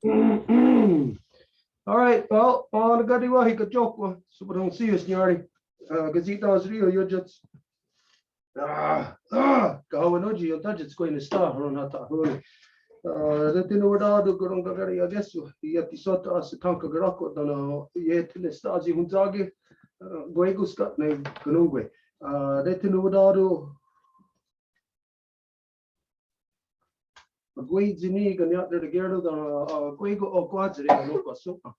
All right, well, on the gadi wahi ka joke wa super don't see us nyari. Gazita was real, you're just Kawanoji, yung touch it's going to start on hata huli. The Tinuado Gurungagari, I guess, yet the sota as the Tanka Garako, dano yet in the Stazi Hunzagi, Gueguskat named Gunungwe. The Tinuado Guizini, and yet the Gerdo, Guego or Quadzeri, and Okasoka.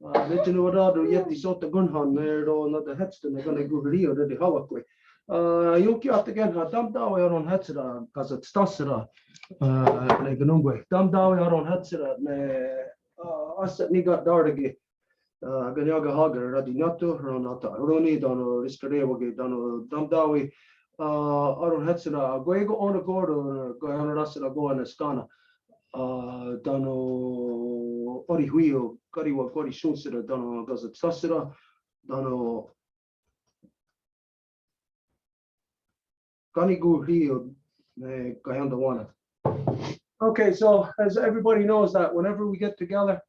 The Tinuado yet the sota Gunhan, there or not the Headstone, they're going to go Rio, the Hawakwe. Yuki after again, Dam Dawi on Hetsera, because it's Tassera, like Gunungwe. Dam Dawi on Hetsera, Asset Nigat Dardige, Ganyaga Hager, Radinato, Ronata, Roni, Dono, Riscarewoge, Dono, Dam Dawi, Aron Hetsera, Guego on a Gordo, Goyan Rasera, go on Escana, Dono Orihuio, Gariwa, Gori Shunsera, Dono, Gazet Tassera, Dono. Okay, so as everybody knows that whenever we get together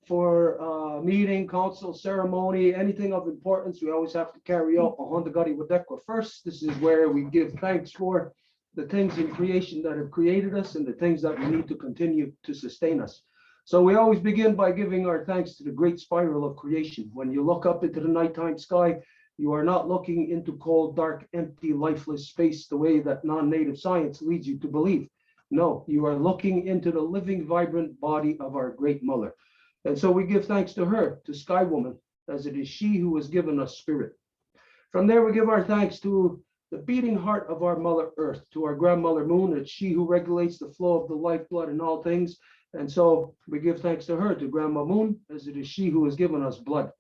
for meeting, council, ceremony, anything of importance, we always have to carry out a Honda Gadi Wadekwa first. This is where we give thanks for the things in creation that have created us and the things that we need to continue to sustain us. So we always begin by giving our thanks to the great spiral of creation. When you look up into the nighttime sky, you are not looking into cold, dark, empty, lifeless space the way that non-native science leads you to believe. No, you are looking into the living, vibrant body of our great mother. And so we give thanks to her, to Sky Woman, as it is she who has given us spirit. From there, we give our thanks to the beating heart of our Mother Earth, to our grandmother Moon. It's she who regulates the flow of the lifeblood in all things. And so we give thanks to her, to Grandma Moon, as it is she who has given us blood.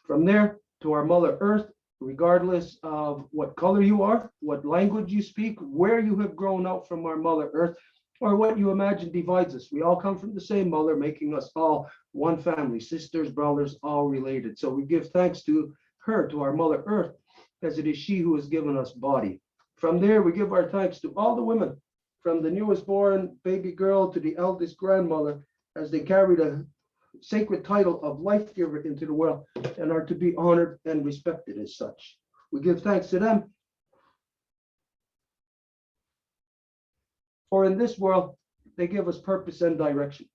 From there, to our Mother Earth, regardless of what color you are, what language you speak, where you have grown out from our Mother Earth, or what you imagine divides us. We all come from the same mother, making us all one family, sisters, brothers, all related. So we give thanks to her, to our Mother Earth, as it is she who has given us body. From there, we give our thanks to all the women, from the newest born baby girl to the eldest grandmother, as they carry the sacred title of life giver into the world and are to be honored and respected as such. We give thanks to them. For in this world, they give us purpose and direction.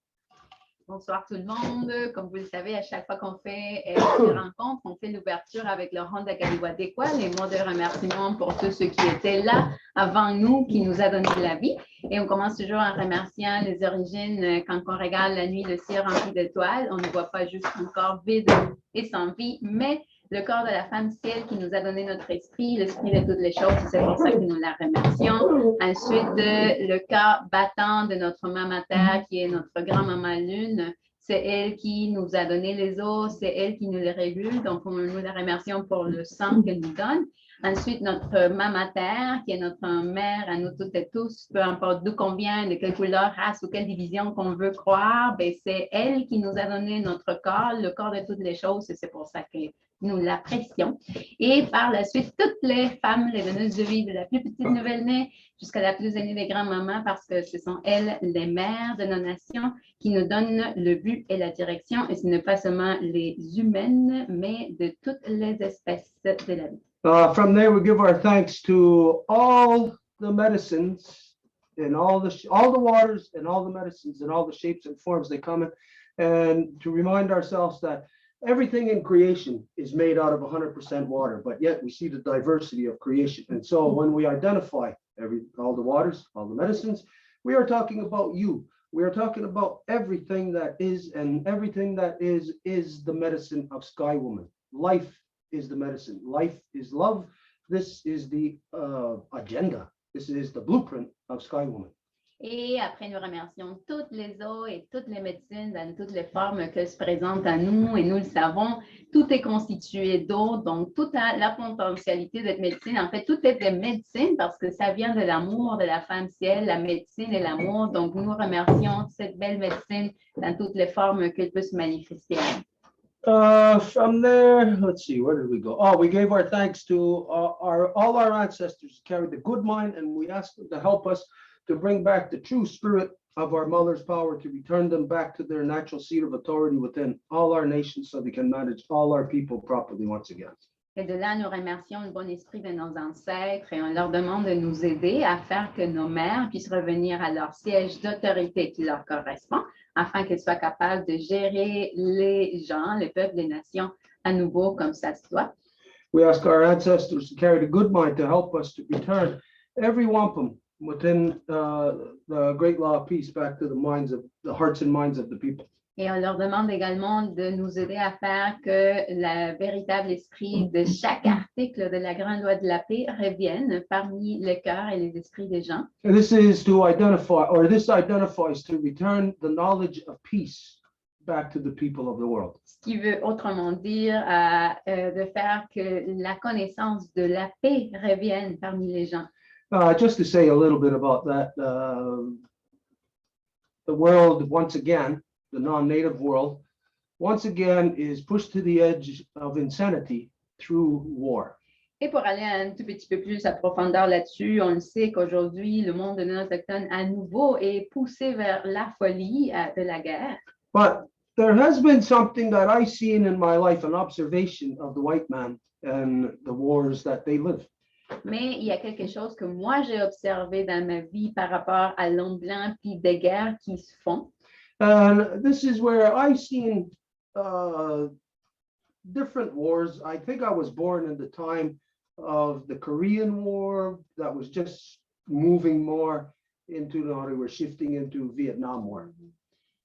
Bonsoir tout le monde. Comme vous le savez, à chaque fois qu'on fait des rencontres, on fait l'ouverture avec le Honda Galiwadekwa, les mots de remerciement pour tous ceux qui étaient là avant nous, qui nous a donné de la vie. Et on commence toujours en remerciant les origines. Quand on regarde la nuit, le ciel rempli d'étoiles, on ne voit pas juste un corps vide et sans vie, mais le corps de la femme ciel qui nous a donné notre esprit, l'esprit de toutes les choses. C'est pour ça que nous la remercions. Ensuite, le cœur battant de notre maman Terre, qui est notre grand-maman Lune. C'est elle qui nous a donné les os, c'est elle qui nous les régule. Donc, nous la remercions pour le sang qu'elle nous donne. Ensuite, notre maman Terre, qui est notre mère à nous toutes et tous, peu importe d'où qu'on vient, de quelle couleur, race ou quelle division qu'on veut croire, c'est elle qui nous a donné notre corps, le corps de toutes les choses, et c'est pour ça que nous l'apprécions. Et par la suite, toutes les femmes, les donneuses de vie, de la plus petite nouvelle-née jusqu'à la plus aînée des grands-mamans, parce que ce sont elles, les mères de nos nations, qui nous donnent le but et la direction, et ce n'est pas seulement les humaines, mais de toutes les espèces de la vie. From there, we give our thanks to all the medicines and all the waters and all the medicines and all the shapes and forms they come in, and to remind ourselves that everything in creation is made out of 100% water, but yet we see the diversity of creation. And so when we identify all the waters, all the medicines, we are talking about you. We are talking about everything that is, and everything that is the medicine of Sky Woman. Life is the medicine. Life is love. This is the agenda. This is the blueprint of Sky Woman. Et après, nous remercions toutes les eaux et toutes les médecines dans toutes les formes que se présentent à nous, et nous le savons, tout est constitué d'eau, donc toute la potentialité d'être médecine. En fait, tout est de médecine parce que ça vient de l'amour de la femme ciel, la médecine et l'amour. Donc, nous remercions cette belle médecine dans toutes les formes qu'elle peut se manifester. From there, let's see, where did we go? Oh, we gave our thanks to all our ancestors who carried the good mind, and we asked them to help us to bring back the true spirit of our mother's power to return them back to their natural seat of authority within all our nations so they can manage all our people properly once again. Et de là, nous remercions le bon esprit de nos ancêtres et on leur demande de nous aider à faire que nos mères puissent revenir à leur siège d'autorité qui leur correspond, afin qu'elles soient capables de gérer les gens, les peuples, les nations à nouveau comme ça se doit. We ask our ancestors to carry the good mind to help us to return every wampum within the great law of peace back to the hearts and minds of the people. Et on leur demande également de nous aider à faire que le véritable esprit de chaque article de la grande loi de la paix revienne parmi le cœur et les esprits des gens. And this identifies to return the knowledge of peace back to the people of the world. Ce qui veut autrement dire de faire que la connaissance de la paix revienne parmi les gens. Just to say a little bit about that, the world, once again, the non-native world, once again is pushed to the edge of insanity through war. Et pour aller un tout petit peu plus à profondeur là-dessus, on le sait qu'aujourd'hui, le monde non autochtone à nouveau est poussé vers la folie de la guerre. But there has been something that I've seen in my life, an observation of the white man and the wars that they live. Mais il y a quelque chose que moi j'ai observé dans ma vie par rapport à l'homme blanc puis des guerres qui se font. And this is where I've seen different wars. I think I was born in the time of the Korean War that was just moving more into, they were shifting into Vietnam War.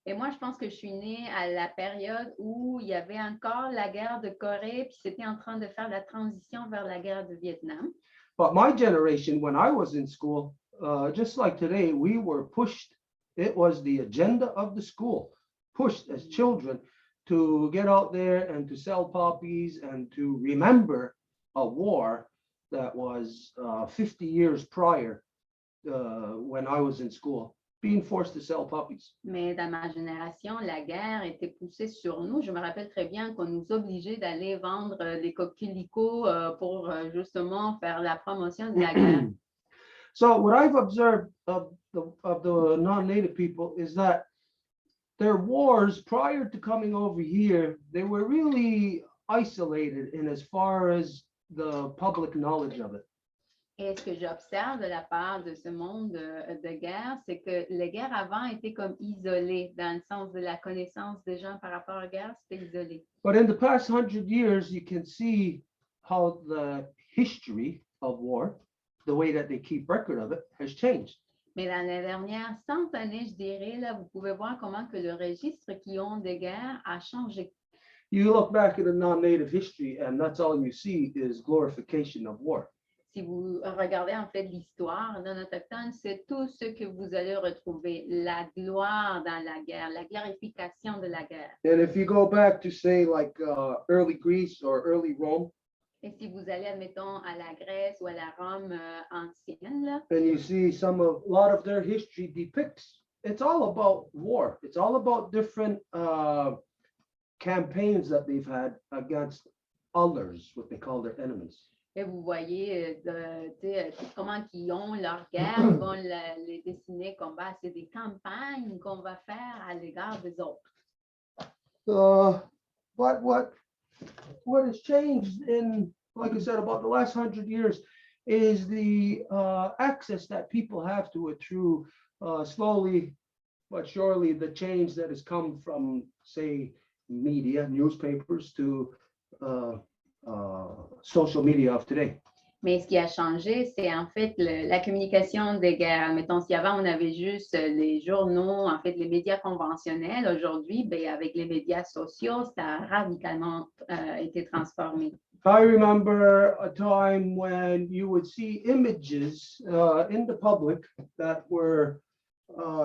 Et moi, je pense que je suis née à la période où il y avait encore la guerre de Corée, puis c'était en train de faire la transition vers la guerre du Vietnam. But my generation, when I was in school, just like today, we were pushed. It was the agenda of the school, pushed as children to get out there and to sell poppies and to remember a war that was 50 years prior when I was in school, being forced to sell poppies. Mais dans ma génération, la guerre était poussée sur nous. Je me rappelle très bien qu'on nous obligeait d'aller vendre des coquelicots pour justement faire la promotion de la guerre. So what I've observed of the non-native people is that their wars prior to coming over here, they were really isolated in as far as the public knowledge of it. Et ce que j'observe de la part de ce monde de guerre, c'est que les guerres avant étaient comme isolées, dans le sens de la connaissance des gens par rapport aux guerres, c'était isolé. But in the past 100 years, you can see how the history of war, the way that they keep record of it, has changed. Mais dans les dernières 100 années, je dirais, là, vous pouvez voir comment que le registre qui ont des guerres a changé. You look back at the non-native history, and that's all you see is glorification of war. Si vous regardez en fait l'histoire non autochtone, c'est tout ce que vous allez retrouver, la gloire dans la guerre, la glorification de la guerre. And if you go back to say like early Greece or early Rome, et si vous allez, admettons, à la Grèce ou à la Rome ancienne, là, and you see a lot of their history depicts, it's all about war. It's all about different campaigns that they've had against others, what they call their enemies. et vous voyez comment ils ont leur guerre, ils vont les dessiner comme c'est des campagnes qu'on va faire à l'égard des autres. But what has changed in, like I said, about the last 100 years is the access that people have to it through slowly but surely the change that has come from, say, media, newspapers to social media of today. Mais ce qui a changé, c'est en fait la communication des guerres. Mettons, si avant on avait juste les journaux, en fait les médias conventionnels, aujourd'hui, avec les médias sociaux, ça a radicalement été transformé. I remember a time when you would see images in the public that were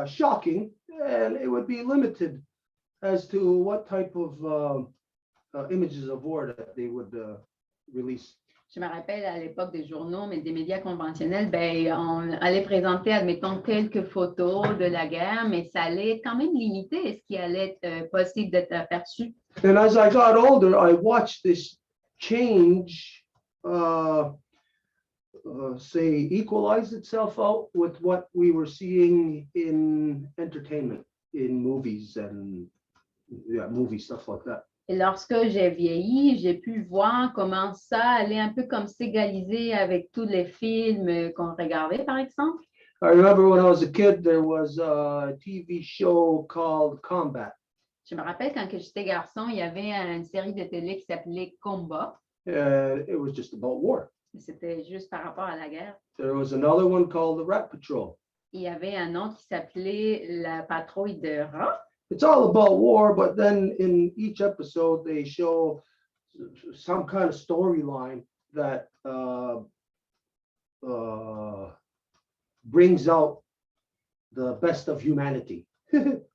shocking, and it would be limited as to what type of images of war that they would release. Je me rappelle à l'époque des journaux, mais des médias conventionnels, on allait présenter, admettons, quelques photos de la guerre, mais ça allait quand même limiter ce qui allait être possible d'être aperçu. And as I got older, I watched this change say, equalize itself out with what we were seeing in entertainment, in movies and movie stuff like that. Et lorsque j'ai vieilli, j'ai pu voir comment ça allait un peu comme s'égaliser avec tous les films qu'on regardait, par exemple. I remember when I was a kid, there was a TV show called Combat. Je me rappelle quand que j'étais garçon, il y avait une série de télé qui s'appelait Combat. It was just about war. C'était juste par rapport à la guerre. There was another one called the Rat Patrol. Il y avait un autre qui s'appelait la patrouille de rats. It's all about war, but then in each episode, they show some kind of storyline that brings out the best of humanity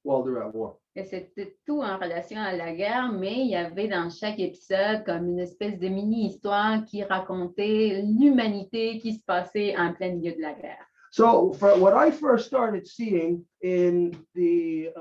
while they're at war. Et c'était tout en relation à la guerre, mais il y avait dans chaque épisode comme une espèce de mini-histoire qui racontait l'humanité qui se passait en plein milieu de la guerre. So for what I first started seeing in the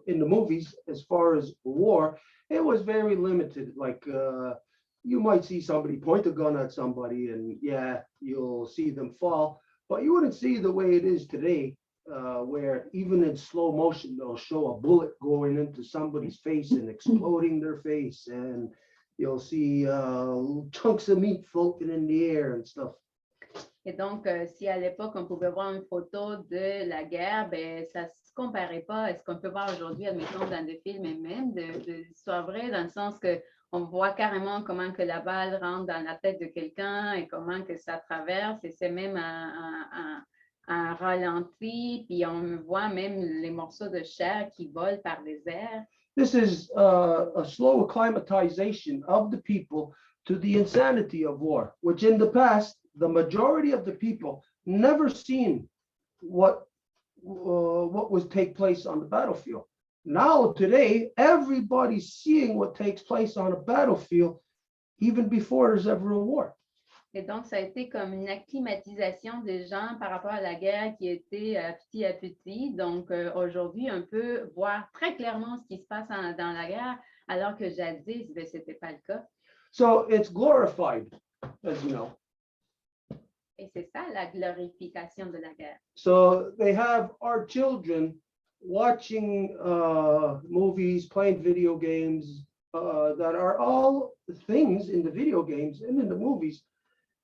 movies as far as war, it was very limited. Like you might see somebody point a gun at somebody and yeah, you'll see them fall, but you wouldn't see the way it is today, where even in slow motion, they'll show a bullet going into somebody's face and exploding their face, and you'll see chunks of meat floating in the air and stuff. Et donc, si à l'époque, on pouvait voir une photo de la guerre, ben, ça ne se comparait pas à ce qu'on peut voir aujourd'hui, admettons, dans des films et même de l'histoire vraie, dans le sens qu'on voit carrément comment que la balle rentre dans la tête de quelqu'un et comment que ça traverse, et c'est même un ralenti, puis on voit même les morceaux de chair qui volent par les airs. This is a slow acclimatization of the people to the insanity of war, which in the past, the majority of the people never seen what would take place on the battlefield. Now, today, everybody's seeing what takes place on a battlefield, even before there's ever a war. Et donc, ça a été comme une acclimatisation des gens par rapport à la guerre qui était petit à petit. Donc, aujourd'hui, on peut voir très clairement ce qui se passe dans la guerre, alors que jadis, ben, ce n'était pas le cas. So it's glorified, as you know. Et c'est ça, la glorification de la guerre. So they have our children watching movies, playing video games that are all things in the video games and in the movies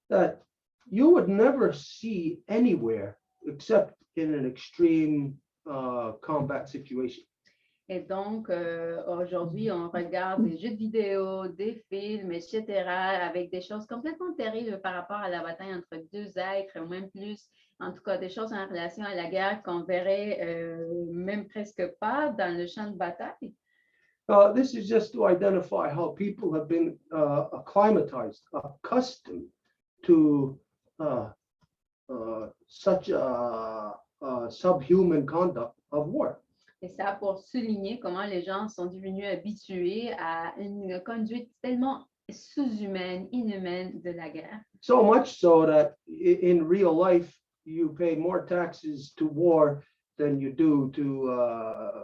that you would never see anywhere except in an extreme combat situation. Et donc, aujourd'hui, on regarde des jeux vidéo, des films, etc., avec des choses complètement terribles par rapport à la bataille entre deux êtres, ou même plus, en tout cas, des choses en relation à la guerre qu'on verrait même presque pas dans le champ de bataille. This is just to identify how people have been acclimatized, accustomed to such a subhuman conduct of war. Et ça pour souligner comment les gens sont devenus habitués à une conduite tellement sous-humaine, inhumaine de la guerre. So much so that in real life, you pay more taxes to war than you do to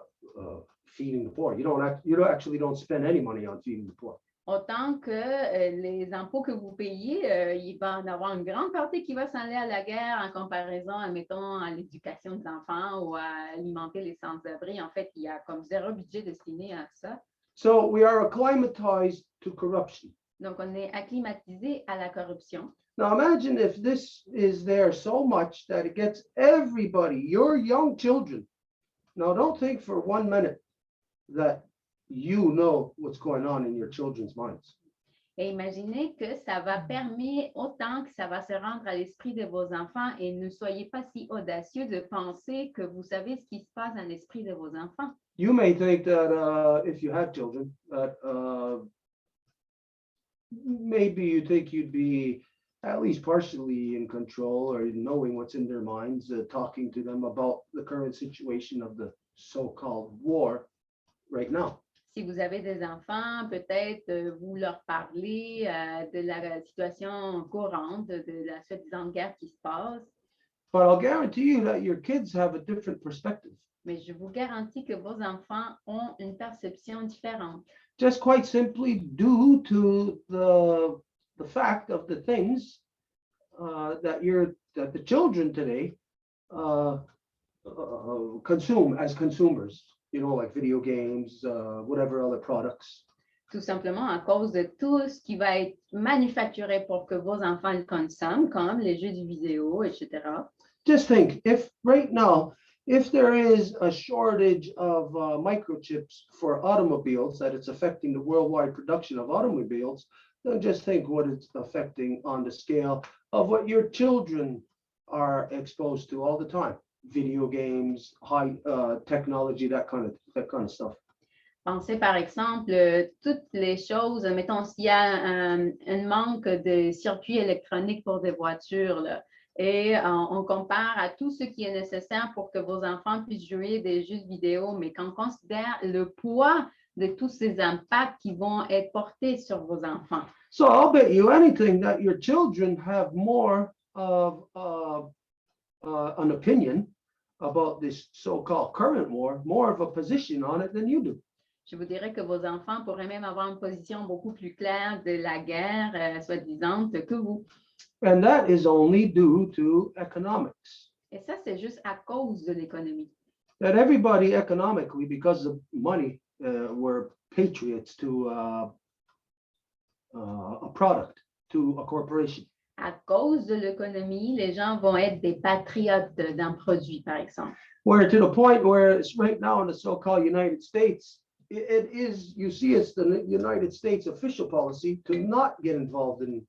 feeding the poor. You actually don't spend any money on feeding the poor. Autant que les impôts que vous payez, il va en avoir une grande partie qui va s'en aller à la guerre en comparaison, admettons, à l'éducation des enfants ou à alimenter les sans-abri. En fait, il y a comme zéro budget destiné à ça. So we are acclimatized to corruption. Donc, on est acclimatisé à la corruption. Now imagine if this is there so much that it gets everybody, your young children. Now don't think for 1 minute that you know what's going on in your children's minds. Et imaginez que ça va permettre autant que ça va se rendre à l'esprit de vos enfants, et ne soyez pas si audacieux de penser que vous savez ce qui se passe dans l'esprit de vos enfants. You may think that if you had children, that maybe you think you'd be at least partially in control or knowing what's in their minds, talking to them about the current situation of the so-called war right now. Si vous avez des enfants, peut-être vous leur parlez de la situation courante, de la soi-disant guerre qui se passe. But I'll guarantee you that your kids have a different perspective. Mais je vous garantis que vos enfants ont une perception différente. Just quite simply due to the fact of the things that the children today consume as consumers, like video games, whatever other products. Tout simplement à cause de tout ce qui va être manufacturé pour que vos enfants le consomment, comme les jeux vidéo, etc. Just think, if right now, if there is a shortage of microchips for automobiles, that it's affecting the worldwide production of automobiles, then just think what it's affecting on the scale of what your children are exposed to all the time. Video games, high technology, that kind of stuff. Pensez par exemple toutes les choses, mettons s'il y a un manque de circuits électroniques pour des voitures, là, et on compare à tout ce qui est nécessaire pour que vos enfants puissent jouer des jeux vidéo, mais qu'on considère le poids de tous ces impacts qui vont être portés sur vos enfants. So I'll bet you anything that your children have more of an opinion about this so-called current war, more of a position on it than you do. Je vous dirais que vos enfants pourraient même avoir une position beaucoup plus claire de la guerre, soi-disant, que vous. And that is only due to economics. Et ça, c'est juste à cause de l'économie. That everybody economically, because of money, were patriots to a product, to a corporation. À cause de l'économie, les gens vont être des patriotes d'un produit, par exemple. Where to the point where it's right now in the so-called United States, it is, you see, it's the United States official policy to not get involved in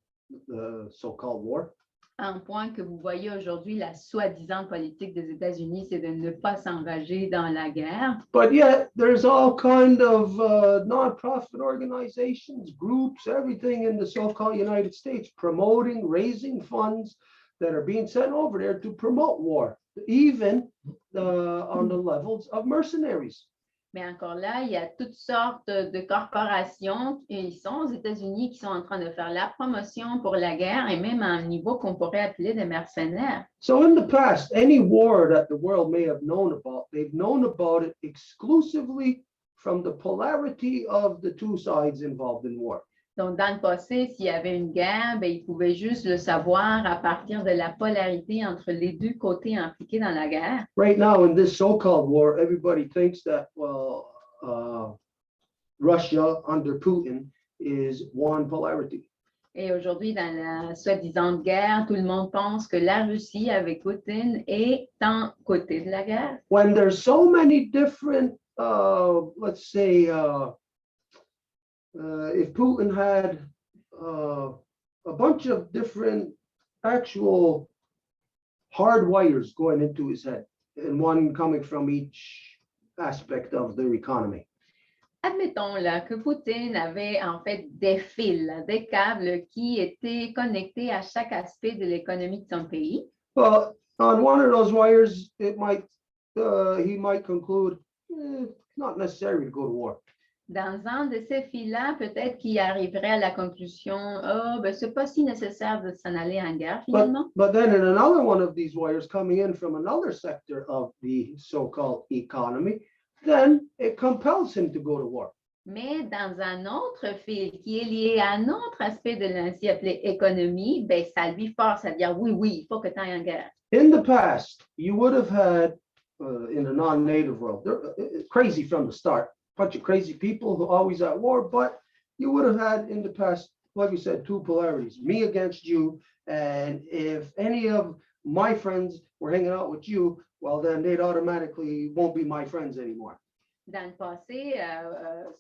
the so-called war. Un point que vous voyez aujourd'hui, la soi-disant politique des États-Unis, c'est de ne pas s'engager dans la guerre. But yet there's all kind of non-profit organizations, groups, everything in the so-called United States promoting, raising funds that are being sent over there to promote war, even on the levels of mercenaries. Mais encore là, il y a toutes sortes de corporations qui sont aux États-Unis qui sont en train de faire la promotion pour la guerre et même à un niveau qu'on pourrait appeler des mercenaires. So in the past, any war that the world may have known about, they've known about it exclusively from the polarity of the two sides involved in war. Donc, dans le passé, s'il y avait une guerre, ils pouvaient juste le savoir à partir de la polarité entre les deux côtés impliqués dans la guerre. Right now, in this so-called war, everybody thinks that, Russia under Putin is one polarity. Et aujourd'hui, dans la soi-disant guerre, tout le monde pense que la Russie, avec Poutine, est un côté de la guerre. When there's so many different, let's say, if Putin had a bunch of different actual hard wires going into his head, and one coming from each aspect of their economy. Admettons là que Poutine avait en fait des fils, des câbles qui étaient connectés à chaque aspect de l'économie de son pays. Well, on one of those wires, he might conclude, not necessary to go to war. Dans un de ces fils-là, peut-être qu'il arriverait à la conclusion, c'est pas si nécessaire de s'en aller en guerre finalement. But then in another one of these wires coming in from another sector of the so-called economy, then it compels him to go to war. Mais dans un autre fil qui est lié à un autre aspect de l'ainsi appelé économie, ça lui force à dire oui, il faut que tu ailles en guerre. In the past, you would have had, in a non-native world, crazy from the start, bunch of crazy people who are always at war, but you would have had in the past, like we said, two polarities, me against you, and if any of my friends were hanging out with you, well, then they'd automatically won't be my friends anymore. Dans le passé,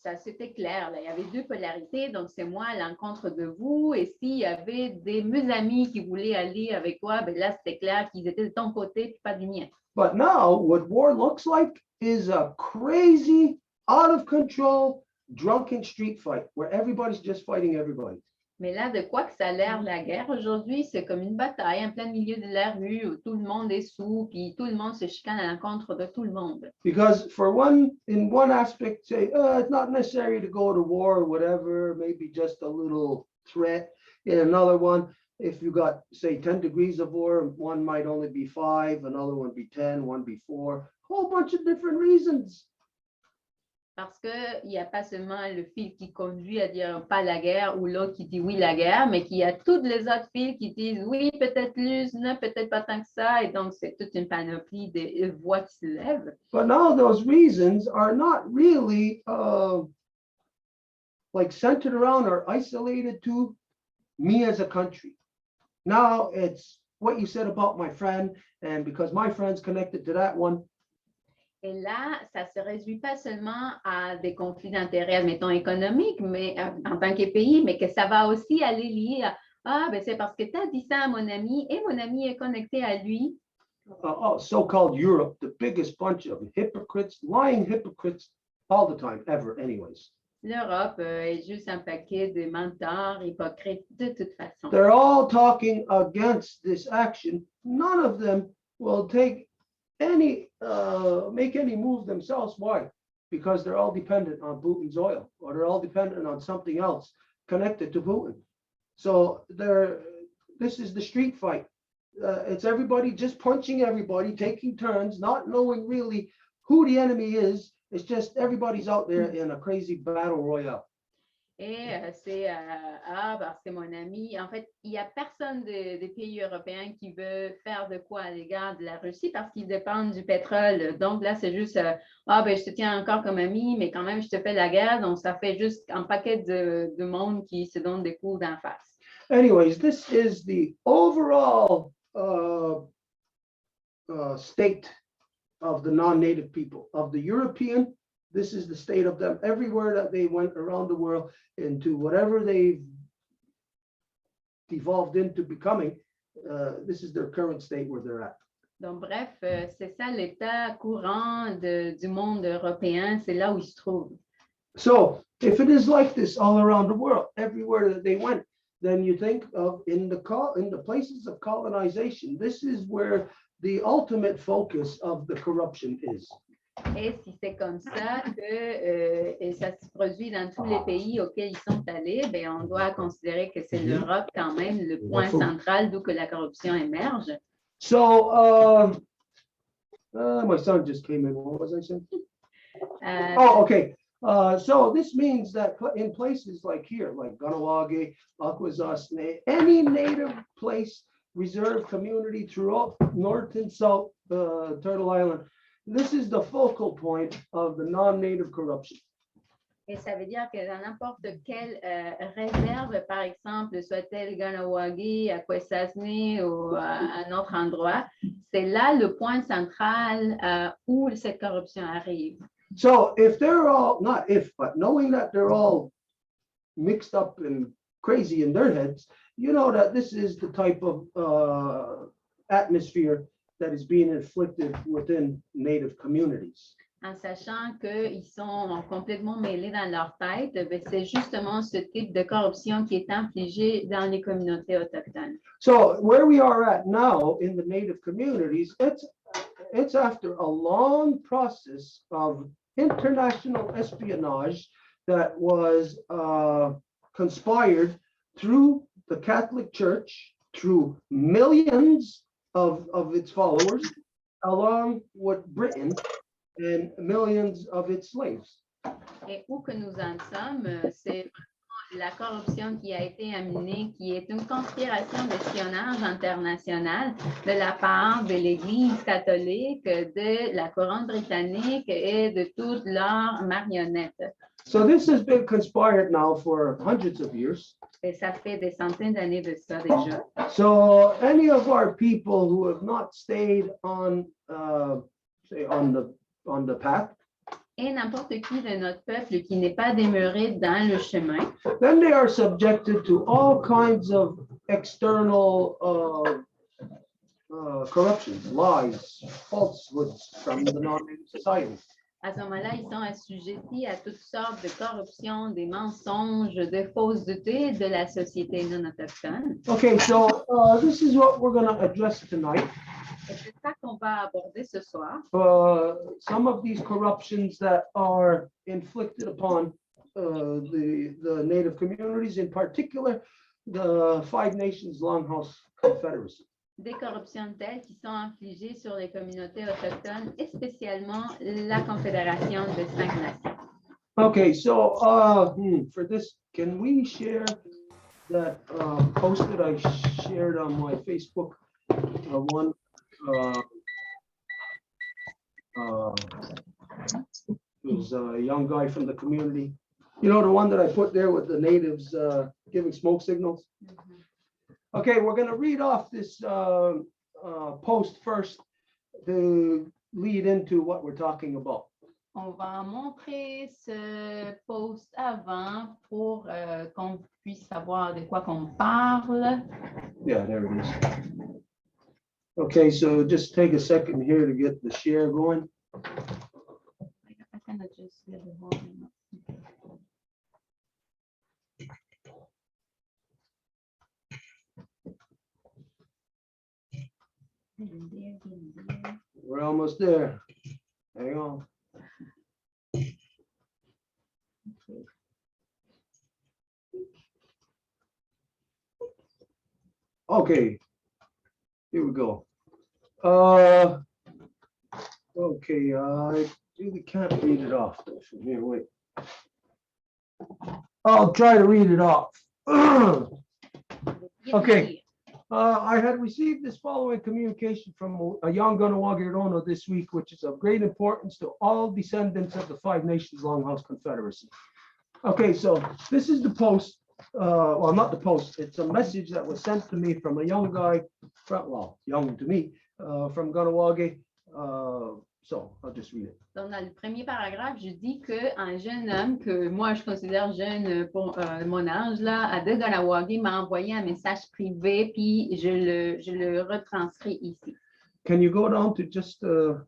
ça c'était clair. Là. Il y avait deux polarités, donc c'est moi à l'encontre de vous. Et s'il y avait mes amis qui voulaient aller avec toi, là c'était clair qu'ils étaient de ton côté et pas du mien. But now, what war looks like is a crazy, out of control, drunken street fight where everybody's just fighting everybody. Mais là, de quoi que ça a l'air la guerre aujourd'hui, c'est comme une bataille en plein milieu de la rue où tout le monde est sous, puis tout le monde se chicane à l'encontre de tout le monde. Because in one aspect, say, it's not necessary to go to war or whatever, maybe just a little threat. In another one, if you got, say, 10 degrees of war, one might only be 5, another one be 10, one be 4, whole bunch of different reasons. Parce qu'il n'y a pas seulement le fil qui conduit à dire pas la guerre ou l'autre qui dit oui la guerre, mais qu'il y a toutes les autres fils qui disent oui, peut-être l'use, non, peut-être pas tant que ça. Et donc, c'est toute une panoplie de voix qui se lèvent. But now those reasons are not really like centered around or isolated to me as a country. Now it's what you said about my friend, and because my friend's connected to that one. Et là, ça ne se réduit pas seulement à des conflits d'intérêts, admettons, économiques, mais en tant que pays, mais que ça va aussi aller lier à ah, ben c'est parce que tu as dit ça à mon ami et mon ami est connecté à lui. So-called Europe, the biggest bunch of hypocrites, lying hypocrites all the time, ever, anyways. L'Europe est juste un paquet de menteurs, hypocrites, de toute façon. They're all talking against this action. None of them will take make any move themselves. Why? Because they're all dependent on Putin's oil, or they're all dependent on something else connected to Putin. So this is the street fight. It's everybody just punching everybody, taking turns, not knowing really who the enemy is. It's just everybody's out there in a crazy battle royale. Et c'est parce que mon ami, en fait, il n'y a personne des pays européens qui veut faire de quoi à l'égard de la Russie parce qu'ils dépendent du pétrole. Donc là, c'est juste, ben, je te tiens encore comme ami, mais quand même, je te fais la guerre. Donc, ça fait juste un paquet de monde qui se donne des coups d'en face. Anyways, this is the overall state of the non-native people, of the European. This is the state of them everywhere that they went around the world into whatever they've devolved into becoming. This is their current state where they're at. Donc, bref, c'est ça l'état courant du monde européen, c'est là où il se trouve. So if it is like this all around the world, everywhere that they went, then you think of in the places of colonization, this is where the ultimate focus of the corruption is. Et si c'est comme ça que et ça se produit dans tous les pays auxquels ils sont allés, ben on doit considérer que c'est l'Europe quand même le point central d'où que la corruption émerge. So my son just came in. What was I saying? Okay. So this means that in places like here, like Ganawagi, Akwesasne, any native place, reserve community throughout North and South Turtle Island, this is the focal point of the non-native corruption. Et ça veut dire que dans n'importe quelle réserve, par exemple, soit-elle Ganawagi, Akwesasne ou un autre endroit, c'est là le point central où cette corruption arrive. So if they're all, not if, but knowing that they're all mixed up and crazy in their heads, you know that this is the type of atmosphere that is being inflicted within native communities. En sachant qu'ils sont complètement mêlés dans leur tête, c'est justement ce type de corruption qui est infligée dans les communautés autochtones. So where we are at now in the native communities, it's after a long process of international espionage that was conspired through the Catholic Church, through millions of its followers, along with Britain and millions of its slaves. Et où que nous en sommes, c'est la corruption qui a été amenée, qui est une conspiration d'espionnage international de la part de l'Église catholique, de la couronne britannique et de toutes leurs marionnettes. So this has been conspired now for hundreds of years. Et ça fait des centaines d'années de ça déjà. So any of our people who have not stayed on, say, on the path, Et n'importe qui de notre peuple qui n'est pas demeuré dans le chemin, then they are subjected to all kinds of external corruptions, lies, falsehoods from the non-native society. à ce moment-là, ils sont assujettis à toutes sortes de corruptions, des mensonges, de faussetés de la société non autochtone. Okay, so this is what we're going to address tonight. Et c'est ça qu'on va aborder ce soir. Some of these corruptions that are inflicted upon the native communities, in particular, the Five Nations Longhouse Confederacy. Des corruptions telles qui sont infligées sur les communautés autochtones et spécialement la Confédération des 5 nations. Okay, so for this, can we share that post that I shared on my Facebook? One who's a young guy from the community. You know, the one that I put there with the natives giving smoke signals? Okay, we're going to read off this post first to lead into what we're talking about. On va montrer ce post avant pour qu'on puisse savoir de quoi qu'on parle. Yeah, there it is. Okay, so just take a second here to get the share going. I kind of just get the whole thing up. We're almost there. Hang on. Okay, here we go. Okay, I really can't read it off from here. Wait. I'll try to read it off. Okay. I had received this following communication from a young Ganawagi this week, which is of great importance to all descendants of the Five Nations Longhouse Confederacy. Okay, so this is the post. Well, not the post. It's a message that was sent to me from a young guy, well, young to me, from Ganawagi. So I'll just read it. Donc, dans le premier paragraphe, je dis qu'un jeune homme que moi, je considère jeune pour mon âge, là, de Ganawagi, m'a envoyé un message privé, puis je le retranscris ici. Can you go down to just the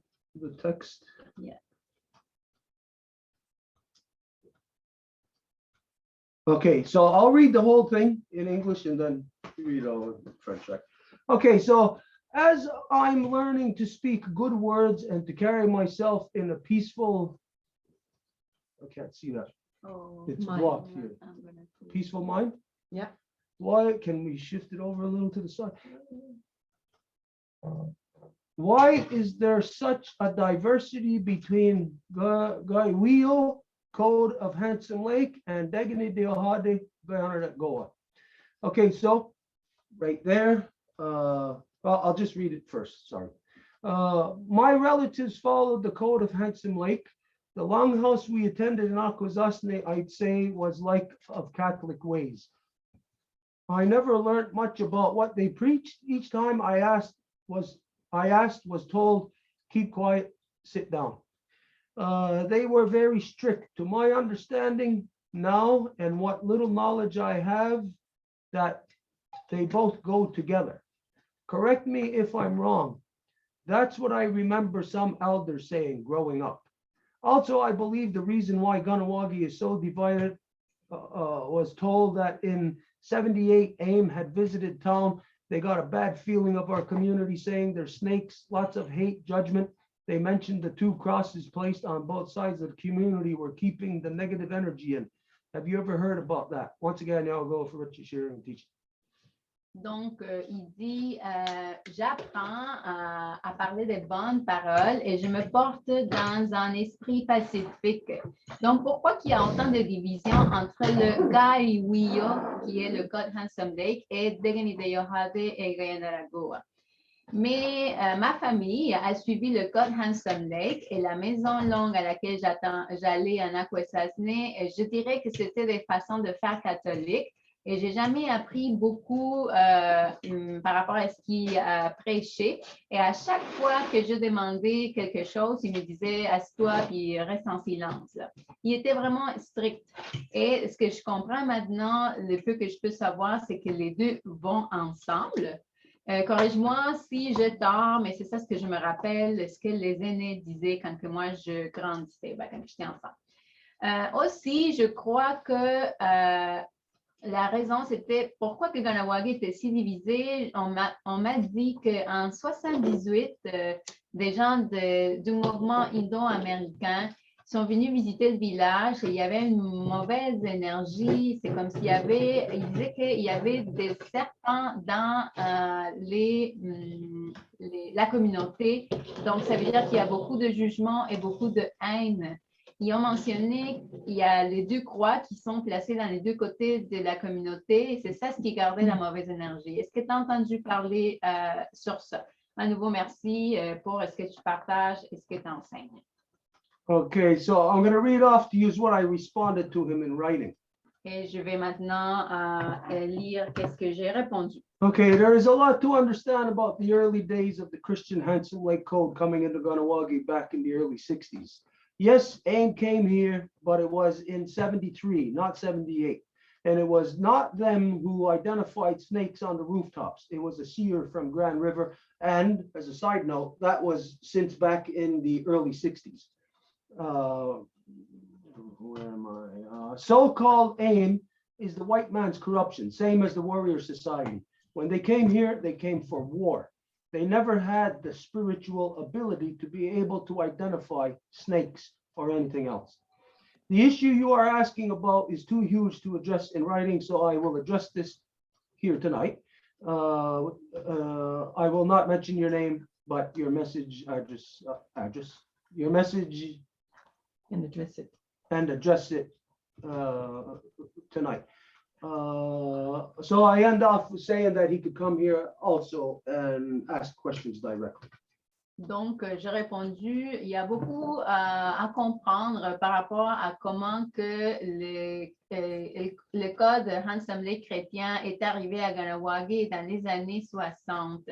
text? Yeah. Okay, so I'll read the whole thing in English and then read all in French, right? Okay, so as I'm learning to speak good words and to carry myself in a peaceful, I can't see that. Oh, It's blocked here. Peaceful mind? Yeah. Why can we shift it over a little to the side? Why is there such a diversity between Gaiwio Code of Handsome Lake and Degani de Ohade Goa? Okay, so right there, well, I'll just read it first, sorry. My relatives followed the code of Handsome Lake. The longhouse we attended in Akwesasne, I'd say, was like of Catholic ways. I never learned much about what they preached. Each time I asked was told, keep quiet, sit down. They were very strict. To my understanding now, and what little knowledge I have, that they both go together. Correct me if I'm wrong. That's what I remember some elders saying growing up. Also, I believe the reason why Ganawagi is so divided was told that in 78, AIM had visited town. They got a bad feeling of our community, saying there's snakes, lots of hate, judgment. They mentioned the two crosses placed on both sides of the community were keeping the negative energy in. Have you ever heard about that? Once again, I'll go for what you're sharing and teaching. Donc, il dit, j'apprends à parler des bonnes paroles et je me porte dans un esprit pacifique. Donc, pourquoi qu'il y a autant de divisions entre le Gaiwio, qui est le code Handsome Lake, et Degani de Ohade et Gayandaragoa? Mais ma famille a suivi le code Handsome Lake et la maison longue à laquelle j'allais en Akwesasne, je dirais que c'était des façons de faire catholiques. Et j'ai jamais appris beaucoup par rapport à ce qu'il prêchait. Et à chaque fois que je demandais quelque chose, il me disait « assieds-toi puis reste en silence ». Il était vraiment strict. Et ce que je comprends maintenant, le peu que je peux savoir, c'est que les deux vont ensemble. Corrige-moi si je tort, mais c'est ça ce que je me rappelle, ce que les aînés disaient quand que moi je grandissais, quand j'étais enfant. Aussi, je crois que la raison, c'était pourquoi que Ganawagi était si divisé. On m'a dit qu'en 78, des gens du mouvement indo-américain sont venus visiter le village et il y avait une mauvaise énergie. C'est comme s'il y avait, il disait qu'il y avait des serpents dans la communauté. Donc, ça veut dire qu'il y a beaucoup de jugement et beaucoup de haine. ils ont mentionné qu'il y a les deux croix qui sont placées dans les deux côtés de la communauté et c'est ça ce qui gardait la mauvaise énergie. Est-ce que tu as entendu parler sur ça? À nouveau, merci pour ce que tu partages et ce que tu enseignes. Okay, so I'm going to read off to you what I responded to him in writing. Et je vais maintenant lire qu'est-ce que j'ai répondu. Okay, there is a lot to understand about the early days of the Christian Handsome Lake Code coming into Ganawagi back in the early 60s. Yes, AIM came here, but it was in 73, not 78. And it was not them who identified snakes on the rooftops. It was a seer from Grand River. And as a side note, that was since back in the early 60s. Where am I? So-called AIM is the white man's corruption, same as the Warrior Society. When they came here, they came for war. They never had the spiritual ability to be able to identify snakes or anything else. The issue you are asking about is too huge to address in writing, so I will address this here tonight. I will not mention your name, but your message address, your message And address it. and address it tonight. So I end off saying that he could come here also and ask questions directly. Donc, j'ai répondu, il y a beaucoup à comprendre par rapport à comment que le code Handsome Lake chrétien est arrivé à Ganawagi dans les années 60.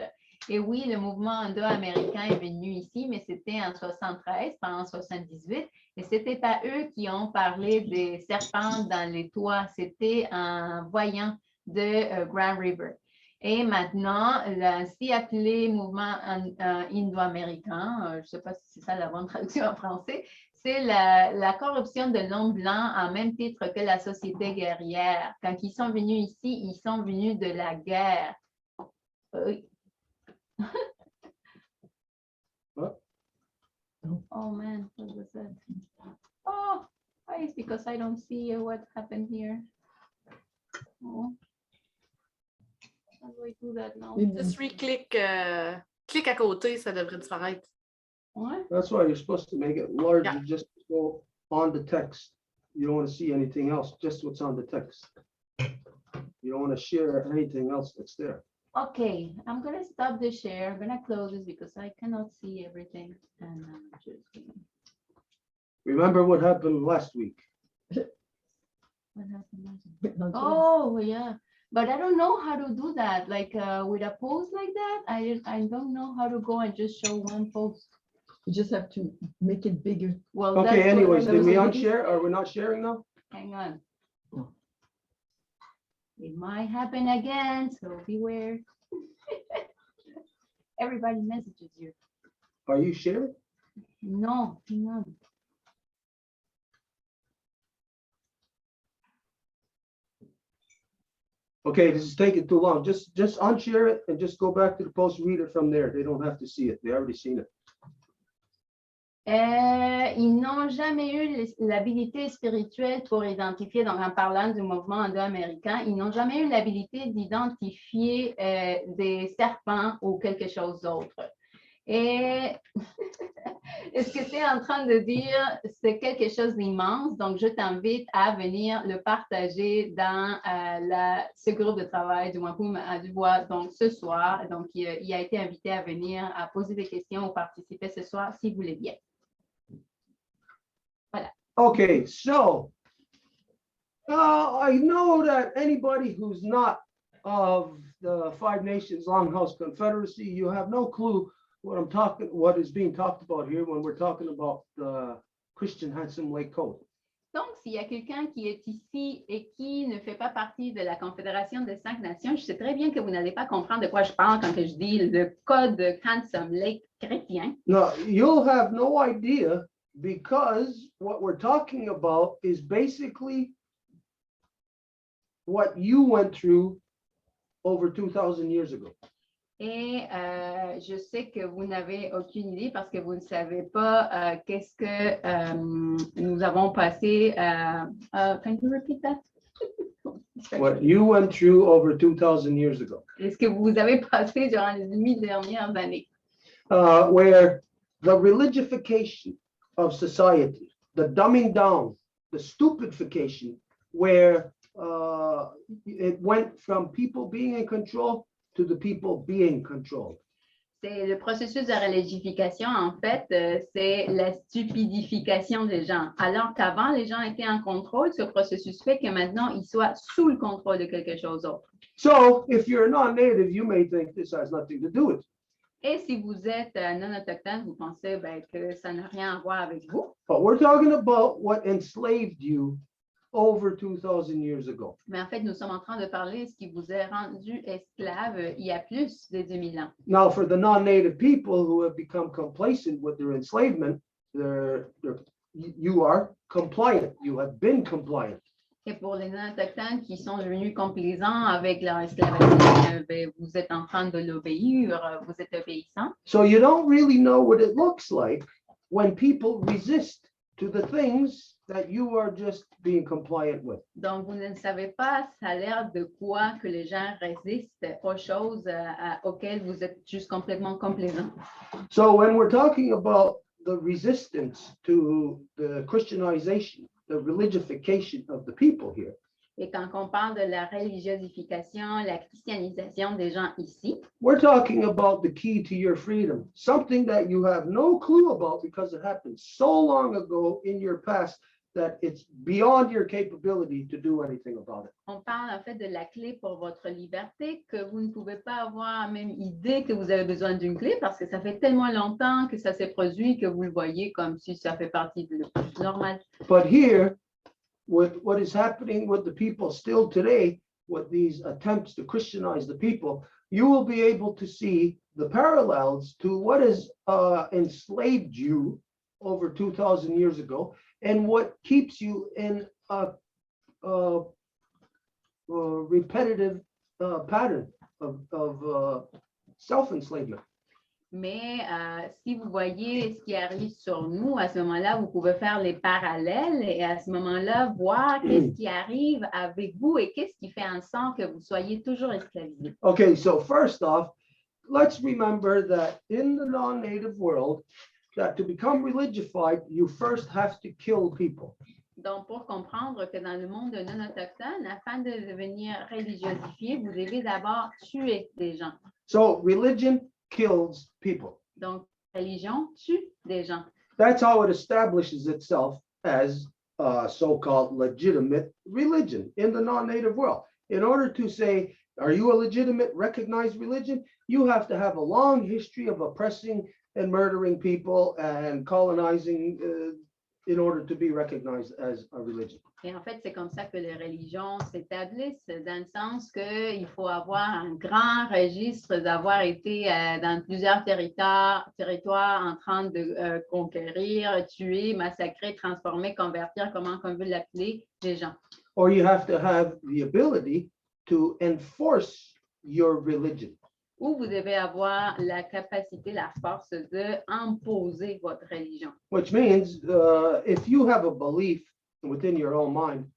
Et oui, le mouvement indo-américain est venu ici, mais c'était en 73, pas en 78. Et ce n'était pas eux qui ont parlé des serpents dans les toits, c'était un voyant de Grand River. Et maintenant, si appelé mouvement indo-américain, je ne sais pas si c'est ça la bonne traduction en français, c'est la corruption de l'homme blanc en même titre que la société guerrière. Quand ils sont venus ici, ils sont venus de la guerre. What? Oh man, what was that? Oh, it's because I don't see what happened here. Oh. How do I do that now? Just re-click, clique à côté, ça devrait disparaître. Ouais. That's why you're supposed to make it larger, Yeah. just go on the text. You don't want to see anything else, just what's on the text. You don't want to share anything else that's there. Okay, I'm gonna stop the share. I'm gonna close this because I cannot see everything. And I'm just gonna... Remember what happened last week? What happened last? Oh, yeah. But I don't know how to do that. Like with a post like that, I don't know how to go and just show one post. You just have to make it bigger. Well, Okay, that's what anyways, I did was we thinking. unshare? Are we not sharing now? Hang on. Oh. It might happen again, so beware. Everybody messages you. Are you sharing? No, hang on. Okay, this is taking too long. Just unshare it and just go back to the post, read it from there. They don't have to see it. They already seen it. Ils n'ont jamais eu l'habilité spirituelle pour identifier, donc en parlant du mouvement indo-américain, ils n'ont jamais eu l'habilité d'identifier des serpents ou quelque chose d'autre. Et ce que tu es en train de dire, c'est quelque chose d'immense, donc je t'invite à venir le partager dans ce groupe de travail du Wampum à Deux, donc ce soir. Donc, il a été invité à venir, à poser des questions ou participer ce soir, si vous voulez bien. Voilà. Okay, so I know that anybody who's not of the Five Nations Longhouse Confederacy, you have no clue what is being talked about here when we're talking about the Christian Handsome Lake Code. Donc, s'il y a quelqu'un qui est ici et qui ne fait pas partie de la Confédération des 5 Nations, je sais très bien que vous n'allez pas comprendre de quoi je parle quand je dis le code Handsome Lake chrétien. No, you'll have no idea because what we're talking about is basically what you went through over 2,000 years ago. Et je sais que vous n'avez aucune idée parce que vous ne savez pas qu'est-ce que nous avons passé. Can you repeat that? What you went through over 2,000 years ago. Est-ce que vous avez passé durant les 1000 dernières années? Where the religification of society, the dumbing down, the stupidification, where it went from people being in control to the people being controlled. C'est le processus de religification, en fait, c'est la stupidification des gens. Alors qu'avant, les gens étaient en contrôle, ce processus fait que maintenant, ils soient sous le contrôle de quelque chose d'autre. So if you're non-native, you may think this has nothing to do with it. Et si vous êtes non autochtone, vous pensez ben, que ça n'a rien à voir avec vous. But we're talking about what enslaved you over 2,000 years ago. Mais en fait, nous sommes en train de parler de ce qui vous est rendu esclave il y a plus de 2000 ans. Now, for the non-native people who have become complacent with their enslavement, you are compliant. You have been compliant. Et pour les non-autochtones qui sont devenus complaisants avec leur esclavagisme, ben, vous êtes en train de l'obéir, vous êtes obéissants. So you don't really know what it looks like when people resist to the things that you are just being compliant with. Donc, vous ne savez pas, ça a l'air de quoi que les gens résistent aux choses auxquelles vous êtes juste complètement complaisants. So when we're talking about the resistance to the Christianization, the religification of the people here, Et quand on parle de la religiosification, la christianisation des gens ici, we're talking about the key to your freedom, something that you have no clue about because it happened so long ago in your past that it's beyond your capability to do anything about it. on parle en fait de la clé pour votre liberté que vous ne pouvez pas avoir même idée que vous avez besoin d'une clé parce que ça fait tellement longtemps que ça s'est produit que vous le voyez comme si ça fait partie de le plus normal. But here, with what is happening with the people still today, with these attempts to Christianize the people, you will be able to see the parallels to what has enslaved you over 2,000 years ago and what keeps you in a repetitive pattern of self-enslavement. Mais si vous voyez ce qui arrive sur nous, à ce moment-là, vous pouvez faire les parallèles et à ce moment-là, voir qu'est-ce qui arrive avec vous et qu'est-ce qui fait en sorte que vous soyez toujours esclavisés. Okay, so first off, let's remember that in the non-native world, that to become religified, you first have to kill people. Donc, pour comprendre que dans le monde non autochtone, afin de devenir religiosifié, vous devez d'abord tuer des gens. So religion kills people. Donc, religion tue des gens. That's how it establishes itself as a so-called legitimate religion in the non-native world. In order to say, are you a legitimate recognized religion? You have to have a long history of oppressing and murdering people and colonizing in order to be recognized as a religion. Et en fait, c'est comme ça que les religions s'établissent, dans le sens qu'il faut avoir un grand registre d'avoir été dans plusieurs territoires en train de conquérir, tuer, massacrer, transformer, convertir, comment on veut l'appeler, les gens. Or you have to have the ability to enforce your religion. Ou vous devez avoir la capacité, la force d'imposer votre religion. Which means if you have a belief within your own mind,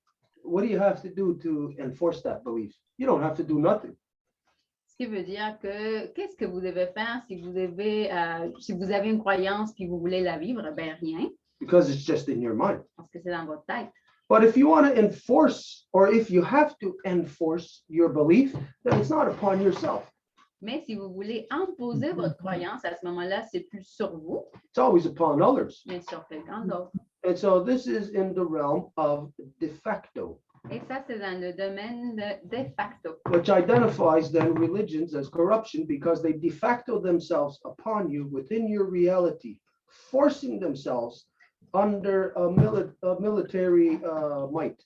what do you have to do to enforce that belief? You don't have to do nothing. Ce qui veut dire que qu'est-ce que vous devez faire si vous avez une croyance puis vous voulez la vivre? Ben rien, Because it's just in your mind. parce que c'est dans votre tête. But if you want to enforce, or if you have to enforce your belief, then it's not upon yourself. Mais si vous voulez imposer votre croyance, à ce moment-là, c'est plus sur vous, It's always upon others. mais sur quelqu'un d'autre. And so this is in the realm of de facto, Et ça, c'est dans le domaine de facto, which identifies then religions as corruption because they de facto themselves upon you within your reality, forcing themselves under a military might.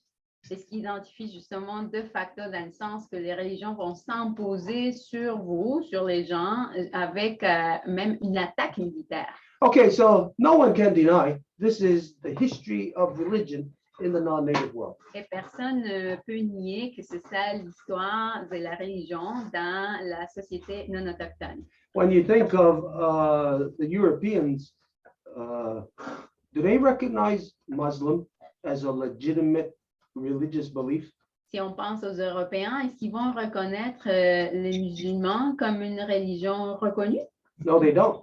c'est ce qui identifie justement de facto dans le sens que les religions vont s'imposer sur vous, sur les gens, avec même une attaque militaire. Okay, so no one can deny this is the history of religion in the non-native world. Et personne ne peut nier que c'est ça l'histoire de la religion dans la société non autochtone. When you think of the Europeans, do they recognize Muslim as a legitimate religious belief? Si on pense aux Européens, est-ce qu'ils vont reconnaître les musulmans comme une religion reconnue? No, they don't.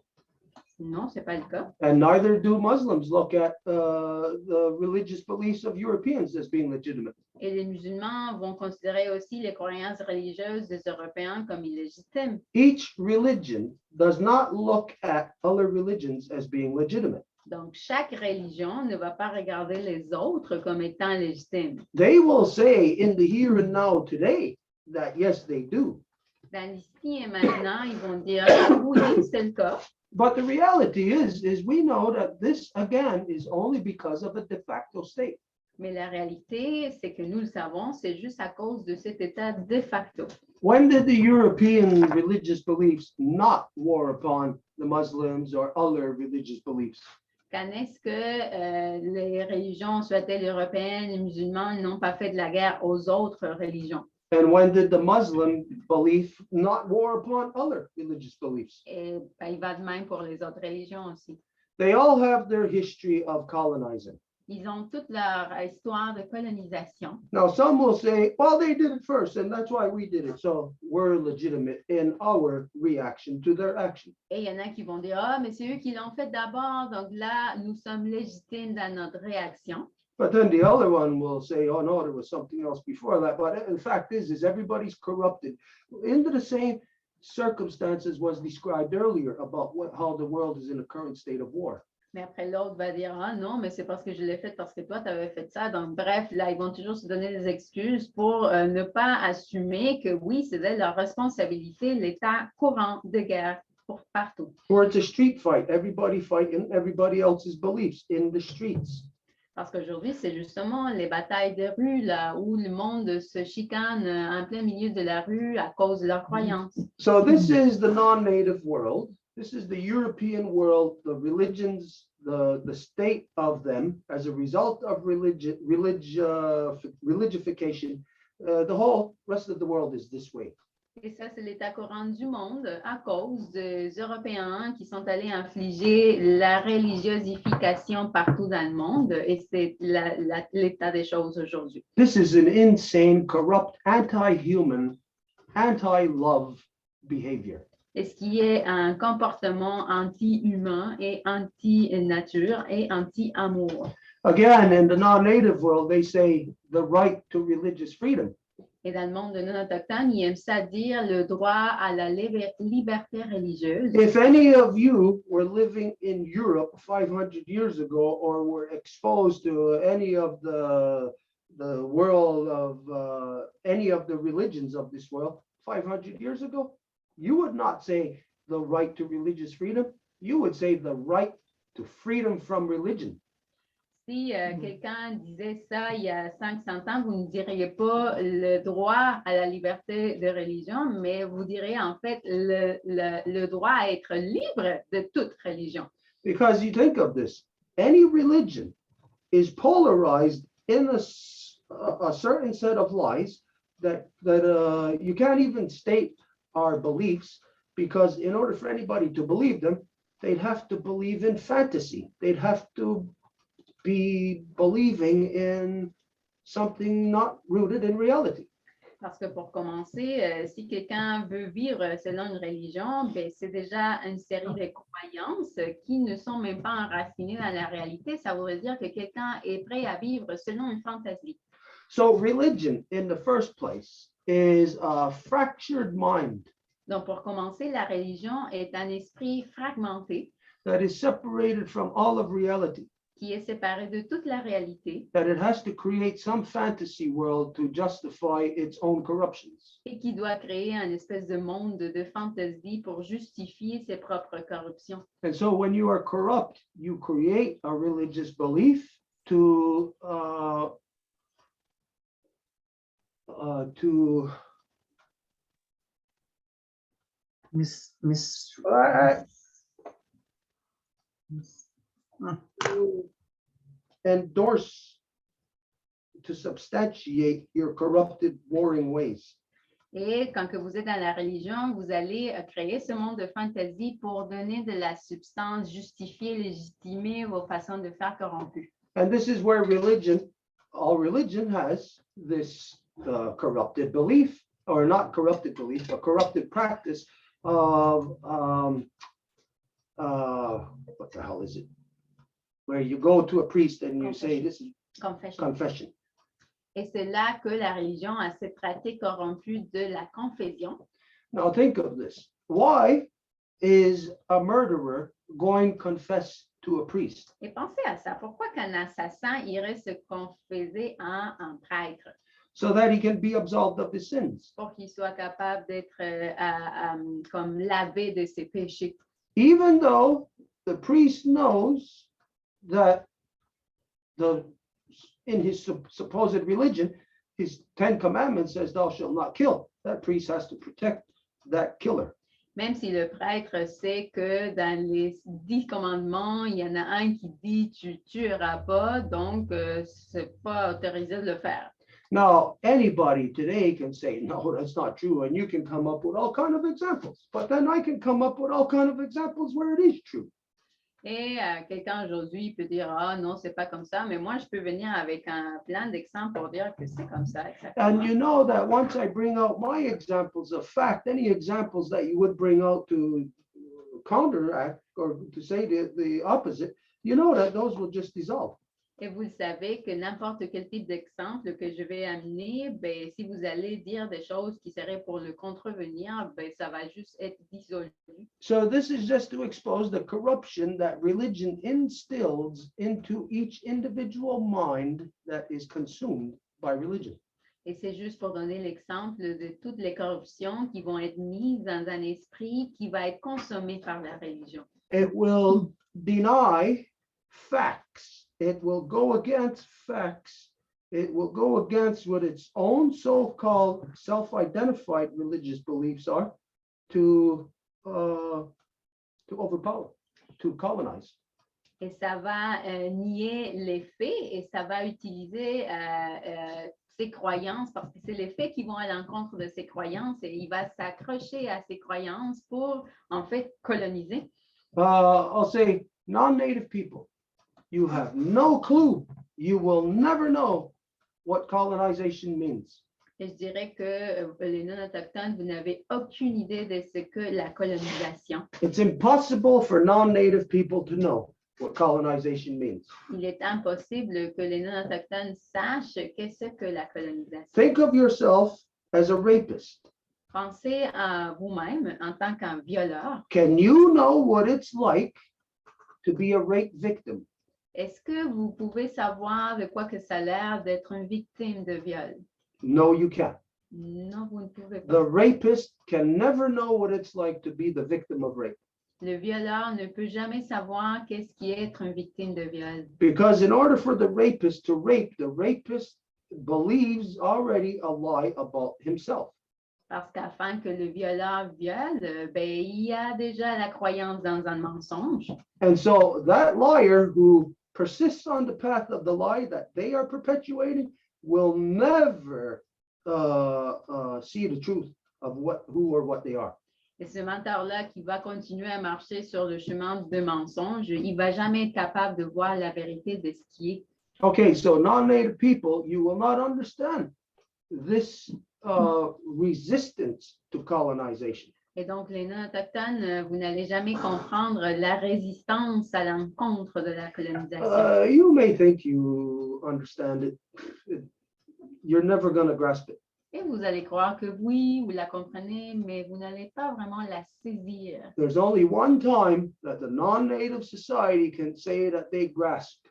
Non, c'est pas le cas. And neither do Muslims look at the religious beliefs of Europeans as being legitimate. Et les musulmans vont considérer aussi les croyances religieuses des Européens comme illégitimes. Each religion does not look at other religions as being legitimate. Donc, chaque religion ne va pas regarder les autres comme étant légitimes. They will say in the here and now today that yes, they do. Dans l'ici et maintenant, ils vont dire oui, c'est le cas. But the reality is we know that this again is only because of a de facto state. Mais la réalité, c'est que nous le savons, c'est juste à cause de cet état de facto. When did the European religious beliefs not war upon the Muslims or other religious beliefs? Quand est-ce que les religions, soit-elles européennes, les musulmans, n'ont pas fait de la guerre aux autres religions? And when did the Muslim belief not war upon other religious beliefs? Et ben, il va de même pour les autres religions aussi. They all have their history of colonizing. Ils ont toute leur histoire de colonisation. Now, some will say, well, they did it first, and that's why we did it. So we're legitimate in our reaction to their action. Et il y en a qui vont dire, ah, mais c'est eux qui l'ont fait d'abord, donc là, nous sommes légitimes dans notre réaction. But then the other one will say, oh, no, there was something else before that. But the fact is everybody's corrupted into the same circumstances was described earlier about how the world is in a current state of war. Mais après, l'autre va dire, ah non, mais c'est parce que je l'ai fait parce que toi, tu avais fait ça. Donc, bref, là, ils vont toujours se donner des excuses pour ne pas assumer que oui, c'était leur responsabilité, l'état courant de guerre pour partout. Or it's a street fight, everybody fighting everybody else's beliefs in the streets. Parce qu'aujourd'hui, c'est justement les batailles de rue, là, où le monde se chicane en plein milieu de la rue à cause de leurs croyances. So this is the non-native world. This is the European world, the religions, the state of them as a result of religification. The whole rest of the world is this way. Et ça, c'est l'état courant du monde à cause des Européens qui sont allés infliger la religiosification partout dans le monde. Et c'est l'état des choses aujourd'hui. This is an insane, corrupt, anti-human, anti-love behavior. Et ce qui est un comportement anti-humain et anti-nature et anti-amour. Again, in the non-native world, they say the right to religious freedom. Et dans le monde de non-autochtones, ils aiment ça dire le droit à la liberté religieuse. If any of you were living in Europe 500 years ago or were exposed to any of the world of any of the religions of this world 500 years ago, you would not say the right to religious freedom. You would say the right to freedom from religion. Si quelqu'un disait ça il y a 500 ans, vous ne diriez pas le droit à la liberté de religion, mais vous diriez en fait le droit à être libre de toute religion. Because you think of this, any religion is polarized in a certain set of lies that you can't even state our beliefs, because in order for anybody to believe them, they'd have to believe in fantasy. They'd have to be believing in something not rooted in reality. Parce que pour commencer, si quelqu'un veut vivre selon une religion, ben, c'est déjà une série de croyances qui ne sont même pas enracinées dans la réalité. Ça voudrait dire que quelqu'un est prêt à vivre selon une fantaisie. So religion, in the first place, is a fractured mind. Donc, pour commencer, la religion est un esprit fragmenté That is separated from all of reality. Qui est séparé de toute la réalité. That it has to create some fantasy world to justify its own corruptions. Et qui doit créer un espèce de monde de fantaisie pour justifier ses propres corruptions. And so when you are corrupt, you create a religious belief to endorse, to substantiate your corrupted, warring ways. Et quand que vous êtes dans la religion, vous allez créer ce monde de fantaisie pour donner de la substance, justifier, légitimer vos façons de faire corrompues. And this is where all religion has this corrupted belief, or not corrupted belief, but corrupted practice of what the hell is it? Where you go to a priest and you say, this is Confession. confession. Et c'est là que la religion a cette pratique corrompue de la confession. Now think of this. Why is a murderer going to confess to a priest? Et pensez à ça. Pourquoi qu'un assassin irait se confesser à un prêtre So that he can be absolved of his sins. pour qu'il soit capable d'être comme lavé de ses péchés? Even though the priest knows that in his supposed religion, his 10 commandments says, thou shalt not kill. That priest has to protect that killer. Même si le prêtre sait que dans les 10 commandements, il y en a un qui dit tu tueras pas, donc c'est pas autorisé de le faire. Now, anybody today can say, no, that's not true. And you can come up with all kinds of examples. But then I can come up with all kinds of examples where it is true. Et quelqu'un aujourd'hui peut dire ah non, c'est pas comme ça, mais moi je peux venir avec un plein d'exemples pour dire que c'est comme ça. And you know that once I bring out my examples of fact, any examples that you would bring out to counteract or to say the opposite, you know that those will just dissolve. Et vous le savez que n'importe quel type d'exemple que je vais amener, ben, si vous allez dire des choses qui seraient pour le contrevenir, ben, ça va juste être dissolu. So this is just to expose the corruption that religion instills into each individual mind that is consumed by religion. Et c'est juste pour donner l'exemple de toutes les corruptions qui vont être mises dans un esprit qui va être consommé par la religion. It will deny facts. It will go against facts. It will go against what its own so-called self-identified religious beliefs are to overpower, to colonize. Et ça va nier les faits et ça va utiliser ses croyances parce que c'est les faits qui vont à l'encontre de ses croyances et il va s'accrocher à ses croyances pour en fait coloniser. I'll say non-native people. You have no clue. You will never know what colonization means. Et je dirais que les non-autochtones, vous n'avez aucune idée de ce que la colonisation. It's impossible for non-native people to know what colonization means. Il est impossible que les non-autochtones sachent qu'est-ce que la colonisation. Think of yourself as a rapist. Pensez à vous-même en tant qu'un violeur. Can you know what it's like to be a rape victim? Est-ce que vous pouvez savoir de quoi que ça a l'air d'être une victime de viol? No, you can't. Non, vous ne pouvez pas. The rapist can never know what it's like to be the victim of rape. Le violeur ne peut jamais savoir qu'est-ce qui est être une victime de viol. Because in order for the rapist to rape, the rapist believes already a lie about himself. Parce qu'afin que le violeur viole, ben, il y a déjà la croyance dans un mensonge. And so that liar who persists on the path of the lie that they are perpetuating will never see the truth of who or what they are. Et ce menteur-là qui va continuer à marcher sur le chemin de mensonge, il ne va jamais être capable de voir la vérité de ce qui est. Okay, so non-native people, you will not understand this resistance to colonization. Et donc, les non-autochtones, vous n'allez jamais comprendre la résistance à l'encontre de la colonisation. You may think you understand it. You're never going to grasp it. Et vous allez croire que oui, vous la comprenez, mais vous n'allez pas vraiment la saisir. There's only one time that the non-native society can say that they grasp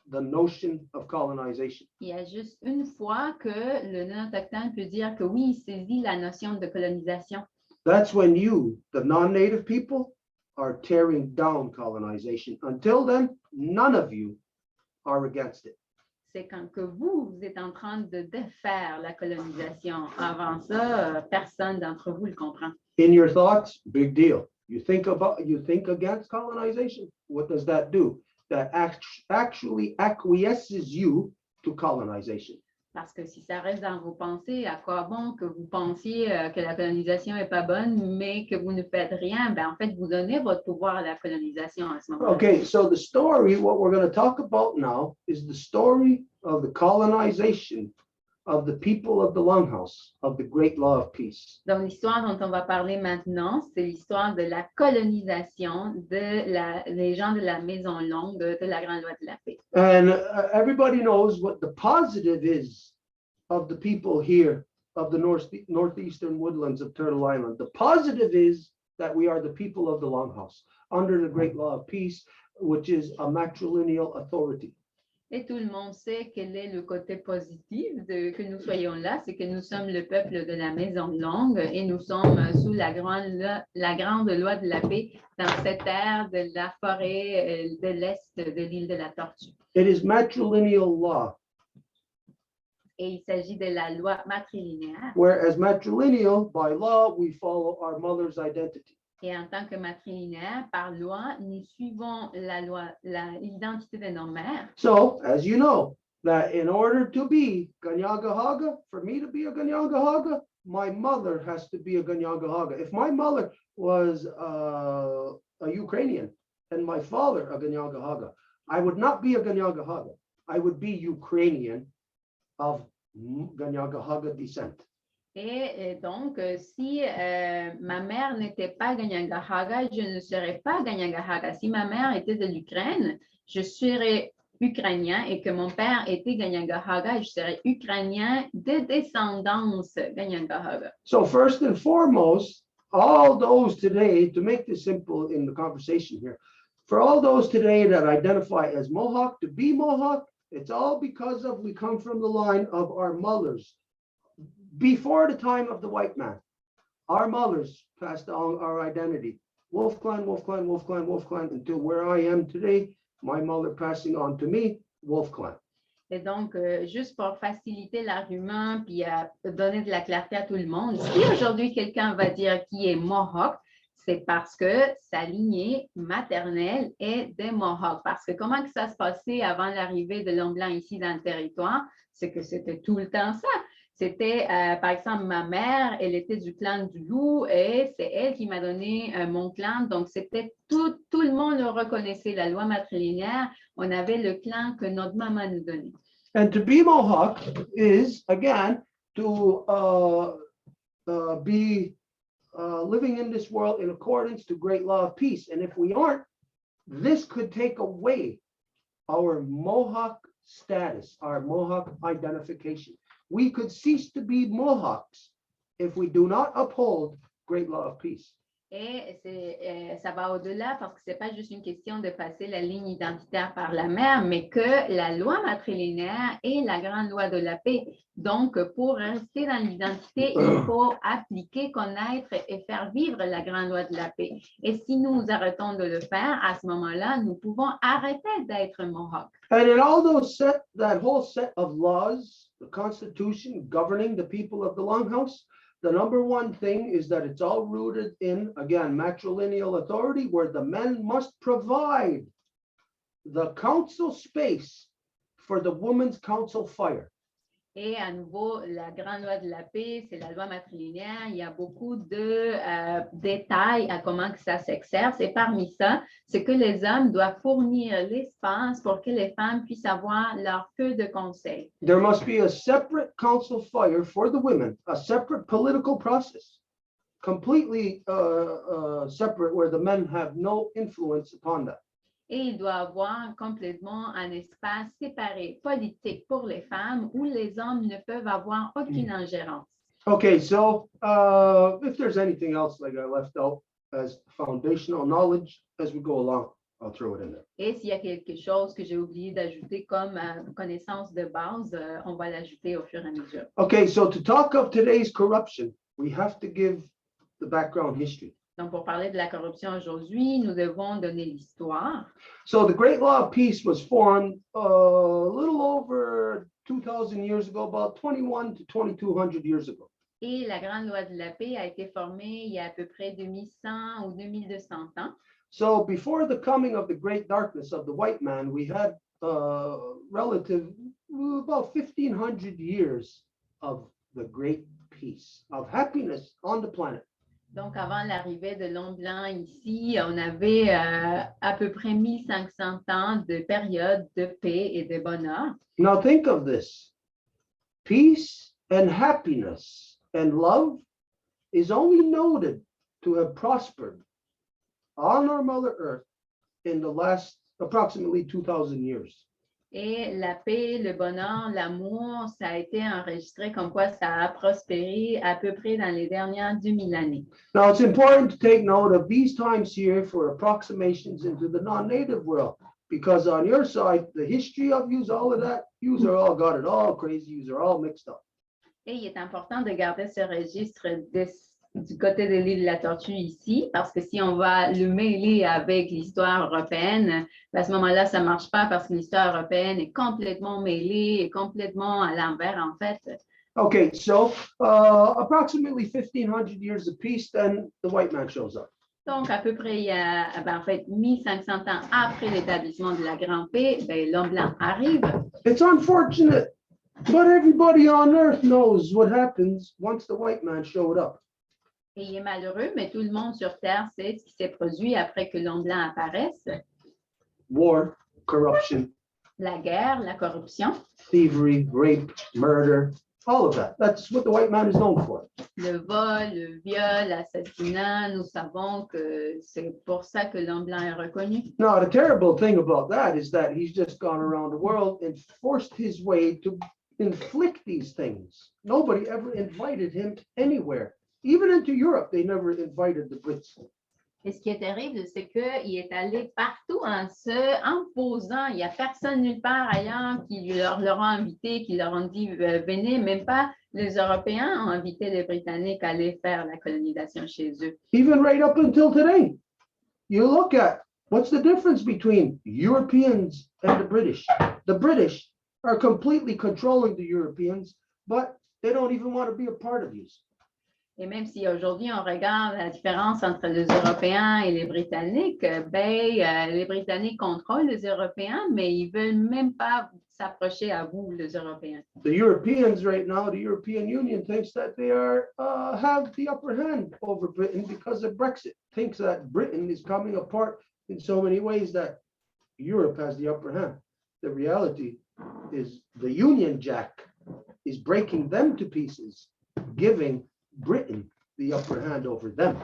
the notion of colonization. Il y a juste une fois que le non-autochtone peut dire que oui, il saisit la notion de colonisation. That's when you, the non-native people, are tearing down colonization. Until then, none of you are against it. C'est quand que vous êtes en train de défaire la colonisation. Avant ça, personne d'entre vous le comprend. In your thoughts, big deal. You think against colonization. What does that do? That actually acquiesces you to colonization. Parce que si ça reste dans vos pensées, à quoi bon que vous pensiez que la colonisation n'est pas bonne, mais que vous ne faites rien, ben en fait, vous donnez votre pouvoir à la colonisation à ce moment-là. Okay, so the story, what we're going to talk about now, is the story of the colonization of the people of the Longhouse, of the great law of peace. Donc, l'histoire dont on va parler maintenant, c'est l'histoire de la colonisation des gens de la Maison Longue, de la Grande Loi de la Paix. And everybody knows what the positive is of the people here of the northeastern woodlands of Turtle Island. The positive is that we are the people of the Longhouse under the great law of peace, which is a matrilineal authority. Et tout le monde sait quel est le côté positif de que nous soyons là, c'est que nous sommes le peuple de la Maison Longue et nous sommes sous la grande loi de la paix dans cette terre de la forêt de l'est de l'île de la Tortue. It is matrilineal law, Et il s'agit de la loi matrilinéaire. whereas matrilineal, by law, we follow our mother's identity. Et en tant que matrilinéaire, par loi, nous suivons l'identité de nos mères. So, as you know, that in order to be Ganyagahaga, for me to be a Ganyagahaga, my mother has to be a Ganyagahaga. If my mother was a Ukrainian and my father a Ganyagahaga, I would not be a Ganyagahaga. I would be Ukrainian of Ganyagahaga descent. Et donc, si ma mère n'était pas Ganyagahaga, je ne serais pas Ganyagahaga. Si ma mère était de l'Ukraine, je serais ukrainien et que mon père était Ganyagahaga, je serais ukrainien de descendance Ganyagahaga. So first and foremost, all those today, to make this simple in the conversation here, for all those today that identify as Mohawk, to be Mohawk, it's all because of we come from the line of our mothers. Before the time of the white man, our mothers passed on our identity. Wolf Clan, Wolf Clan, Wolf Clan, Wolf Clan, until where I am today, my mother passing on to me, Wolf Clan. Et donc, juste pour faciliter l'argument puis donner de la clarté à tout le monde, si aujourd'hui quelqu'un va dire qui est Mohawk, c'est parce que sa lignée maternelle est des Mohawks. Parce que comment que ça se passait avant l'arrivée de l'homme blanc ici dans le territoire, c'est que c'était tout le temps ça. C'était, par exemple, ma mère, elle était du clan du loup et c'est elle qui m'a donné mon clan. Donc, c'était tout le monde le reconnaissait, la loi matrilinéaire. On avait le clan que notre maman nous donnait. And to be Mohawk is, again, to be living in this world in accordance to great law of peace. And if we aren't, this could take away our Mohawk status, our Mohawk identification. We could cease to be Mohawks if we do not uphold great law of peace. Et ça va au-delà parce que ce n'est pas juste une question de passer la ligne identitaire par la mer, mais que la loi matrilinéaire est la grande loi de la paix. Donc, pour rester dans l'identité, il faut appliquer, connaître et faire vivre la grande loi de la paix. Et si nous arrêtons de le faire, à ce moment-là, nous pouvons arrêter d'être Mohawk. And in all those that whole set of laws, the Constitution governing the people of the Longhouse, the number one thing is that it's all rooted in, again, matrilineal authority, where the men must provide the council space for the women's council fire. Et à nouveau, la grande loi de la paix, c'est la loi matrilinéaire. Il y a beaucoup de détails à comment que ça s'exerce. Et parmi ça, c'est que les hommes doivent fournir l'espace pour que les femmes puissent avoir leur feu de conseil. There must be a separate council fire for the women, a separate political process, completely separate, where the men have no influence upon that. Et il doit avoir complètement un espace séparé politique pour les femmes où les hommes ne peuvent avoir aucune ingérence. Okay, so if there's anything else like I left out as foundational knowledge as we go along, I'll throw it in there. Et s'il y a quelque chose que j'ai oublié d'ajouter comme connaissance de base, on va l'ajouter au fur et à mesure. Okay, so to talk of today's corruption, we have to give the background history. Donc, pour parler de la corruption aujourd'hui, nous devons donner l'histoire. So the Great Law of Peace was formed a little over 2,000 years ago, about 21 to 2,200 years ago. Et la Grande Loi de la Paix a été formée il y a à peu près 2100 ou 2200 ans. So before the coming of the great darkness of the white man, we had relative about 1,500 years of the great peace, of happiness on the planet. Donc, avant l'arrivée de l'homme blanc ici, on avait à peu près 1500 ans de période de paix et de bonheur. Now think of this. peace and happiness and love is only noted to have prospered on our Mother Earth in the last approximately 2,000 years. Et la paix, le bonheur, l'amour, ça a été enregistré comme quoi ça a prospéré à peu près dans les dernières 2000 années. Now, it's important to take note of these times here for approximations into the non-native world, because on your side, the history of yous, all of that, yous are all got it all crazy, yous are all mixed up. Et il est important de garder ce registre du côté de l'île de la Tortue ici, parce que si on va le mêler avec l'histoire européenne, à ce moment-là, ça ne marche pas parce que l'histoire européenne est complètement mêlée et complètement à l'envers, en fait. Okay, so approximately 1,500 years of peace, then the white man shows up. Donc, à peu près, en fait, 1500 ans après l'établissement de la Grande Paix, ben, l'homme blanc arrive. It's unfortunate, but everybody on earth knows what happens once the white man showed up. Et il est malheureux, mais tout le monde sur Terre sait ce qui s'est produit après que l'homme blanc apparaisse. War, corruption, La guerre, la corruption, thievery, rape, murder, all of that. That's what the white man is known for. le vol, le viol, l'assassinat. Nous savons que c'est pour ça que l'homme blanc est reconnu. Now, the terrible thing about that is that he's just gone around the world and forced his way to inflict these things. Nobody ever invited him anywhere. Even into Europe, they never invited the Brits. Et ce qui est terrible, c'est qu'il est allé partout en se imposant. Il n'y a personne nulle part ailleurs qui leur a invité, qui leur ont dit venez, même pas les Européens ont invité les Britanniques à aller faire la colonisation chez eux. Even right up until today, you look at what's the difference between Europeans and the British. The British are completely controlling the Europeans, but they don't even want to be a part of you. Et même si aujourd'hui on regarde la différence entre les Européens et les Britanniques, les Britanniques contrôlent les Européens, mais ils ne veulent même pas s'approcher à vous, les Européens. The Europeans right now, the European Union thinks that they have the upper hand over Britain because of Brexit. Thinks that Britain is coming apart in so many ways that Europe has the upper hand. The reality is the Union Jack is breaking them to pieces, giving Britain the upper hand over them.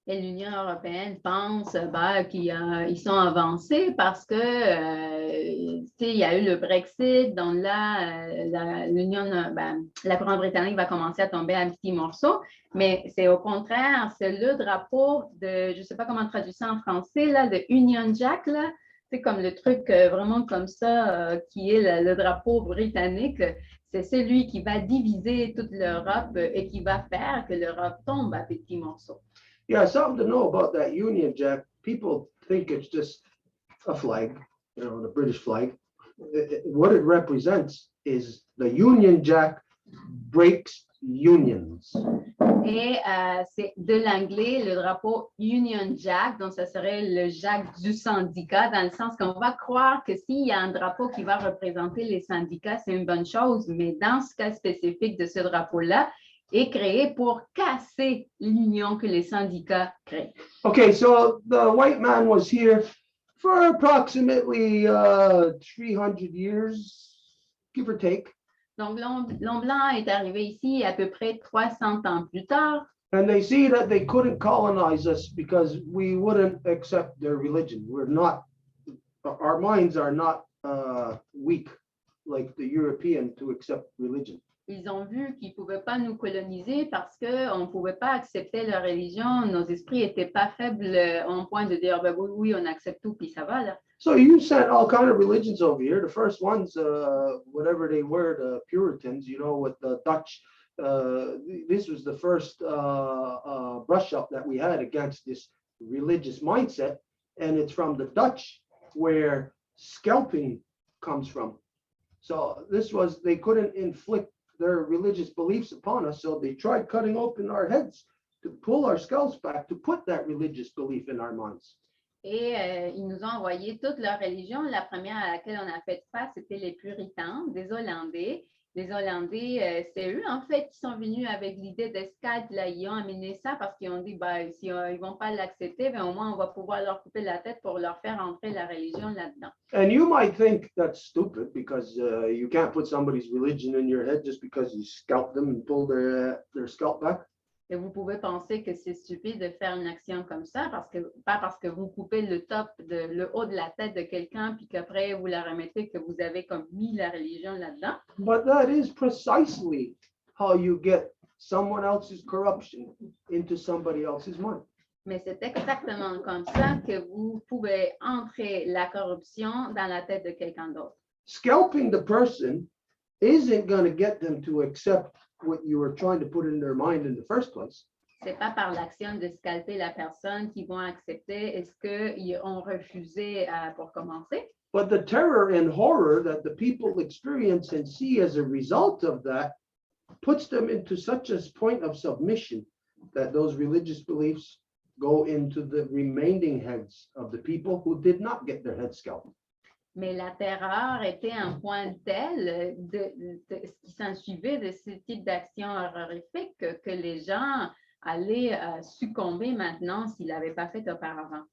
Et l'Union européenne pense qu'ils sont avancés parce que il y a eu le Brexit, donc là, la couronne britannique va commencer à tomber à petits morceaux, mais c'est au contraire, c'est le drapeau de, je ne sais pas comment traduire ça en français, là, de Union Jack, là, c'est comme le truc vraiment comme ça, qui est le drapeau britannique. C'est celui qui va diviser toute l'Europe et qui va faire que l'Europe tombe à petits morceaux. Yeah, something to know about that Union Jack. People think it's just a flag, you know, the British flag. What it represents is the Union Jack breaks unions. Et c'est de l'anglais, le drapeau Union Jack, donc ça serait le Jack du syndicat, dans le sens qu'on va croire que s'il y a un drapeau qui va représenter les syndicats, c'est une bonne chose, mais dans ce cas spécifique de ce drapeau-là, est créé pour casser l'union que les syndicats créent. Okay, so the white man was here for approximately 300 years, give or take. Donc, l'homme blanc est arrivé ici à peu près 300 ans plus tard. And they see that they couldn't colonize us because we wouldn't accept their religion. Our minds are not weak like the European to accept religion. Ils ont vu qu'ils ne pouvaient pas nous coloniser parce qu'on ne pouvait pas accepter leur religion. Nos esprits n'étaient pas faibles au point de dire oui, on accepte tout, puis ça va là. So you sent all kind of religions over here. The first ones, whatever they were, the Puritans, you know, with the Dutch. This was the first brush up that we had against this religious mindset. And it's from the Dutch where scalping comes from. So they couldn't inflict their religious beliefs upon us. So they tried cutting open our heads to pull our skulls back, to put that religious belief in our minds. Et ils nous ont envoyé toute leur religion. La première à laquelle on a fait face, c'était les Puritains, des Hollandais. Les Hollandais, c'est eux, en fait, qui sont venus avec l'idée d'escale, puis là, ils ont amené ça parce qu'ils ont dit, ben, si ils ne vont pas l'accepter, ben, au moins, on va pouvoir leur couper la tête pour leur faire entrer la religion là-dedans. And you might think that's stupid because you can't put somebody's religion in your head just because you scalp them and pull their scalp back. Et vous pouvez penser que c'est stupide de faire une action comme ça, pas parce que vous coupez le haut de la tête de quelqu'un, puis qu'après vous la remettez, que vous avez comme mis la religion là-dedans. But that is precisely how you get someone else's corruption into somebody else's mind. Mais c'est exactement comme ça que vous pouvez entrer la corruption dans la tête de quelqu'un d'autre. Scalping the person isn't going to get them to accept what you were trying to put in their mind in the first place. C'est pas par l'action de scalper la personne qu'ils vont accepter est-ce qu'ils ont refusé pour commencer. But the terror and horror that the people experience and see as a result of that puts them into such a point of submission that those religious beliefs go into the remaining heads of the people who did not get their heads scalped. Mais la terreur était un point tel de ce qui s'ensuivait de ce type d'action horrifique que les gens allaient succomber maintenant s'ils ne l'avaient pas fait auparavant.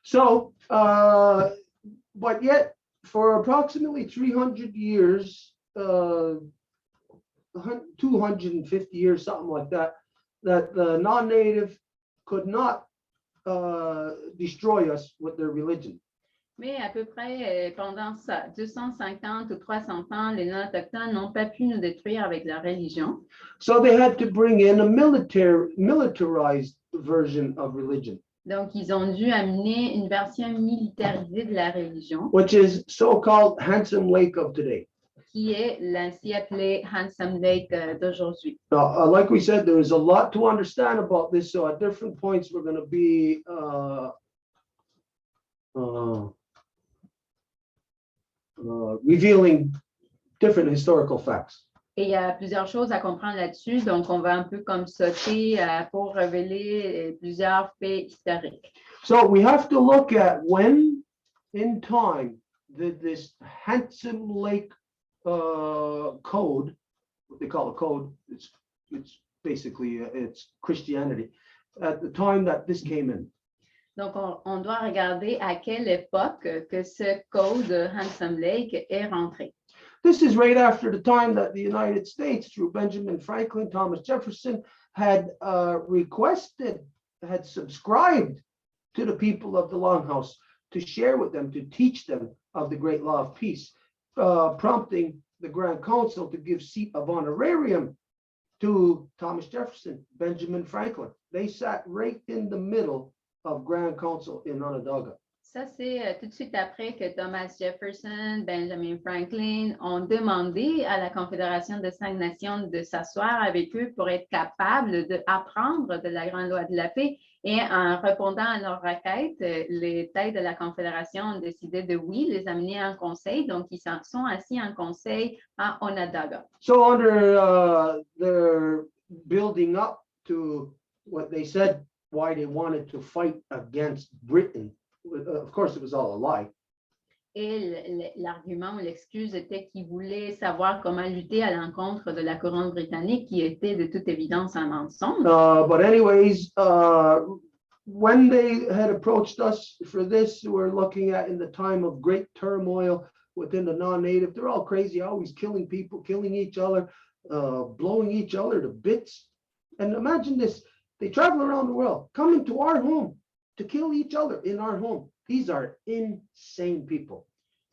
So, but yet, for approximately 300 years, 250 years, something like that, that the non-native could not destroy us with their religion. Mais à peu près pendant ça, 250 ou 300 ans, les non-autochtones n'ont pas pu nous détruire avec leur religion. So they had to bring in a militarized version of religion, Donc, ils ont dû amener une version militarisée de la religion, which is so-called Handsome Lake of today. qui est l'ainsi appelé Handsome Lake d'aujourd'hui. Now, like we said, there is a lot to understand about this. So at different points, we're going to be revealing different historical facts. Et il y a plusieurs choses à comprendre là-dessus, donc on va un peu comme sauter pour révéler plusieurs faits historiques. So we have to look at when in time did this Handsome Lake code, what they call a code, it's basically it's Christianity, at the time that this came in. Donc, on doit regarder à quelle époque que ce code Handsome Lake est rentré. This is right after the time that the United States, through Benjamin Franklin, Thomas Jefferson, had subscribed to the people of the Longhouse to share with them, to teach them of the great law of peace, prompting the Grand Council to give seat of honorarium to Thomas Jefferson, Benjamin Franklin. They sat right in the middle of Grand Council in Onondaga. Ça, c'est tout de suite après que Thomas Jefferson, Benjamin Franklin ont demandé à la Confédération des 5 Nations de s'asseoir avec eux pour être capables d'apprendre de la Grande Loi de la Paix. Et en répondant à leur requête, les têtes de la Confédération ont décidé de, oui, les amener à un conseil. Donc, ils sont assis en conseil à Onondaga. So under their building up to what they said, why they wanted to fight against Britain, of course, it was all a lie. Et l'argument ou l'excuse était qu'ils voulaient savoir comment lutter à l'encontre de la couronne britannique, qui était de toute évidence un mensonge. But anyways, when they had approached us for this, we're looking at in the time of great turmoil within the non-native. They're all crazy, always killing people, killing each other, blowing each other to bits. And imagine this, they travel around the world, coming to our home to kill each other in our home. These are insane people.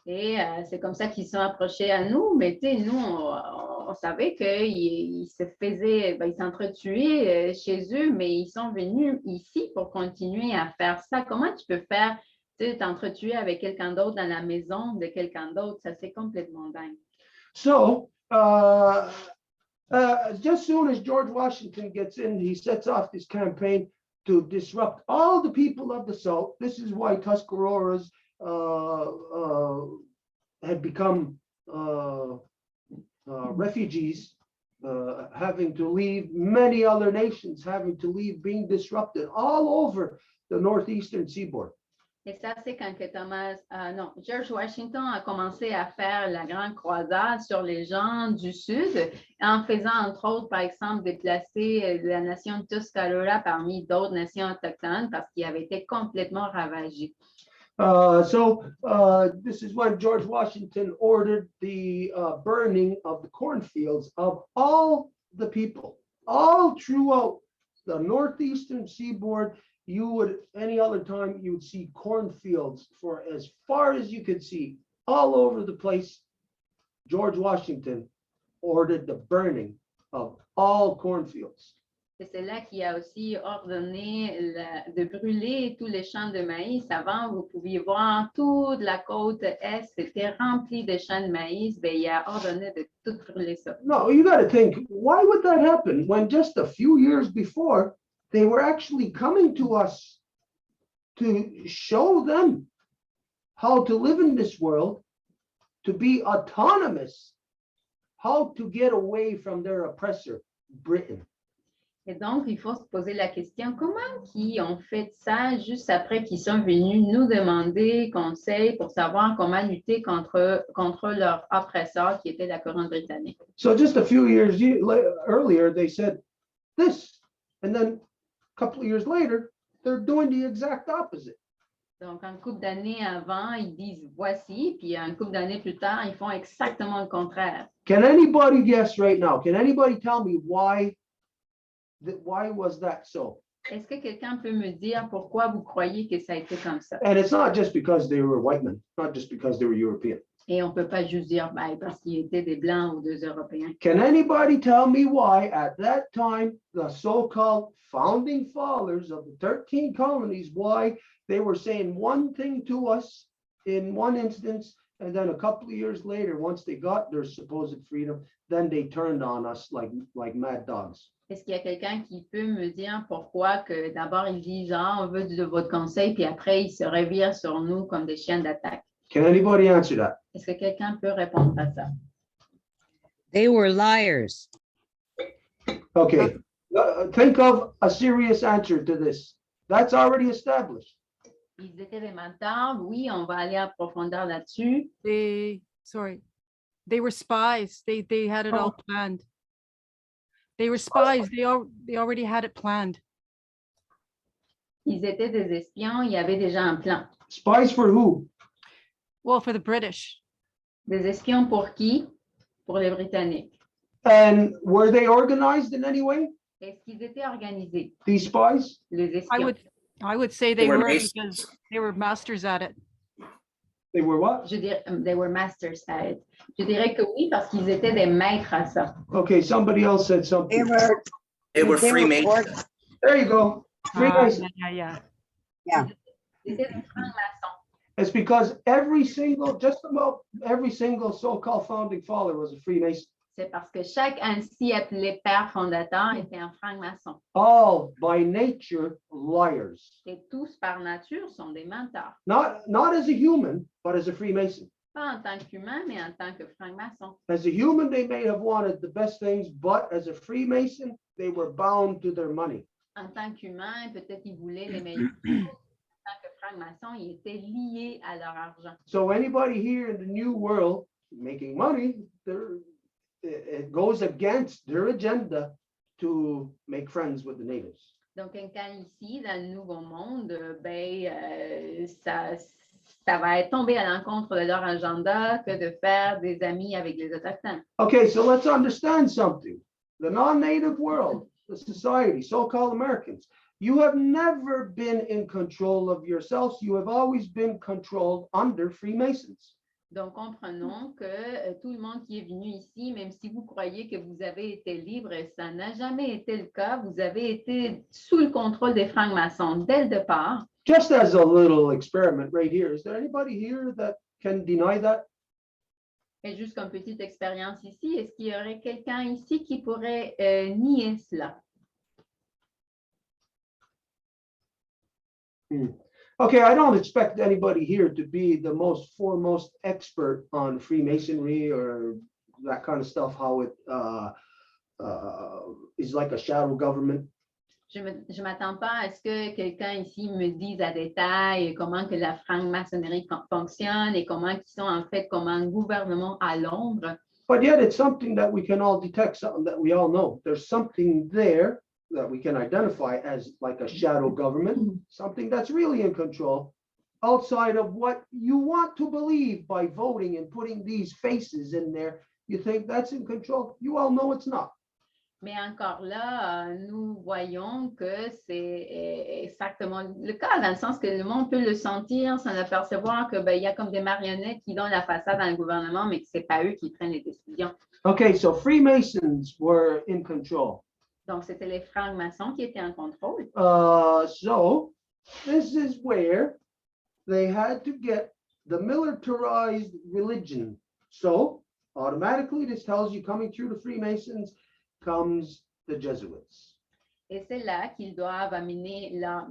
Et c'est comme ça qu'ils sont approchés à nous, mais nous, on savait qu'ils se faisaient, ils s'entretuaient chez eux, mais ils sont venus ici pour continuer à faire ça. Comment tu peux faire, t'entretuer avec quelqu'un d'autre dans la maison de quelqu'un d'autre? Ça, c'est complètement dingue. So, just soon as George Washington gets in, he sets off this campaign to disrupt all the people of the South. This is why Tuscaroras had become refugees, having to leave, many other nations having to leave, being disrupted all over the northeastern seaboard. Et ça, c'est quand que George Washington a commencé à faire la grande croisade sur les gens du Sud, en faisant, entre autres, par exemple, déplacer la nation Tuscarora parmi d'autres nations autochtones parce qu'ils avaient été complètement ravagés. This is when George Washington ordered the burning of the cornfields of all the people, all throughout the northeastern seaboard. You would, any other time, you would see cornfields for as far as you could see, all over the place. George Washington ordered the burning of all cornfields. Et c'est là qu'il a aussi ordonné de brûler tous les champs de maïs. Avant, vous pouviez voir toute la côte est, c'était rempli de champs de maïs. Bien, il a ordonné de tout brûler ça. No, you got to think, why would that happen when just a few years before they were actually coming to us to show them how to live in this world, to be autonomous, how to get away from their oppressor, Britain. Et donc, il faut se poser la question, comment ils ont fait ça juste après qu'ils sont venus nous demander conseil pour savoir comment lutter contre leur oppresseur qui était la couronne britannique. So just a few years earlier, they said this, and then a couple of years later, they're doing the exact opposite. Donc, un couple d'années avant, ils disent voici, puis un couple d'années plus tard, ils font exactement le contraire. Can anybody guess right now? Can anybody tell me why was that so? Est-ce que quelqu'un peut me dire pourquoi vous croyez que ça a été comme ça? And it's not just because they were white men, not just because they were European. Et on ne peut pas juste dire ben, parce qu'ils étaient des Blancs ou des Européens. Can anybody tell me why at that time the so-called founding fathers of the 13 colonies, why they were saying one thing to us in one instance, and then a couple of years later, once they got their supposed freedom, then they turned on us like mad dogs? Est-ce qu'il y a quelqu'un qui peut me dire pourquoi que d'abord ils disent on veut de votre conseil, puis après ils se revirent sur nous comme des chiens d'attaque? Can anybody answer that? Est-ce que quelqu'un peut répondre à ça? They were liars. Okay, think of a serious answer to this. That's already established. Ils étaient des menteurs. Oui, on va aller en profondeur là-dessus. They were spies. They had it all planned. They were spies. They already had it planned. Ils étaient des espions. Il y avait déjà un plan. Spies for who? Well, for the British. Des espions pour qui? Pour les Britanniques. And were they organized in any way? Est-ce qu'ils étaient organisés? These spies? Les espions. I would say they were were masons. because they were masters at it. They were what? Je dirais, they were masters at it. Je dirais que oui, parce qu'ils étaient des maîtres à ça. Okay, somebody else said They something. were. They were they Freemasons. There you go. Freemasons. Yeah. Ils étaient des francs-maçons. It's because just about every single so-called founding father was a Freemason. C'est parce que chaque ainsi appelé père fondateur était un franc-maçon. All by nature liars. Et tous par nature sont des menteurs. Not as a human, but as a Freemason. Pas en tant qu'humain, mais en tant que franc-maçon. As a human, they may have wanted the best things, but as a Freemason, they were bound to their money. En tant qu'humain, peut-être ils voulaient les meilleurs choses. En tant que franc-maçon, ils étaient liés à leur argent. So anybody here in the new world making money, it goes against their agenda to make friends with the natives. Donc, quelqu'un ici, dans le Nouveau Monde, ça va être tombé à l'encontre de leur agenda que de faire des amis avec les Autochtones. Okay, so let's understand something. The non-native world, the society, so-called Americans, you have never been in control of yourselves. You have always been controlled under Freemasons. Donc, comprenons que tout le monde qui est venu ici, même si vous croyez que vous avez été libre, ça n'a jamais été le cas. Vous avez été sous le contrôle des francs-maçons dès le départ. Just as a little experiment right here, is there anybody here that can deny that? Et juste comme petite expérience ici, est-ce qu'il y aurait quelqu'un ici qui pourrait nier cela? Okay, I don't expect anybody here to be the most foremost expert on Freemasonry or that kind of stuff, how it is like a shadow government. Je m'attends pas à ce que quelqu'un ici me dise à détail comment que la franc-maçonnerie fonctionne et comment ils sont en fait comme un gouvernement à l'ombre. But yet it's something that we can all detect, something that we all know. There's something there that we can identify as like a shadow government, something that's really in control outside of what you want to believe by voting and putting these faces in there. You think that's in control? You all know it's not. Mais encore là, nous voyons que c'est exactement le cas, dans le sens que le monde peut le sentir sans apercevoir que il y a comme des marionnettes qui donnent la façade dans le gouvernement, mais que ce n'est pas eux qui prennent les décisions. Okay, so Freemasons were in control. Donc, c'était les francs-maçons qui étaient en contrôle. So this is where they had to get the militarized religion. So automatically this tells you coming through the Freemasons comes the Jesuits. Et c'est là qu'ils doivent amener leur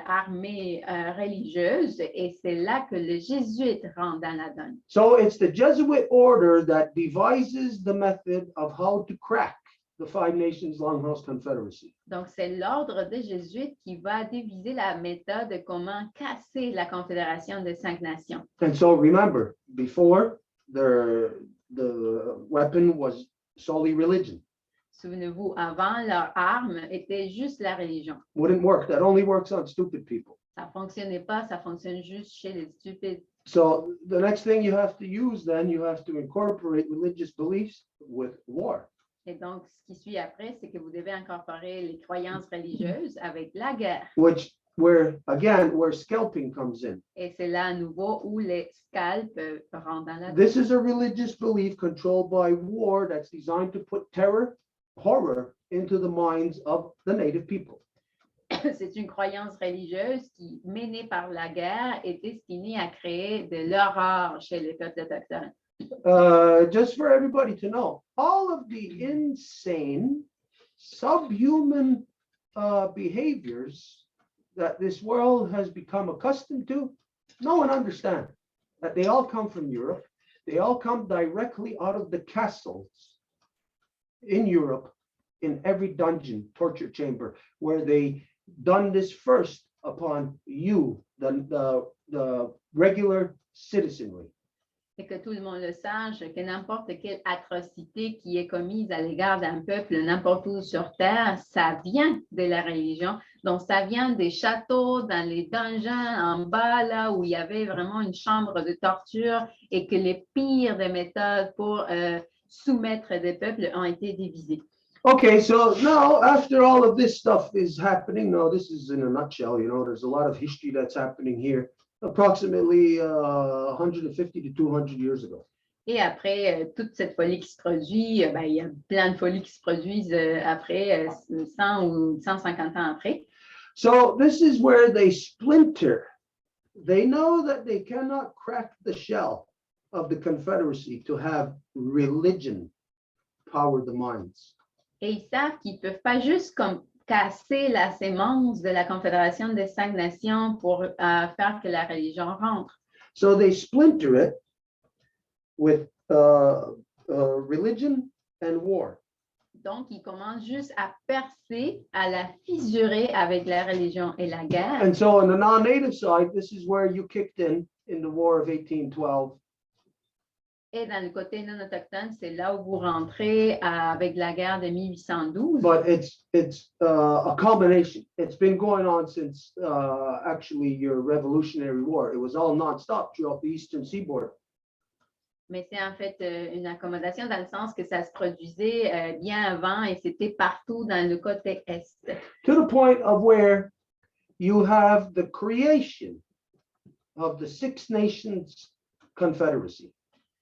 armée religieuse et c'est là que les jésuites rentrent dans la donne. So it's the Jesuit order that devises the method of how to crack the Five Nations Longhouse Confederacy. Donc, c'est l'ordre des jésuites qui va diviser la méthode de comment casser la Confédération des 5 nations. And so remember, before the weapon was solely religion. Souvenez-vous, avant, leur arme était juste la religion. Wouldn't work. That only works on stupid people. Ça ne fonctionnait pas, ça fonctionne juste chez les stupides. So the next thing you have to use, then you have to incorporate religious beliefs with war. Et donc, ce qui suit après, c'est que vous devez incorporer les croyances religieuses avec la guerre. Where scalping comes in. Et c'est là à nouveau où les scalps rentrent dans la This is a religious belief controlled by war that's designed to put horror into the minds of the native people. C'est une croyance religieuse qui, menée par la guerre, est destinée à créer de l'horreur chez les peuples autochtones. Just for everybody to know, all of the insane, subhuman behaviors that this world has become accustomed to, no one understands that they all come from Europe. They all come directly out of the castles in Europe, in every dungeon, torture chamber, where they done this first upon you, the regular citizenry. Et que tout le monde le sache, que n'importe quelle atrocité qui est commise à l'égard d'un peuple, n'importe où sur Terre, ça vient de la religion. Donc, ça vient des châteaux, dans les donjons en bas, là où il y avait vraiment une chambre de torture et que les pires des méthodes pour soumettre des peuples ont été divisées. Okay, so now after all of this stuff is happening, now this is in a nutshell, there's a lot of history that's happening here, approximately 150 to 200 years ago. Et après toute cette folie qui se produit, il y a plein de folies qui se produisent après, 100 ou 150 ans après. So this is where they splinter. They know that they cannot crack the shell of the Confederacy to have religion power the minds. Et ils savent qu'ils ne peuvent pas juste comme casser la sémence de la Confédération des 5 nations pour faire que la religion rentre. So they splinter it with religion and war. Donc, ils commencent juste à percer, à la fissurer avec la religion et la guerre. And so on the non-native side, this is where you kicked in the War of 1812. Et dans le côté non autochtone, c'est là où vous rentrez avec la guerre de 1812. But it's a combination. It's been going on since actually your Revolutionary War. It was all nonstop throughout the Eastern Seaboard. Mais c'est en fait une accommodation dans le sens que ça se produisait bien avant et c'était partout dans le côté est. To the point of where you have the creation of the Six Nations Confederacy.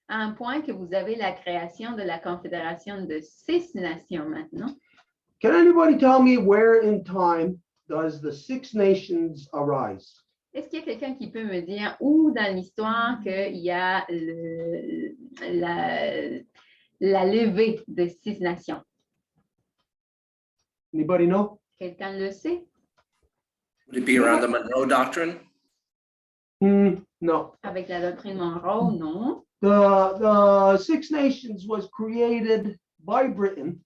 À un point que vous avez la création de la Confédération de 6 nations maintenant. Can anybody tell me where in time does the Six Nations arise? Est-ce qu'il y a quelqu'un qui peut me dire où dans l'histoire qu'il y a la levée de 6 nations? Anybody know? Quelqu'un le sait? Would it be around the Monroe Doctrine? No. Avec la doctrine Monroe, non. The Six Nations was created by Britain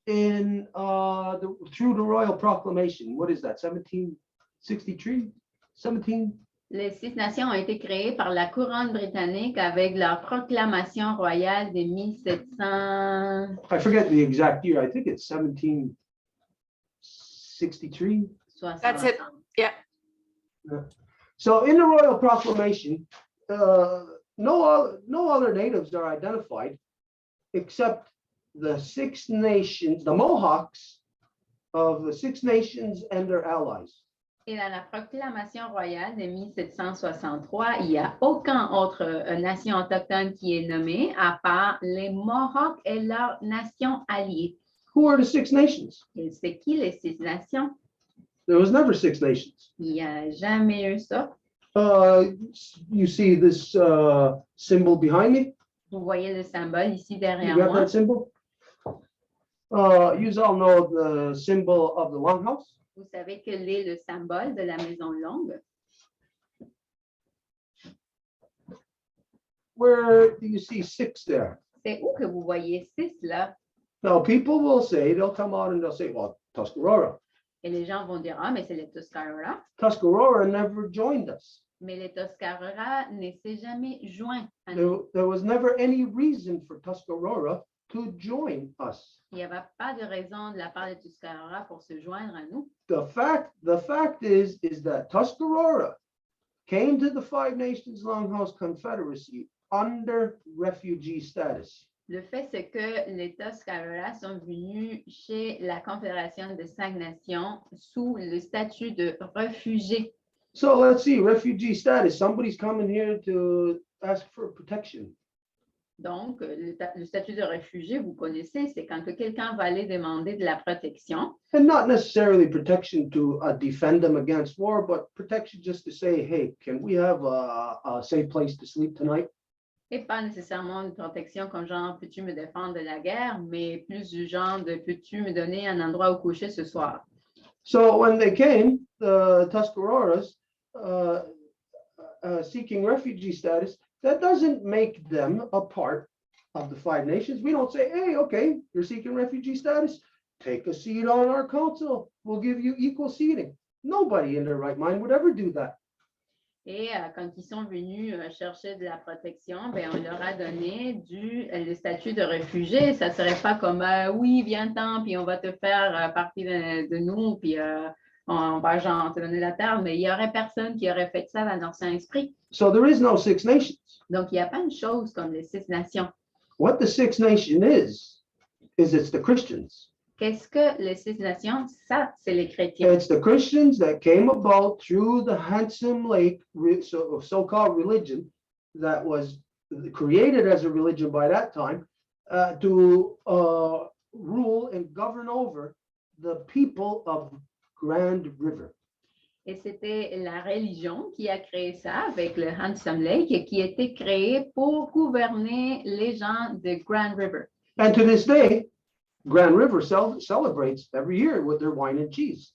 through the Royal Proclamation. What is that? 1763? 17? Les Six Nations ont été créées par la couronne britannique avec leur proclamation royale de 1700. I forget the exact year. I think it's 1763. That's it. Yeah. So in the Royal Proclamation, no other natives are identified except the Six Nations, the Mohawks of the Six Nations and their allies. Et dans la proclamation royale de 1763, il n'y a aucun autre nation autochtone qui est nommée à part les Mohawks et leurs nations alliées. Who are the Six Nations? Et c'est qui les Six Nations? There was never Six Nations. Il n'y a jamais eu ça. You see this symbol behind me? Vous voyez le symbole ici You derrière got moi. that symbol? You all know the symbol of the Longhouse? Vous savez quel est le symbole de la maison longue? Where do you see six there? C'est où que vous voyez 6 là? Now, people will say, they'll come out and they'll say, well, Tuscarora. Et les gens vont dire, ah, mais c'est les Tuscarora. Tuscarora never joined us. Mais les Tuscarora ne s'est jamais joint à nous. There was never any reason for Tuscarora to join us. Il n'y avait pas de raison de la part des Tuscarora pour se joindre à nous. The fact is that Tuscarora came to the Five Nations Longhouse Confederacy under refugee status. Le fait, c'est que les Tuscarora sont venus chez la Confédération des 5 Nations sous le statut de réfugiés. So let's see, refugee status. Somebody's coming here to ask for protection. Donc, le statut de réfugié, vous connaissez, c'est quand que quelqu'un va aller demander de la protection. And not necessarily protection to defend them against war, but protection just to say, hey, can we have a safe place to sleep tonight? Et pas nécessairement une protection comme genre, peux-tu me défendre de la guerre, mais plus du genre de, peux-tu me donner un endroit où coucher ce soir? So when they came, the Tuscaroras seeking refugee status, that doesn't make them a part of the Five Nations. We don't say, hey, okay, you're seeking refugee status, take a seat on our council. We'll give you equal seating. Nobody in their right mind would ever do that. Et quand ils sont venus chercher de la protection, ben, on leur a donné le statut de réfugié. Ça ne serait pas comme, oui, viens-t'en, puis on va te faire partie de nous, puis on va genre te donner la terre, mais il n'y aurait personne qui aurait fait ça dans leur Saint-Esprit. So there is no Six Nations. Donc, il n'y a pas une chose comme les 6 nations. What the Six Nation is it's the Christians. Qu'est-ce que les 6 nations? Ça, c'est les chrétiens. It's the Christians that came about through the Handsome Lake so-called religion that was created as a religion by that time to rule and govern over the people of Grand River. Et c'était la religion qui a créé ça avec le Handsome Lake et qui a été créé pour gouverner les gens de Grand River. And to this day, Grand River celebrates every year with their wine and cheese.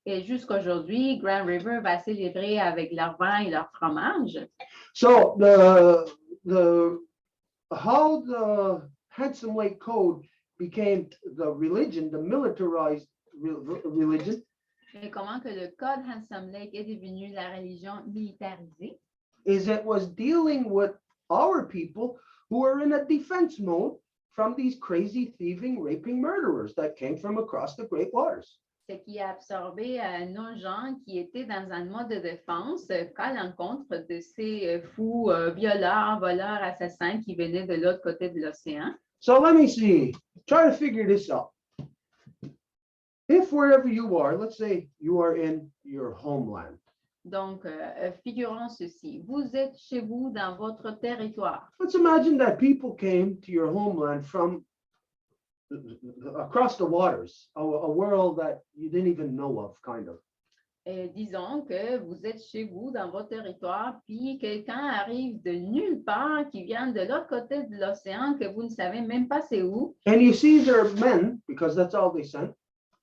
Et jusqu'aujourd'hui, Grand River va célébrer avec leur vin et leur fromage. So how the Handsome Lake Code became the religion, the militarized religion, Et comment que le code Handsome Lake est devenu la religion militarisée? is it was dealing with our people who are in a defense mode from these crazy thieving, raping murderers that came from across the Great Waters. C'est qui a absorbé nos gens qui étaient dans un mode de défense à l'encontre de ces fous violeurs, voleurs, assassins qui venaient de l'autre côté de l'océan. So let me see, try to figure this out. If wherever you are, let's say you are in your homeland. Donc, figurons ceci. Vous êtes chez vous dans votre territoire. Let's imagine that people came to your homeland from across the waters, a world that you didn't even know of, kind of. Et disons que vous êtes chez vous dans votre territoire, puis quelqu'un arrive de nulle part qui vient de l'autre côté de l'océan que vous ne savez même pas c'est où. And you see their men, because that's all they sent,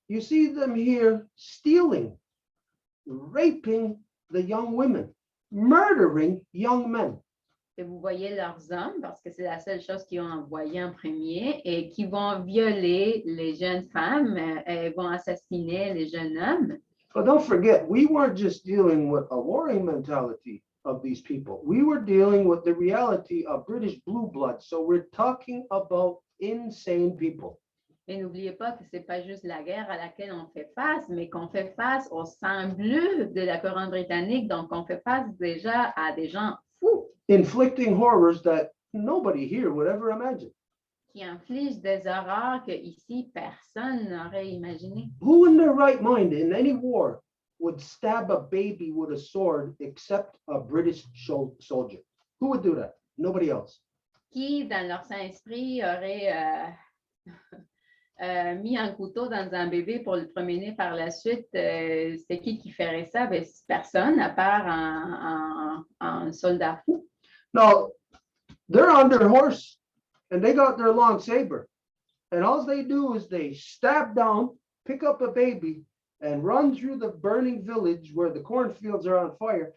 you see them here stealing, raping the young women, murdering young men. Et vous voyez leurs hommes, parce que c'est la seule chose qu'ils ont envoyé en premier, et qui vont violer les jeunes femmes, et vont assassiner les jeunes hommes. But don't forget, we weren't just dealing with a warring mentality of these people. We were dealing with the reality of British blue blood. So we're talking about insane people. Et n'oubliez pas que ce n'est pas juste la guerre à laquelle on fait face, mais qu'on fait face au sang bleu de la couronne britannique. Donc, on fait face déjà à des gens fous Inflicting horrors that nobody here would ever imagine. qui infligent des horreurs que ici, personne n'aurait imaginé. Who in their right mind in any war would stab a baby with a sword except a British soldier? Who would do that? Nobody else. Qui, dans leur saint-esprit, aurait mis un couteau dans un bébé pour le promener par la suite? C'est qui ferait ça? Ben, personne, à part un soldat fou. No, they're on their horse and they got their long saber. And all they do is they stab down, pick up a baby, and run through the burning village where the cornfields are on fire,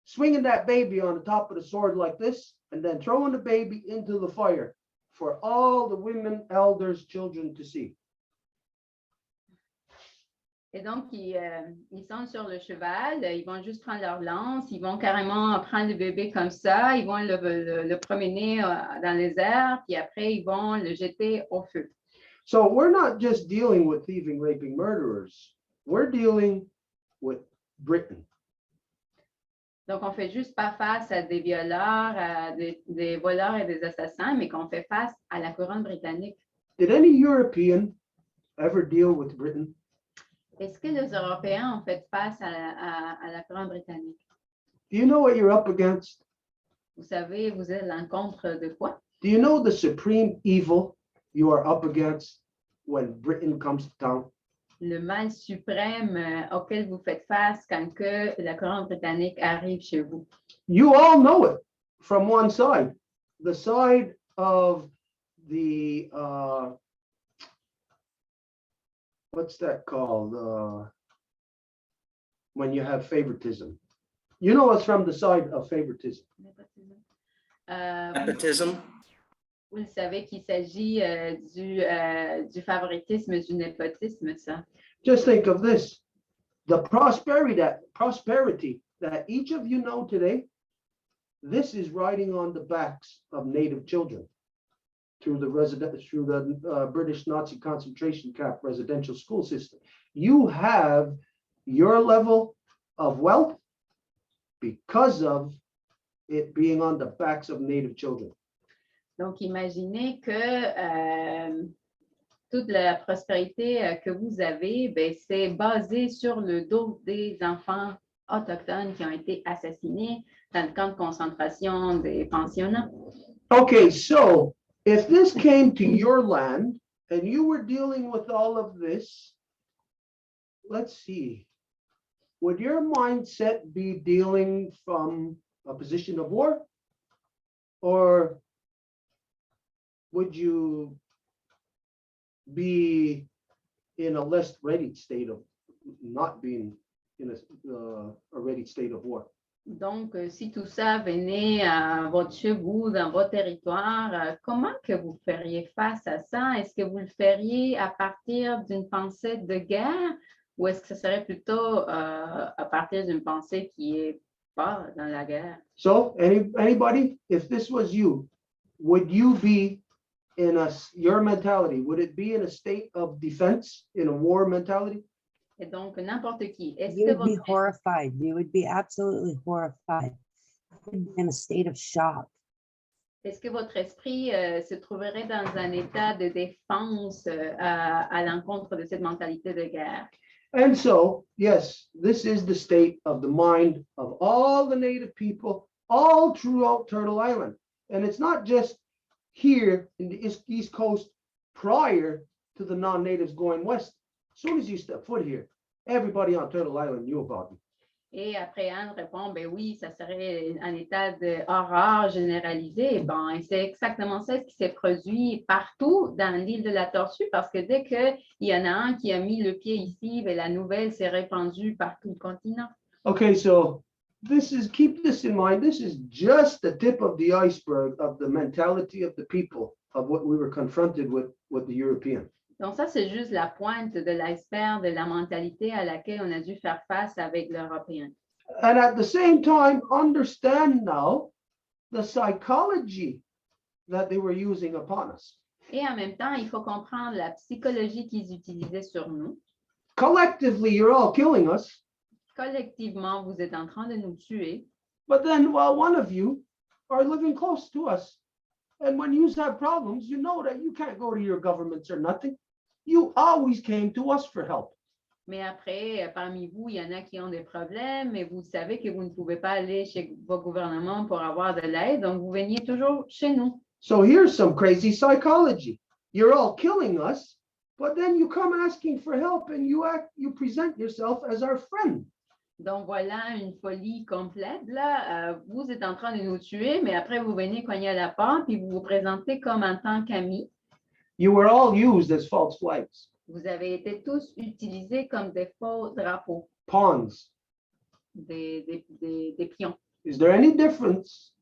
swinging that baby on the top of the sword like this, and then throwing the baby into the fire for all the women, elders, children to see. Et donc, ils sont sur le cheval, ils vont juste prendre leur lance, ils vont carrément prendre le bébé comme ça, ils vont le promener dans les airs, puis après, ils vont le jeter au feu. So we're not just dealing with thieving, raping, murderers. We're dealing with Britain. Donc, on ne fait juste pas face à des violeurs, à des voleurs et des assassins, mais qu'on fait face à la couronne britannique. Did any European ever deal with Britain? Est-ce que les Européens ont fait face à la couronne britannique? Do you know what you're up against? Vous savez, vous êtes à l'encontre de quoi? Do you know the supreme evil you are up against when Britain comes to town? Le mal suprême auquel vous faites face quand que la couronne britannique arrive chez vous. You all know it from one side, the side of the, what's that called? When you have favoritism. You know it's from the side of favoritism. Nepotism? Vous le savez qu'il s'agit du favoritisme, du népotisme, ça. Just think of this, the prosperity that each of you know today, this is riding on the backs of native children through the British Nazi concentration camp residential school system. You have your level of wealth because of it being on the backs of native children. Donc, imaginez que toute la prospérité que vous avez, ben, c'est basé sur le dos des enfants autochtones qui ont été assassinés dans le camp de concentration des pensionnats. Okay, so if this came to your land and you were dealing with all of this, let's see, would your mindset be dealing from a position of war? Or would you be in a less ready state of not being in a ready state of war? Donc, si tout ça venait chez vous, dans votre territoire, comment que vous feriez face à ça? Est-ce que vous le feriez à partir d'une pensée de guerre ou est-ce que ce serait plutôt à partir d'une pensée qui est pas dans la guerre? So anybody, if this was you, would you be in your mentality, would it be in a state of defense, in a war mentality? Et donc, n'importe qui. Est-ce You que would be votre horrified. You would be absolutely horrified. You would be in a state of shock. Est-ce que votre esprit se trouverait dans un état de défense à l'encontre de cette mentalité de guerre? And so, yes, this is the state of the mind of all the native people all throughout Turtle Island. And it's not just here in the East Coast prior to the non-natives going west. As soon as you step foot here, everybody on Turtle Island knew about it. Et après, Anne répond, ben oui, ça serait un état d'horreur généralisé. Bon, c'est exactement ça ce qui s'est produit partout dans l'île de la Tortue, parce que dès qu'il y en a un qui a mis le pied ici, ben, la nouvelle s'est répandue par tout le continent. Okay, so keep this in mind, this is just the tip of the iceberg of the mentality of the people of what we were confronted with the European. Donc ça, c'est juste la pointe de l'iceberg de la mentalité à laquelle on a dû faire face avec l'Européen. And at the same time, understand now the psychology that they were using upon us. Et en même temps, il faut comprendre la psychologie qu'ils utilisaient sur nous. Collectively, you're all killing us. Collectivement, vous êtes en train de nous tuer. But then, well, one of you are living close to us. And when you have problems, you know that you can't go to your governments or nothing. You always came to us for help. Mais après, parmi vous, il y en a qui ont des problèmes et vous savez que vous ne pouvez pas aller chez vos gouvernements pour avoir de l'aide, donc vous veniez toujours chez nous. So here's some crazy psychology. You're all killing us, but then you come asking for help and you present yourself as our friend. Donc voilà une folie complète. Là, vous êtes en train de nous tuer, mais après vous venez cogner à la porte et vous vous présentez comme en tant qu'amis. You were all used as false flags, Vous avez été tous utilisés comme des faux drapeaux, pawns. des pions. Is there any difference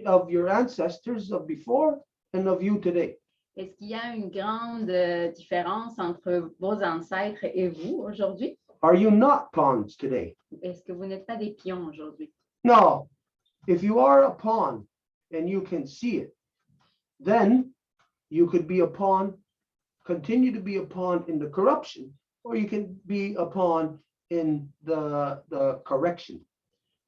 of your ancestors of before and of you today? Est-ce qu'il y a une grande différence entre vos ancêtres et vous aujourd'hui? Are you not pawns today? Est-ce que vous n'êtes pas des pions aujourd'hui? No. If you are a pawn and you can see it, then you could be a pawn, continue to be a pawn in the corruption, or you can be a pawn in the correction.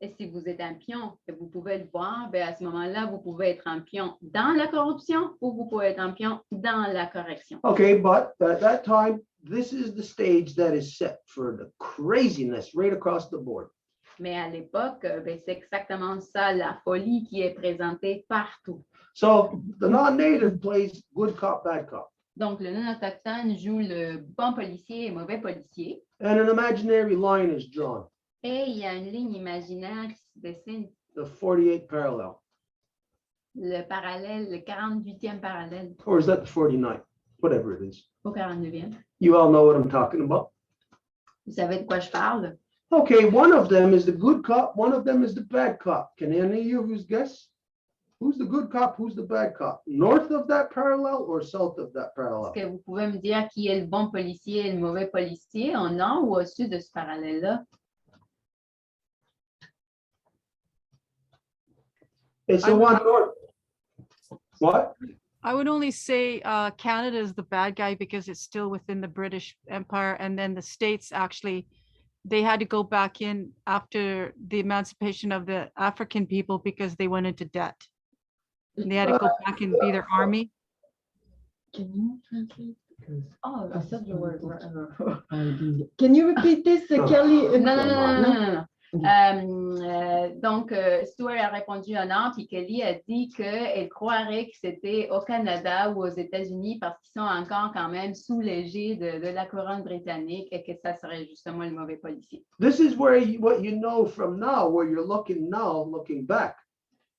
Et si vous êtes un pion et vous pouvez le voir, bien à ce moment-là, vous pouvez être un pion dans la corruption ou vous pouvez être un pion dans la correction. Okay, but at that time, this is the stage that is set for the craziness right across the board. Mais à l'époque, ben, c'est exactement ça, la folie qui est présentée partout. So the non-native plays good cop, bad cop. Donc, le non-autochtone joue le bon policier et mauvais policier. And an imaginary line is drawn, Et il y a une ligne imaginaire qui se dessine, the 48th parallel. le parallèle, le 48e parallèle Or is that the 49th? Whatever it is. au 49e. You all know what I'm talking about. Vous savez de quoi je parle? Okay, one of them is the good cop, one of them is the bad cop. Can any of you guess? Who's the good cop, who's the bad cop? North of that parallel or south of that parallel? Est-ce que vous pouvez me dire qui est le bon policier et le mauvais policier, au nord ou au sud de ce parallèle-là? It's the one north. What? I would only say Canada is the bad guy because it's still within the British Empire. And then the States actually, they had to go back in after the emancipation of the African people because they went into debt. And they had to go back and be their army. Can you translate? Because Oh, I said the word. Can you repeat this, Kelly? Non, non, non, non, non, non. Donc, Stuart a répondu en or, puis Kelly a dit qu'elle croirait que c'était au Canada ou aux États-Unis parce qu'ils sont encore quand même sous l'égide de la couronne britannique et que ça serait justement le mauvais policier. This is where what you know from now, where you're looking now, looking back.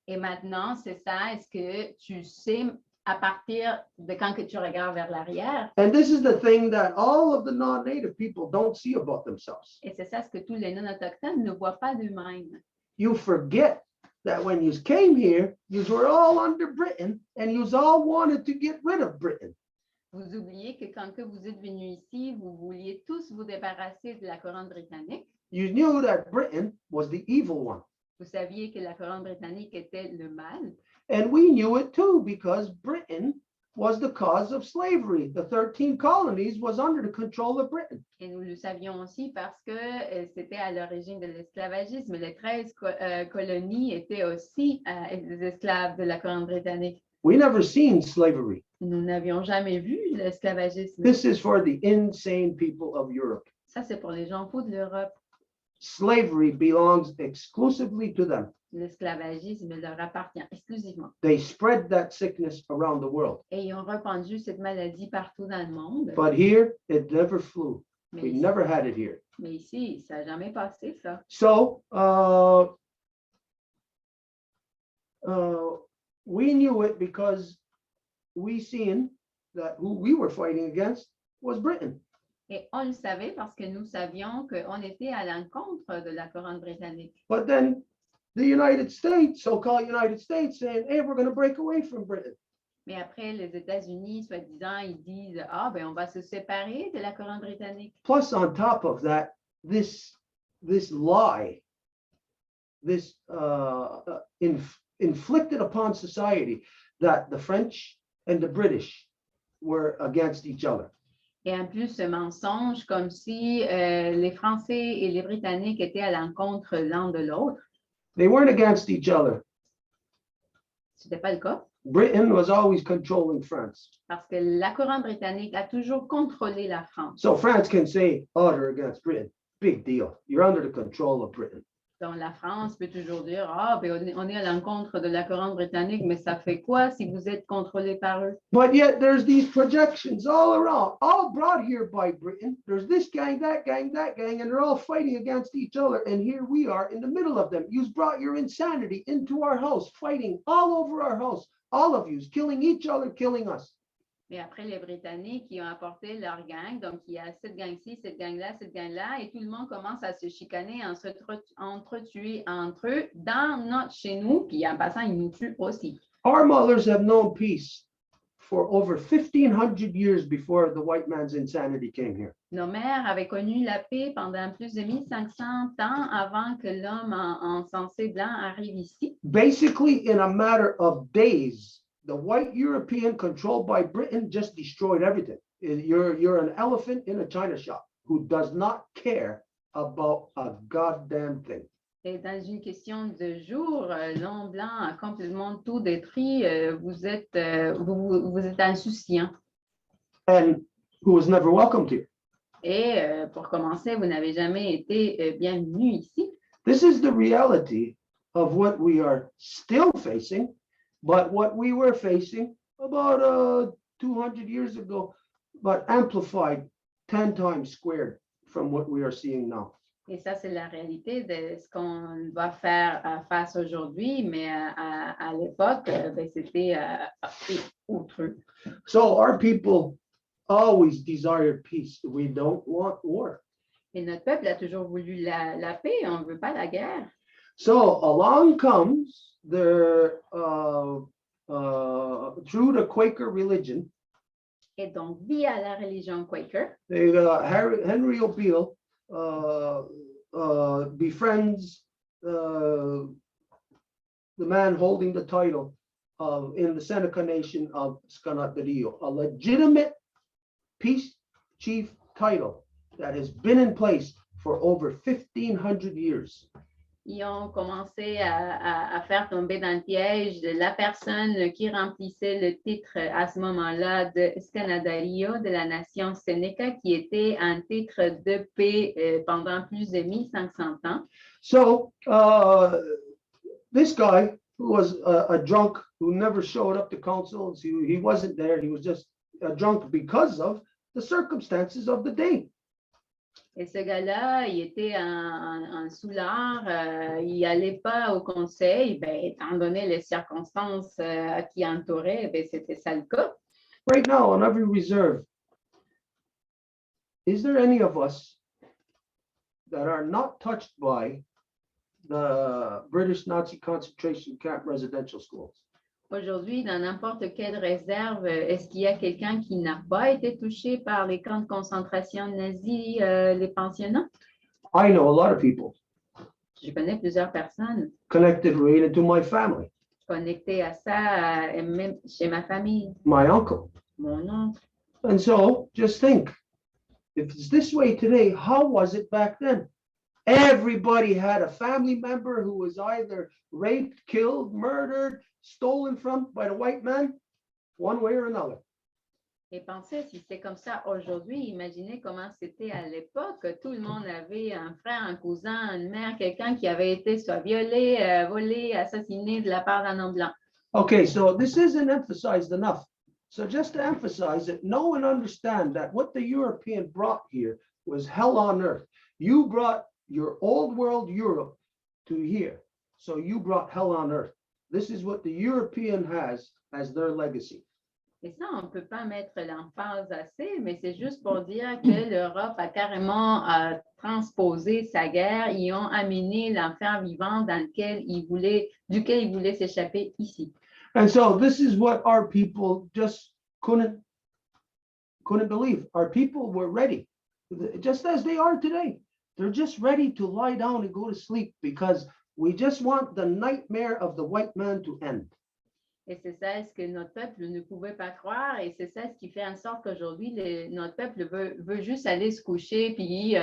Et maintenant, c'est ça, est-ce que tu sais à partir de quand que tu regardes vers l'arrière? And this is the thing that all of the non-native people don't see about themselves. Et c'est ça ce que tous les non-autochtones ne voient pas d'eux-mêmes. You forget that when you came here, you were all under Britain and you all wanted to get rid of Britain. Vous oubliez que quand que vous êtes venus ici, vous vouliez tous vous débarrasser de la couronne britannique. You knew that Britain was the evil one. Vous saviez que la couronne britannique était le mal. And we knew it too because Britain was the cause of slavery. The 13 colonies was under the control of Britain. Et nous le savions aussi parce que c'était à l'origine de l'esclavagisme. Les 13 colonies étaient aussi des esclaves de la couronne britannique. We never seen slavery. Nous n'avions jamais vu l'esclavagisme. This is for the insane people of Europe. Ça, c'est pour les gens fous de l'Europe. Slavery belongs exclusively to them. L'esclavagisme leur appartient exclusivement. They spread that sickness around the world. Et ils ont répandu cette maladie partout dans le monde. But here, it never flew. Mais We ici, never had it here. mais ici, ça n'a jamais passé, ça. So we knew it because we seen that who we were fighting against was Britain. Et on le savait parce que nous savions qu'on était à l'encontre de la couronne britannique. But then the United States, so-called United States, saying, hey, we're going to break away from Britain. Mais après, les États-Unis, soi-disant, ils disent, ah, ben, on va se séparer de la couronne britannique. Plus, on top of that, this lie, this inflicted upon society that the French and the British were against each other. Et en plus, ce mensonge, comme si les Français et les Britanniques étaient à l'encontre l'un de l'autre. They weren't against each other. Ce n'était pas le cas, Britain was always controlling France. parce que la couronne britannique a toujours contrôlé la France. So France can say, oh, they're against Britain. Big deal. You're under the control of Britain. Donc, la France peut toujours dire, ah, ben, on est à l'encontre de la couronne britannique, mais ça fait quoi si vous êtes contrôlé par eux? But yet there's these projections all around, all brought here by Britain. There's this gang, that gang, that gang, and they're all fighting against each other. And here we are in the middle of them. You've brought your insanity into our house, fighting all over our house. All of you, killing each other, killing us. Mais après, les Britanniques, ils ont apporté leur gang. Donc, il y a cette gang-ci, cette gang-là, et tout le monde commence à se chicaner, à s'entretuer entre eux chez nous, puis en passant, ils nous tuent aussi. Our mothers have known peace for over 1,500 years before the white man's insanity came here. Nos mères avaient connu la paix pendant plus de 1500 ans avant que l'homme en sensé blanc arrive ici. Basically, in a matter of days, the white European controlled by Britain just destroyed everything. You're an elephant in a china shop who does not care about a goddamn thing. Et dans une question de jours, l'homme blanc a complètement tout détruit. Vous êtes insouciant. And who was never welcomed here. Et pour commencer, vous n'avez jamais été bienvenu ici. This is the reality of what we are still facing, but what we were facing about 200 years ago, but amplified 10 times squared from what we are seeing now. Et ça, c'est la réalité de ce qu'on doit faire face aujourd'hui, mais à l'époque, ben, c'était outre. So our people always desired peace. We don't want war. Et notre peuple a toujours voulu la paix, on ne veut pas la guerre. So along comes the through the Quaker religion, Et donc, via la religion Quaker, Henry O'Beal befriends the man holding the title in the Seneca Nation of Scanatadillo, a legitimate peace chief title that has been in place for over 1,500 years. ils ont commencé à faire tomber dans le piège de la personne qui remplissait le titre à ce moment-là de Scanadario de la nation Seneca, qui était un titre de paix pendant plus de 1500 ans. So this guy who was a drunk who never showed up to councils, he wasn't there, he was just a drunk because of the circumstances of the day. Et ce gars-là, il était un soulard, il n'allait pas au conseil, ben, étant donné les circonstances qui entouraient, ben, c'était ça le cas. Right now, on every reserve, is there any of us that are not touched by the British Nazi concentration camp residential schools? Aujourd'hui, dans n'importe quelle réserve, est-ce qu'il y a quelqu'un qui n'a pas été touché par les camps de concentration nazis, les pensionnats? I know a lot of people Je connais plusieurs personnes connected right into my family, connectées à ça, et même chez ma famille, my uncle. mon oncle. And so just think, if it's this way today, how was it back then? Everybody had a family member who was either raped, killed, murdered, stolen from by the white man, one way or another. Et pensez, si c'est comme ça aujourd'hui, imaginez comment c'était à l'époque. Tout le monde avait un frère, un cousin, une mère, quelqu'un qui avait été soit violé, volé, assassiné de la part d'un homme blanc. Okay, so this isn't emphasized enough. So just to emphasize it, know and understand that what the European brought here was hell on earth. You brought your old world Europe to here. So you brought hell on earth. This is what the European has as their legacy. Et ça, on ne peut pas mettre l'emphase assez, mais c'est juste pour dire que l'Europe a carrément transposé sa guerre. Ils ont amené l'enfer vivant duquel ils voulaient s'échapper ici. And so this is what our people just couldn't believe. Our people were ready, just as they are today. They're just ready to lie down and go to sleep because we just want the nightmare of the white man to end. Et c'est ça ce que notre peuple ne pouvait pas croire. Et c'est ça ce qui fait en sorte qu'aujourd'hui, notre peuple veut juste aller se coucher puis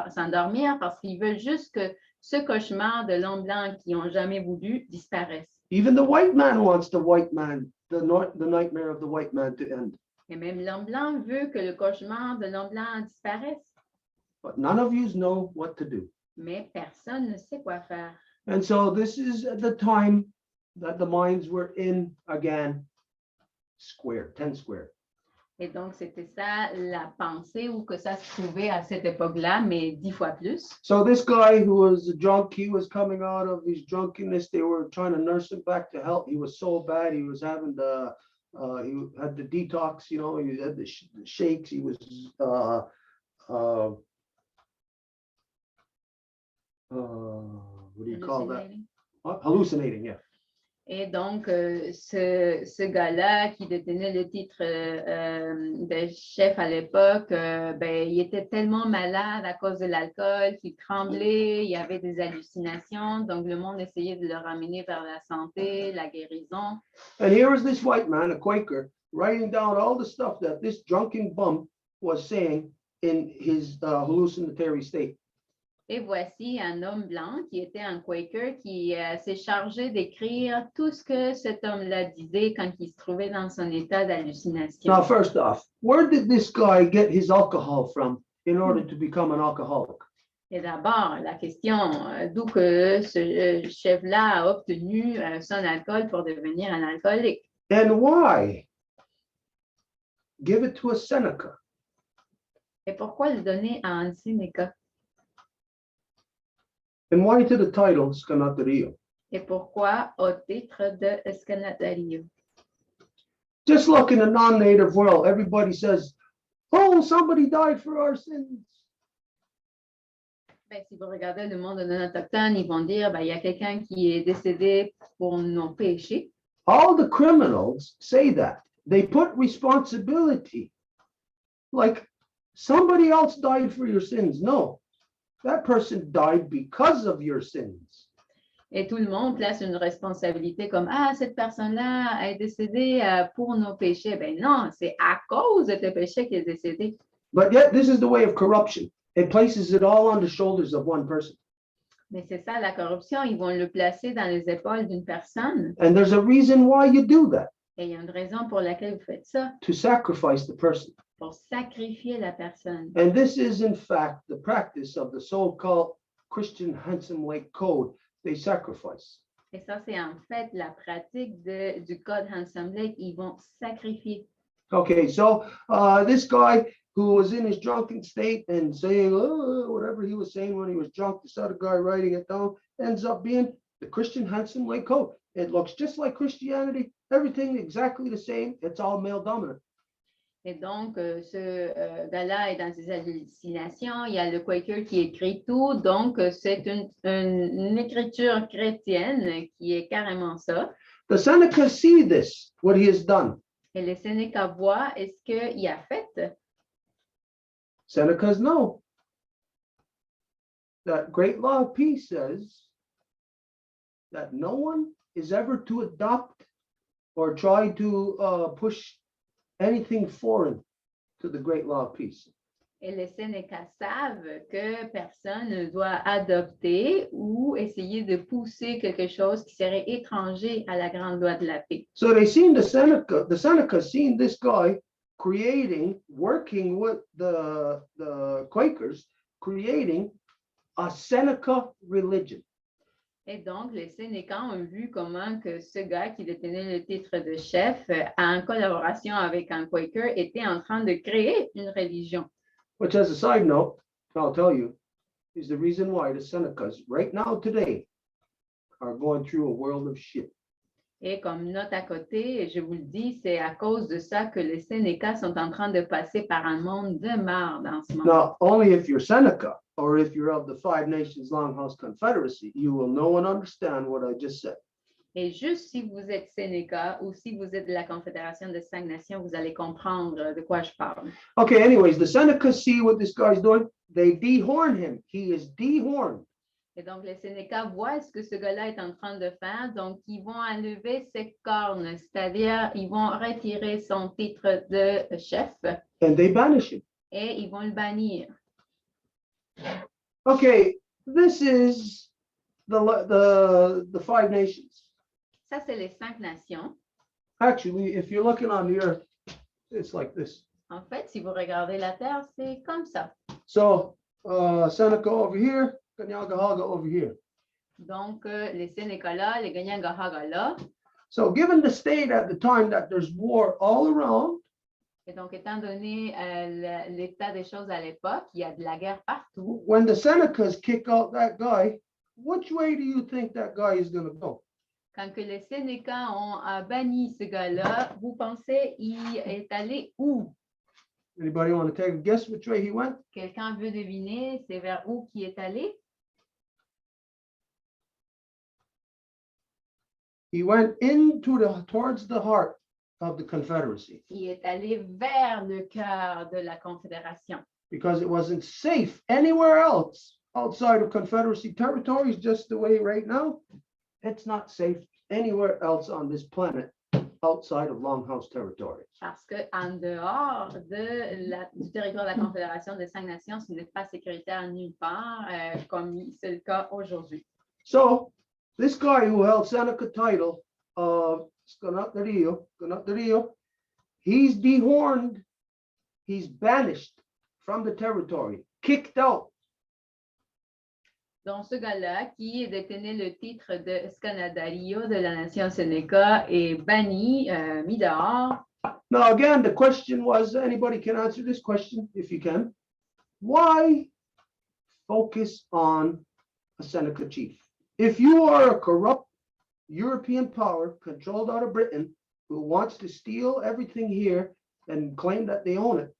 s'endormir parce qu'ils veulent juste que ce cauchemar de l'homme blanc qu'ils n'ont jamais voulu disparaisse. Even the white man wants the nightmare of the white man to end. Et même l'homme blanc veut que le cauchemar de l'homme blanc disparaisse. But none of you know what to do. Mais personne ne sait quoi faire. And so this is the time that the minds were in again, square, 10 square. Et donc, c'était ça la pensée où que ça se trouvait à cette époque-là, mais 10 fois plus. So this guy who was a drunk, he was coming out of his drunkenness. They were trying to nurse him back to health. He was so bad. He was having he had the detox, he had the shakes. He was, what do you call that? Hallucinating, yeah. Et donc, ce gars-là qui détenait le titre de chef à l'époque, il était tellement malade à cause de l'alcool qu'il tremblait, il y avait des hallucinations. Donc, le monde essayait de le ramener vers la santé, la guérison. And here was this white man, a Quaker, writing down all the stuff that this drunken bum was saying in his hallucinatory state. Et voici un homme blanc qui était un Quaker qui s'est chargé d'écrire tout ce que cet homme-là disait quand il se trouvait dans son état d'hallucination. Now, first off, where did this guy get his alcohol from in order to become an alcoholic? Et d'abord, la question, d'où que ce chef-là a obtenu son alcool pour devenir un alcoolique? And why give it to a Seneca? Et pourquoi le donner à un Sénéca? And why to the title Scanatario? Et pourquoi au titre de Escanatario? Just look in the non-native world, everybody says, oh, somebody died for our sins. Si vous regardez le monde non autochtone, ils vont dire, il y a quelqu'un qui est décédé pour nos péchés. All the criminals say that. They put responsibility. Like somebody else died for your sins. No, that person died because of your sins. Et tout le monde place une responsabilité comme, cette personne-là est décédée pour nos péchés. Ben non, c'est à cause de tes péchés qu'elle est décédée. But yet this is the way of corruption. It places it all on the shoulders of one person. Mais c'est ça, la corruption, ils vont le placer dans les épaules d'une personne. And there's a reason why you do that, Et il y a une raison pour laquelle vous faites ça, to sacrifice the person. pour sacrifier la personne. And this is in fact the practice of the so-called Christian Handsome Lake Code. They sacrifice. Et ça, c'est en fait la pratique du code Handsome Lake. Ils vont sacrifier. Okay, so this guy who was in his drunken state and saying whatever he was saying when he was drunk, this other guy writing it down, ends up being the Christian Handsome Lake Code. It looks just like Christianity, everything exactly the same. It's all male dominant. Et donc, ce gars-là est dans ses hallucinations. Il y a le Quaker qui écrit tout. Donc, c'est une écriture chrétienne qui est carrément ça. The Seneca see this, what he has done. Et les Sénéca voient est-ce qu'il a fait. Senecas know that great law of peace says that no one is ever to adopt or try to push anything foreign to the great law of peace. Et les Sénéca savent que personne ne doit adopter ou essayer de pousser quelque chose qui serait étranger à la grande loi de la paix. So they seen the Seneca seen this guy working with the Quakers, creating a Seneca religion. Et donc, les Sénécans ont vu comment que ce gars qui détenait le titre de chef, en collaboration avec un Quaker, était en train de créer une religion. Which, as a side note, I'll tell you, is the reason why the Senecas right now today are going through a world of shit. Et comme note à côté, et je vous le dis, c'est à cause de ça que les Sénécas sont en train de passer par un monde de marde en ce moment. Now, only if you're Seneca or if you're of the Five Nations Longhouse Confederacy, you will know and understand what I just said. Et juste si vous êtes Sénéca ou si vous êtes de la Confédération des 5 Nations, vous allez comprendre de quoi je parle. Okay, anyways, the Senecas see what this guy's doing. They dehorn him. He is dehorned. Et donc, les Sénécas voient ce que ce gars-là est en train de faire. Donc, ils vont enlever ses cornes, c'est-à-dire ils vont retirer son titre de chef And they banish him. et ils vont le bannir. Okay, this is the Five Nations. Ça, c'est les 5 nations. Actually, if you're looking on the earth, it's like this. En fait, si vous regardez la Terre, c'est comme ça. So Seneca over here, Kanyagahaga over here. Donc, les Sénécas là, les Ganyangahaga là. So given the state at the time that there's war all around, Et donc, étant donné l'état des choses à l'époque, il y a de la guerre partout. when the Senecas kick out that guy, which way do you think that guy is going to go? Quand que les Sénécas ont banni ce gars-là, vous pensez il est allé où? Anybody want to take a guess which way he went? Quelqu'un veut deviner c'est vers où qui est allé? He went towards the heart of the Confederacy Il est allé vers le cœur de la Confédération. because it wasn't safe anywhere else outside of Confederacy territories, just the way right now. It's not safe anywhere else on this planet outside of Longhouse territory. Parce qu'en dehors du territoire de la Confédération des 5 Nations, ce n'est pas sécuritaire nulle part, comme c'est le cas aujourd'hui. So this guy who held Seneca title of Sconaterio, he's dehorned, he's banished from the territory, kicked out. Donc, ce gars-là, qui détenait le titre de Scanadario de la nation Sénéca, est banni, mis dehors. Now, again, the question was, anybody can answer this question if you can. Why focus on a Seneca chief? If you are a corrupt European power controlled out of Britain who wants to steal everything here and claim that they own it,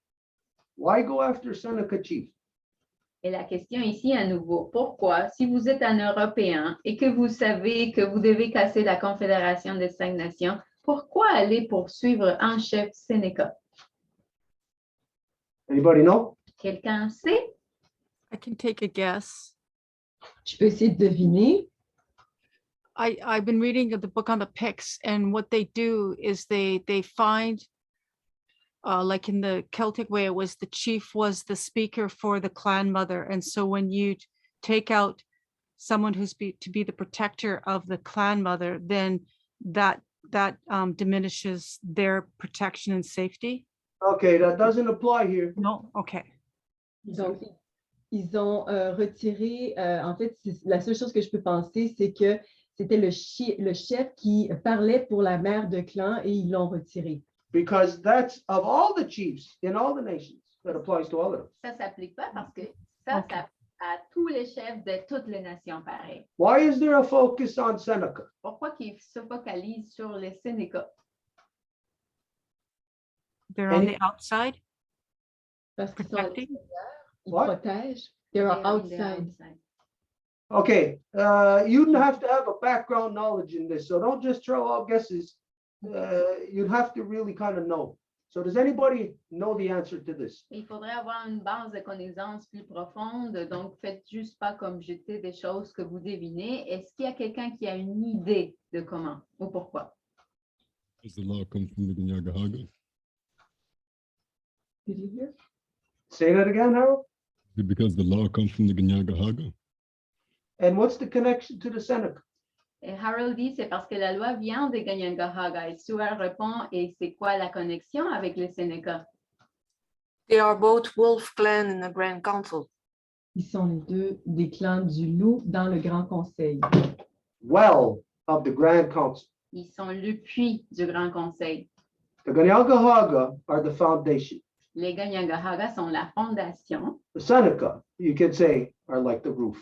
why go after Seneca chief? Et la question ici à nouveau, pourquoi, si vous êtes un Européen et que vous savez que vous devez casser la Confédération des 5 Nations, pourquoi aller poursuivre un chef Sénéca? Anybody know? Quelqu'un sait? I can take a guess. Je peux essayer de deviner. I've been reading the book on the Picts, and what they do is they find, like in the Celtic way, it was the chief was the speaker for the clan mother. And so when you take out someone who's to be the protector of the clan mother, then that diminishes their protection and safety. Okay, that doesn't apply here. No, okay. Donc, ils ont retiré, en fait, la seule chose que je peux penser, c'est que c'était le chef qui parlait pour la mère de clan et ils l'ont retiré. Because that's of all the chiefs in all the nations, that applies to all of them. Ça ne s'applique pas parce que ça s'applique à tous les chefs de toutes les nations pareilles. Why is there a focus on Seneca? Pourquoi qu'ils se focalisent sur les Sénécas? They're on the outside Parce qu'ils sont protecting. ils What? protègent. They're They're outside. Okay, you'd have to have a background knowledge in this, so don't just throw out guesses. You'd have to really kind of know. So does anybody know the answer to this? Il faudrait avoir une base de connaissances plus profonde, donc faites juste pas comme jeter des choses que vous devinez. Est-ce qu'il y a quelqu'un qui a une idée de comment ou pourquoi? Does the law come from the Ganyagahaga? Did you hear? Say that again, Harold? Is it because the law comes from the Ganyagahaga? And what's the connection to the Seneca? Et Harold dit c'est parce que la loi vient des Ganyangahaga. Et Sewell répond et c'est quoi la connexion avec les Sénécas? They are both wolf clan in the Grand Council. Ils sont les deux des clans du loup dans le Grand Conseil. Well of the Grand Council. Ils sont le puits du Grand Conseil. The Ganyagahaga are the foundation. Les Ganyangahaga sont la fondation. The Seneca, you could say, are like the roof.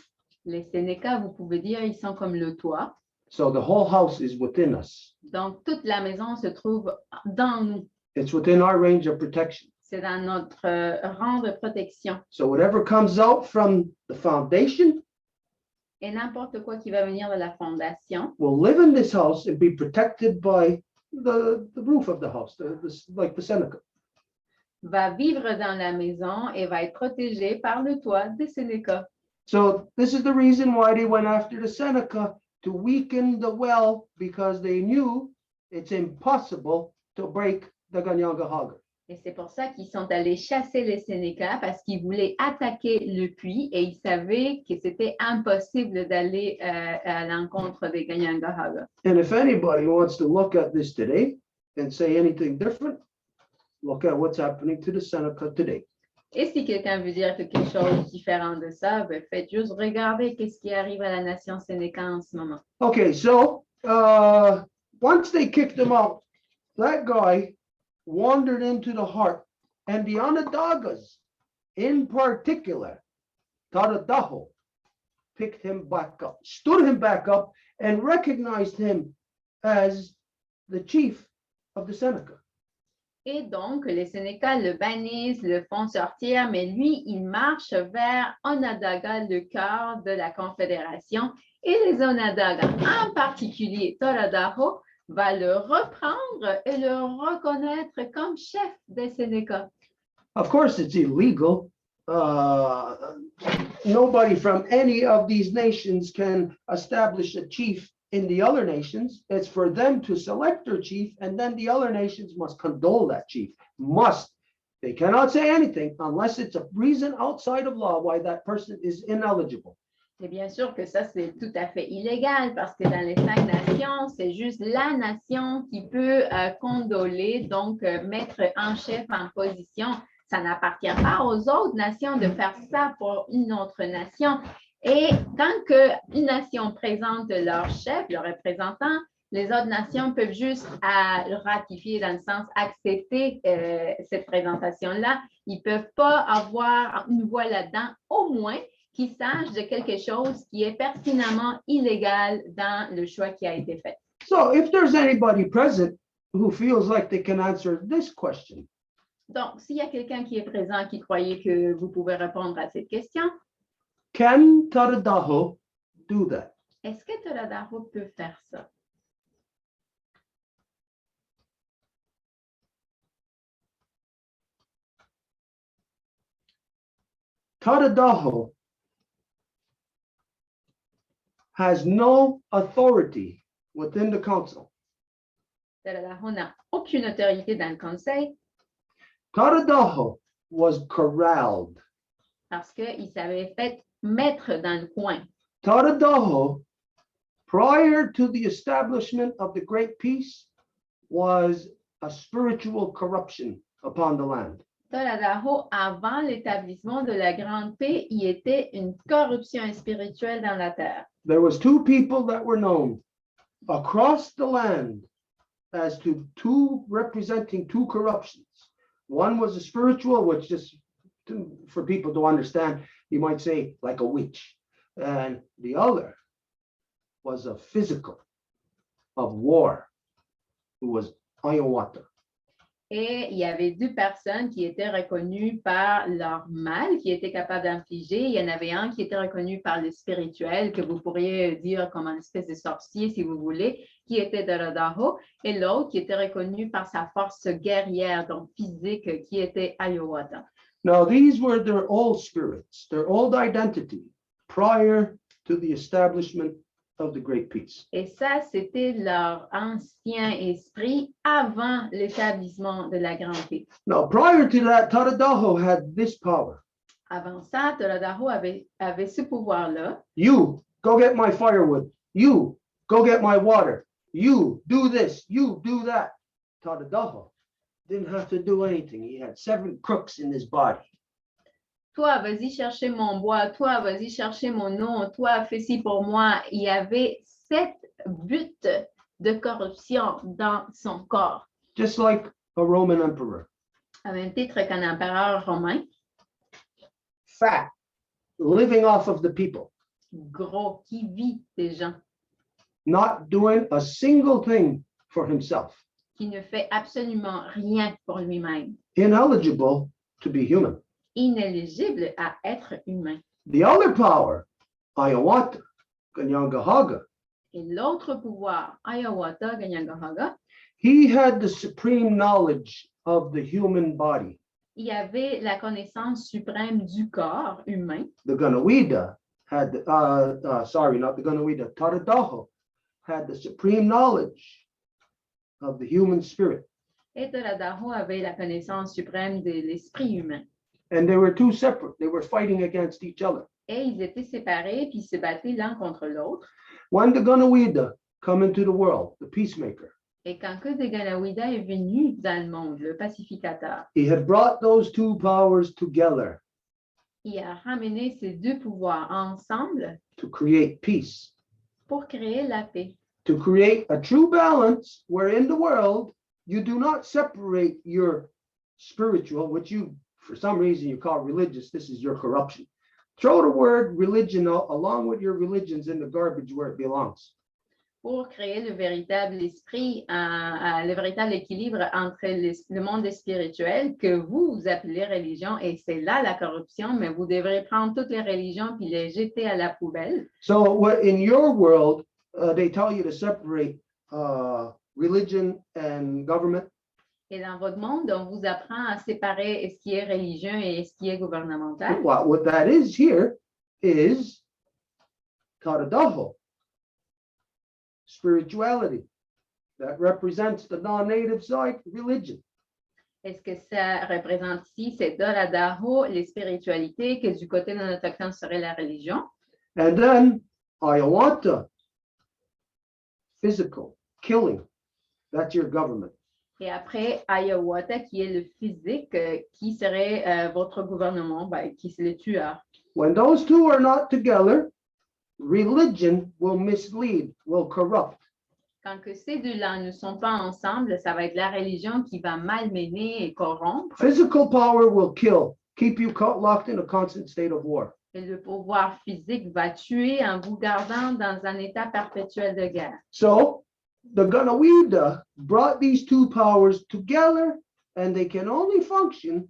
Les Sénécas, vous pouvez dire, ils sont comme le toit. So the whole house is within us. Donc, toute la maison se trouve dans nous. It's within our range of protection. C'est dans notre rang de protection. So whatever comes out from the foundation Et n'importe quoi qui va venir de la fondation will live in this house and be protected by the roof of the house, like the Seneca. va vivre dans la maison et va être protégé par le toit des Sénéca. So this is the reason why they went after the Seneca, to weaken the well, because they knew it's impossible to break the Ganyangahaga. Et c'est pour ça qu'ils sont allés chasser les Sénéca parce qu'ils voulaient attaquer le puits et ils savaient que c'était impossible d'aller à l'encontre des Ganyangahaga. And if anybody wants to look at this today and say anything different, look at what's happening to the Seneca today. Et si quelqu'un veut dire quelque chose de différent de ça, ben faites juste regarder qu'est-ce qui arrive à la nation Sénéca en ce moment. Okay, so once they kicked him out, that guy wandered into the heart, and the Onondagas, in particular, Tadadaho, picked him back up, stood him back up, and recognized him as the chief of the Seneca. Et donc, les Sénéca le bannissent, le font sortir, mais lui, il marche vers Onondaga, le cœur de la Confédération. Et les Onondaga, en particulier Tadadaho, va le reprendre et le reconnaître comme chef des Sénéca. Of course, it's illegal. Nobody from any of these nations can establish a chief in the other nations. It's for them to select their chief, and then the other nations must condole that chief. Must. They cannot say anything unless it's a reason outside of law why that person is ineligible. Et bien sûr que ça, c'est tout à fait illégal parce que dans les 5 nations, c'est juste la nation qui peut condoler, donc mettre un chef en position. Ça n'appartient pas aux autres nations de faire ça pour une autre nation. Et tant qu'une nation présente leur chef, leur représentant, les autres nations peuvent juste le ratifier, dans le sens accepter cette présentation-là. Ils ne peuvent pas avoir une voix là-dedans, au moins qu'ils sachent de quelque chose qui est pertinemment illégal dans le choix qui a été fait. So if there's anybody present who feels like they can answer this question, Donc, s'il y a quelqu'un qui est présent qui croyait que vous pouvez répondre à cette question, can Tadadaho do that? est-ce que Tadadaho peut faire ça? Tadadaho has no authority within the council. Tadadaho n'a aucune autorité dans le conseil Tadadaho was corralled. parce qu'il s'avait fait mettre dans le coin. Tadadaho, prior to the establishment of the Great Peace, was a spiritual corruption upon the land. Tadadaho, avant l'établissement de la Grande Paix, y était une corruption spirituelle dans la terre. There was 2 people that were known across the land as to representing 2 corruptions. One was a spiritual, which just for people to understand, you might say like a witch. And the other was a physical, of war, who was Ayawata. Et il y avait 2 personnes qui étaient reconnues par leur mal, qui étaient capables d'infliger. Il y en avait un qui était reconnu par le spirituel, que vous pourriez dire comme une espèce de sorcier, si vous voulez, qui était Tadadaho, et l'autre qui était reconnu par sa force guerrière, donc physique, qui était Ayawata. Now, these were their old spirits, their old identity, prior to the establishment of the Great Peace. Et ça, c'était leur ancien esprit avant l'établissement de la Grande Paix. Now, prior to that, Tadadaho had this power. Avant ça, Tadadaho avait ce pouvoir-là. You, go get my firewood. You, go get my water. You, do this. You, do that. Tadadaho didn't have to do anything. He had 7 crooks in his body. Toi, vas-y chercher mon bois. Toi, vas-y chercher mon eau. Toi, fais ci pour moi. Il y avait 7 buts de corruption dans son corps. Just like a Roman emperor. À même titre qu'un empereur romain, Fat, living off of the people. gros, qui vit des gens. not doing a single thing for himself, qui ne fait absolument rien pour lui-même, ineligible to be human. inéligible à être humain. The other power, Ayawata, Ganyangahaga, Et l'autre pouvoir, Ayawata Ganyangahaga, he had the supreme knowledge of the human body. il avait la connaissance suprême du corps humain. The Ganawida had, not the Ganawida, Tadadaho had the supreme knowledge of the human spirit. Et Toradaho avait la connaissance suprême de l'esprit humain. And they were two separate. They were fighting against each other. Et ils étaient séparés, puis ils se battaient l'un contre l'autre. When the Ganawida come into the world, the peacemaker, Et quand que de Ganawida est venu dans le monde, le pacificateur, he had brought those two powers together il a ramené ces deux pouvoirs ensemble to create peace, pour créer la paix. to create a true balance where in the world you do not separate your spiritual, which you, for some reason, you call religious. This is your corruption. Throw the word religion along with your religions in the garbage where it belongs. Pour créer le véritable esprit, le véritable équilibre entre le monde spirituel que vous appelez religion, et c'est là la corruption, mais vous devrez prendre toutes les religions puis les jeter à la poubelle. So in your world, they tell you to separate religion and government. Et dans votre monde, on vous apprend à séparer ce qui est religieux et ce qui est gouvernemental. What that is here is Tadadaho, spirituality that represents the non-native side religion. Et ce que ça représente ici, c'est Doradaho, les spiritualités, que du côté de l'Autochtone serait la religion. And then Ayawanta, physical, killing, that's your government. Et après, Ayawata, qui est le physique, qui serait votre gouvernement, qui est le tueur. When those two are not together, religion will mislead, will corrupt. Quand que ces deux-là ne sont pas ensemble, ça va être la religion qui va malmener et corrompre. Physical power will kill, keep you locked in a constant state of war. Et le pouvoir physique va tuer en vous gardant dans un état perpétuel de guerre. So the Ganawida brought these two powers together, and they can only function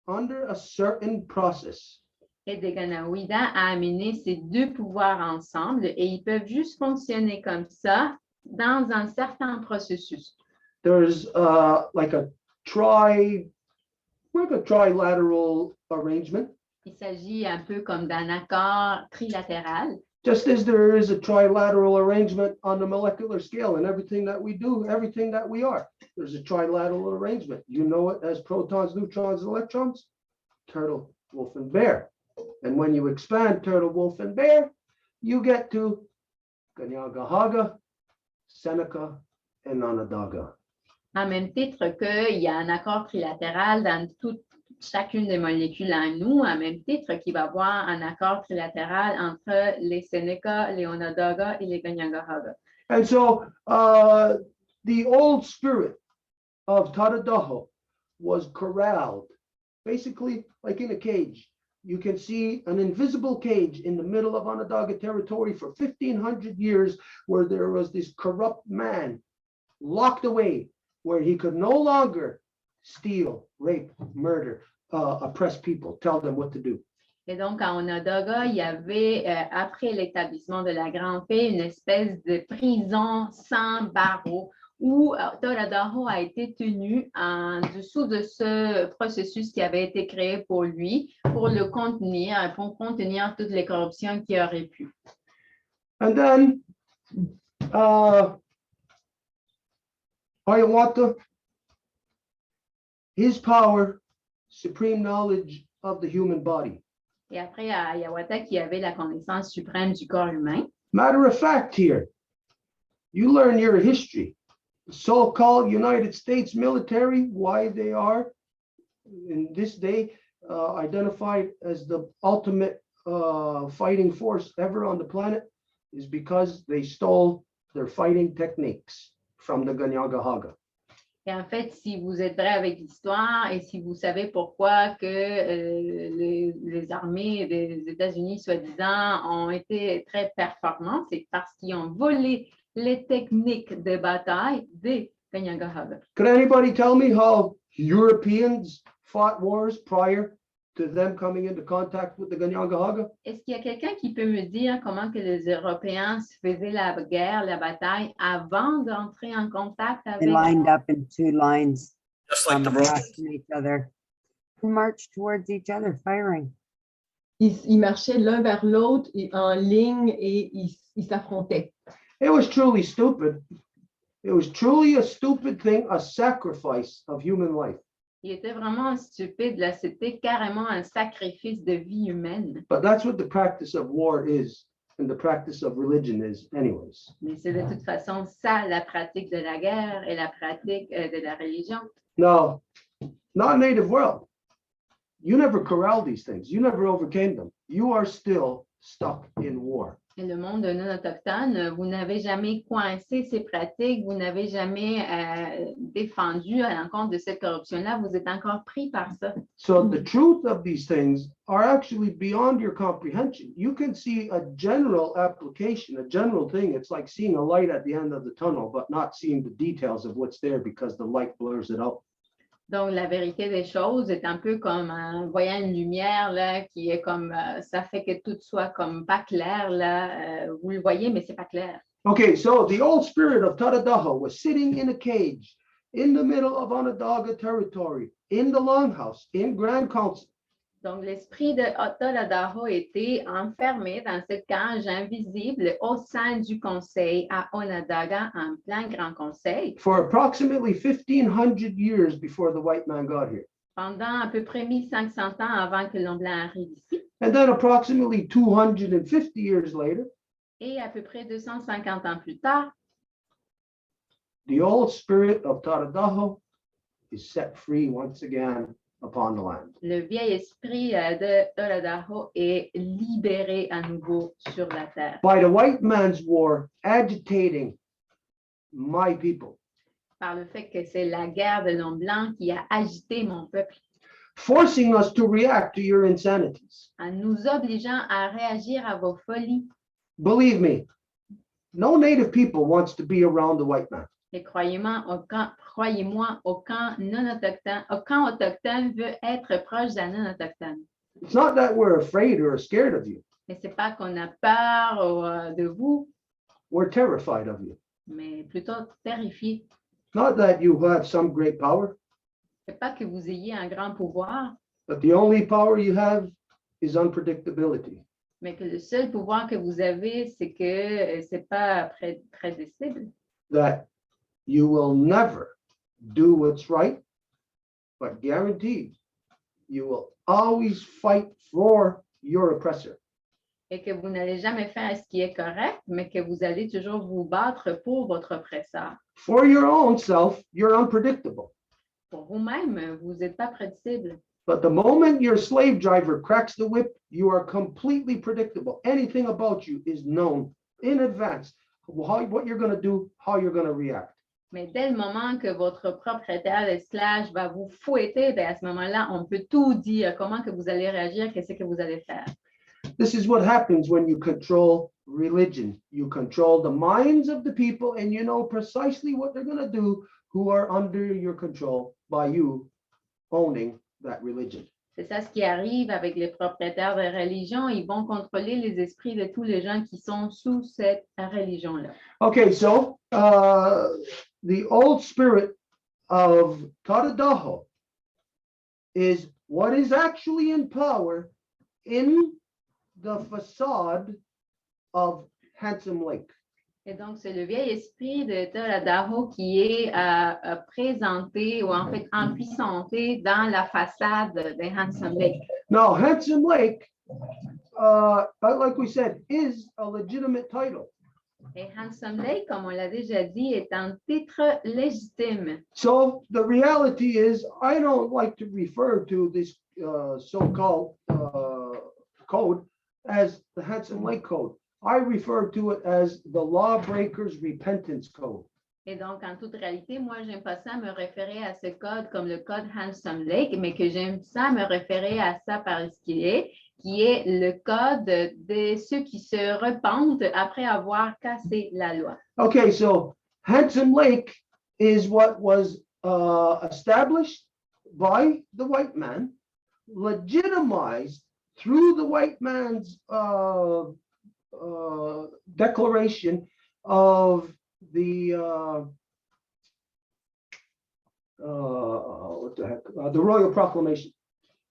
under a certain process. Et de Ganawida a amené ces deux pouvoirs ensemble et ils peuvent juste fonctionner comme ça dans un certain processus. There's like a trilateral arrangement, Il s'agit un peu comme d'un accord trilatéral, just as there is a trilateral arrangement on the molecular scale and everything that we do, everything that we are. There's a trilateral arrangement. You know it as protons, neutrons, electrons, turtle, wolf, and bear. And when you expand turtle, wolf, and bear, you get to Ganyagahaga, Seneca, and Onondaga. en même titre qu'il y a un accord trilatéral dans chacune des molécules en nous, en même titre qu'il va y avoir un accord trilatéral entre les Seneca, les Onondaga et les Ganyangahaga. And so the old spirit of Tadadaho was corralled, basically like in a cage. You can see an invisible cage in the middle of Onondaga territory for 1,500 years, where there was this corrupt man locked away, where he could no longer steal, rape, murder, oppress people, tell them what to do. Et donc, à Onondaga, il y avait, après l'établissement de la Grande Paix, une espèce de prison sans barreaux où Toradaho a été tenu en dessous de ce processus qui avait été créé pour lui, pour le contenir, pour contenir toutes les corruptions qu'il aurait pu. And then Hiawatha, his power, supreme knowledge of the human body. Et après, à Hiawatha, qui avait la connaissance suprême du corps humain. Matter of fact here, you learn your history. The so-called United States military, why they are in this day identified as the ultimate fighting force ever on the planet, is because they stole their fighting techniques from the Ganyagahaga. Et en fait, si vous êtes vrai avec l'histoire et si vous savez pourquoi que les armées des États-Unis, soi-disant, ont été très performantes, c'est parce qu'ils ont volé les techniques de bataille des Kanien'kehá:ka. Could anybody tell me how Europeans fought wars prior to them coming into contact with the Kanien'kehá:ka? Est-ce qu'il y a quelqu'un qui peut me dire comment que les Européens se faisaient la guerre, la bataille avant d'entrer en contact They avec? lined up in two lines Just like the across Romans. from each other and marched towards each other, firing. Ils marchaient l'un vers l'autre en ligne et ils s'affrontaient. It was truly stupid. It was truly a stupid thing, a sacrifice of human life. Il était vraiment stupide, là. C'était carrément un sacrifice de vie humaine. But that's what the practice of war is, and the practice of religion is, anyways. Mais c'est de toute façon ça, la pratique de la guerre et la pratique de la religion. Now, not native world. You never corralled these things. You never overcame them. You are still stuck in war. Et le monde non autochtone, vous n'avez jamais coincé ces pratiques, vous n'avez jamais défendu à l'encontre de cette corruption-là, vous êtes encore pris par ça. So the truth of these things are actually beyond your comprehension. You can see a general application, a general thing. It's like seeing a light at the end of the tunnel, but not seeing the details of what's there because the light blurs it out. Donc, la vérité des choses est un peu comme en voyant une lumière là, qui est comme, ça fait que tout soit comme pas clair. Là, vous le voyez, mais c'est pas clair. Okay, so the old spirit of Tadadaho was sitting in a cage in the middle of Onondaga territory, in the longhouse, in Grand Council. Donc, l'esprit de Otoladaho était enfermé dans cette cage invisible au sein du conseil à Onondaga, en plein grand conseil, For approximately 1,500 years before the white man got here. pendant à peu près 1500 ans avant que l'homme blanc arrive ici. And then approximately 250 years later, Et à peu près 250 ans plus tard, the old spirit of Tadadaho is set free once again upon the land. le vieil esprit de Otoladaho est libéré à nouveau sur la terre By the white man's war agitating my people, par le fait que c'est la guerre de l'homme blanc qui a agité mon peuple, forcing us to react to your insanities. en nous obligeant à réagir à vos folies. Believe me, no native people wants to be around the white man. Et croyez-moi, aucun non-autochtone, aucun autochtone veut être proche d'un non-autochtone. It's not that we're afraid or scared of you. Mais c'est pas qu'on a peur de vous, We're terrified of you. mais plutôt terrifié. Not that you have some great power, C'est pas que vous ayez un grand pouvoir, but the only power you have is unpredictability. mais que le seul pouvoir que vous avez, c'est que c'est pas prédicible. That you will never do what's right, but guaranteed you will always fight for your oppressor. Et que vous n'allez jamais faire ce qui est correct, mais que vous allez toujours vous battre pour votre oppresseur. For your own self, you're unpredictable. Pour vous-même, vous n'êtes pas prédicible. But the moment your slave driver cracks the whip, you are completely predictable. Anything about you is known in advance. What you're going to do, how you're going to react. Mais dès le moment que votre propriétaire d'esclave va vous fouetter, bien à ce moment-là, on peut tout dire, comment que vous allez réagir, qu'est-ce que vous allez faire. This is what happens when you control religion. You control the minds of the people and you know precisely what they're going to do who are under your control by you owning that religion. C'est ça ce qui arrive avec les propriétaires de religion. Ils vont contrôler les esprits de tous les gens qui sont sous cette religion-là. Okay, so the old spirit of Tadadaho is what is actually in power in the facade of Handsome Lake. Et donc, c'est le vieil esprit de Toladaho qui est présenté ou en fait empuissanté dans la façade de Handsome Lake. Now, Handsome Lake, like we said, is a legitimate title. Et Handsome Lake, comme on l'a déjà dit, est un titre légitime. So the reality is, I don't like to refer to this so-called code as the Handsome Lake Code. I refer to it as the Lawbreakers Repentance Code. Et donc, en toute réalité, moi, j'aime pas ça me référer à ce code comme le code Handsome Lake, mais que j'aime ça me référer à ça par ce qu'il est. qui est le code de ceux qui se repentent après avoir cassé la loi. Okay, so Handsome Lake is what was established by the white man, legitimized through the white man's declaration of the what the heck, the Royal Proclamation.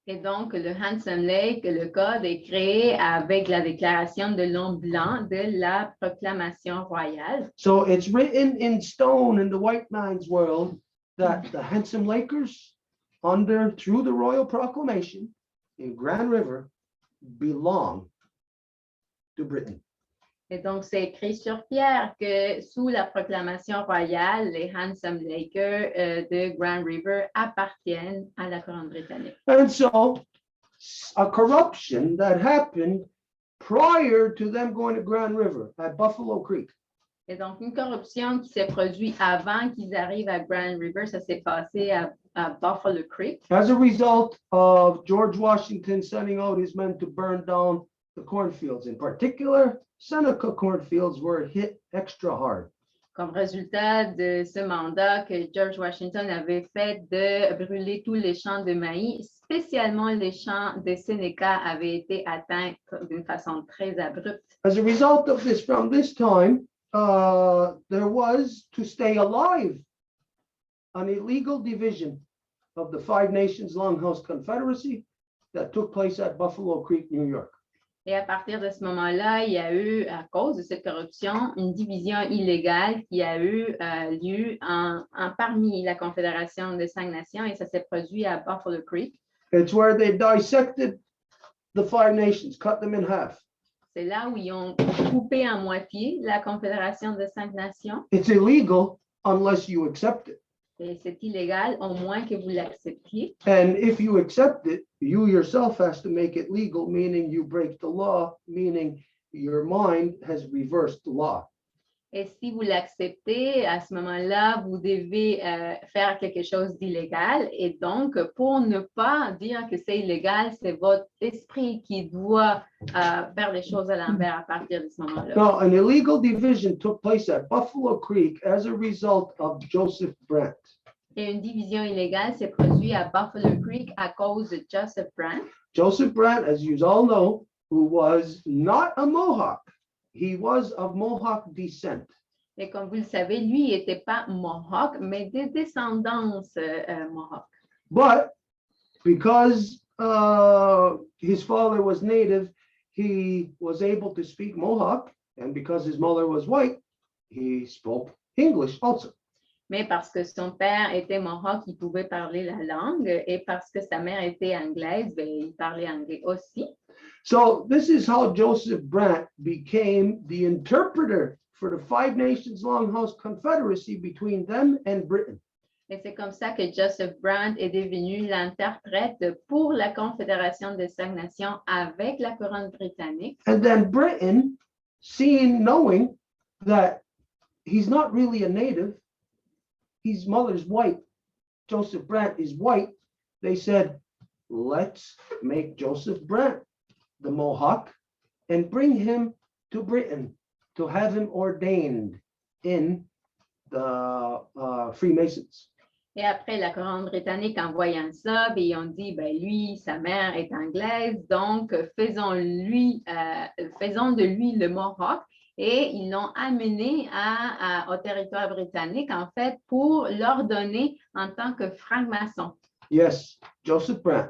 Et donc, le Handsome Lake, le code est créé avec la déclaration de l'homme blanc de la proclamation royale. So it's written in stone in the white man's world that the Handsome Lakers, through the Royal Proclamation in Grand River, belong to Britain. Et donc, c'est écrit sur pierre que sous la proclamation royale, les Handsome Lakers de Grand River appartiennent à la couronne britannique. And so a corruption that happened prior to them going to Grand River at Buffalo Creek. Et donc, une corruption qui s'est produite avant qu'ils arrivent à Grand River, ça s'est passé à Buffalo Creek. As a result of George Washington sending out his men to burn down the cornfields. In particular, Seneca cornfields were hit extra hard. Comme résultat de ce mandat que George Washington avait fait de brûler tous les champs de maïs, spécialement les champs de Seneca avaient été atteints d'une façon très abrupte. As a result of this, from this time, there was, to stay alive, an illegal division of the Five Nations Longhouse Confederacy that took place at Buffalo Creek, New York. Et à partir de ce moment-là, il y a eu, à cause de cette corruption, une division illégale qui a eu lieu parmi la Confédération des Cinq Nations et ça s'est produit à Buffalo Creek. It's where they dissected the Five Nations, cut them in half. C'est là où ils ont coupé en moitié la Confédération des Cinq Nations. It's illegal unless you accept it. Et c'est illégal, au moins que vous l'acceptiez. And if you accept it, you yourself has to make it legal, meaning you break the law, meaning your mind has reversed the law. Et si vous l'acceptez, à ce moment-là, vous devez faire quelque chose d'illégal. Et donc, pour ne pas dire que c'est illégal, c'est votre esprit qui doit faire les choses à l'envers à partir de ce moment-là. Now, an illegal division took place at Buffalo Creek as a result of Joseph Brant. Et une division illégale s'est produite à Buffalo Creek à cause de Joseph Brant. Joseph Brant, as you all know, who was not a Mohawk. He was of Mohawk descent. Et comme vous le savez, lui, il n'était pas Mohawk, mais de descendance Mohawk. But because his father was native, he was able to speak Mohawk. And because his mother was white, he spoke English also. Mais parce que son père était Mohawk, il pouvait parler la langue. Et parce que sa mère était anglaise, ben, il parlait anglais aussi. So this is how Joseph Brant became the interpreter for the Five Nations Longhouse Confederacy between them and Britain. Et c'est comme ça que Joseph Brant est devenu l'interprète pour la Confédération des Cinq Nations avec la couronne britannique. And then Britain, knowing that he's not really a native, his mother's white, Joseph Brant is white, they said, let's make Joseph Brant the Mohawk and bring him to Britain to have him ordained in the Freemasons. Et après, la couronne britannique, en voyant ça, ils ont dit, ben, lui, sa mère est anglaise, donc faisons de lui le Mohawk. Et ils l'ont amené au territoire britannique, en fait, pour l'ordonner en tant que franc-maçon. Yes, Joseph Brant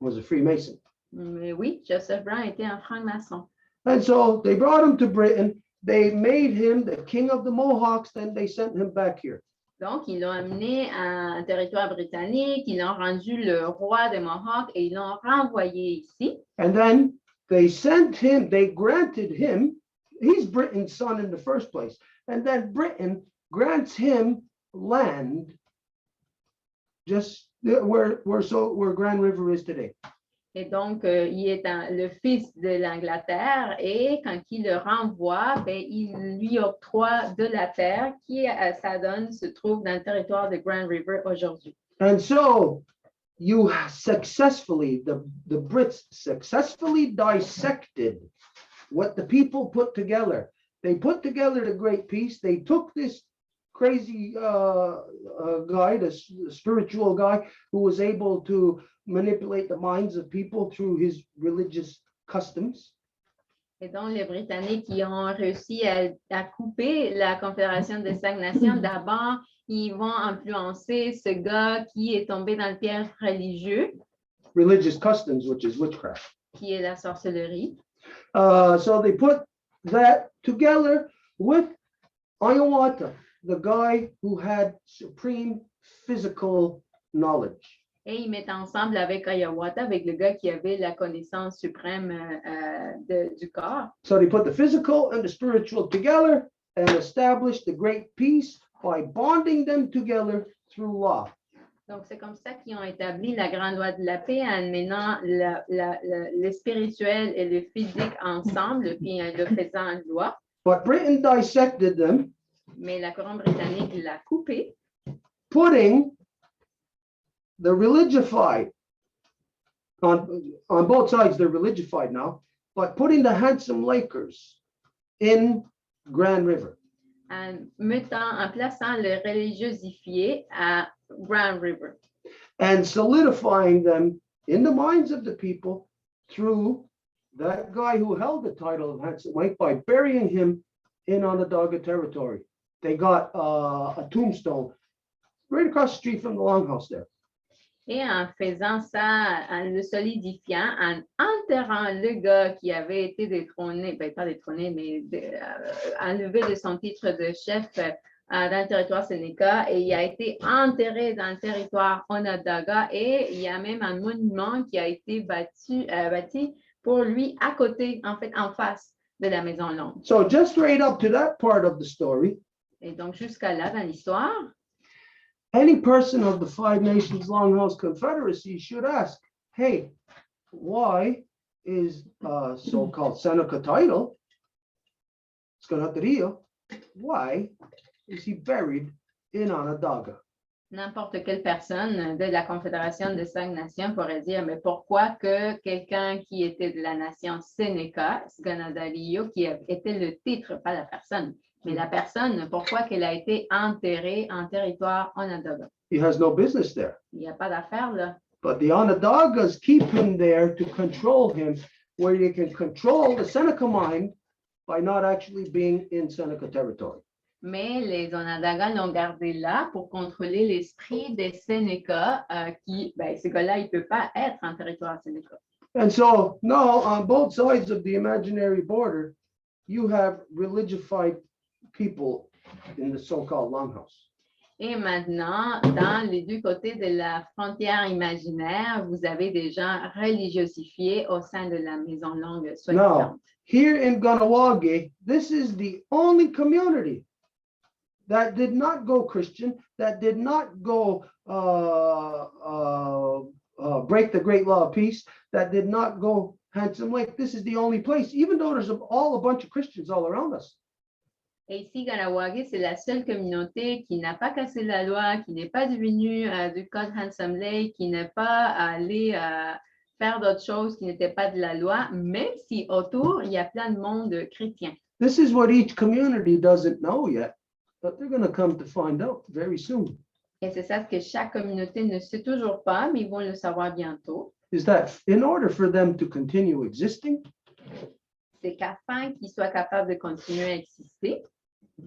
was a Freemason. Mais oui, Joseph Brant était un franc-maçon. And so they brought him to Britain. They made him the king of the Mohawks, then they sent him back here. Donc, ils l'ont amené à un territoire britannique, ils l'ont rendu le roi des Mohawks et ils l'ont renvoyé ici. And then they granted him, he's Britain's son in the first place. And then Britain grants him land just where Grand River is today. Et donc, il est le fils de l'Angleterre et quand il le renvoie, ben, il lui octroie de la terre qui, à sa donne, se trouve dans le territoire de Grand River aujourd'hui. And so you successfully, the Brits successfully dissected what the people put together. They put together the Great Peace. They took this crazy guy, the spiritual guy, who was able to manipulate the minds of people through his religious customs. Et donc, les Britanniques qui ont réussi à couper la Confédération des 5 nations, d'abord, ils vont influencer ce gars qui est tombé dans le piège religieux, Religious customs, which is witchcraft. qui est la sorcellerie. So they put that together with Hiawatha, the guy who had supreme physical knowledge. Et ils mettent ensemble avec Hiawatha, avec le gars qui avait la connaissance suprême du corps. So they put the physical and the spiritual together and established the Great Peace by bonding them together through law. Donc, c'est comme ça qu'ils ont établi la grande loi de la paix en menant le spirituel et le physique ensemble, puis le faisant en loi. But Britain dissected them, Mais la couronne britannique l'a coupé, putting the religified, on both sides they're religified now, but putting the handsome Lakers in Grand River. en plaçant le religiosifié à Grand River. And solidifying them in the minds of the people through that guy who held the title of Handsome Lake by burying him in Onondaga territory. They got a tombstone right across the street from the Longhouse there. Et en faisant ça, en le solidifiant, en enterrant le gars qui avait été détrôné, ben pas détrôné, mais enlevé de son titre de chef dans le territoire Sénéca, et il a été enterré dans le territoire Onondaga, et il y a même un monument qui a été bâti pour lui à côté, en fait, en face de la Maison Longue. So just right up to that part of the story, Et donc, jusqu'à là, dans l'histoire, any person of the Five Nations Longhouse Confederacy should ask, hey, why is so-called Seneca title, Sconaterio, why is he buried in Onondaga? n'importe quelle personne de la Confédération des 5 nations pourrait dire, mais pourquoi que quelqu'un qui était de la nation Sénéca, Sganadario, qui était le titre, pas la personne, mais la personne, pourquoi qu'elle a été enterrée en territoire Onondaga? He has no business there. Il n'y a pas d'affaire là. But the Onondagas keep him there to control him, where they can control the Seneca mind by not actually being in Seneca territory. Mais les Onondagas l'ont gardé là pour contrôler l'esprit des Sénéca, qui, ben, ce gars-là, il ne peut pas être en territoire Sénéca. And so now on both sides of the imaginary border, you have religified people in the so-called Longhouse. Et maintenant, dans les deux côtés de la frontière imaginaire, vous avez des gens religiosifiés au sein de la Maison Longue soi-disant. Here in Ganawage, this is the only community that did not go Christian, that did not go break the great law of peace, that did not go Handsome Lake. This is the only place, even though there's all a bunch of Christians all around us. Et ici, Ganawage, c'est la seule communauté qui n'a pas cassé la loi, qui n'est pas devenue du code Handsome Lake, qui n'est pas allé faire d'autres choses qui n'étaient pas de la loi, même si autour, il y a plein de monde chrétien. This is what each community doesn't know yet, but they're going to come to find out very soon. Et c'est ça que chaque communauté ne sait toujours pas, mais ils vont le savoir bientôt. Is that in order for them to continue existing, C'est qu'afin qu'ils soient capables de continuer à exister,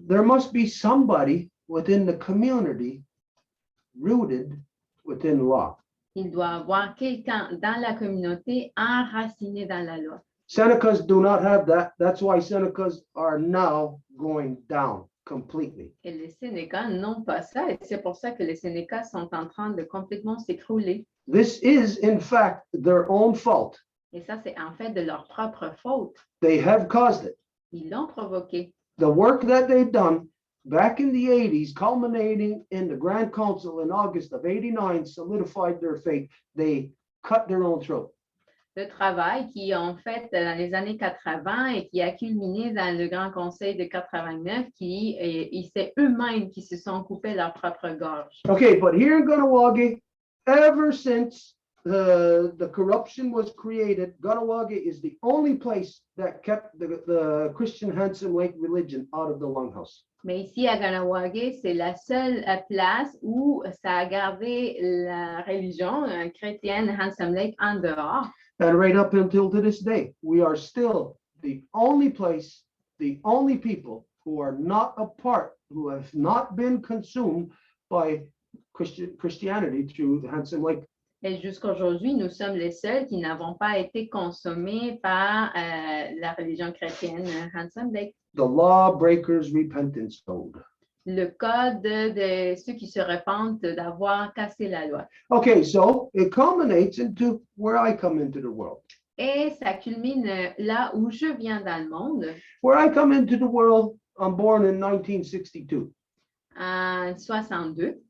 there must be somebody within the community rooted within law. il doit y avoir quelqu'un dans la communauté enraciné dans la loi. Senecas do not have that. That's why Senecas are now going down completely. Et les Sénécas n'ont pas ça, et c'est pour ça que les Sénécas sont en train de complètement s'écrouler. This is, in fact, their own fault. Et ça, c'est en fait de leur propre faute. They have caused it. Ils l'ont provoqué. The work that they've done back in the 80s, culminating in the Grand Council in August of 89, solidified their fate. They cut their own throat. Le travail qu'ils ont fait dans les années 80 et qui a culminé dans le Grand Conseil de 89, c'est eux-mêmes qui se sont coupés leur propre gorge. Okay, but here in Ganawage, ever since the corruption was created, Ganawage is the only place that kept the Christian Handsome Lake religion out of the Longhouse. Mais ici, à Ganawage, c'est la seule place où ça a gardé la religion chrétienne Handsome Lake en dehors. And right up until to this day, we are still the only place, the only people who are not a part, who have not been consumed by Christianity through the Handsome Lake. Et jusqu'à aujourd'hui, nous sommes les seuls qui n'avons pas été consommés par la religion chrétienne Handsome Lake. The Lawbreakers Repentance Code. Le code de ceux qui se repentent d'avoir cassé la loi. Okay, so it culminates into where I come into the world. Et ça culmine là où je viens dans le monde, Where I come into the world, I'm born in 1962. en 62.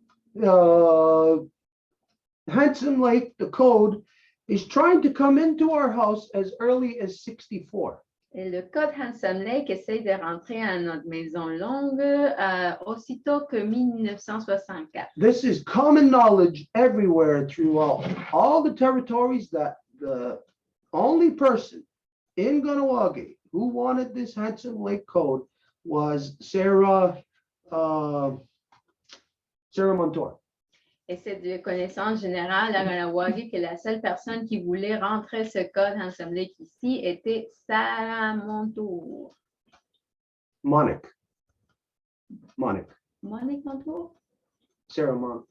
Handsome Lake, the code, is trying to come into our house as early as 64. Et le code Handsome Lake essaye de rentrer à notre maison longue aussitôt que 1964. This is common knowledge everywhere throughout all the territories that the only person in Ganawage who wanted this Handsome Lake code was Sarah Montour. Et c'est de connaissance générale à Ganawage que la seule personne qui voulait rentrer ce code Handsome Lake ici était Sarah Montour. Monique, Monique Montour? Sarah Montour.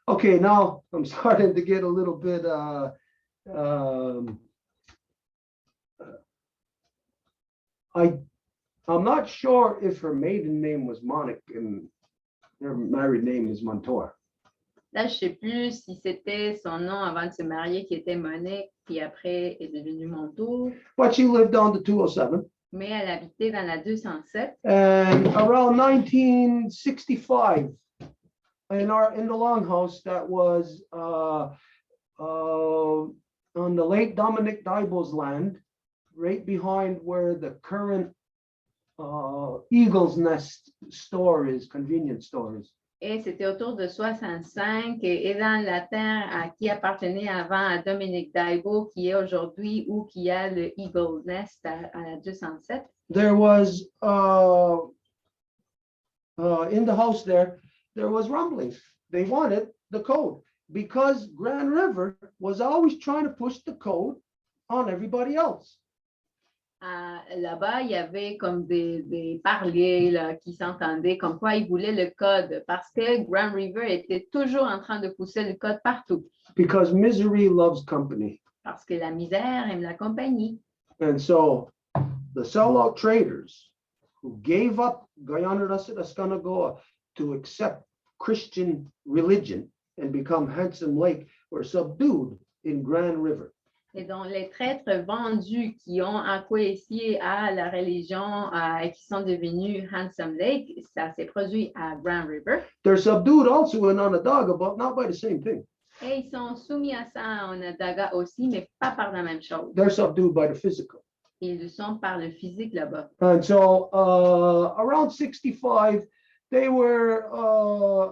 Okay, now I'm starting to get a little bit I'm not sure if her maiden name was Monique and her married name is Montour. Là, je ne sais plus si c'était son nom avant de se marier qui était Monique, puis après est devenu Montour, But she lived on the 207. mais elle habitait dans la 207. And around 1965, in the Longhouse that was on the late Dominic Dibel's land, right behind where the current Eagle's Nest store is, convenience store is. Et c'était autour de 65 et dans la terre qui appartenait avant à Dominique Daibo, qui est aujourd'hui où qui a le Eagle Nest à la 207. There was in the house there was rumblings. They wanted the code because Grand River was always trying to push the code on everybody else. Là-bas, il y avait comme des parlers là, qui s'entendaient, comme quoi ils voulaient le code, parce que Grand River était toujours en train de pousser le code partout. Because misery loves company. Parce que la misère aime la compagnie. And so the sellout traders who gave up Guyana Ascanagoa to accept Christian religion and become Handsome Lake were subdued in Grand River. Et donc, les traîtres vendus qui ont acquiescé à la religion et qui sont devenus Handsome Lake, ça s'est produit à Grand River. They're subdued also in Onondaga, but not by the same thing. Et ils sont soumis à ça en Onondaga aussi, mais pas par la même chose. They're subdued by the physical. Ils le sont par le physique là-bas. And so around 65, they were,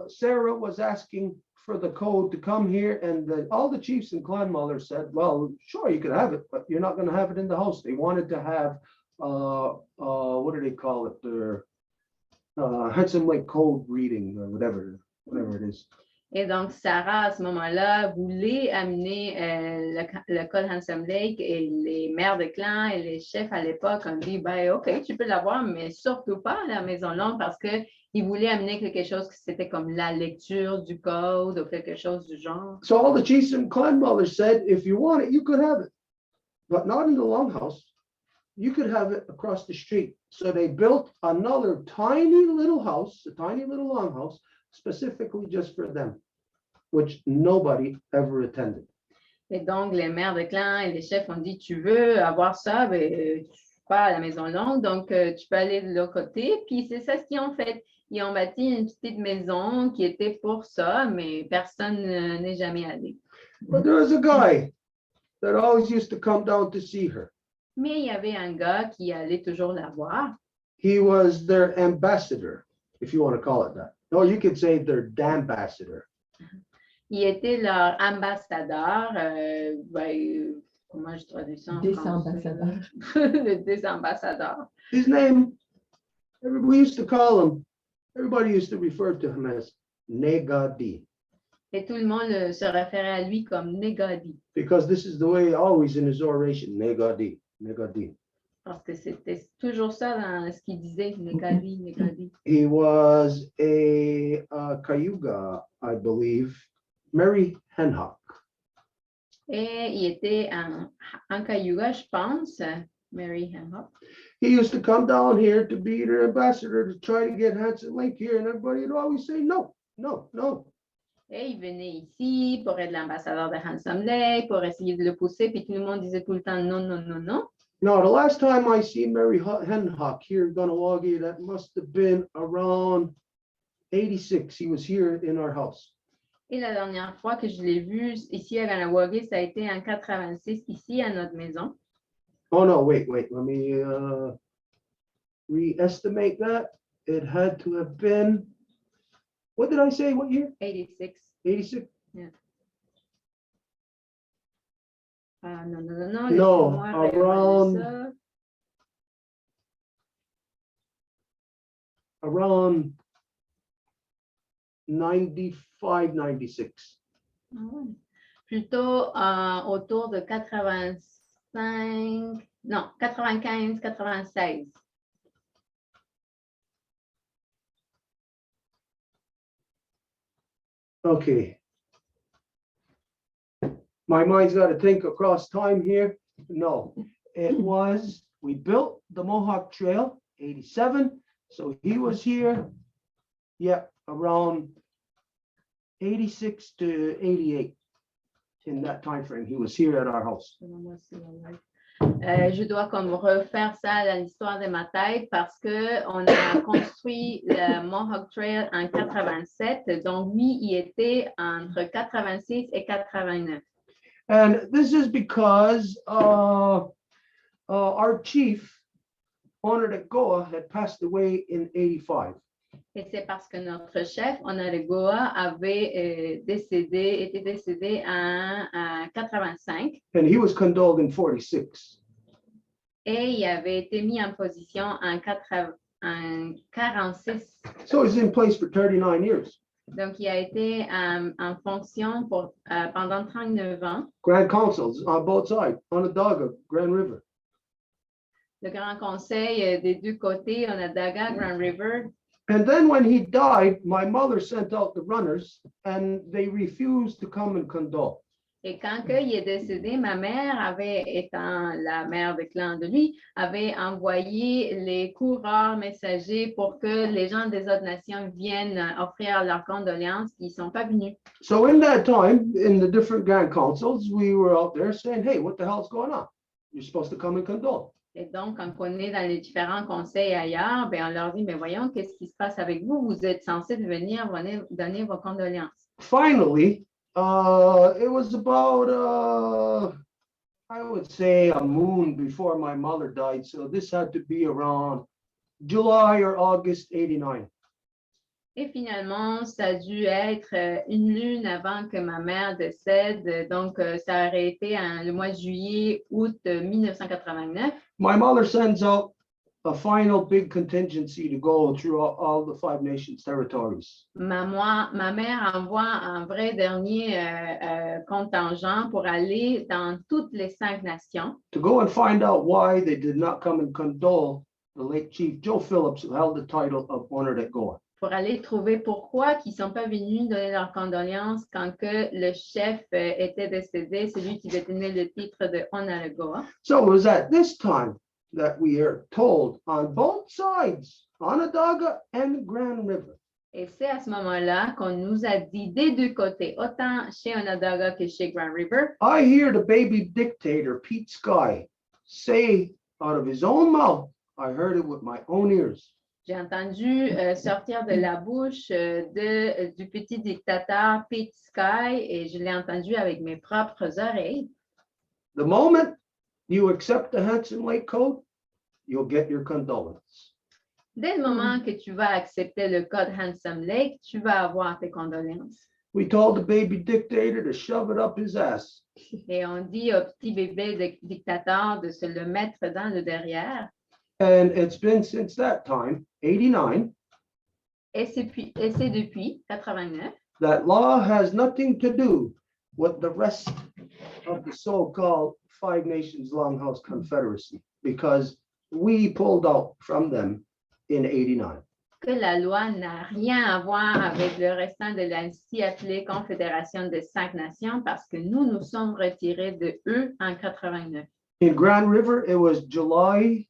Sarah was asking for the code to come here, and all the chiefs and clan mothers said, well, sure, you can have it, but you're not going to have it in the house. They wanted to have, what do they call it? Their Handsome Lake code reading or whatever it is. Et donc, Sarah, à ce moment-là, voulait amener le code Handsome Lake et les mères de clan et les chefs à l'époque ont dit, ben, OK, tu peux l'avoir, mais surtout pas à la Maison Longue parce qu'ils voulaient amener quelque chose que c'était comme la lecture du code ou quelque chose du genre. So all the chiefs and clan mothers said, if you want it, you could have it, but not in the Longhouse. You could have it across the street. So they built another tiny little house, a tiny little Longhouse, specifically just for them, which nobody ever attended. Et donc, les mères de clan et les chefs ont dit, tu veux avoir ça, ben, tu pas à la Maison Longue, donc tu peux aller de l'autre côté. Puis c'est ça ce qu'ils ont fait. Ils ont bâti une petite maison qui était pour ça, mais personne n'est jamais allé. But there was a guy that always used to come down to see her. Mais il y avait un gars qui allait toujours la voir. He was their ambassador, if you want to call it that. No, you could say their dambassador. Il était leur ambassadeur, comment je traduis ça en Des français? ambassadeurs. Le désambassadeur. His name, we used to call him, everybody used to refer to him as Negadi, Et tout le monde se référait à lui comme Négadi, because this is the way always in his oration, Negadi, Negadi. parce que c'était toujours ça dans ce qu'il disait, Négadi, Négadi. He was a Cayuga, I believe, Mary Henhock. Et il était en Cayuga, je pense, Mary Henhock. He used to come down here to be their ambassador to try to get Hanson Lake here, and everybody would always say, no, no, no. Et il venait ici pour être l'ambassadeur de Handsome Lake, pour essayer de le pousser, puis tout le monde disait tout le temps non, non, non, non. No, the last time I see Mary Henhock here in Ganawagi, that must have been around 86. He was here in our house. Et la dernière fois que je l'ai vu ici à Ganawagi, ça a été en 86, ici à notre maison. Oh, no, wait, let me re-estimate that. It had to have been, what did I say, what year? 86. 86? Non, No, laissez-moi regarder around- ça. Around 95, 96. Ah ouais. Plutôt autour de 85, non, 95, 96. Okay. My mind's got to think across time here. No, it was, we built the Mohawk Trail, 87. So he was here, yeah, around 86 to 88. In that time frame, he was here at our house. Je dois comme refaire ça dans l'histoire de ma tête parce que on a construit le Mohawk Trail en 87, donc lui, il était entre 86 et 89. And this is because our chief, Honored at Goa, had passed away in 85. Et c'est parce que notre chef, Onaregoa, avait été décédé en 85 And he was condoled in 46. et il avait été mis en position en 46. So he's in place for 39 years. Donc, il a été en fonction pendant 39 ans. Grand councils on both sides, Onondaga, Grand River. Le Grand Conseil des deux côtés, Onondaga, Grand River. And then when he died, my mother sent out the runners and they refused to come and condole. Et quand il est décédé, ma mère étant la mère de clan de lui, avait envoyé les coureurs messagers pour que les gens des autres nations viennent offrir leurs condoléances. Ils ne sont pas venus. So in that time, in the different grand councils, we were out there saying, hey, what the hell's going on? You're supposed to come and condole. Et donc, quand on est dans les différents conseils ailleurs, ben, on leur dit, mais voyons, qu'est-ce qui se passe avec vous? Vous êtes censés venir donner vos condoléances. Finally, it was about, I would say a moon before my mother died. So this had to be around July or August 89. Et finalement, ça a dû être une lune avant que ma mère décède. Donc, ça aurait été le mois de juillet, août 1989. My mother sends out a final big contingency to go through all the 5 nations territories. Ma mère envoie un vrai dernier contingent pour aller dans toutes les 5 nations. To go and find out why they did not come and condole the late Chief Joe Phillips, who held the title of Honored at Goa. Pour aller trouver pourquoi ils ne sont pas venus donner leurs condoléances quand que le chef était décédé, celui qui détenait le titre de Onalagoa. So it was at this time that we are told on both sides, Onondaga and Grand River, Et c'est à ce moment-là qu'on nous a dit des deux côtés, autant chez Onondaga que chez Grand River. I hear the baby dictator, Pete Sky, say out of his own mouth, I heard it with my own ears. J'ai entendu sortir de la bouche du petit dictateur Pete Sky et je l'ai entendu avec mes propres oreilles. The moment you accept the Hanson Lake Code, you'll get your condolence. Dès le moment que tu vas accepter le code Handsome Lake, tu vas avoir tes condoléances. We told the baby dictator to shove it up his ass. Et on dit au petit bébé dictateur de se le mettre dans le derrière. And it's been since that time, 89, Et c'est depuis 89 that law has nothing to do with the rest of the so-called Five Nations Longhouse Confederacy, because we pulled out from them in 89. que la loi n'a rien à voir avec le restant de la si appelée Confédération des 5 Nations parce que nous sommes retirés de eux en 89. In Grand River, it was July.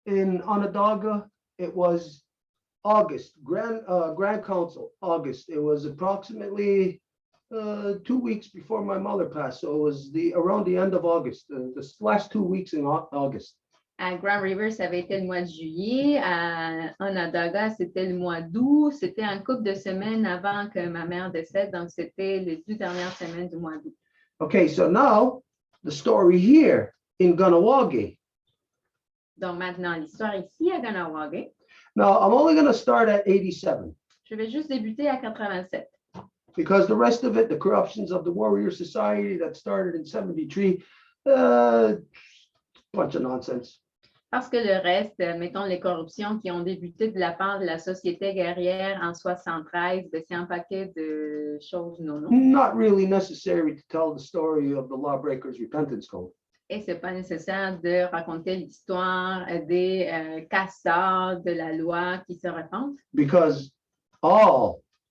In Onondaga, it was August. Grand Council, August. It was approximately 2 weeks before my mother passed. So it was around the end of August, the last 2 weeks in August. À Grand River, ça avait été le mois de juillet. À Onondaga, c'était le mois d'août. C'était un couple de semaines avant que ma mère décède. Donc, c'était les 2 dernières semaines du mois d'août. Okay, so now the story here in Ganawage. Donc, maintenant, l'histoire ici à Ganawage. Now, I'm only going to start at 87 Je vais juste débuter à 87. because the rest of it, the corruptions of the Warrior Society that started in 73, bunch of nonsense. Parce que le reste, mettons les corruptions qui ont débuté de la part de la société guerrière en 73, c'est un paquet de choses non. Not really necessary to tell the story of the Lawbreakers Repentance Code. Et ce n'est pas nécessaire de raconter l'histoire des casseurs de la loi qui se repentent. Because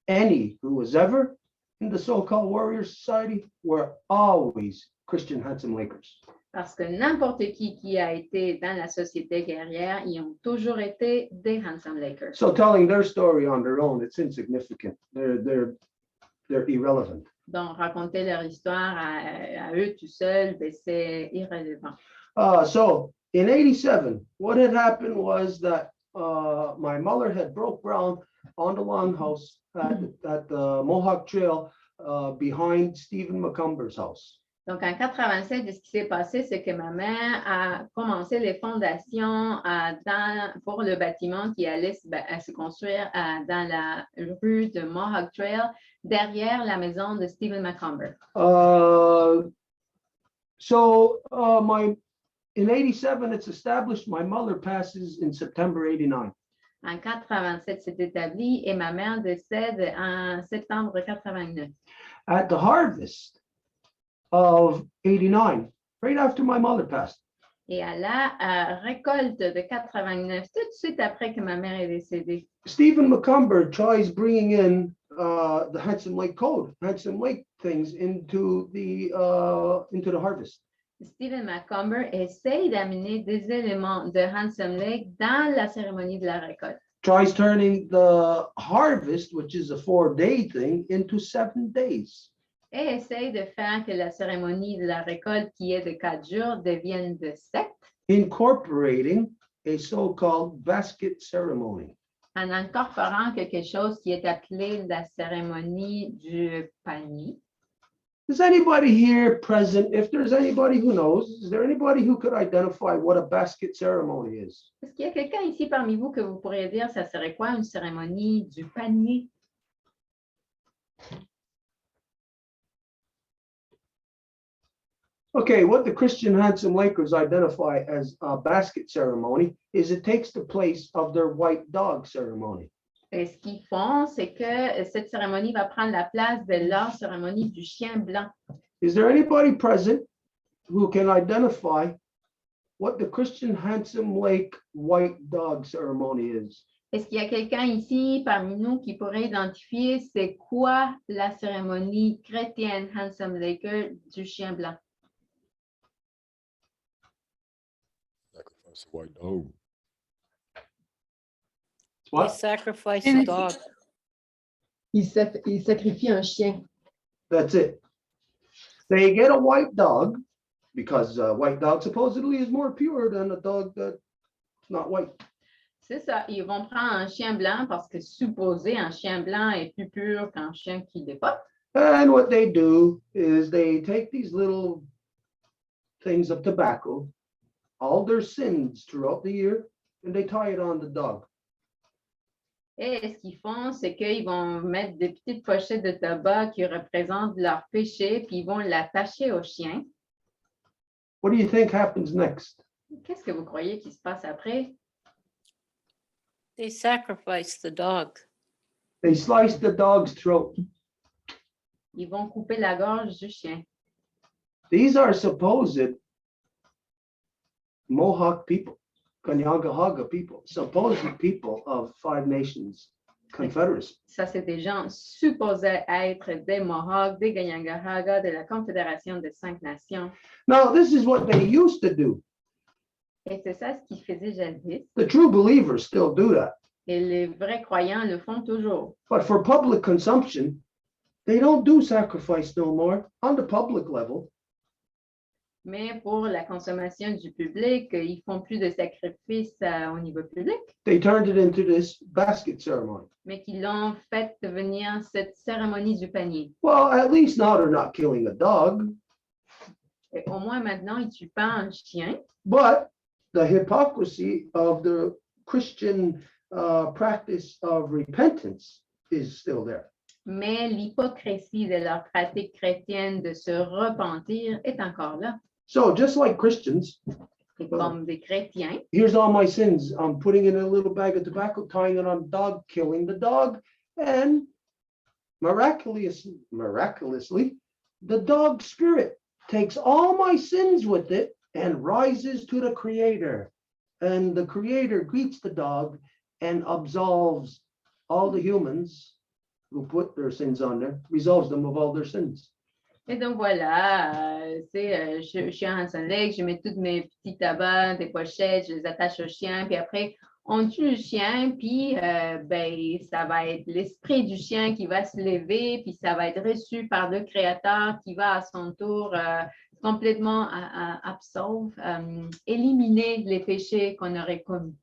any who was ever in the so-called Warrior Society were always Christian Handsome Lakers. Parce que n'importe qui a été dans la société guerrière, ils ont toujours été des Handsome Lakers. So telling their story on their own, it's insignificant. They're irrelevant. Donc, raconter leur histoire à eux tout seuls, c'est irrélevant. So in 87, what had happened was that my mother had broke ground on the longhouse at the Mohawk Trail behind Stephen McCumber's house. Donc, en 87, ce qui s'est passé, c'est que ma mère a commencé les fondations pour le bâtiment qui allait se construire dans la rue de Mohawk Trail, derrière la maison de Stephen McCumber. In 87, it's established. My mother passes in September 89. En 87, c'est établi et ma mère décède en septembre 89. At the harvest of 89, right after my mother passed. Et à la récolte de 89, tout de suite après que ma mère est décédée, Stephen McCumber tries bringing in the Handsome Lake Code, Handsome Lake things into the harvest. Stephen McCumber essaye d'amener des éléments de Handsome Lake dans la cérémonie de la récolte. Tries turning the harvest, which is a 4-day thing, into 7 days. Et essaye de faire que la cérémonie de la récolte, qui est de 4 jours, devienne de 7. Incorporating a so-called basket ceremony. En incorporant quelque chose qui est appelé la cérémonie du panier. Is anybody here present? If there's anybody who knows, is there anybody who could identify what a basket ceremony is? Est-ce qu'il y a quelqu'un ici parmi vous que vous pourriez dire, ça serait quoi une cérémonie du panier? Okay, what the Christian Handsome Lakers identify as a basket ceremony is it takes the place of their white dog ceremony. Et ce qu'ils font, c'est que cette cérémonie va prendre la place de leur cérémonie du chien blanc. Is there anybody present who can identify what the Christian Handsome Lake white dog ceremony is? Est-ce qu'il y a quelqu'un ici parmi nous qui pourrait identifier c'est quoi la cérémonie chrétienne Handsome Laker du chien blanc? Sacrifice a white dog. They What? sacrifice a dog. Il sacrifie un chien. That's it. They get a white dog because a white dog supposedly is more pure than a dog that's not white. C'est ça, ils vont prendre un chien blanc parce que supposé un chien blanc est plus pur qu'un chien qui n'est pas. And what they do is they take these little things of tobacco, all their sins throughout the year, and they tie it on the dog. Et ce qu'ils font, c'est qu'ils vont mettre des petites pochettes de tabac qui représentent leur péché, puis ils vont l'attacher au chien. What do you think happens next? Qu'est-ce que vous croyez qui se passe après? They sacrifice the dog. They slice the dog's throat. Ils vont couper la gorge du chien. These are supposed Mohawk people, Kanyangahaga people, supposed people of Five Nations Confederacy. Ça, c'est des gens supposés être des Mohawks, des Ganyangahaga, de la Confédération des 5 Nations. Now, this is what they used to do. Et c'est ça ce qu'ils faisaient jadis. The true believers still do that. Et les vrais croyants le font toujours. But for public consumption, they don't do sacrifice no more on the public level. Mais pour la consommation du public, ils font plus de sacrifices au niveau public, They turned it into this basket ceremony. mais qu'ils l'ont fait devenir cette cérémonie du panier. Well, at least now they're not killing a dog, Et au moins maintenant, ils tuent pas un chien, but the hypocrisy of the Christian practice of repentance is still there. mais l'hypocrisie de leur pratique chrétienne de se repentir est encore là. So just like Christians, Et comme des chrétiens, here's all my sins. I'm putting in a little bag of tobacco, tying it on a dog, killing the dog, and miraculously, the dog spirit takes all my sins with it and rises to the Creator. And the Creator greets the dog and absolves all the humans who put their sins on there, resolves them of all their sins. et donc voilà, je suis en Hanson Lake, je mets toutes mes petits tabacs, des pochettes, je les attache au chien, puis après, on tue le chien, puis ben, ça va être l'esprit du chien qui va se lever, puis ça va être reçu par le Créateur qui va à son tour complètement éliminer les péchés qu'on aurait commis.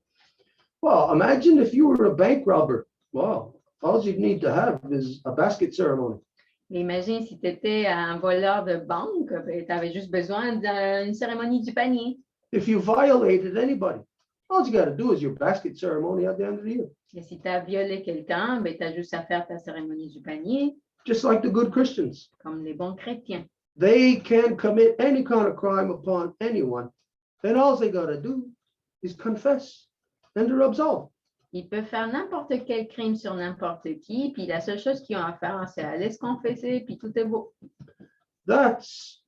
Well, imagine if you were a bank robber. Wow, all you need to have is a basket ceremony. Mais imagine si tu étais un voleur de banque, tu avais juste besoin d'une cérémonie du panier. If you violated anybody, all you got to do is your basket ceremony at the end of the year. Et si tu as violé quelqu'un, ben, tu as juste à faire ta cérémonie du panier, Just like the good Christians. comme les bons chrétiens. They can commit any kind of crime upon anyone. Then all they got to do is confess and they're absolved. Ils peuvent faire n'importe quel crime sur n'importe qui, puis la seule chose qu'ils ont à faire, c'est aller se confesser, puis tout est beau. That's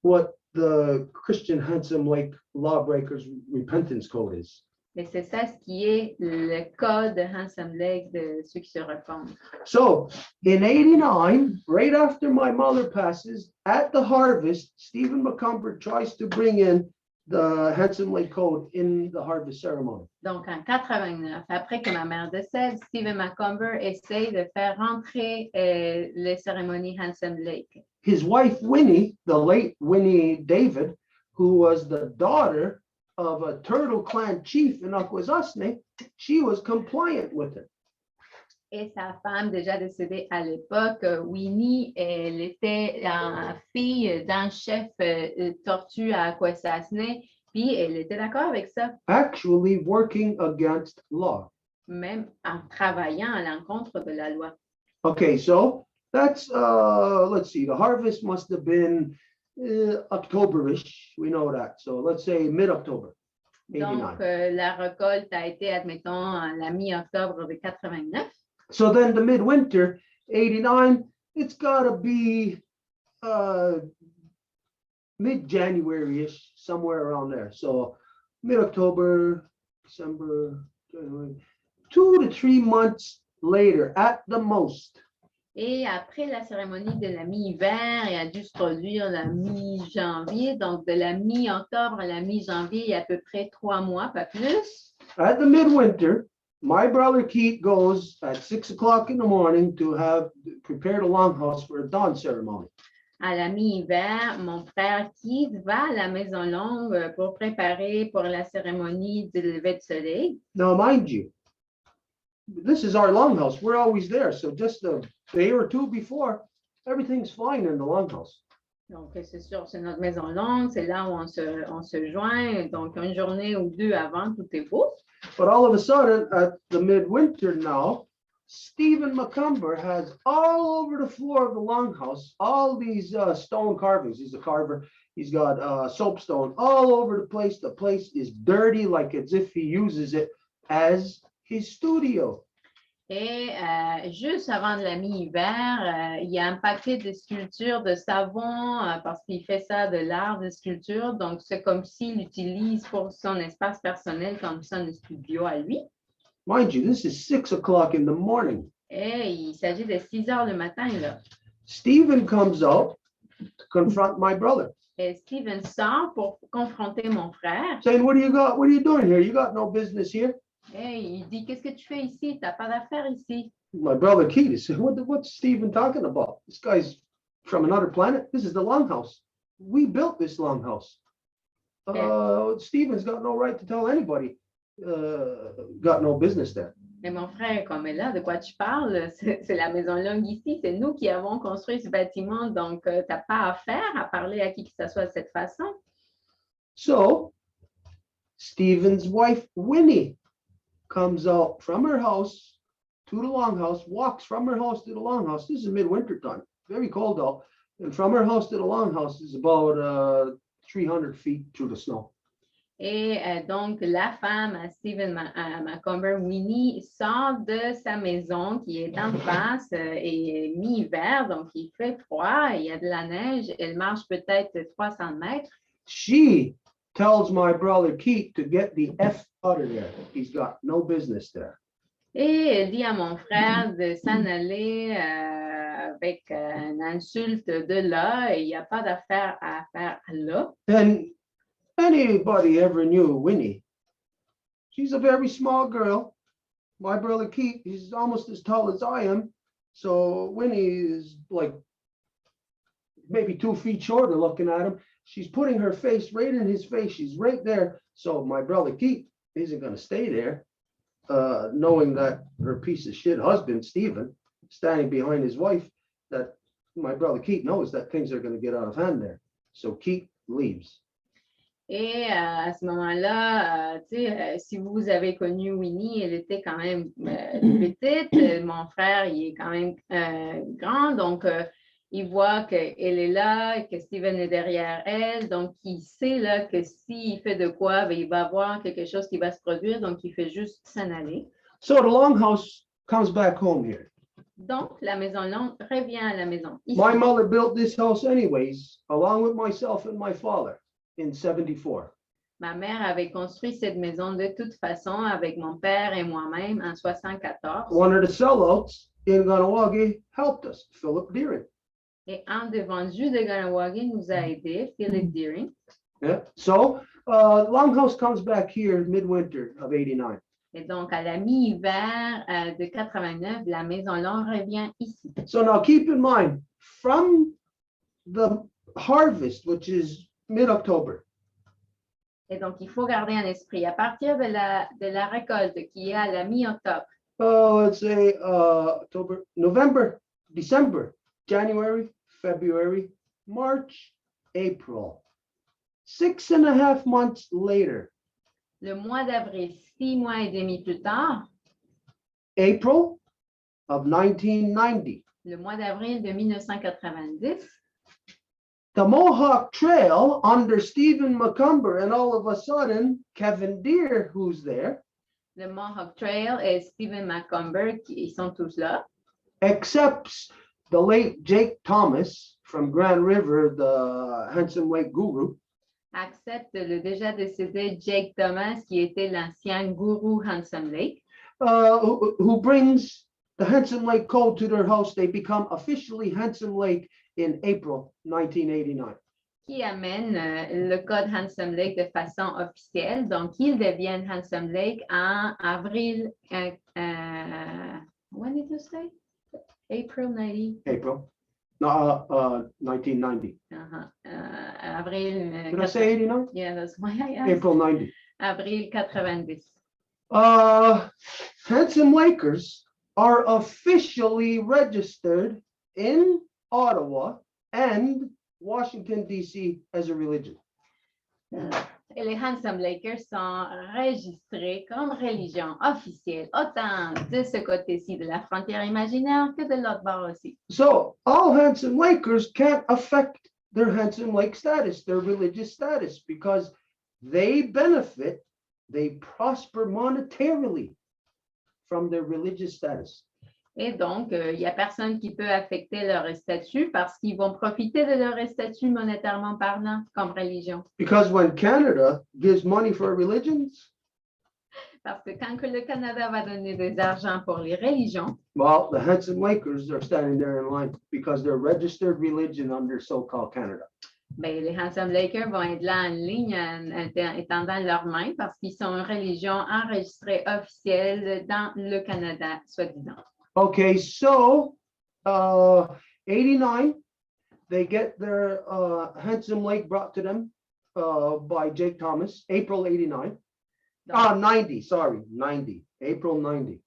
what the Christian Handsome Lake Lawbreakers Repentance Code is. Et c'est ça ce qui est le code de Handsome Lake de ceux qui se repentent. So in 89, right after my mother passes, at the harvest, Stephen McCumber tries to bring in the Handsome Lake Code in the harvest ceremony. Donc, en 89, après que ma mère décède, Stephen Macomber essaye de faire rentrer les cérémonies Handsome Lake. His wife, Winnie, the late Winnie David, who was the daughter of a Turtle Clan chief in Akwesasne, she was compliant with it. Et sa femme, déjà décédée à l'époque, Winnie, elle était la fille d'un chef tortue à Akwesasne, puis elle était d'accord avec ça, Actually working against law. même en travaillant à l'encontre de la loi. Okay, so that's, let's see, the harvest must have been October-ish, we know that. So let's say mid-October, 89. Donc, la récolte a été, admettons, à la mi-octobre de 89. So then the midwinter, 89, it's gotta be mid-January-ish, somewhere around there. So mid-October, December, January, 2 to 3 months later at the most. Et après la cérémonie de la mi-hiver, elle a dû se produire la mi-janvier. Donc, de la mi-octobre à la mi-janvier, il y a à peu près 3 mois, pas plus. At the midwinter, my brother Keith goes at 6 o'clock in the morning to have prepared a longhouse for a dawn ceremony. À la mi-hiver, mon frère Keith va à la Maison Longue pour préparer pour la cérémonie du lever de soleil. Now, mind you, this is our longhouse. We're always there. So just a day or two before, everything's fine in the longhouse. Donc, c'est sûr, c'est notre Maison Longue, c'est là où on se joint. Donc, une journée ou deux avant, tout est beau. But all of a sudden, at the midwinter now, Stephen Macumber has all over the floor of the longhouse, all these stone carvings. He's a carver. He's got soapstone all over the place. The place is dirty, like as if he uses it as his studio. Et juste avant de la mi-hiver, il y a un paquet de sculptures de savon parce qu'il fait ça de l'art de sculpture. Donc, c'est comme s'il l'utilise pour son espace personnel comme son studio à lui. Mind you, this is 6 o'clock in the morning. Et il s'agit de 6 heures le matin, là. Stephen comes out to confront my brother, Et Steven sort pour confronter mon frère. saying, "What do you got? What are you doing here? You got no business here." Et il dit, qu'est-ce que tu fais ici? Tu n'as pas d'affaires ici. My brother Keith said, "What's Stephen talking about? This guy's from another planet. This is the longhouse. We built this longhouse. Stephen's got no right to tell anybody. Got no business there." Et mon frère, comme est là, de quoi tu parles? C'est la maison longue ici. C'est nous qui avons construit ce bâtiment. Donc, tu n'as pas affaire à parler à qui que ce soit de cette façon. So Stephen's wife, Winnie, comes out from her house to the longhouse, walks from her house to the longhouse. This is midwinter time, very cold out. And from her house to the longhouse is about 300 feet through the snow. Et donc, la femme à Stephen Macumber, Winnie, sort de sa maison qui est en face et mi-hiver, donc il fait froid, il y a de la neige, elle marche peut-être 300 mètres. She tells my brother Keith to get the F out of there. He's got no business there. Et elle dit à mon frère de s'en aller avec une insulte de là, et il n'y a pas d'affaire à faire là. And anybody ever knew Winnie? She's a very small girl. My brother Keith, he's almost as tall as I am. So Winnie is like maybe 2 feet shorter looking at him. She's putting her face right in his face. She's right there. So my brother Keith isn't going to stay there, knowing that her piece of shit husband, Stephen, standing behind his wife, that my brother Keith knows that things are going to get out of hand there. So Keith leaves. Et à ce moment-là, si vous avez connu Winnie, elle était quand même petite. Mon frère, il est quand même grand, donc il voit qu'elle est là, que Steven est derrière elle, donc il sait là que s'il fait de quoi, ben, il va avoir quelque chose qui va se produire, donc il fait juste s'en aller. So the longhouse comes back home here. Donc, la maison longue revient à la maison. Ici. My mother built this house anyways, along with myself and my father in 74. Ma mère avait construit cette maison de toute façon avec mon père et moi-même en 74. One of the sellouts in Ganawagi helped us, Philip Deering. Et un des vendus de Ganawagi nous a aidés, Philip Deering. Yeah. So longhouse comes back here midwinter of 89. Et donc, à la mi-hiver de 89, la maison longue revient ici. So now keep in mind, from the harvest, which is mid-October, Et donc, il faut garder en esprit, à partir de la récolte qui est à la mi-octobre, let's say October, November, December, January, February, March, April. 6.5 months later, le mois d'avril, 6 mois et demi plus tard, April of 1990, le mois d'avril de 1990, the Mohawk Trail under Stephen Macumber, and all of a sudden, Kevin Deere, who's there, le Mohawk Trail et Stephen Macumber, ils sont tous là, accepts the late Jake Thomas from Grand River, the Handsome Lake guru, accepte le déjà décédé Jake Thomas, qui était l'ancien gourou Handsome Lake, who brings the Handsome Lake code to their house. They become officially Handsome Lake in April 1989. qui amène le code Handsome Lake de façon officielle. Donc, ils deviennent Handsome Lake en avril, when did you say? April 90? April, no, 1990. Avril. Did I say 89? Yeah, that's why I asked. April 90. Avril 90. Handsome Lakers are officially registered in Ottawa and Washington, D.C. as a religion. Et que les Handsome Lakers sont enregistrés comme religion officielle, autant de ce côté-ci de la frontière imaginaire que de l'autre bord aussi. So all Handsome Lakers can't affect their Handsome Lake status, their religious status, because they benefit, they prosper monetarily from their religious status. Et donc, il n'y a personne qui peut affecter leur statut parce qu'ils vont profiter de leur statut monétairement parlant comme religion. Because when Canada gives money for religions, Parce que quand que le Canada va donner des argent pour les religions, well, the Handsome Lakers are standing there in line because they're registered religion under so-called Canada. ben, les Handsome Lakers vont être là en ligne, étendant leurs mains parce qu'ils sont une religion enregistrée officielle dans le Canada, soi-disant. Okay, so 89, they get their Handsome Lake brought to them by Jake Thomas, April 89. Donc, 90, sorry, 90, April 90.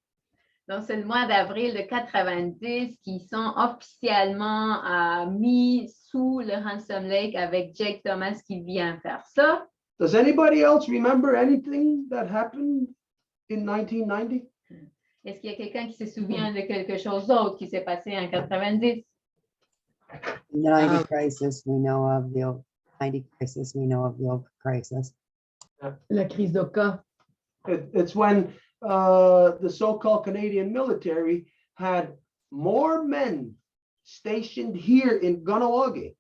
donc, c'est le mois d'avril de 90 qui sont officiellement mis sous le Handsome Lake avec Jake Thomas qui vient faire ça. Does anybody else remember anything that happened in 1990? Est-ce qu'il y a quelqu'un qui se souvient de quelque chose d'autre qui s'est passé en 90? The 90 crisis, we know of the 90 crisis, we know of the old crisis. La crise d'Oka. It's when the so-called Canadian military had more men stationed here in Kahnawake,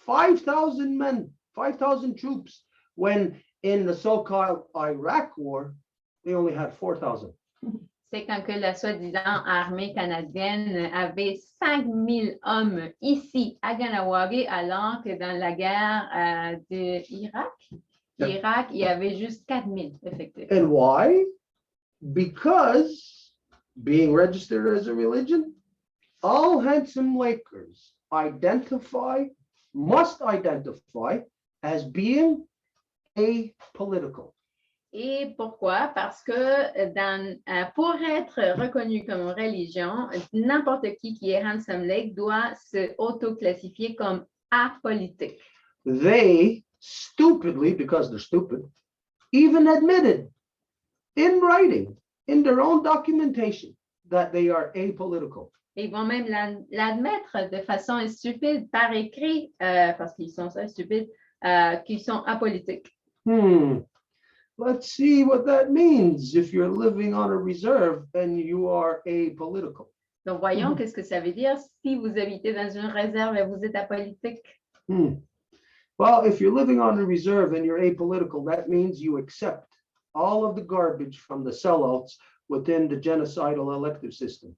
5,000 men, 5,000 troops, when in the so-called Iraq war, they only had 4,000. C'est quand que la soi-disant armée canadienne avait 5 000 hommes ici à Kahnawake, alors que dans la guerre de Irak, il y avait juste 4 000 effectifs. And why? Because being registered as a religion, all Handsome Lakers must identify as being apolitical. Et pourquoi? Parce que pour être reconnu comme religion, n'importe qui est Handsome Lake doit se auto-classifier comme apolitique. They stupidly, because they're stupid, even admitted in writing, in their own documentation, that they are apolitical. Ils vont même l'admettre de façon stupide par écrit, parce qu'ils sont ça stupides, qu'ils sont apolitiques. Let's see what that means if you're living on a reserve and you are apolitical. Donc, voyons qu'est-ce que ça veut dire si vous habitez dans une réserve et vous êtes apolitique. Well, if you're living on a reserve and you're apolitical, that means you accept all of the garbage from the sellouts within the genocidal elective system.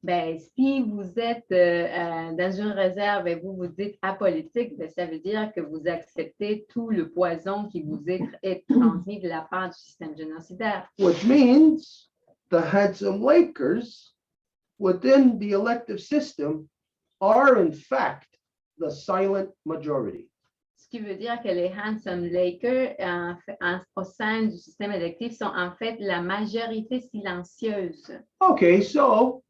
Ben, si vous êtes dans une réserve et vous vous dites apolitique, ben, ça veut dire que vous acceptez tout le poison qui vous est transmis de la part du système génocidaire. Which means the Handsome Lakers within the elective system are in fact the silent majority. Ce qui veut dire que les Handsome Lakers au sein du système électif sont en fait la majorité silencieuse. Okay, so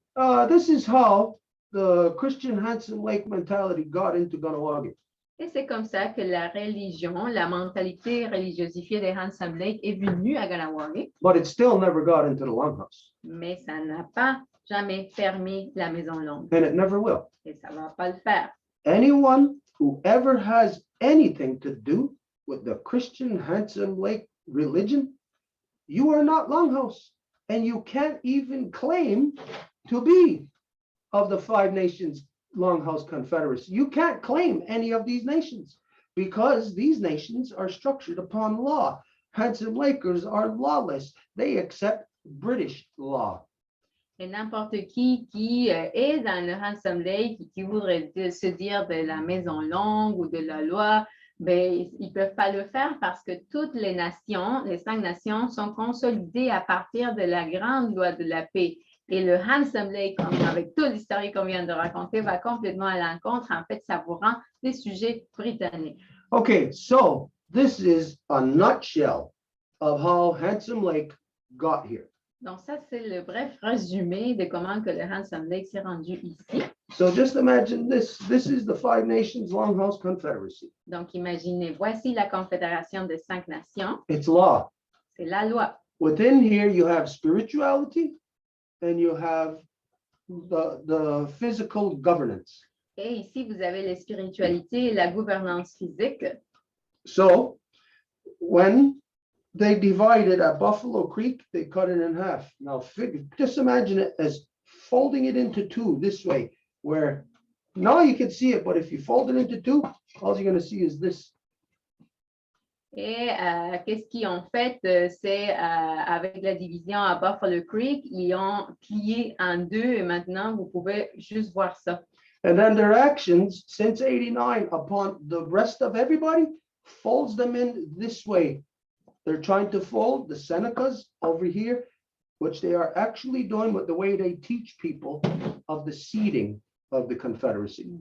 this is how the Christian Handsome Lake mentality got into Kahnawake. Et c'est comme ça que la religion, la mentalité religiosifiée des Handsome Lake est venue à Kahnawake. But it still never got into the Longhouse. Mais ça n'a pas jamais fermé la Maison Longue. And it never will. Et ça ne va pas le faire. Anyone who ever has anything to do with the Christian Handsome Lake religion, you are not Longhouse. And you can't even claim to be of the 5 nations Longhouse Confederacy. You can't claim any of these nations because these nations are structured upon law. Handsome Lakers are lawless. They accept British law. Et n'importe qui est dans le Handsome Lake et qui voudrait se dire de la Maison Longue ou de la loi, ben, ils ne peuvent pas le faire parce que toutes les nations, les 5 nations, sont consolidées à partir de la grande loi de la paix. Et le Handsome Lake, avec toute l'historique qu'on vient de raconter, va complètement à l'encontre. En fait, ça vous rend des sujets britanniques. Okay, so this is a nutshell of how Handsome Lake got here. Donc, ça, c'est le bref résumé de comment que le Handsome Lake s'est rendu ici. So just imagine this. This is the Five Nations Longhouse Confederacy. Donc, imaginez, voici la Confédération des 5 nations. It's law. C'est la loi. Within here, you have spirituality and you have the physical governance. Et ici, vous avez la spiritualité et la gouvernance physique. So when they divided at Buffalo Creek, they cut it in half. Now, just imagine it as folding it into two this way, where now you can see it, but if you fold it into two, all you're going to see is this. Et qu'est-ce qu'ils ont fait? C'est avec la division à Buffalo Creek, ils ont plié en deux et maintenant, vous pouvez juste voir ça. And then their actions since 89 upon the rest of everybody folds them in this way. They're trying to fold the Senecas over here, which they are actually doing with the way they teach people of the seating of the Confederacy.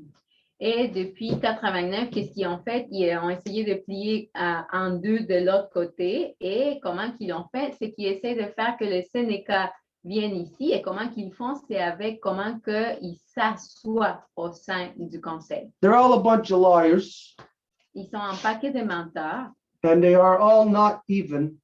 Et depuis 89, qu'est-ce qu'ils ont fait? Ils ont essayé de plier en deux de l'autre côté. Et comment qu'ils l'ont fait? C'est qu'ils essaient de faire que les Sénéca viennent ici. Et comment qu'ils font? C'est avec comment qu'ils s'assoient au sein du conseil. They're all a bunch of liars, Ils sont un paquet de menteurs. and they are all not even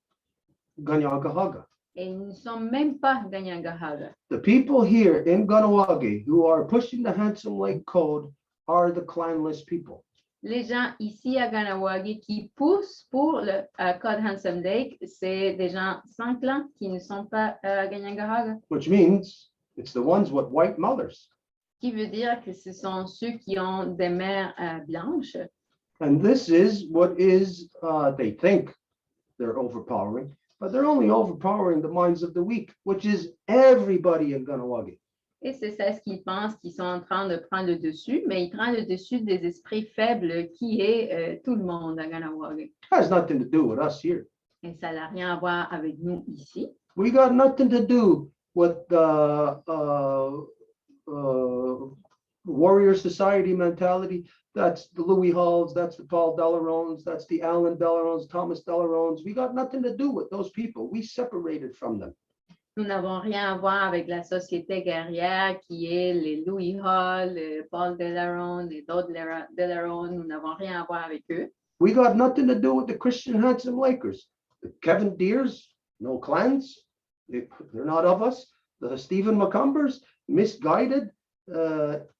Ganyagahaga. Et ils ne sont même pas Ganyangahaga. The people here in Ganawagi who are pushing the Handsome Lake Code are the clanless people. Les gens ici à Ganawagi qui poussent pour le code Handsome Lake, c'est des gens sans clan qui ne sont pas Ganyangahaga. Which means it's the ones with white mothers. Qui veut dire que ce sont ceux qui ont des mères blanches. And this is what is, they think they're overpowering, but they're only overpowering the minds of the weak, which is everybody in Ganawagi. Et c'est ça ce qu'ils pensent qu'ils sont en train de prendre le dessus, mais ils prennent le dessus des esprits faibles qui est tout le monde à Ganawagi. Has nothing to do with us here. Et ça n'a rien à voir avec nous ici. We got nothing to do with the warrior society mentality. That's the Louis Halls, that's the Paul Delarones, that's the Alan Delarones, Thomas Delarones. We got nothing to do with those people. We separated from them. Nous n'avons rien à voir avec la société guerrière qui est les Louis Hall, les Paul Delarone, les d'autres Delarone. Nous n'avons rien à voir avec eux. We got nothing to do with the Christian Handsome Lakers. The Kevin Deers, no clans. They're not of us. The Stephen McCumbers, misguided,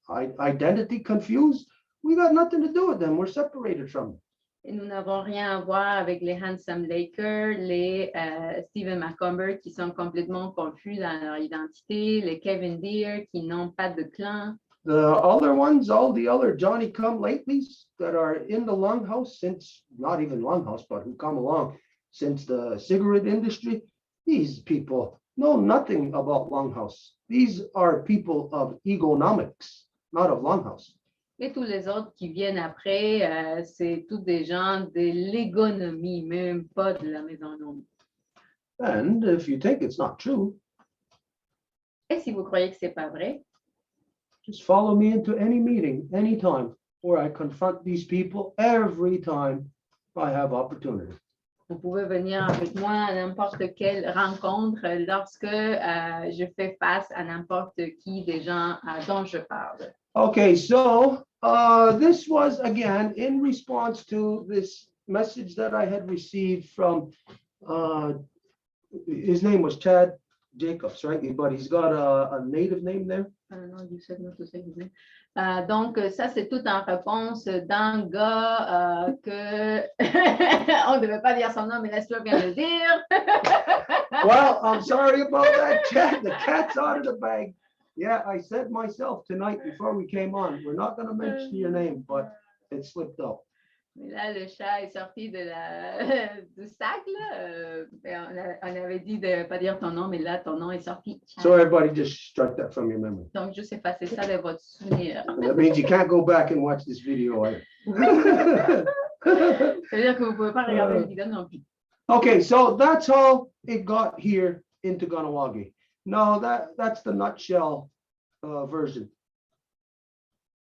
identity confused. We got nothing to do with them. We're separated from them. Et nous n'avons rien à voir avec les Handsome Lakers, les Stephen McCumber qui sont complètement confus dans leur identité, les Kevin Deere qui n'ont pas de clan. The other ones, all the other Johnny come latelys that are in the Longhouse since, not even Longhouse, but who come along since the cigarette industry, these people know nothing about Longhouse. These are people of egonomics, not of Longhouse. Et tous les autres qui viennent après, c'est tous des gens de l'économie, même pas de la maison Nome. And if you think it's not true, Et si vous croyez que c'est pas vrai, just follow me into any meeting, anytime, where I confront these people every time I have opportunity. vous pouvez venir avec moi à n'importe quelle rencontre lorsque je fais face à n'importe qui des gens dont je parle. Okay, so this was again in response to this message that I had received from, his name was Chad Jacobs, right? But he's got a native name there. Non, you said not to say his name. Donc, ça, c'est tout en réponse d'un gars que on ne devait pas dire son nom, mais laisse-le bien le dire. Well, I'm sorry about that, Chad. The cat's out of the bag. Yeah, I said myself tonight before we came on, we're not going to mention your name, but it slipped out. Mais là, le chat est sorti de du sac, là. On avait dit de ne pas dire ton nom, mais là, ton nom est sorti. So everybody just struck that from your memory. Donc, juste effacer ça de votre souvenir. That means you can't go back and watch this video either. Ça veut dire que vous ne pouvez pas regarder la vidéo non plus. Okay, so that's how it got here into Ganawagi. No, that's the nutshell version.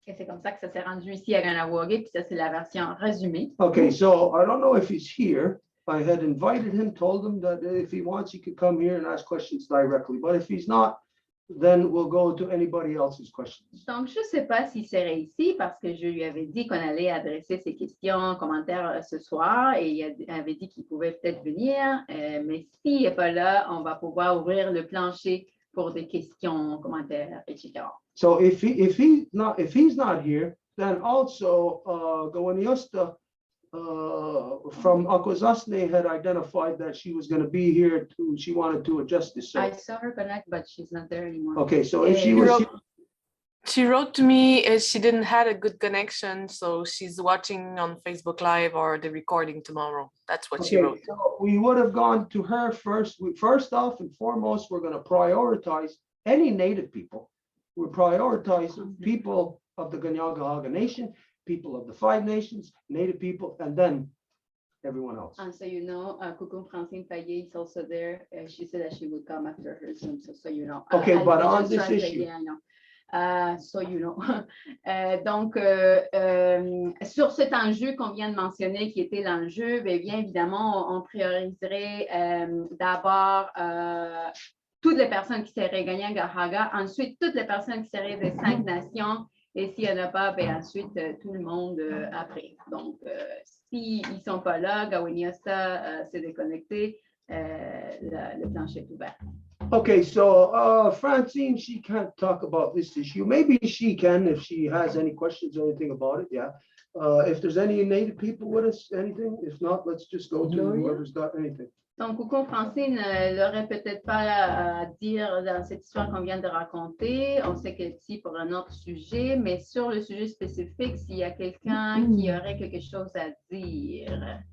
Et c'est comme ça que ça s'est rendu ici à Ganawagi, puis ça, c'est la version résumée. Okay, so I don't know if he's here, I had invited him, told him that if he wants, he could come here and ask questions directly. But if he's not, then we'll go to anybody else's questions. Donc, je ne sais pas s'il serait ici parce que je lui avais dit qu'on allait adresser ses questions, commentaires ce soir et il avait dit qu'il pouvait peut-être venir. Mais s'il n'est pas là, on va pouvoir ouvrir le plancher pour des questions, commentaires, etc. So if he's not here, then also Gawaniusta from Uncle Zasne had identified that she was going to be here she wanted to adjust this. I saw her connect, but she's not there anymore. Okay, so if she was She wrote to me she didn't have a good connection, so she's watching on Facebook Live or the recording tomorrow. That's what she okay, wrote. so we would have gone to her first. First off and foremost, we're going to prioritize any Native people. We prioritize people of the Ganyaga Nation, people of the 5 nations, Native people, and then everyone else. And so you know, Coucou Francine Payet is also there. She said that she would come after her Zoom, so you know. Okay, but I'll on just this translate, issue. yeah, I know. So you know. Donc, sur cet enjeu qu'on vient de mentionner, qui était l'enjeu, bien évidemment, on prioriserait d'abord toutes les personnes qui seraient Ganyaga, ensuite toutes les personnes qui seraient des 5 nations, et s'il n'y en a pas, bien ensuite tout le monde après. Donc, s'ils ne sont pas là, Gawaniusta s'est déconnecté, le plancher est ouvert. Okay, so Francine, she can't talk about this issue. Maybe she can if she has any questions or anything about it. Yeah. If there's any Native people with us, anything. If not, let's just go to whoever's got anything. Donc, Coucou Francine n'aurait peut-être pas à dire dans cette histoire qu'on vient de raconter. On sait qu'elle est ici pour un autre sujet, mais sur le sujet spécifique, s'il y a quelqu'un qui aurait quelque chose à dire,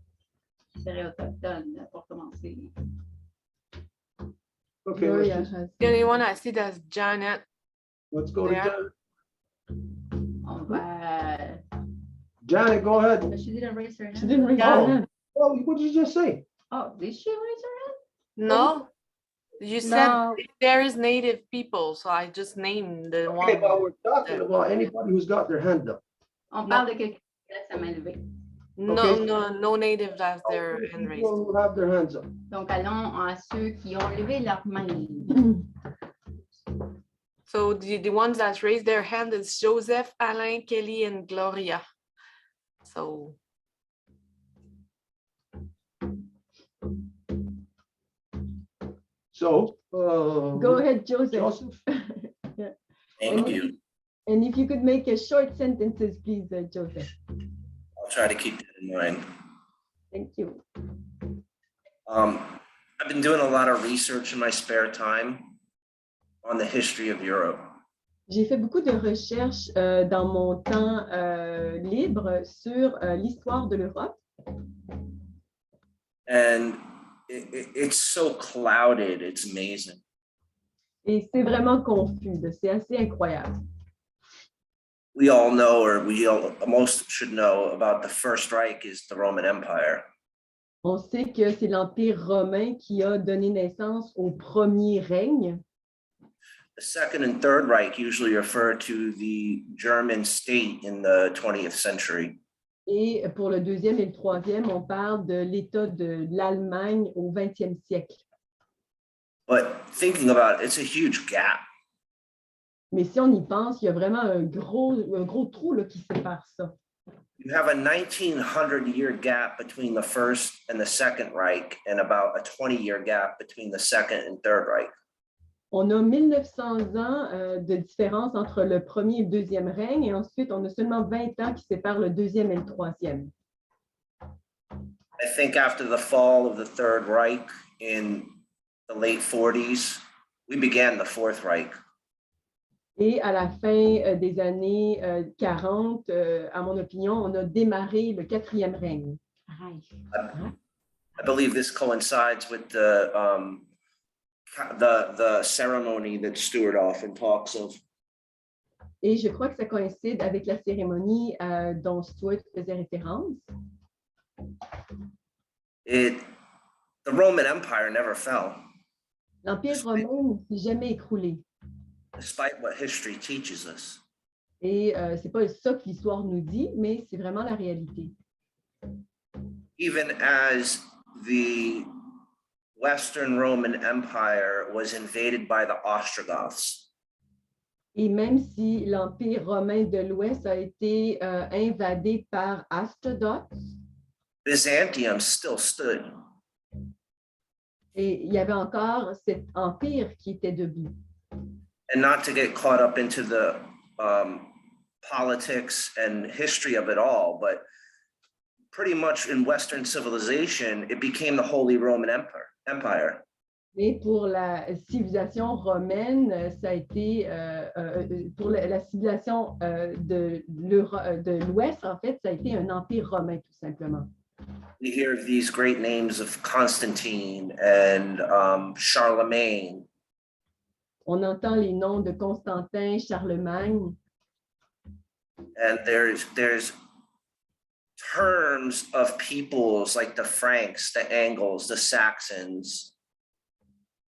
qui serait autochtone pour commencer. Okay, Gloria let's, has- The only one I see that's Janet. let's go to Yeah. Janet. On va... Janet, go ahead. But she didn't raise her hand. She didn't raise Yeah. her hand. Oh, what did you just say? Oh, did she raise her hand? No, you said there is Native people, so I just named the Okay, one. but we're talking about anybody who's got their hand up. On parle de quelqu'un qui laisse sa main levée. No, Okay. no native has their hand raised. People who have their hands up. Donc, allons à ceux qui ont levé leur main. So the ones that raised their hand is Joseph, Alain, Kelly, and Gloria. So So, Go ahead, Joseph. Joseph. Thank you. And if you could make a short sentences, please, Joseph. I'll try to keep that in mind. Thank you. I've been doing a lot of research in my spare time on the history of Europe. J'ai fait beaucoup de recherches dans mon temps libre sur l'histoire de l'Europe. And it's so clouded, it's amazing. Et c'est vraiment confus, c'est assez incroyable. We all know, or most should know about the First Reich is the Roman Empire. On sait que c'est l'Empire romain qui a donné naissance au premier règne. The Second and Third Reich usually refer to the German state in the 20th century. Et pour le deuxième et le troisième, on parle de l'État de l'Allemagne au 20e siècle. But thinking about it, it's a huge gap. Mais si on y pense, il y a vraiment un gros trou là, qui sépare ça. You have a 1900-year gap between the First and the Second Reich, and about a 20-year gap between the Second and Third Reich. On a 1900 ans de différence entre le premier et le deuxième règne, et ensuite, on a seulement 20 ans qui séparent le deuxième et le troisième. I think after the fall of the Third Reich in the late 40s, we began the Fourth Reich. Et à la fin des années 40, à mon opinion, on a démarré le quatrième règne. I believe this coincides with the ceremony that Stuart often talks of. Et je crois que ça coïncide avec la cérémonie dont Stuart faisait référence. The Roman Empire never fell, L'Empire romain ne s'est jamais écroulé. despite what history teaches us. Et ce n'est pas ça que l'histoire nous dit, mais c'est vraiment la réalité. Even as the Western Roman Empire was invaded by the Ostrogoths. Et même si l'Empire romain de l'Ouest a été invadé par Astrodox, Byzantium still stood. et il y avait encore cet empire qui était debout. And not to get caught up into the politics and history of it all, but pretty much in Western civilization, it became the Holy Roman Empire. Mais pour la civilisation romaine, ça a été, pour la civilisation de l'Ouest, en fait, ça a été un empire romain, tout simplement. We hear of these great names of Constantine and Charlemagne. On entend les noms de Constantin, Charlemagne, And there's terms of peoples like the Franks, the Angles, the Saxons.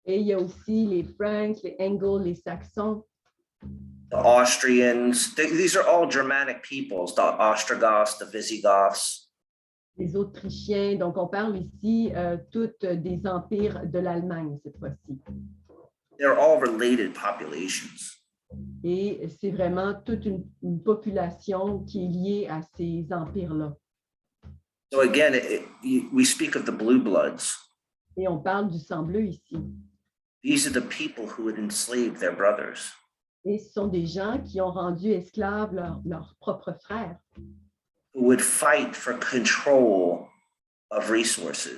et il y a aussi les Franks, les Angles, les Saxons, The Austrians, these are all Germanic peoples, the Ostrogoths, the Visigoths. les Autrichiens. Donc, on parle ici toutes des empires de l'Allemagne cette fois-ci. They're all related populations. Et c'est vraiment toute une population qui est liée à ces empires-là. So again, we speak of the blue bloods. Et on parle du sang bleu ici. These are the people who would enslave their brothers. Et ce sont des gens qui ont rendu esclaves leurs propres frères, Who would fight for control of resources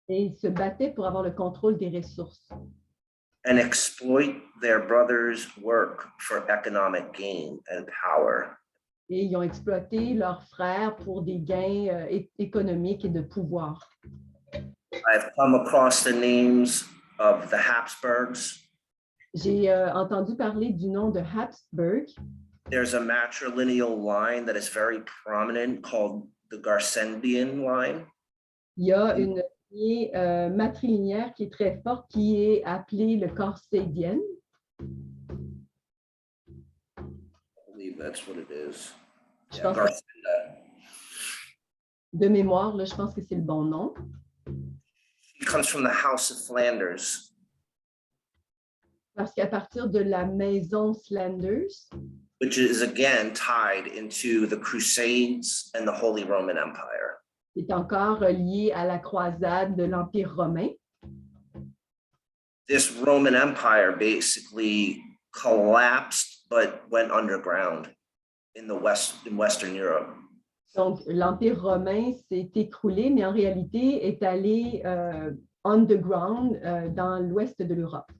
et ils se battaient pour avoir le contrôle des ressources and exploit their brothers' work for economic gain and power. et ils ont exploité leurs frères pour des gains économiques et de pouvoir. I've come across the names of the Habsburgs. J'ai entendu parler du nom de Habsburg. There's a matrilineal line that is very prominent called the Garcendian line. Il y a une lignée matrilinéaire qui est très forte, qui est appelée le Carcédien. I believe that's what it is. Je Yeah, pense que- Garcenda. De mémoire, là, je pense que c'est le bon nom. He comes from the House of Flanders. Parce qu'à partir de la maison Flanders, Which is again tied into the Crusades and the Holy Roman Empire. est encore lié à la croisade de l'Empire romain. This Roman Empire basically collapsed but went underground in Western Europe. Donc, l'Empire romain s'est écroulé, mais en réalité est allé underground dans l'ouest de l'Europe.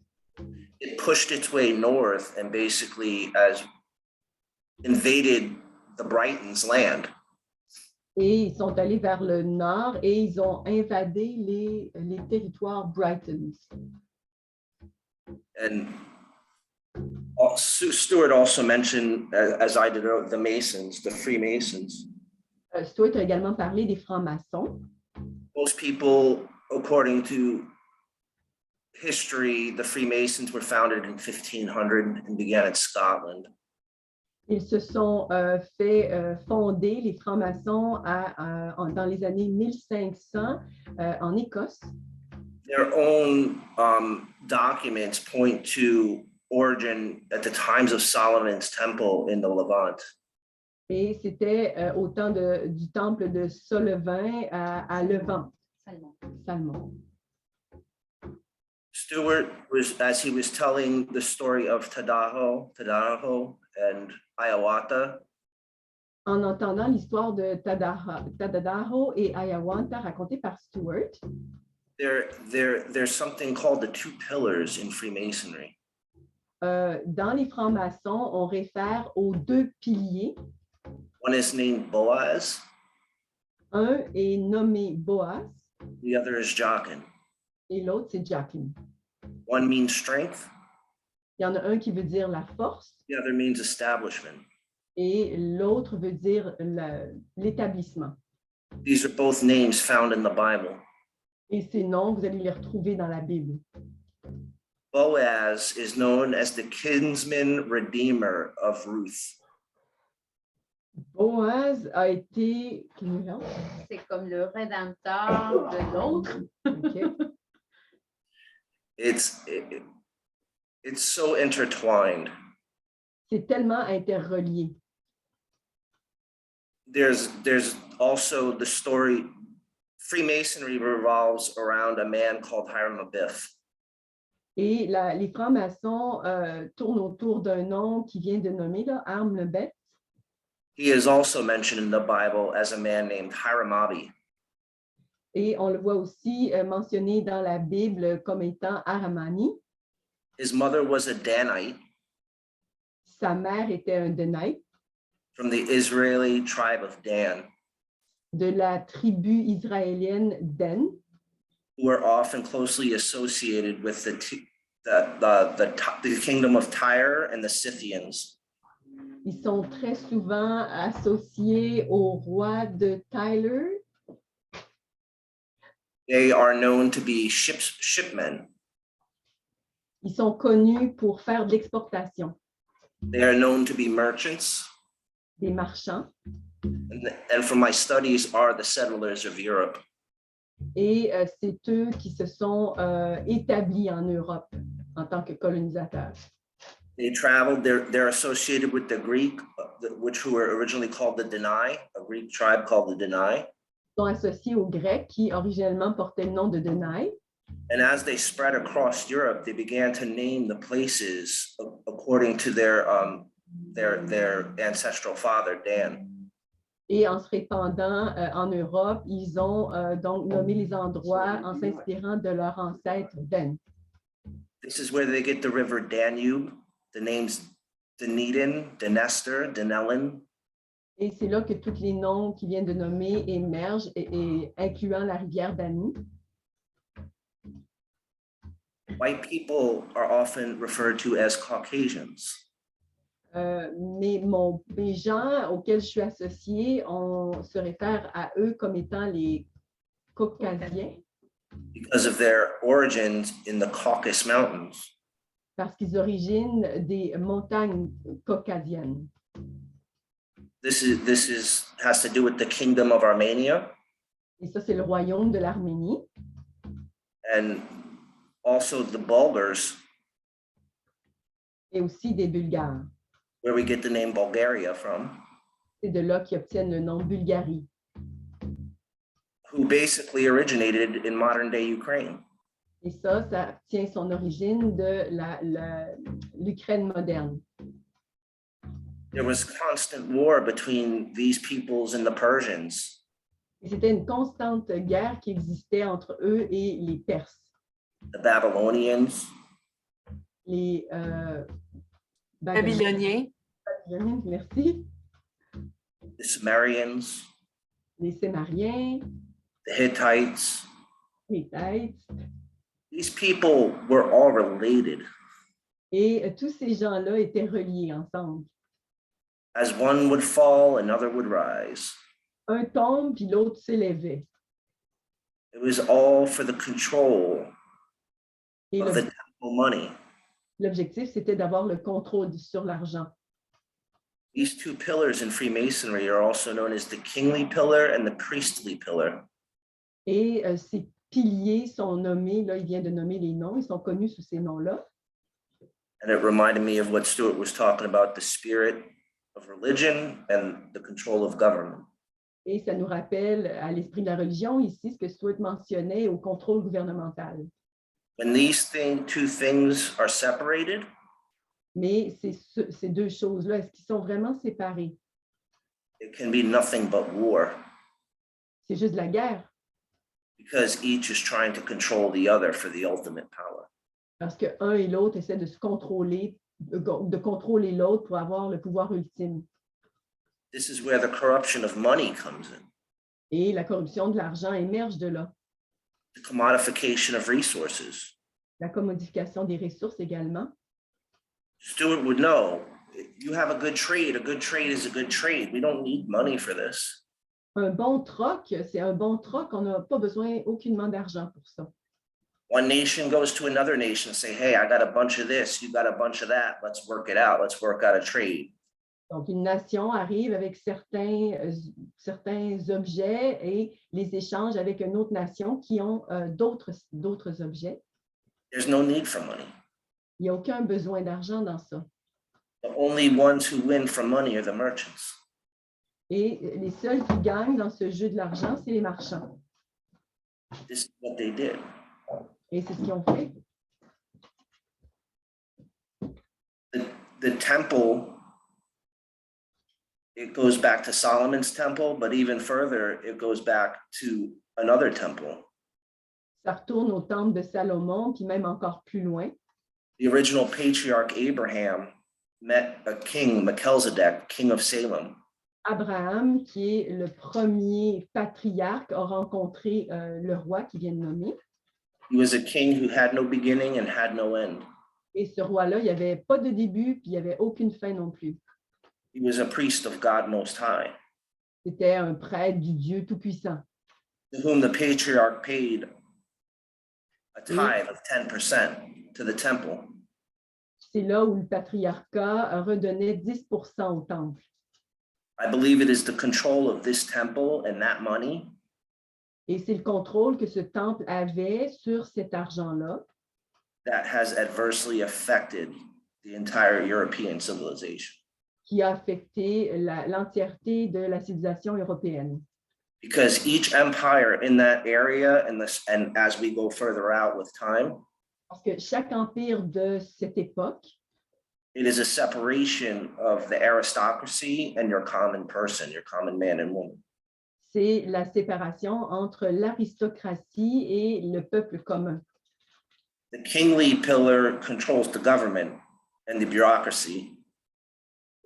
It pushed its way north and basically has invaded the Britons' land. Et ils sont allés vers le nord et ils ont invadé les territoires Britons. And Stuart also mentioned, as I did, the Masons, the Freemasons. Stuart a également parlé des francs-maçons. Most people, according to history, the Freemasons were founded in 1500 and began in Scotland. Ils se sont fait fonder, les francs-maçons, dans les années 1500 en Écosse. Their own documents point to origin at the times of Solomon's temple in the Levant. Et c'était au temps du temple de Solevin à Levant, Salmon. Stuart was, as he was telling the story of Tadaho and Hiawatha, En entendant l'histoire de Tadadaho et Hiawatha racontée par Stuart, there's something called the two pillars in Freemasonry. dans les francs-maçons, on réfère aux deux piliers. One is named Boaz, Un est nommé Boaz the other is Jachin. et l'autre, c'est Jachin. One means strength, Il y en a un qui veut dire la force the other means establishment. et l'autre veut dire l'établissement. These are both names found in the Bible. Et ces noms, vous allez les retrouver dans la Bible. Boaz is known as the kinsman redeemer of Ruth. Boaz a été. Can you help? C'est comme le rédempteur de l'autre. OK. It's so intertwined. C'est tellement interrelié. There's also the story, Freemasonry revolves around a man called Hiram Abiff. Et les francs-maçons tournent autour d'un nom qui vient de nommer, là, Arme le Bête. He is also mentioned in the Bible as a man named Hiram Abi. Et on le voit aussi mentionné dans la Bible comme étant Aramani. His mother was a Danite Sa mère était un Danite from the Israeli tribe of Dan, de la tribu israélienne Dan, who are often closely associated with the kingdom of Tyre and the Scythians. Ils sont très souvent associés au roi de Tyler. They are known to be shipmen. Ils sont connus pour faire de l'exportation, They are known to be merchants, des marchands. and from my studies are the settlers of Europe. Et c'est eux qui se sont établis en Europe en tant que colonisateurs. They traveled, they're associated with the Greek, who were originally called the Denai, a Greek tribe called the Denai. Ils sont associés aux Grecs qui originellement portaient le nom de Denai. And as they spread across Europe, they began to name the places according to their ancestral father, Dan. Et en se répandant en Europe, ils ont donc nommé les endroits en s'inspirant de leur ancêtre Dan. This is where they get the river Danube, the names Dunedin, Dnester, Dunellen. Et c'est là que tous les noms qui viennent de nommer émergent, et incluant la rivière Dani. White people are often referred to as Caucasians. Mais les gens auxquels je suis associée, on se réfère à eux comme étant les Caucasiens Because of their origins in the Caucasus Mountains. parce qu'ils originent des montagnes caucasiennes. This has to do with the kingdom of Armenia Et ça, c'est le royaume de l'Arménie. and also the Bulgars, Et aussi des Bulgares. where we get the name Bulgaria from, C'est de là qu'ils obtiennent le nom Bulgarie, who basically originated in modern day Ukraine. et ça tient son origine de l'Ukraine moderne. There was constant war between these peoples and the Persians. Et c'était une constante guerre qui existait entre eux et les Perses, The Babylonians, les Babyloniens. Babyloniens, merci, the Sumerians, les Sémariens, the Hittites. les Hittite. These people were all related. Et tous ces gens-là étaient reliés ensemble. As one would fall, another would rise. Un tombe, puis l'autre s'élevait. It was all for the control Et of the temple money. l'objectif, c'était d'avoir le contrôle sur l'argent. These two pillars in Freemasonry are also known as the kingly pillar and the priestly pillar. Et ces piliers sont nommés, là, il vient de nommer les noms, ils sont connus sous ces noms-là. And it reminded me of what Stuart was talking about, the spirit of religion and the control of government. Et ça nous rappelle à l'esprit de la religion ici ce que Stuart mentionnait au contrôle gouvernemental. When these two things are separated, Mais ces deux choses-là, est-ce qu'ils sont vraiment séparés? it can be nothing but war C'est juste la guerre, because each is trying to control the other for the ultimate power. parce qu'un et l'autre essaient de se contrôler, de contrôler l'autre pour avoir le pouvoir ultime. This is where the corruption of money comes in, Et la corruption de l'argent émerge de là. the commodification of resources. La commodification des ressources également. Stuart would know, you have a good trade is a good trade. We don't need money for this. Un bon troc, c'est un bon troc, on n'a pas besoin aucunement d'argent pour ça. One nation goes to another nation and say, hey, I got a bunch of this, you got a bunch of that, let's work it out, let's work out a trade. Donc, une nation arrive avec certains objets et les échange avec une autre nation qui ont d'autres objets. There's no need for money. Il n'y a aucun besoin d'argent dans ça. The only ones who win from money are the merchants. Et les seuls qui gagnent dans ce jeu de l'argent, c'est les marchands. This is what they did. Et c'est ce qu'ils ont fait. The temple, it goes back to Solomon's temple, but even further, it goes back to another temple. Ça retourne au temple de Salomon, puis même encore plus loin. The original patriarch Abraham met a king, Melchizedek, king of Salem. Abraham, qui est le premier patriarche, a rencontré le roi qui vient de nommer. He was a king who had no beginning and had no end. Et ce roi-là, il n'y avait pas de début, puis il n'y avait aucune fin non plus. He was a priest of God Most High, C'était un prêtre du Dieu Tout-Puissant, to whom the patriarch paid a tithe of 10% to the temple. C'est là où le patriarcat redonnait 10% au temple. I believe it is the control of this temple and that money Et c'est le contrôle que ce temple avait sur cet argent-là that has adversely affected the entire European civilization. qui a affecté l'entièreté de la civilisation européenne. Because each empire in that area, and as we go further out with time, Parce que chaque empire de cette époque, it is a separation of the aristocracy and your common person, your common man and woman. c'est la séparation entre l'aristocratie et le peuple commun. The kingly pillar controls the government and the bureaucracy,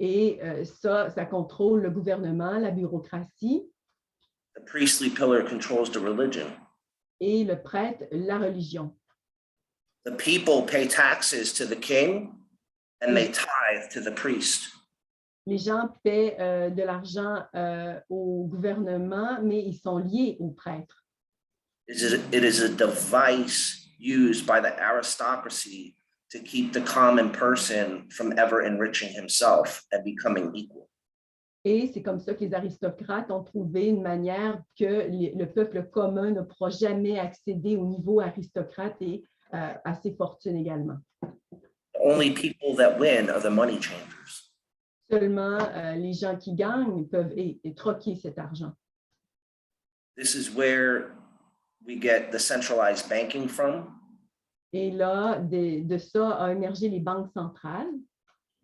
Et ça contrôle le gouvernement, la bureaucratie, the priestly pillar controls the religion. et le prêtre, la religion. The people pay taxes to the king and they tithe to the priest. Les gens paient de l'argent au gouvernement, mais ils sont liés au prêtre. It is a device used by the aristocracy to keep the common person from ever enriching himself and becoming equal. Et c'est comme ça que les aristocrates ont trouvé une manière que le peuple commun ne pourra jamais accéder au niveau aristocrate et à ses fortunes également. The only people that win are the money changers. Seulement les gens qui gagnent peuvent troquer cet argent. This is where we get the centralized banking from. Et là, de ça a émergé les banques centrales.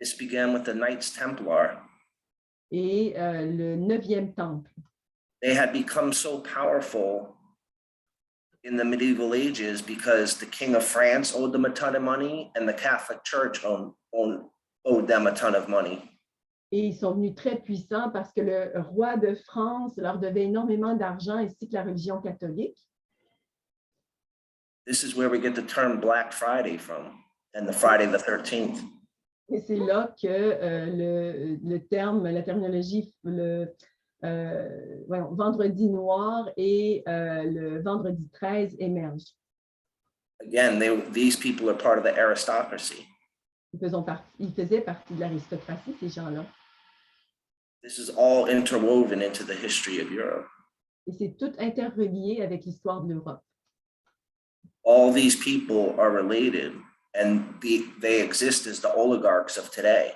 This began with the Knights Templar. Et le 9e temple. They had become so powerful in the medieval ages because the King of France owed them a ton of money and the Catholic Church owed them a ton of money. Et ils sont venus très puissants parce que le roi de France leur devait énormément d'argent ainsi que la religion catholique. This is where we get the term Black Friday from and the Friday the 13th. Et c'est là que le terme, la terminologie, vendredi noir et le vendredi 13 émergent. Again, these people are part of the aristocracy. Ils faisaient partie de l'aristocratie, ces gens-là. This is all interwoven into the history of Europe. Et c'est tout interrelié avec l'histoire de l'Europe. All these people are related and they exist as the oligarchs of today.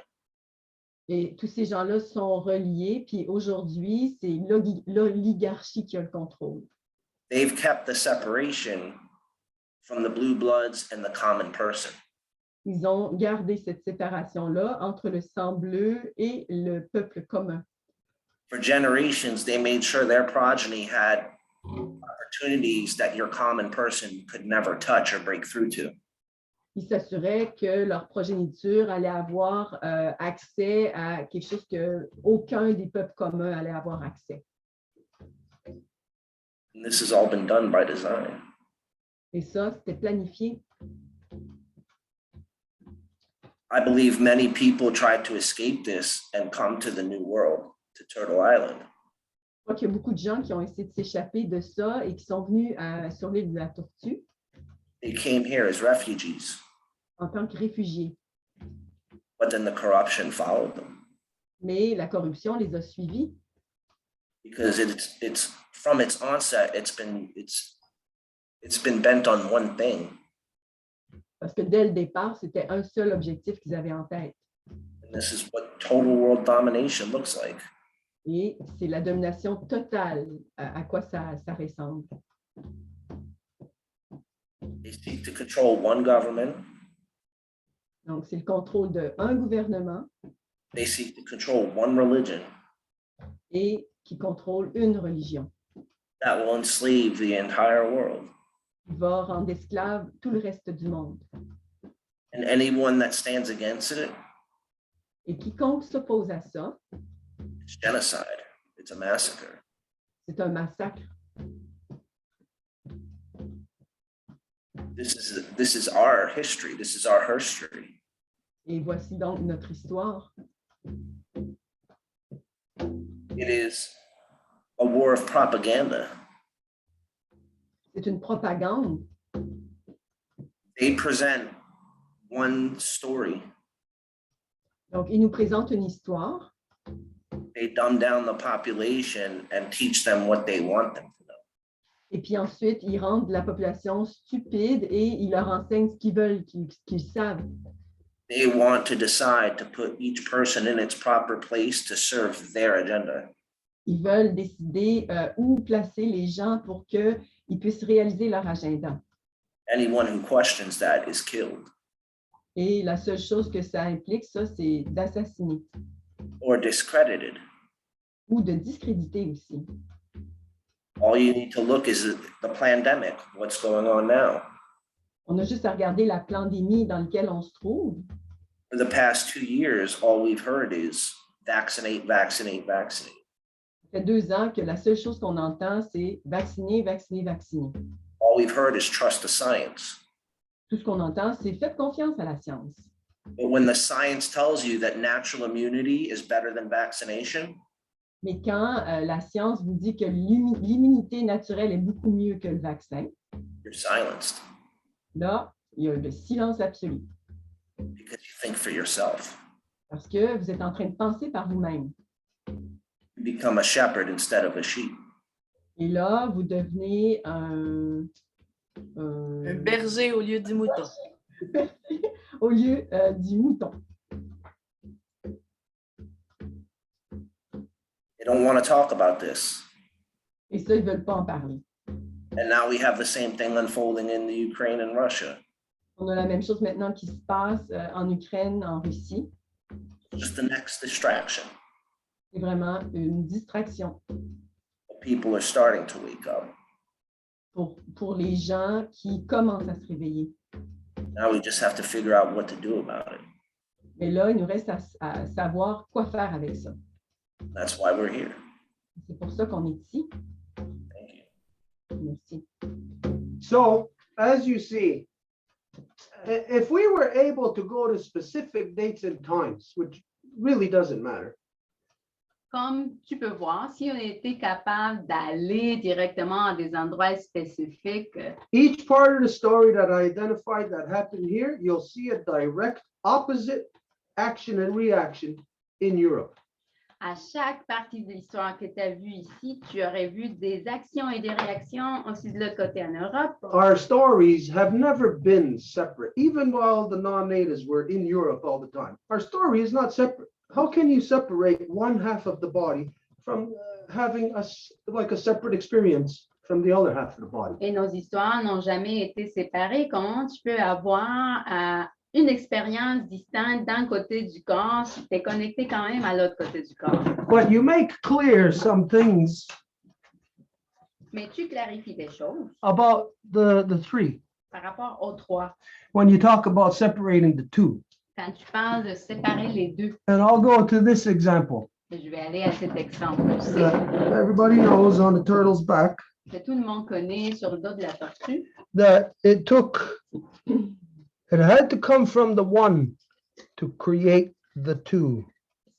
Et tous ces gens-là sont reliés, puis aujourd'hui, c'est l'oligarchie qui a le contrôle. They've kept the separation from the blue bloods and the common person. Ils ont gardé cette séparation-là entre le sang bleu et le peuple commun. For generations, they made sure their progeny had opportunities that your common person could never touch or break through to. Ils s'assuraient que leur progéniture allait avoir accès à quelque chose qu'aucun des peuples communs allait avoir accès. And this has all been done by design. Et ça, c'était planifié. I believe many people tried to escape this and come to the New World, to Turtle Island. Je crois qu'il y a beaucoup de gens qui ont essayé de s'échapper de ça et qui sont venus sur l'île de la Tortue They came here as refugees, en tant que réfugiés. but then the corruption followed them. Mais la corruption les a suivis because it's from its onset, it's been bent on one thing. parce que dès le départ, c'était un seul objectif qu'ils avaient en tête. And this is what total world domination looks like. Et c'est la domination totale à quoi ça ressemble. They seek to control one government. Donc, c'est le contrôle d'un gouvernement They seek to control one religion et qui contrôle une religion. that will enslave the entire world. Qui va rendre esclave tout le reste du monde. And anyone that stands against it, Et quiconque s'oppose à ça, it's genocide. It's a massacre. c'est un massacre. This is our history. This is our history. Et voici donc notre histoire. It is a war of propaganda. C'est une propagande. They present one story. Donc, ils nous présentent une histoire. They dumb down the population and teach them what they want them to know. Et puis ensuite, ils rendent la population stupide et ils leur enseignent ce qu'ils veulent, qu'ils savent. They want to decide to put each person in its proper place to serve their agenda. Ils veulent décider où placer les gens pour qu'ils puissent réaliser leur agenda. Anyone who questions that is killed Et la seule chose que ça implique, ça, c'est d'assassiner or discredited. ou de discréditer aussi. All you need to look is the pandemic, what's going on now. On a juste à regarder la pandémie dans laquelle on se trouve. For the past 2 years, all we've heard is vaccinate, vaccinate, vaccinate. Ça fait 2 ans que la seule chose qu'on entend, c'est vacciner, vacciner, vacciner. All we've heard is trust the science. Tout ce qu'on entend, c'est faites confiance à la science. But when the science tells you that natural immunity is better than vaccination, Mais quand la science vous dit que l'immunité naturelle est beaucoup mieux que le vaccin, you're silenced là, il y a le silence absolu. because you think for yourself. Parce que vous êtes en train de penser par vous-même. You become a shepherd instead of a sheep. Et là, vous devenez Un berger au lieu du mouton. au lieu du mouton. They don't want to talk about this. Et ça, ils ne veulent pas en parler. And now we have the same thing unfolding in the Ukraine and Russia. On a la même chose maintenant qui se passe en Ukraine, en Russie. Just the next distraction. C'est vraiment une distraction People are starting to wake up. pour les gens qui commencent à se réveiller. Now we just have to figure out what to do about it. Mais là, il nous reste à savoir quoi faire avec ça. That's why we're here. C'est pour ça qu'on est ici. Thank you. Merci. So, as you see, if we were able to go to specific dates and times, which really doesn't matter, Comme tu peux voir, si on était capable d'aller directement à des endroits spécifiques, each part of the story that I identified that happened here, you'll see a direct opposite action and reaction in Europe. à chaque partie de l'histoire que tu as vue ici, tu aurais vu des actions et des réactions aussi de l'autre côté en Europe. Our stories have never been separate, even while the non-natives were in Europe all the time. Our story is not separate. How can you separate one half of the body from having like a separate experience from the other half of the body? Et nos histoires n'ont jamais été séparées. Comment tu peux avoir une expérience distincte d'un côté du corps si tu es connecté quand même à l'autre côté du corps? But you make clear some things Mais tu clarifies des choses about the three par rapport aux trois. when you talk about separating the two. Quand tu parles de séparer les deux, And I'll go to this example je vais aller à cet exemple. Tu that sais, everybody knows on the turtle's back, que tout le monde connaît sur le dos de la tortue. that it had to come from the one to create the two.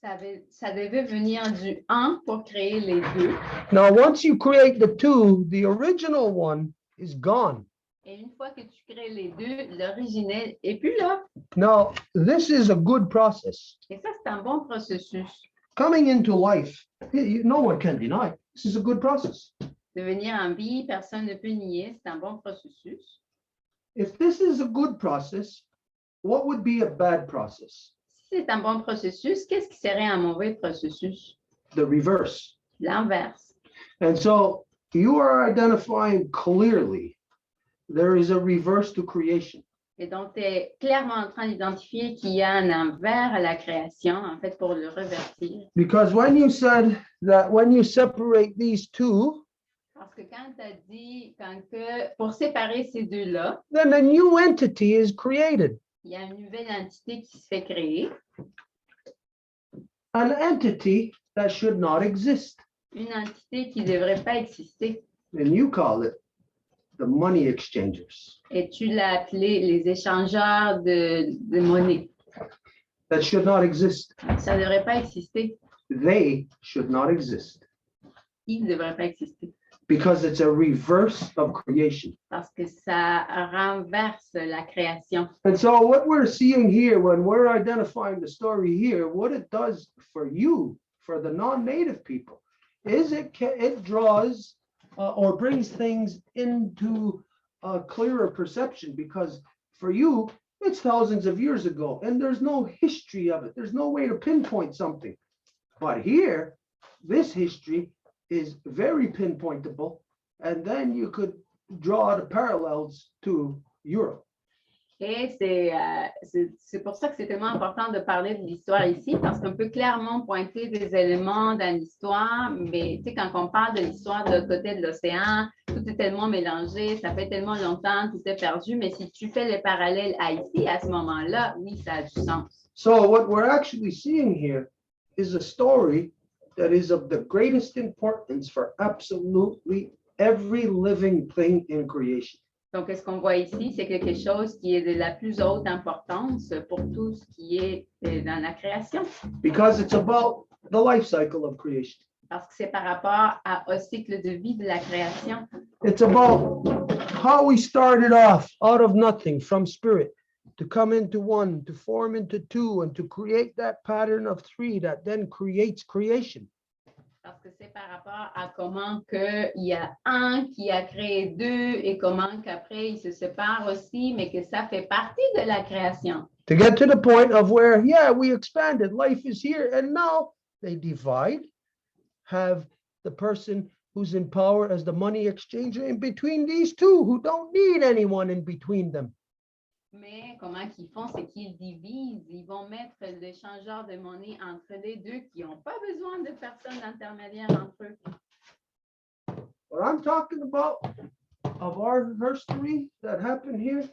Ça devait venir du 1 pour créer les deux. Now, once you create the two, the original one is gone. Et une fois que tu crées les deux, l'originel n'est plus là. Now, this is a good process Et ça, c'est un bon processus. coming into life, no one can deny. This is a good process. De venir en vie, personne ne peut nier, c'est un bon processus. If this is a good process, what would be a bad process? Si c'est un bon processus, qu'est-ce qui serait un mauvais processus? The reverse. L'inverse. And so you are identifying clearly there is a reverse to creation. Et donc, tu es clairement en train d'identifier qu'il y a un envers à la création, en fait, pour le revertir. Because when you said that when you separate these two, Parce que quand tu as dit que pour séparer ces deux-là, then a new entity is created. il y a une nouvelle entité qui se fait créer, An entity that should not exist. une entité qui ne devrait pas exister. And you call it the money exchangers. Et tu l'as appelé les échangeurs de monnaie. That should not exist. Ça ne devrait pas exister. They should not exist. Il ne devrait pas exister. Because it's a reverse of creation. Parce que ça renverse la création. And so what we're seeing here, when we're identifying the story here, what it does for you, for the non-native people, is it draws or brings things into a clearer perception, because for you, it's thousands of years ago, and there's no history of it. There's no way to pinpoint something. But here, this history is very pinpointable, and then you could draw the parallels to Europe. Et c'est pour ça que c'est tellement important de parler de l'histoire ici, parce qu'on peut clairement pointer des éléments dans l'histoire, mais tu sais, quand on parle de l'histoire de l'autre côté de l'océan, tout est tellement mélangé, ça fait tellement longtemps, tout est perdu, mais si tu fais les parallèles à ici, à ce moment-là, oui, ça a du sens. So what we're actually seeing here is a story that is of the greatest importance for absolutely every living thing in creation. Donc, ce qu'on voit ici, c'est quelque chose qui est de la plus haute importance pour tout ce qui est dans la création. Because it's about the life cycle of creation. Parce que c'est par rapport au cycle de vie de la création. It's about how we started off out of nothing from spirit to come into one, to form into two, and to create that pattern of three that then creates creation. Parce que c'est par rapport à comment il y a un qui a créé deux et comment qu'après ils se séparent aussi, mais que ça fait partie de la création. To get to the point of where, yeah, we expanded, life is here, and now they divide, have the person who's in power as the money exchanger in between these two who don't need anyone in between them. Mais comment qu'ils font, c'est qu'ils divisent, ils vont mettre l'échangeur de monnaie entre les deux qui n'ont pas besoin de personnes intermédiaires entre eux. What I'm talking about of our history that happened here,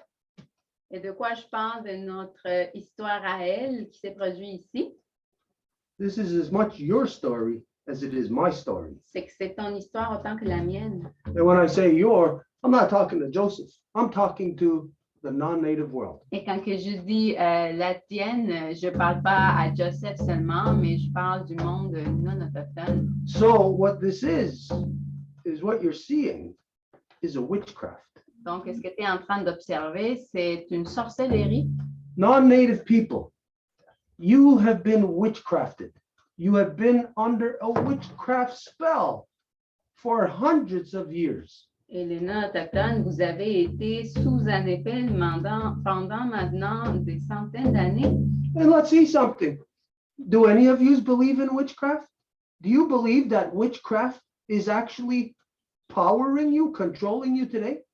Et de quoi je parle de notre histoire à elle qui s'est produite ici, this is as much your story as it is my story. c'est que c'est ton histoire autant que la mienne. And when I say your, I'm not talking to Joseph. I'm talking to the non-native world. Et quand que je dis la tienne, je ne parle pas à Joseph seulement, mais je parle du monde non autochtone. So what this is what you're seeing is a witchcraft. Donc, ce que tu es en train d'observer, c'est une sorcellerie. Non-native people, you have been witchcrafted. You have been under a witchcraft spell for hundreds of years. Et les non-autochtones, vous avez été sous un épée pendant maintenant des centaines d'années. And let's see something. Do any of you believe in witchcraft? Do you believe that witchcraft is actually powering you, controlling you today?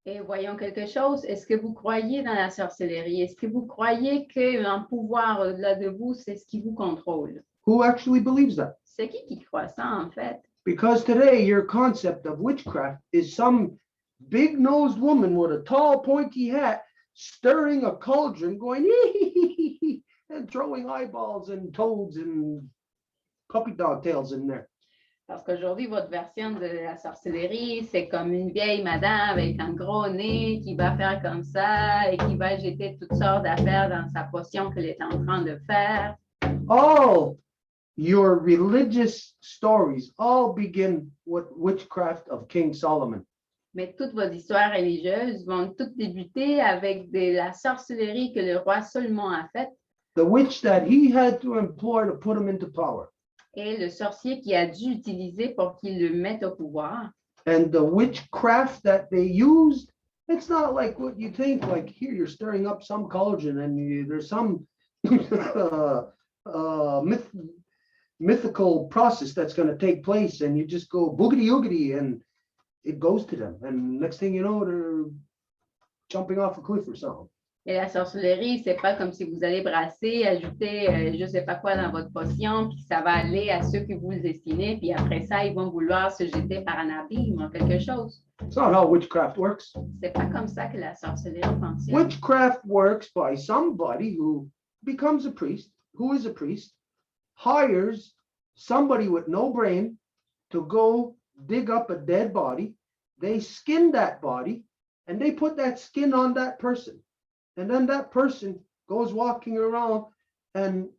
Et voyons quelque chose. Est-ce que vous croyez dans la sorcellerie? Est-ce que vous croyez qu'un pouvoir au-delà de vous, c'est ce qui vous contrôle? Who actually believes that? C'est qui croit ça, en fait? Because today your concept of witchcraft is some big-nosed woman with a tall, pointy hat stirring a cauldron, going and throwing eyeballs and toads and puppy dog tails in there. Parce qu'aujourd'hui, votre version de la sorcellerie, c'est comme une vieille madame avec un gros nez qui va faire comme ça et qui va jeter toutes sortes d'affaires dans sa potion qu'elle est en train de faire. All your religious stories all begin with witchcraft of King Solomon. Mais toutes vos histoires religieuses vont toutes débuter avec de la sorcellerie que le roi Salomon a faite. The witch that he had to employ to put him into power. et le sorcier qui a dû utiliser pour qu'il le mette au pouvoir. And the witchcraft that they used, it's not like what you think, like here you're stirring up some cauldron and there's some mythical process that's going to take place and you just go boogity oogity and it goes to them. And next thing you know, they're jumping off a cliff or something. Et la sorcellerie, c'est pas comme si vous allez brasser, ajouter je sais pas quoi dans votre potion, puis ça va aller à ceux que vous destinez, puis après ça, ils vont vouloir se jeter par un abîme ou quelque chose. It's not how witchcraft works. C'est pas comme ça que la sorcellerie fonctionne. Witchcraft works by somebody who becomes a priest, who is a priest, hires somebody with no brain to go dig up a dead body. They skin that body and they put that skin on that person. And then that person goes walking around and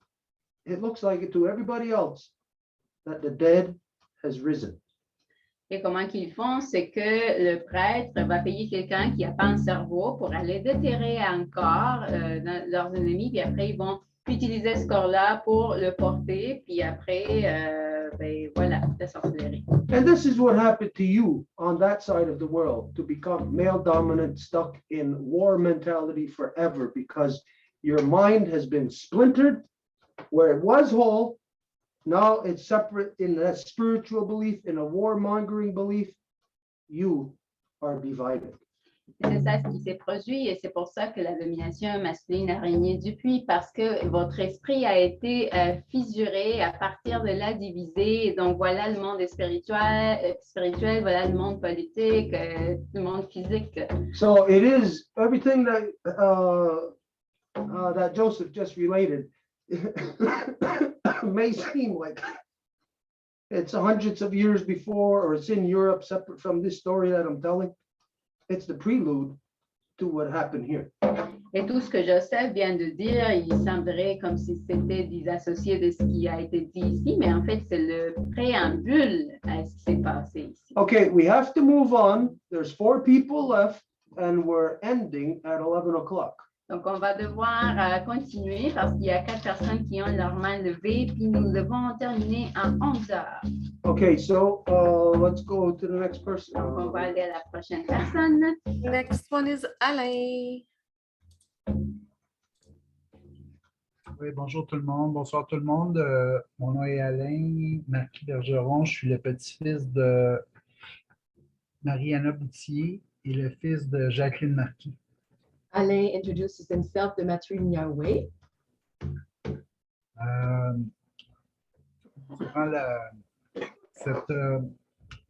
it looks like it to everybody else that the dead has risen. Et comment qu'ils font, c'est que le prêtre va payer quelqu'un qui n'a pas un cerveau pour aller déterrer un corps leurs ennemis, puis après, ils vont utiliser ce corps-là pour le porter, puis après, ben, voilà, la sorcellerie. And this is what happened to you on that side of the world, to become male dominant, stuck in war mentality forever because your mind has been splintered where it was whole. Now it's separate in a spiritual belief, in a warmongering belief. You are divided. C'est ça ce qui s'est produit et c'est pour ça que la domination masculine a régné depuis parce que votre esprit a été fissuré, à partir de là divisé. Et donc voilà le monde spirituel, voilà le monde politique, le monde physique. So it is everything that that Joseph just related may seem like it's hundreds of years before or it's in Europe separate from this story that I'm telling. It's the prelude to what happened here. Et tout ce que Joseph vient de dire, il semblerait comme si c'était disassocié de ce qui a été dit ici, mais en fait, c'est le préambule à ce qui s'est passé ici. Okay, we have to move on. There's 4 people left and we're ending at 11 o'clock. Donc, on va devoir continuer parce qu'il y a 4 personnes qui ont leur main levée, puis nous devons terminer à 11 heures. Okay, so let's go to the next person. Donc, on va aller à la prochaine personne. Next one is Alain. Oui, bonjour tout le monde. Bonsoir tout le monde. Mon nom est Alain Marquis Bergeron. Je suis le petit-fils de Mariana Boutier et le fils de Jacqueline Marquis. Alain introduces himself, the matrilineal way. Durant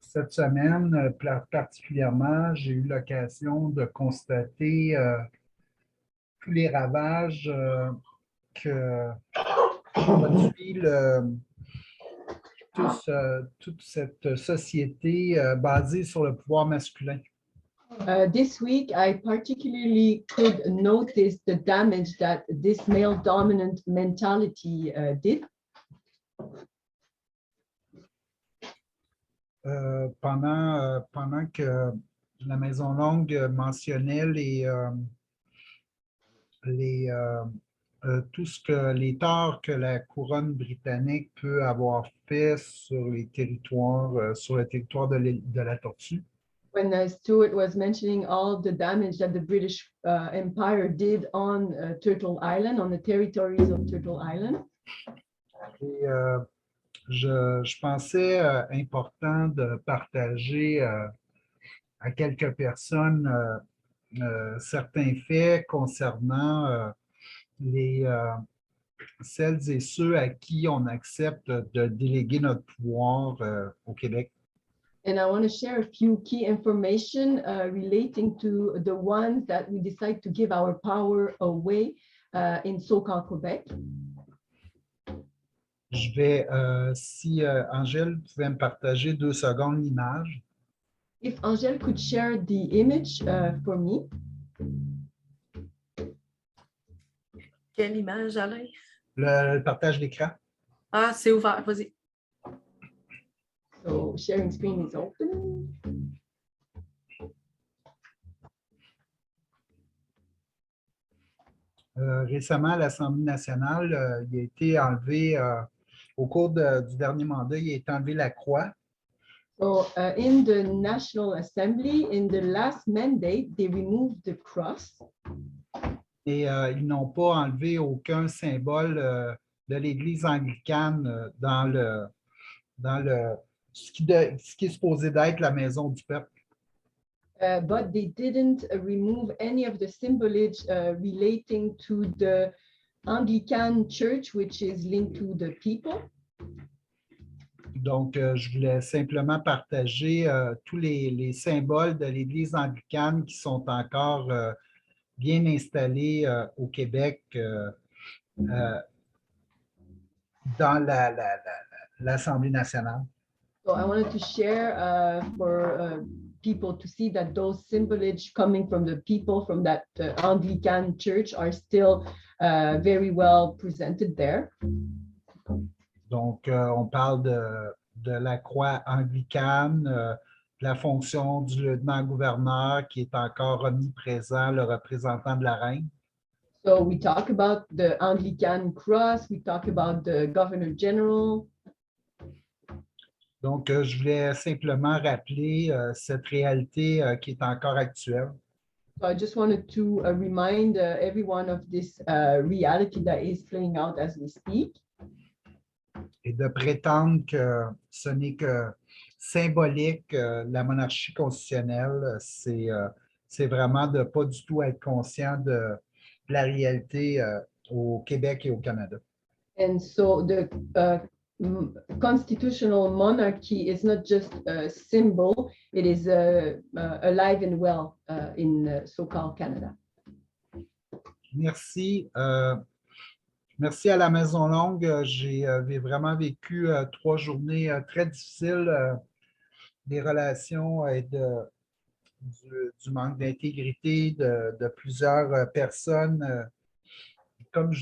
cette semaine, particulièrement, j'ai eu l'occasion de constater tous les ravages que produit toute cette société basée sur le pouvoir masculin. This week, I particularly could notice the damage that this male dominant mentality did. Pendant que la Maison Longue mentionnait les torts que la couronne britannique peut avoir fait sur les territoires, sur le territoire de la Tortue. When Stuart was mentioning all the damage that the British Empire did on Turtle Island, on the territories of Turtle Island. Et je pensais important de partager à quelques personnes certains faits concernant celles et ceux à qui on accepte de déléguer notre pouvoir au Québec. And I want to share a few key information relating to the ones that we decide to give our power away in so-called Quebec. Je vais, si Angèle pouvait me partager 2 secondes l'image. If Angèle could share the image for me. Quelle image, Alain? Le partage d'écran. Ah, c'est ouvert, vas-y. So sharing screen is open. Récemment, à l'Assemblée nationale, il a été enlevé au cours du dernier mandat, il a été enlevé la croix. So in the National Assembly, in the last mandate, they removed the cross. Et ils n'ont pas enlevé aucun symbole de l'Église anglicane ce qui est supposé d'être la maison du peuple. But they didn't remove any of the symbolism relating to the Anglican Church, which is linked to the people. Donc, je voulais simplement partager tous les symboles de l'Église anglicane qui sont encore bien installés au Québec dans l'Assemblée nationale. So I wanted to share for people to see that those symbolism coming from the people from that Anglican church are still very well presented there. Donc, on parle de la croix anglicane, de la fonction du lieutenant-gouverneur qui est encore omniprésent, le représentant de la reine. So we talk about the Anglican cross, we talk about the Governor General. Donc, je voulais simplement rappeler cette réalité qui est encore actuelle. So I just wanted to remind everyone of this reality that is playing out as we speak. Et de prétendre que ce n'est que symbolique, la monarchie constitutionnelle, c'est vraiment de ne pas du tout être conscient de la réalité au Québec et au Canada. And so the constitutional monarchy is not just a symbol, it is alive and well in so-called Canada. Merci. Merci à la Maison Longue. J'ai vraiment vécu 3 journées très difficiles des relations et du manque d'intégrité de plusieurs personnes comme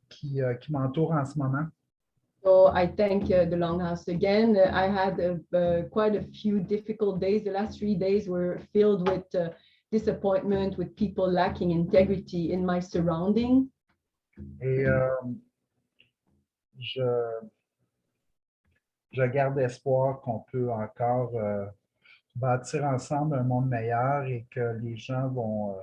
qui m'entourent en ce moment. So I thank the Longhouse again. I had quite a few difficult days. The last 3 days were filled with disappointment, with people lacking integrity in my surrounding. Et je garde espoir qu'on peut encore bâtir ensemble un monde meilleur et que les gens vont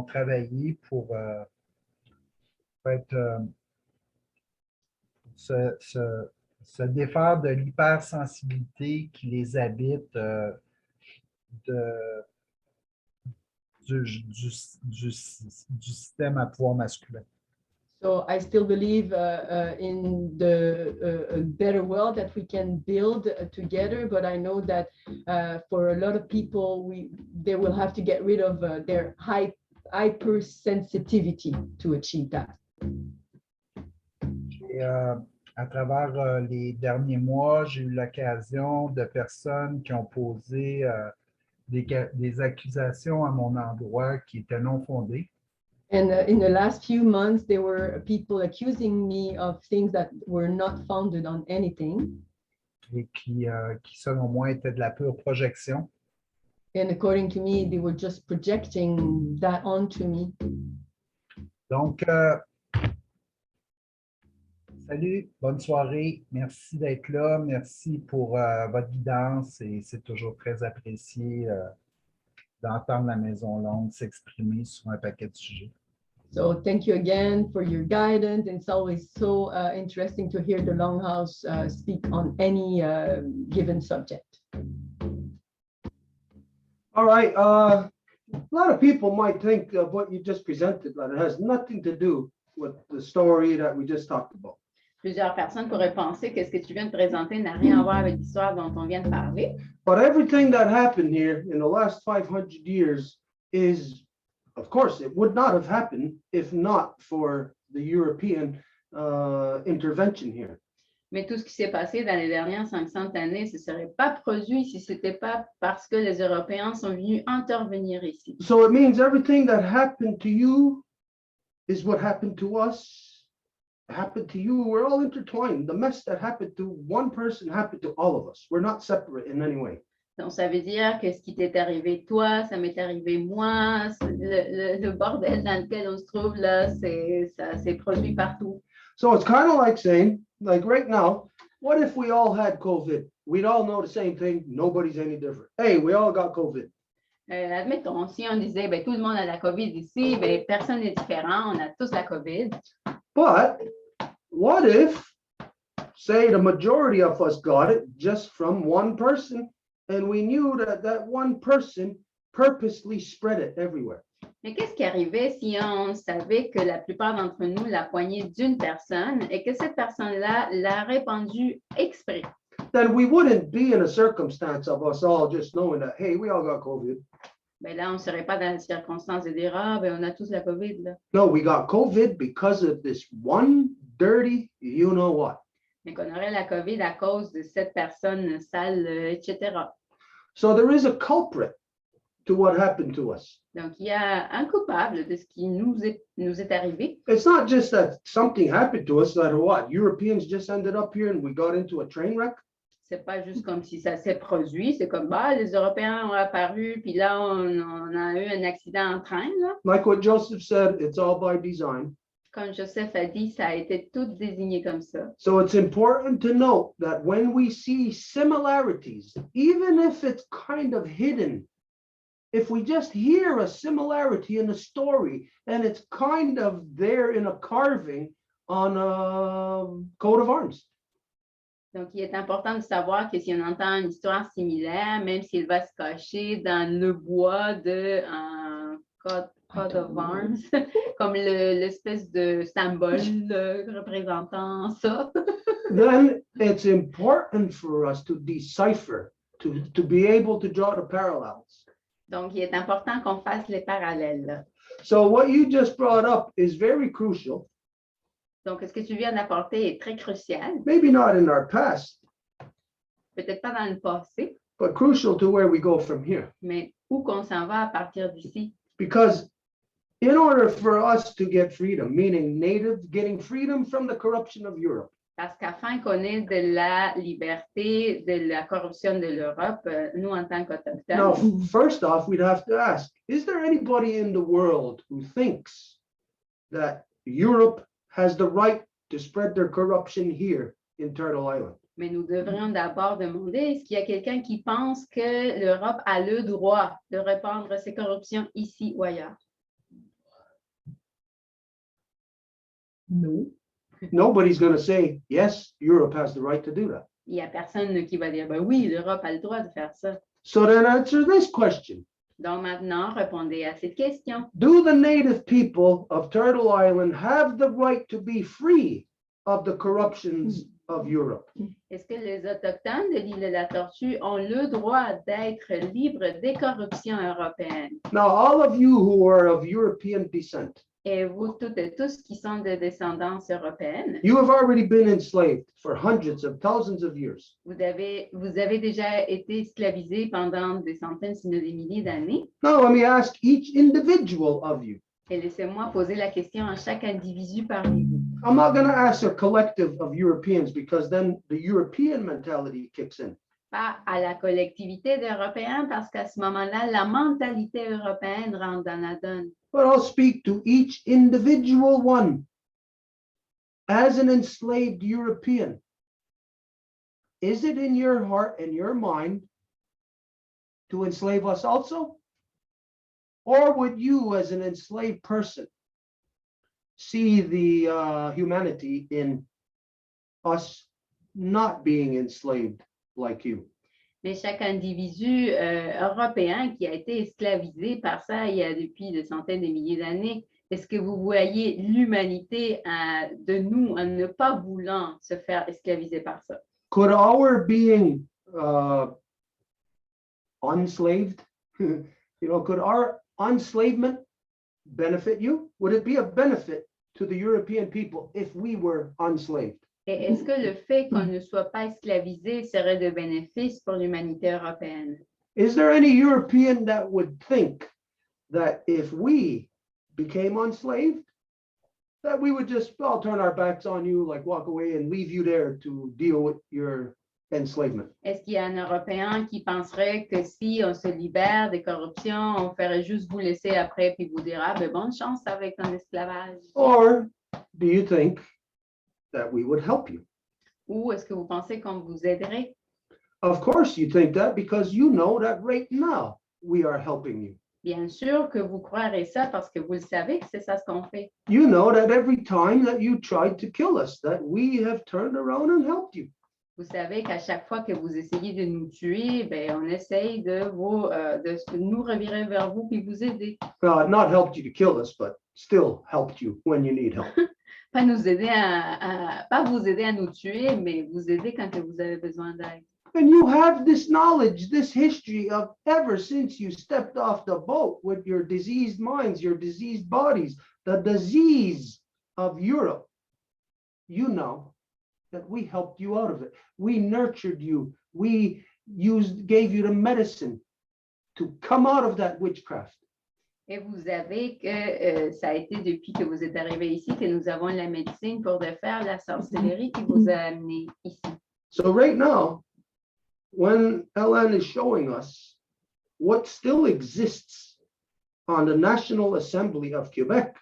travailler pour se défaire de l'hypersensibilité qui les habite du système à pouvoir masculin. So I still believe in the better world that we can build together, but I know that for a lot of people, they will have to get rid of their hypersensitivity to achieve that. Et, à travers les derniers mois, j'ai eu l'occasion de personnes qui ont posé des accusations à mon endroit qui étaient non fondées. And in the last few months, there were people accusing me of things that were not founded on anything. Et qui, selon moi, étaient de la pure projection. And according to me, they were just projecting that onto me. Donc, salut, bonne soirée. Merci d'être là. Merci pour votre guidance et c'est toujours très apprécié d'entendre la Maison Longue s'exprimer sur un paquet de sujets. So thank you again for your guidance. It's always so interesting to hear the Longhouse speak on any given subject. All right. A lot of people might think of what you just presented, but it has nothing to do with the story that we just talked about. Plusieurs personnes pourraient penser que ce que tu viens de présenter n'a rien à voir avec l'histoire dont on vient de parler. But everything that happened here in the last 500 years is, of course, it would not have happened if not for the European intervention here. Mais tout ce qui s'est passé dans les dernières 500 années, ce ne serait pas produit si ce n'était pas parce que les Européens sont venus intervenir ici. So it means everything that happened to you is what happened to us. Happened to you. We're all intertwined. The mess that happened to one person happened to all of us. We're not separate in any way. Donc, ça veut dire que ce qui t'est arrivé toi, ça m'est arrivé moi. Le bordel dans lequel on se trouve là, ça s'est produit partout. So it's kind of like saying, like right now, what if we all had COVID? We'd all know the same thing. Nobody's any different. Hey, we all got COVID. Admettons, si on disait, ben, tout le monde a la COVID ici, ben, personne n'est différent, on a tous la COVID. But what if, say, the majority of us got it just from one person, and we knew that that one person purposely spread it everywhere? Mais qu'est-ce qui arrivait si on savait que la plupart d'entre nous la poignée d'une personne et que cette personne-là l'a répandue exprès? Then we wouldn't be in a circumstance of us all just knowing that, hey, we all got COVID. Ben là, on ne serait pas dans la circonstance de dire, ah, ben, on a tous la COVID, là. No, we got COVID because of this one dirty, you know what. Mais qu'on aurait la COVID à cause de cette personne sale, etc. So there is a culprit to what happened to us. Donc, il y a un coupable de ce qui nous est arrivé. It's not just that something happened to us that what, Europeans just ended up here and we got into a train wreck. C'est pas juste comme si ça s'est produit. C'est comme, bah, les Européens ont apparu, puis là, on a eu un accident en train, là. Like what Joseph said, it's all by design. Comme Joseph a dit, ça a été tout désigné comme ça. So it's important to note that when we see similarities, even if it's kind of hidden, if we just hear a similarity in a story and it's kind of there in a carving on a coat of arms. Donc, il est important de savoir que si on entend une histoire similaire, même si elle va se cacher dans le bois de coat of arms, comme l'espèce de symbole représentant ça. Then it's important for us to decipher, to be able to draw the parallels. Donc, il est important qu'on fasse les parallèles. So what you just brought up is very crucial. Donc, ce que tu viens d'apporter est très crucial. Maybe not in our past, Peut-être pas dans le passé, but crucial to where we go from here. mais où qu'on s'en va à partir d'ici. Because in order for us to get freedom, meaning natives getting freedom from the corruption of Europe, Parce qu'afin qu'on ait de la liberté de la corruption de l'Europe, nous, en tant now, qu'Autochtones, first off, we'd have to ask, is there anybody in the world who thinks that Europe has the right to spread their corruption here in Turtle Island? mais nous devrions d'abord demander, est-ce qu'il y a quelqu'un qui pense que l'Europe a le droit de répandre ses corruptions ici ou ailleurs? Non. Nobody's going to say, yes, Europe has the right to do that. Il n'y a personne qui va dire, ben oui, l'Europe a le droit de faire ça. So then answer this question. Donc maintenant, répondez à cette question. Do the native people of Turtle Island have the right to be free of the corruptions of Europe? Est-ce que les Autochtones de l'île de la Tortue ont le droit d'être libres des corruptions européennes? Now, all of you who are of European descent, Et vous toutes et tous qui sont de descendance européenne, you have already been enslaved for hundreds of thousands of years. vous avez déjà été esclavisés pendant des centaines, sinon des milliers d'années. Now, let me ask each individual of you. Et laissez-moi poser la question à chaque individu parmi vous. I'm not going to ask a collective of Europeans because then the European mentality kicks in. Pas à la collectivité d'Européens parce qu'à ce moment-là, la mentalité européenne rentre dans la donne. But I'll speak to each individual one. As an enslaved European, is it in your heart and your mind to enslave us also? Or would you, as an enslaved person, see the humanity in us not being enslaved like you? Mais chaque individu européen qui a été esclavisé par ça il y a depuis des centaines de milliers d'années, est-ce que vous voyez l'humanité de nous en ne pas voulant se faire esclaviser par ça? Could our being unslaved, could our enslavement benefit you? Would it be a benefit to the European people if we were enslaved? Et est-ce que le fait qu'on ne soit pas esclavisé serait de bénéfice pour l'humanité européenne? Is there any European that would think that if we became enslaved, that we would just, turn our backs on you, like walk away and leave you there to deal with your enslavement. Est-ce qu'il y a un Européen qui penserait que si on se libère des corruptions, on ferait juste vous laisser après puis vous dire, ah, ben, bonne chance avec ton esclavage? Or do you think that we would help you? Ou est-ce que vous pensez qu'on vous aiderait? Of course you think that because you know that right now we are helping you. Bien sûr que vous croirez ça parce que vous le savez que c'est ça ce qu'on fait. You know that every time that you tried to kill us, that we have turned around and helped you. Vous savez qu'à chaque fois que vous essayez de nous tuer, ben, on essaye de nous revirer vers vous puis vous aider. Not helped you to kill us, but still helped you when you need help. Pas nous aider pas vous aider à nous tuer, mais vous aider quand que vous avez besoin d'aide. And you have this knowledge, this history of ever since you stepped off the boat with your diseased minds, your diseased bodies, the disease of Europe. You know that we helped you out of it. We nurtured you. We gave you the medicine to come out of that witchcraft. Et vous savez que ça a été depuis que vous êtes arrivé ici que nous avons la médecine pour défaire la sorcellerie qui vous a amené ici. So right now, when Ellen is showing us what still exists on the National Assembly of Quebec,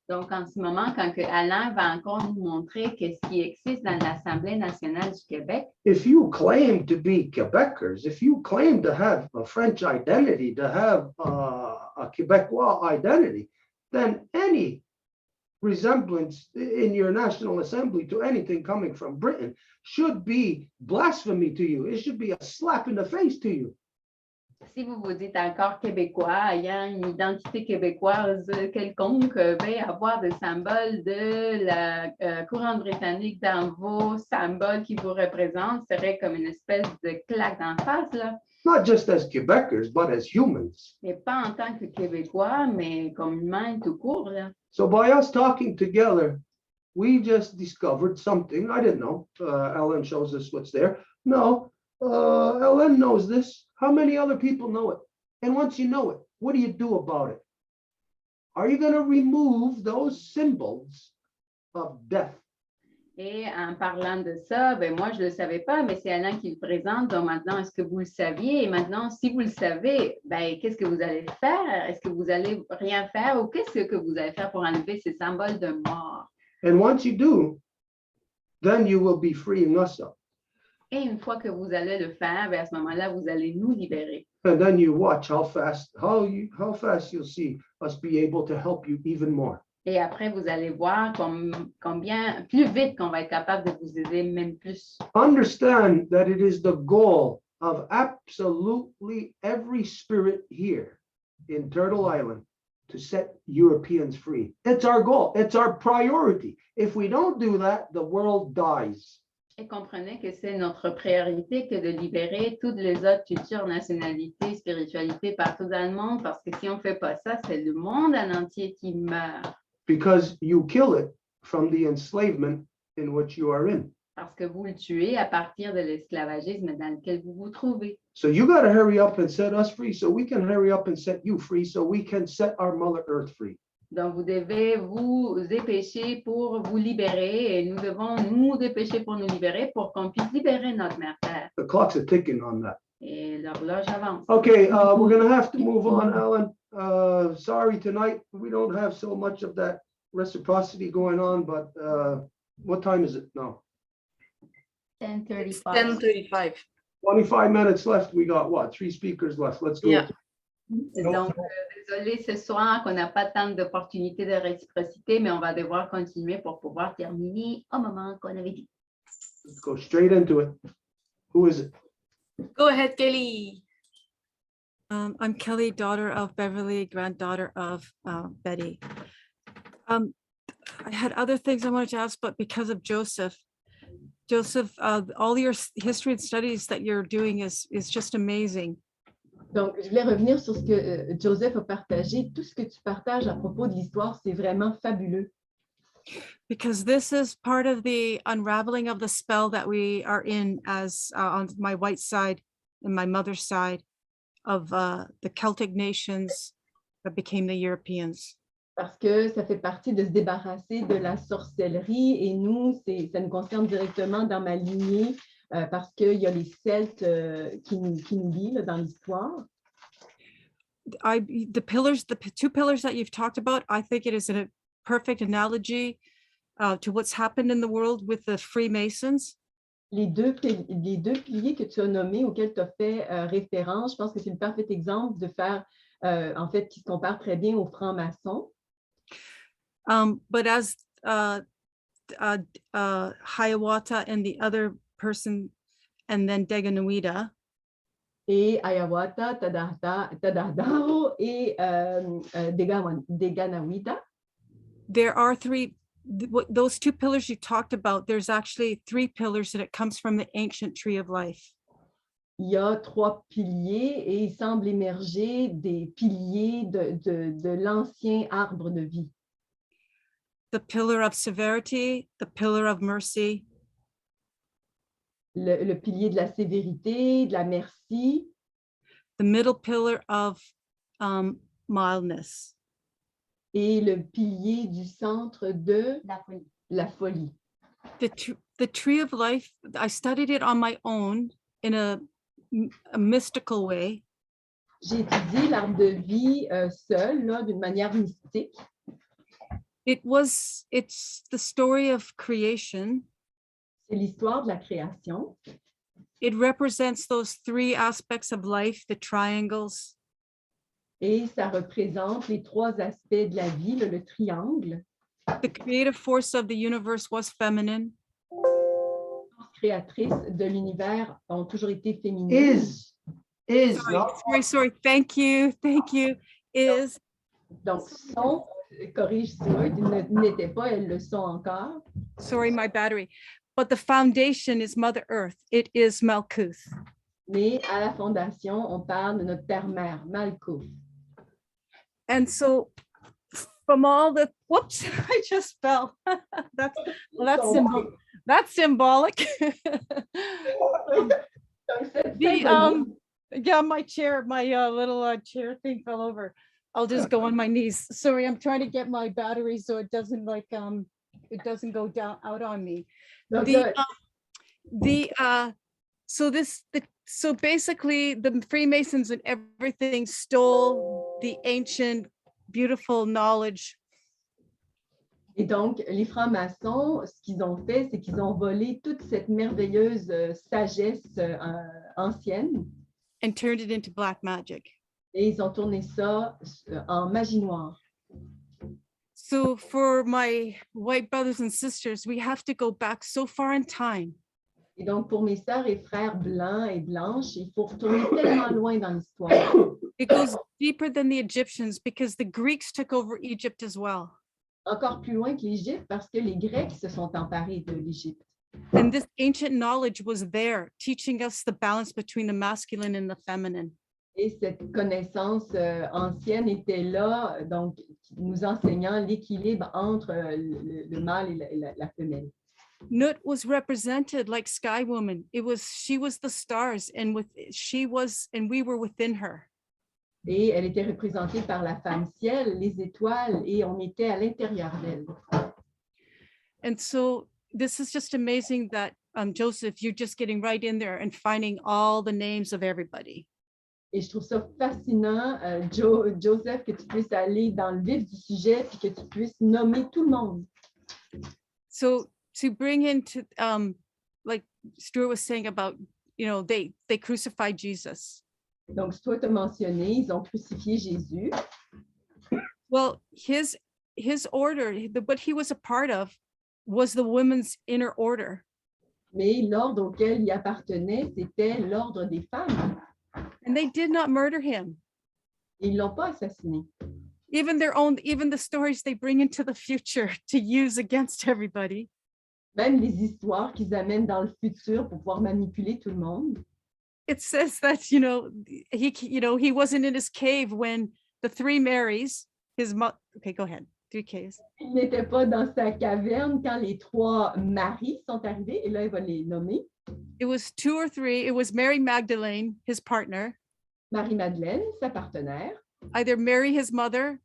Donc, en ce moment, quand que Alain va encore nous montrer ce qui existe dans l'Assemblée nationale du Québec, if you claim to be Quebecers, if you claim to have a French identity, to have a Quebecois identity, then any resemblance in your National Assembly to anything coming from Britain should be blasphemy to you. It should be a slap in the face to you. si vous vous dites encore québécois, ayant une identité québécoise quelconque, ben, avoir des symboles de la couronne britannique dans vos symboles qui vous représentent serait comme une espèce de claque d'en face, là. Not just as Quebecers, but as humans. Mais pas en tant que Québécois, mais comme humain tout court, là. So by us talking together, we just discovered something. I didn't know. Ellen shows us what's there. No, Ellen knows this. How many other people know it? And once you know it, what do you do about it? Are you going to remove those symbols of death? Et en parlant de ça, ben moi, je ne le savais pas, mais c'est Alain qui le présente. Donc maintenant, est-ce que vous le saviez? Et maintenant, si vous le savez, ben, qu'est-ce que vous allez faire? Est-ce que vous allez rien faire ou qu'est-ce que vous allez faire pour enlever ces symboles de mort? And once you do, then you will be freeing us up. Et une fois que vous allez le faire, ben, à ce moment-là, vous allez nous libérer. And then you watch how fast you'll see us be able to help you even more. Et après, vous allez voir combien plus vite qu'on va être capable de vous aider, même plus. Understand that it is the goal of absolutely every spirit here in Turtle Island to set Europeans free. It's our goal. It's our priority. If we don't do that, the world dies. Et comprenez que c'est notre priorité que de libérer toutes les autres cultures, nationalités, spiritualités partout dans le monde, parce que si on ne fait pas ça, c'est le monde en entier qui meurt. Because you kill it from the enslavement in which you are in. Parce que vous le tuez à partir de l'esclavagisme dans lequel vous vous trouvez. So you got to hurry up and set us free so we can hurry up and set you free so we can set our Mother Earth free. Donc, vous devez vous dépêcher pour vous libérer et nous devons nous dépêcher pour nous libérer pour qu'on puisse libérer notre mère Terre. The clock's a ticking on that. Et l'horloge avance. Okay, we're going to have to move on, Alan. Sorry tonight, we don't have so much of that reciprocity going on, but what time is it now? 10:35. 10:35. 25 minutes left. We got what? 3 speakers left. Let's go. Yeah. Donc, désolé ce soir qu'on n'a pas tant d'opportunités de réciprocité, mais on va devoir continuer pour pouvoir terminer au moment qu'on avait dit. Let's go straight into it. Who is it? Go ahead, Kelly. I'm Kelly, daughter of Beverly, granddaughter of Betty. I had other things I wanted to ask, but because of Joseph, all your history and studies that you're doing is just amazing. Donc, je voulais revenir sur ce que Joseph a partagé. Tout ce que tu partages à propos de l'histoire, c'est vraiment fabuleux. Because this is part of the unraveling of the spell that we are in as on my white side and my mother's side of the Celtic nations that became the Europeans. Parce que ça fait partie de se débarrasser de la sorcellerie et nous, ça nous concerne directement dans ma lignée parce qu'il y a les Celtes qui nous lient là, dans l'histoire. The two pillars that you've talked about, I think it is a perfect analogy to what's happened in the world with the Freemasons. Les deux piliers que tu as nommés, auxquels tu as fait référence, je pense que c'est le parfait exemple de faire, en fait, qui se compare très bien aux francs-maçons. But as Hiawatha and the other person, and then Deganuida, Et Hiawatha, Tadardaro et Deganawida. there are those two pillars you talked about, there's actually three pillars that it comes from the ancient tree of life. Il y a trois piliers et il semble émerger des piliers de l'ancien arbre de vie. The pillar of severity, the pillar of mercy, Le pilier de la sévérité, de la merci, the middle pillar of mildness. et le pilier du centre de la folie. The tree of life, I studied it on my own in a mystical way. J'ai étudié l'arbre de vie seul, là, d'une manière mystique. It's the story of creation. C'est l'histoire de la création. It represents those three aspects of life, the triangles. Et ça représente les trois aspects de la vie, le triangle. The creative force of the universe was feminine. Les créatrices de l'univers ont toujours été féminines. Sorry. Thank you. Is. Donc, sont, corrige Stuart, n'étaient pas, elles le sont encore. Sorry, my battery. But the foundation is Mother Earth. It is Malkuth. Mais à la fondation, on parle de notre terre-mère, Malkuth. And so from all the, whoops, I just fell. That's symbolic. Yeah, my chair, my little chair thing fell over. I'll just go on my knees. Sorry, I'm trying to get my battery so it doesn't it doesn't go down out on me. So basically the Freemasons and everything stole the ancient beautiful knowledge. Et donc, les francs-maçons, ce qu'ils ont fait, c'est qu'ils ont volé toute cette merveilleuse sagesse ancienne. And turned it into black magic. Et ils ont tourné ça en magie noire. So for my white brothers and sisters, we have to go back so far in time. Et donc, pour mes sœurs et frères blancs et blanches, il faut retourner tellement loin dans l'histoire. It goes deeper than the Egyptians because the Greeks took over Egypt as well. Encore plus loin que l'Égypte parce que les Grecs se sont emparés de l'Égypte. And this ancient knowledge was there, teaching us the balance between the masculine and the feminine. Et cette connaissance ancienne était là, donc nous enseignant l'équilibre entre le mâle et la femelle. Nut was represented like Sky Woman. She was the stars, and we were within her. Et elle était représentée par la femme ciel, les étoiles, et on était à l'intérieur d'elle. And so this is just amazing that Joseph, you're just getting right in there and finding all the names of everybody. Et je trouve ça fascinant, Joseph, que tu puisses aller dans le vif du sujet puis que tu puisses nommer tout le monde. So to bring into, like Stuart was saying about, they crucified Jesus. Donc, toi, tu as mentionné, ils ont crucifié Jésus. Well, his order, what he was a part of, was the women's inner order. Mais l'ordre auquel il appartenait, c'était l'ordre des femmes. And they did not murder him. Et ils l'ont pas assassiné. Even the stories they bring into the future to use against everybody. Même les histoires qu'ils amènent dans le futur pour pouvoir manipuler tout le monde. It says that, he wasn't in his cave when the three Marys, okay, go ahead, 3 Ks. Il n'était pas dans sa caverne quand les 3 maris sont arrivés, et là, il va les nommer. It was 2 or 3. It was Mary Magdalene, his partner. Marie-Madeleine, sa partenaire. Either Mary, his mother.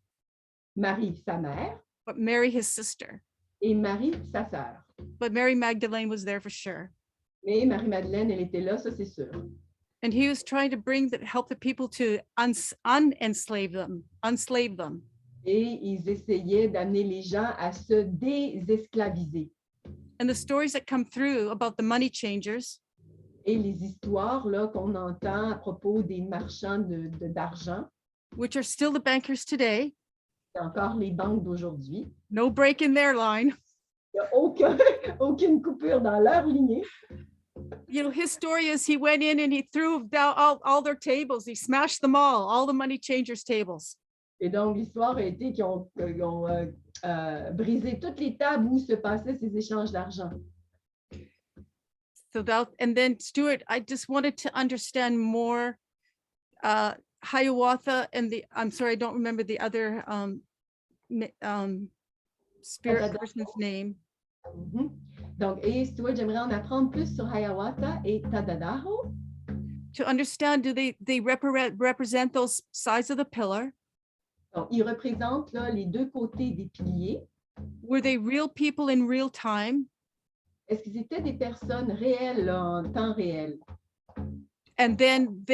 Marie, sa mère. But Mary, his sister. Et Marie, sa sœur. But Mary Magdalene was there for sure. Mais Marie-Madeleine, elle était là, ça c'est sûr. And he was trying to help the people to unenslave them. Et ils essayaient d'amener les gens à se désesclaviser. And the stories that come through about the money changers Et les histoires là, qu'on entend à propos des marchands d'argent, which are still the bankers today. c'est encore les banques d'aujourd'hui. No break in their line. Il n'y a aucune coupure dans leur lignée. You know, his story is he went in and he threw down all their tables. He smashed them all the money changers' tables. Et donc, l'histoire a été qu'ils ont brisé toutes les tables où se passaient ces échanges d'argent. So and then Stuart, I just wanted to understand more Hiawatha and I'm sorry, I don't remember the other spirit person's name. Mm-hmm. Donc, et Stuart, j'aimerais en apprendre plus sur Hiawatha et Tadadaho. To understand, do they represent those sides of the pillar? Donc, ils représentent là, les deux côtés des piliers. Were they real people in real time? Est-ce qu'ils étaient des personnes réelles là, en temps réel? And then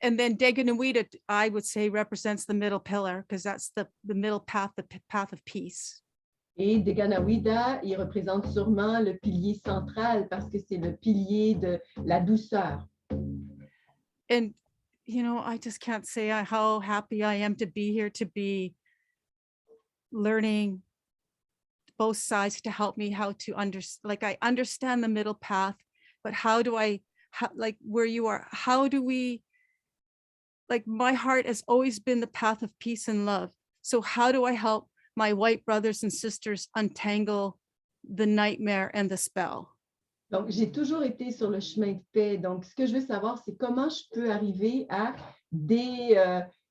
Deganawida, I would say, represents the middle pillar because that's the middle path, the path of peace. Et Deganawida, il représente sûrement le pilier central parce que c'est le pilier de la douceur. And, you know, I just can't say how happy I am to be here, to be learning both sides to help me how to understand, like I understand the middle path, but how do I, like where you are, how do we, like my heart has always been the path of peace and love. So how do I help my white brothers and sisters untangle the nightmare and the spell? Donc, j'ai toujours été sur le chemin de paix. Donc, ce que je veux savoir, c'est comment je peux arriver à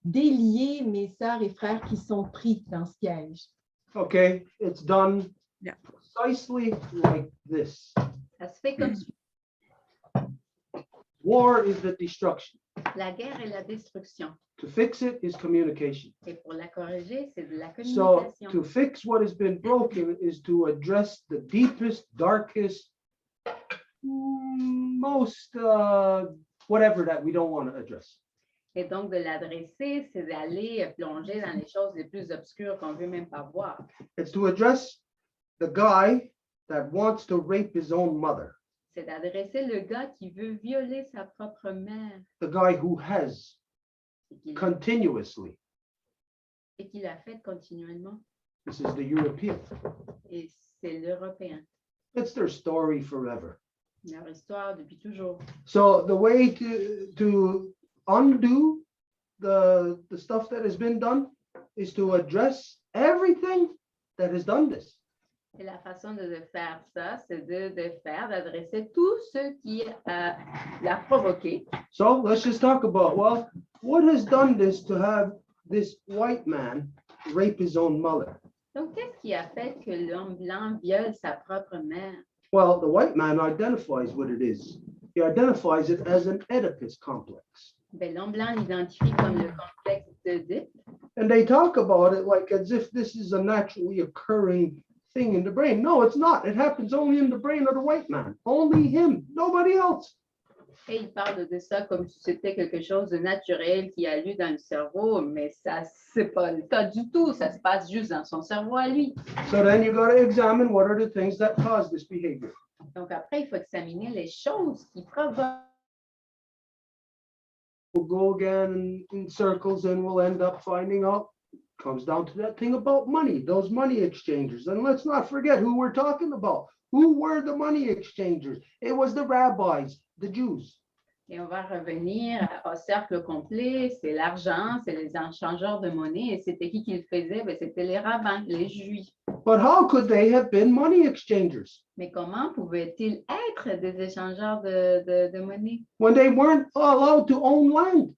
délier mes sœurs et frères qui sont pris dans ce piège. Okay, it's done Yeah. precisely like this. Ça se fait comme War is the destruction. la guerre et la destruction. To fix it is communication. Et pour la corriger, c'est de la So communication. to fix what has been broken is to address the deepest, darkest, most whatever that we don't want to address. Et donc, de l'adresser, c'est d'aller plonger dans les choses les plus obscures qu'on ne veut même pas voir. It's to address the guy that wants to rape his own mother, C'est d'adresser le gars qui veut violer sa propre mère the guy who has et qui continuously. l'a fait continuellement. This is the European. Et c'est l'Européen. It's their story forever. Leur histoire depuis toujours. So the way to undo the stuff that has been done is to address everything that has done this. Et la façon de faire ça, c'est d'adresser tout ce qui l'a provoqué. So let's just talk about, well, what has done this to have this white man rape his own mother? Donc, qu'est-ce qui a fait que l'homme blanc viole sa propre mère? Well, the white man identifies what it is. He identifies it as an Oedipus complex. Ben, l'homme blanc l'identifie comme le complexe d'Oedipe. And they talk about it like as if this is a naturally occurring thing in the brain. No, it's not. It happens only in the brain of the white man. Only him, nobody else. Et il parle de ça comme si c'était quelque chose de naturel qui a lieu dans le cerveau, mais ça, c'est pas le cas du tout. Ça se passe juste dans son cerveau à lui. So then you got to examine what are the things that cause this behavior. Donc après, il faut examiner les choses qui provoquent. We'll go again in circles and we'll end up finding out. Comes down to that thing about money, those money exchangers. And let's not forget who we're talking about. Who were the money exchangers? It was the rabbis, the Jews. Et on va revenir au cercle complet. C'est l'argent, c'est les échangeurs de monnaie. Et c'était qui le faisait? Ben, c'était les rabbins, les juifs. But how could they have been money exchangers Mais comment pouvaient-ils être des échangeurs de monnaie when they weren't allowed to own land?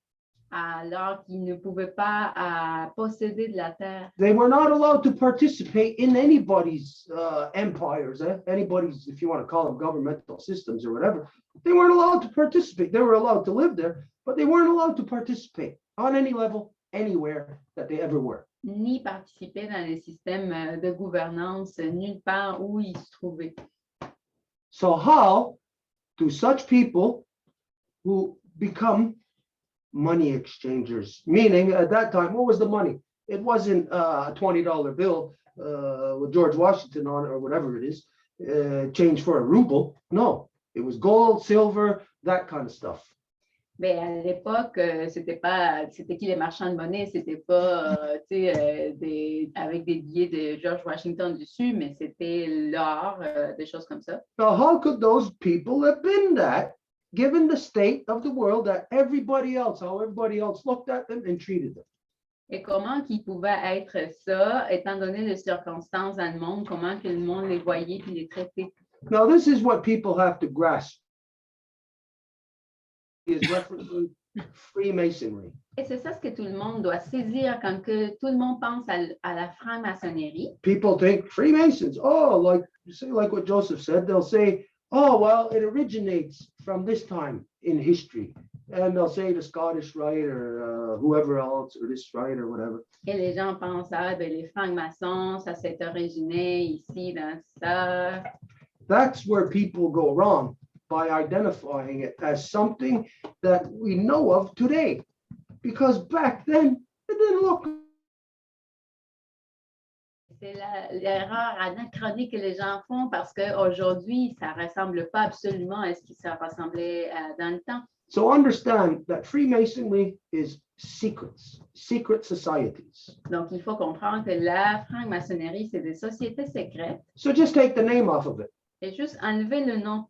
alors qu'ils ne pouvaient pas posséder de la terre? They were not allowed to participate in anybody's empires, anybody's, if you want to call them governmental systems or whatever. They weren't allowed to participate. They were allowed to live there, but they weren't allowed to participate on any level, anywhere that they ever were. Ni participer dans les systèmes de gouvernance nulle part où ils se trouvaient. So how to such people who become money exchangers. Meaning at that time, what was the money? It wasn't a $20 bill with George Washington on it or whatever it is, change for a ruble. No, it was gold, silver, that kind of stuff. Mais à l'époque, c'était qui les marchands de monnaie? C'était pas, avec des billets de George Washington dessus, mais c'était l'or, des choses comme ça. Now, how could those people have been that, given the state of the world that everybody else, how everybody else looked at them and treated them? Et comment qu'ils pouvaient être ça, étant donné les circonstances dans le monde, comment que le monde les voyait puis les traitait? Now, this is what people have to grasp. He is referencing Freemasonry. Et c'est ça ce que tout le monde doit saisir quand que tout le monde pense à la franc-maçonnerie. People think Freemasons, oh, like you say, like what Joseph said, they'll say, oh, well, it originates from this time in history. And they'll say the Scottish Rite or whoever else, or this Rite or whatever. Et les gens pensent, ah, ben, les francs-maçons, ça s'est originé ici, dans ça. That's where people go wrong, by identifying it as something that we know of today. Because back then, it didn't look. C'est l'erreur anachronique que les gens font parce qu'aujourd'hui, ça ne ressemble pas absolument à ce qui ça ressemblait dans le temps. So understand that Freemasonry is secrets, secret societies. Donc, il faut comprendre que la franc-maçonnerie, c'est des sociétés secrètes. So just take the name off of it. Et juste enlever le nom.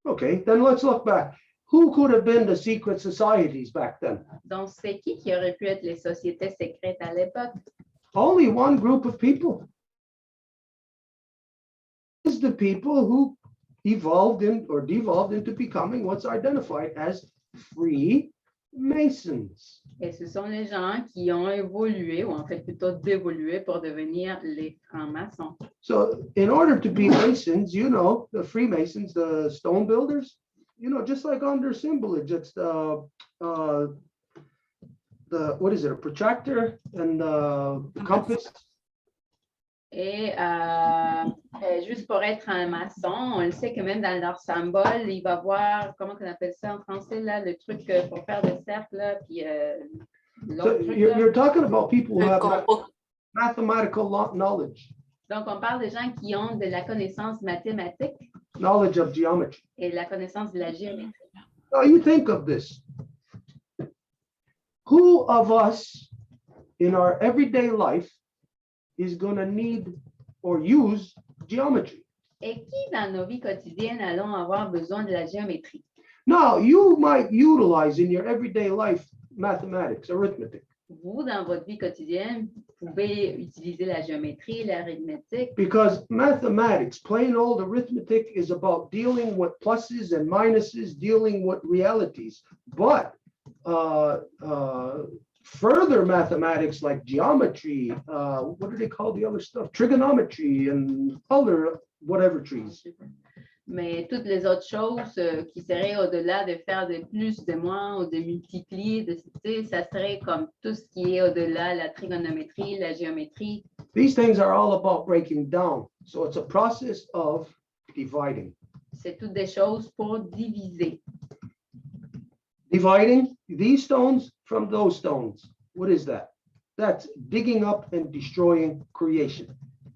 Okay, then let's look back. Who could have been the secret societies back then? Donc, c'est qui aurait pu être les sociétés secrètes à l'époque? Only one group of people. Is the people who evolved in or devolved into becoming what's identified as Freemasons. Et ce sont les gens qui ont évolué, ou en fait plutôt dévolué pour devenir les francs-maçons. So in order to be Masons, you know, the Freemasons, the stone builders, you know, just like on their symbolage, it's the what is it, a protractor and the compass. Et juste pour être un maçon, on le sait que même dans leur symbole, il va voir, comment on appelle ça en français, là, le truc pour faire des cercles, là, puis So l'autre truc, là. you're talking about people who Le have compo. mathematical knowledge, Donc, on parle de gens qui ont de la connaissance mathématique knowledge of geometry. et de la connaissance de la géométrie. Now you think of this. Who of us in our everyday life is going to need or use geometry? Et qui, dans nos vies quotidiennes, allons avoir besoin de la géométrie? Now, you might utilize in your everyday life mathematics, arithmetic, Vous, dans votre vie quotidienne, vous pouvez utiliser la géométrie, l'arithmétique, because mathematics, plain old arithmetic, is about dealing with pluses and minuses, dealing with realities. But further mathematics like geometry, what do they call the other stuff? Trigonometry and other whatever trees. mais toutes les autres choses qui seraient au-delà de faire de plus, de moins ou de multiplier, ça serait comme tout ce qui est au-delà, la trigonométrie, la géométrie. These things are all about breaking down. So it's a process of dividing. C'est toutes des choses pour diviser. Dividing these stones from those stones. What is that? That's digging up and destroying creation.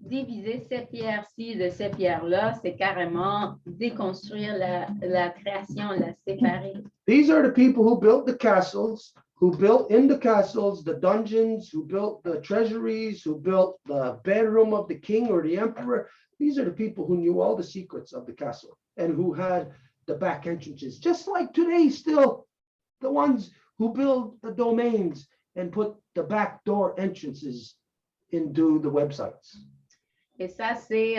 Diviser ces pierres-ci de ces pierres-là, c'est carrément déconstruire la création, la séparer. These are the people who built the castles, who built in the castles the dungeons, who built the treasuries, who built the bedroom of the king or the emperor. These are the people who knew all the secrets of the castle and who had the back entrances, just like today still, the ones who build the domains and put the back door entrances into the websites. Et ça, c'est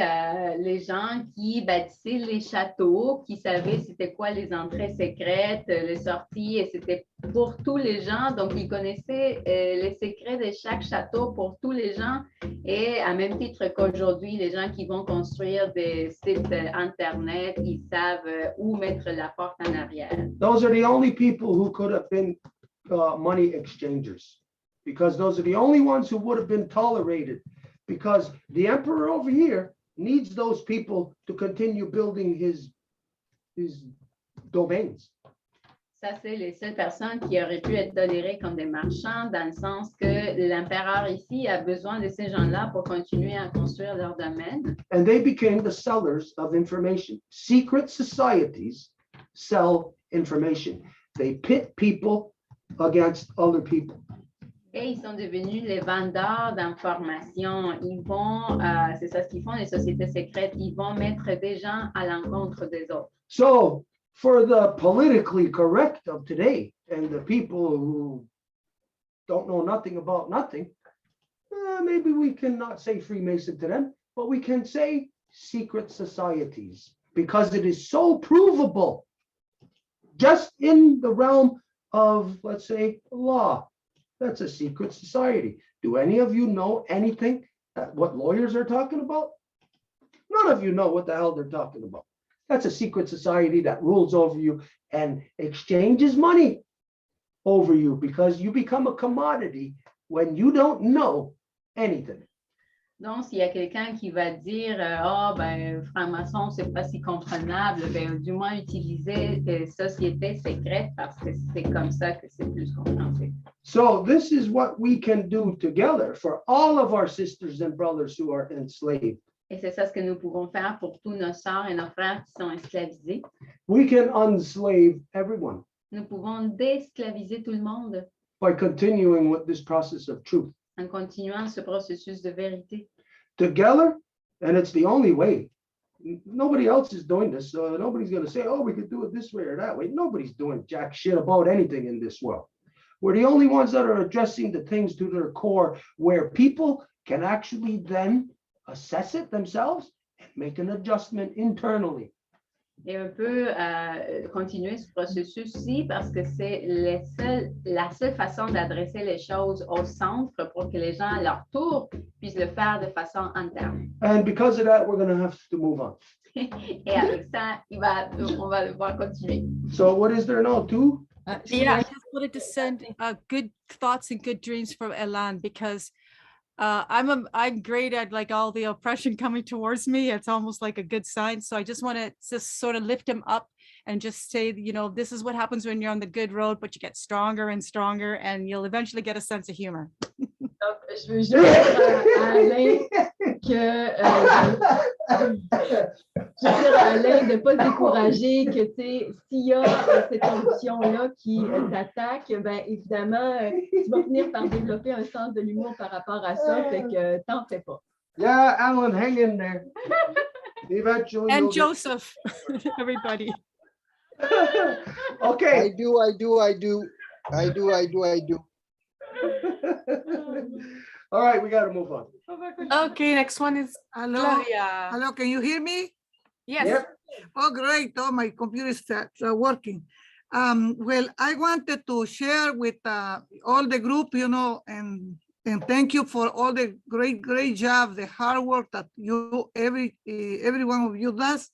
les gens qui bâtissaient les châteaux, qui savaient c'était quoi les entrées secrètes, les sorties, et c'était pour tous les gens. Donc, ils connaissaient les secrets de chaque château pour tous les gens. Et à même titre qu'aujourd'hui, les gens qui vont construire des sites Internet, ils savent où mettre la porte en arrière. Those are the only people who could have been money exchangers, because those are the only ones who would have been tolerated. Because the emperor over here needs those people to continue building his domains. Ça, c'est les seules personnes qui auraient pu être tolérées comme des marchands, dans le sens que l'empereur ici a besoin de ces gens-là pour continuer à construire leur domaine. And they became the sellers of information. Secret societies sell information. They pit people against other people. Et ils sont devenus les vendeurs d'informations. Ils vont, c'est ça ce qu'ils font, les sociétés secrètes, ils vont mettre des gens à l'encontre des autres. So for the politically correct of today and the people who don't know nothing about nothing, maybe we cannot say Freemason to them, but we can say secret societies because it is so provable just in the realm of, let's say, law. That's a secret society. Do any of you know anything what lawyers are talking about? None of you know what the hell they're talking about. That's a secret society that rules over you and exchanges money over you because you become a commodity when you don't know anything. Donc, s'il y a quelqu'un qui va dire ben, franc-maçon, c'est pas si comprenable, ben, du moins utiliser des sociétés secrètes parce que c'est comme ça que c'est plus compréhensible. So this is what we can do together for all of our sisters and brothers who are enslaved. Et c'est ça ce que nous pouvons faire pour tous nos sœurs et nos frères qui sont esclavisés. We can unslave everyone Nous pouvons désclaviser tout le monde by continuing with this process of truth. en continuant ce processus de vérité. Together, and it's the only way. Nobody else is doing this. Nobody's going to say, oh, we could do it this way or that way. Nobody's doing jack shit about anything in this world. We're the only ones that are addressing the things to their core where people can actually then assess it themselves and make an adjustment internally. Et on peut continuer ce processus-ci parce que c'est la seule façon d'adresser les choses au centre pour que les gens, à leur tour, puissent le faire de façon interne. And because of that, we're going to have to move on. Et avec ça, on va devoir continuer. So what is there now? Two? Yeah, I just wanted to send good thoughts and good dreams from Elan because I'm great at like all the oppression coming towards me. It's almost like a good sign. So I just want to just sort of lift him up and just say, you know, this is what happens when you're on the good road, but you get stronger and stronger and you'll eventually get a sense of humor. Donc, je veux juste dire à Alain je veux dire à Alain de ne pas se décourager, que s'il y a cette ambition-là qui t'attaque, ben, évidemment, tu vas finir par développer un sens de l'humour par rapport à ça, fait que t'en fais pas. Yeah, Alan, hang in there. Eventually. And Joseph, everybody. Okay. I do. All right, we got to move on. Okay, next one is Hello. Gloria. Hello, can you hear me? Yes. Yep. Oh, great. Oh, my computer is working. Well, I wanted to share with all the group, you know, and thank you for all the great job, the hard work that you, every one of you does.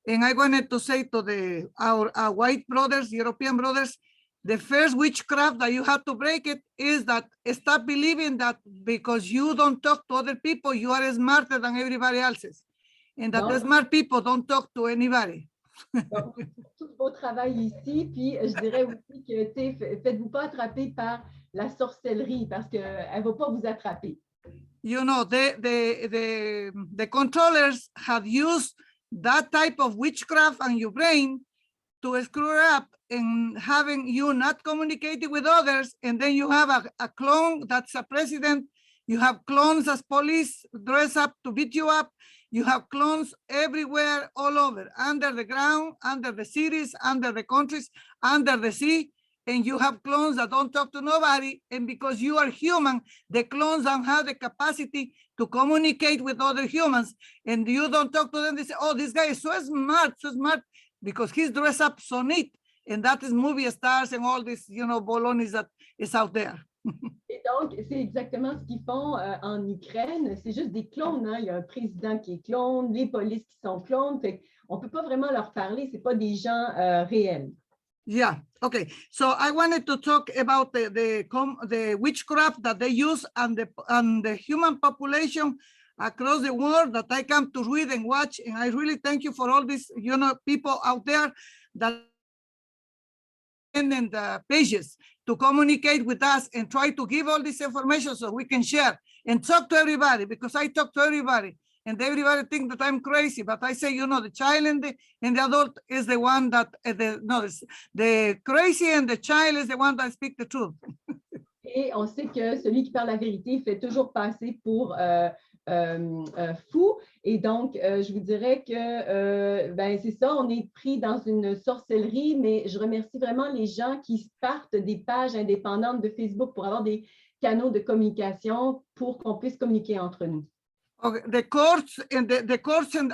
And I wanted to say to our white brothers, European brothers, the first witchcraft that you have to break it is that stop believing that because you don't talk to other people, you are smarter than everybody else's. And that the smart people don't talk to anybody. Donc, tout beau travail ici, puis je dirais aussi que faites-vous pas attraper par la sorcellerie parce qu'elle ne va pas vous attraper. You know, the controllers have used that type of witchcraft on your brain to screw up and having you not communicating with others, and then you have a clone that's a president. You have clones as police dress up to beat you up. You have clones everywhere, all over, under the ground, under the cities, under the countries, under the sea. And you have clones that don't talk to nobody. And because you are human, the clones don't have the capacity to communicate with other humans. And you don't talk to them. They say, oh, this guy is so smart, because he's dressed up so neat. And that is movie stars and all this, you know, baloney that is out there. Et donc, c'est exactement ce qu'ils font en Ukraine. C'est juste des clones. Hein? Il y a un président qui est clone, les polices qui sont clones. On ne peut pas vraiment leur parler. Ce n'est pas des gens réels. Yeah, okay. So I wanted to talk about the witchcraft that they use on the human population across the world that I come to read and watch. And I really thank you for all these, you know, people out there that and the pages to communicate with us and try to give all this information so we can share and talk to everybody, because I talk to everybody and everybody think that I'm crazy, but I say, the child and the adult is the one that, the crazy and the child is the one that speak the truth. Et on sait que celui qui parle la vérité fait toujours passer pour fou. Et donc, je vous dirais que c'est ça, on est pris dans une sorcellerie, mais je remercie vraiment les gens qui partent des pages indépendantes de Facebook pour avoir des canaux de communication pour qu'on puisse communiquer entre nous. Okay, the courts and the courts and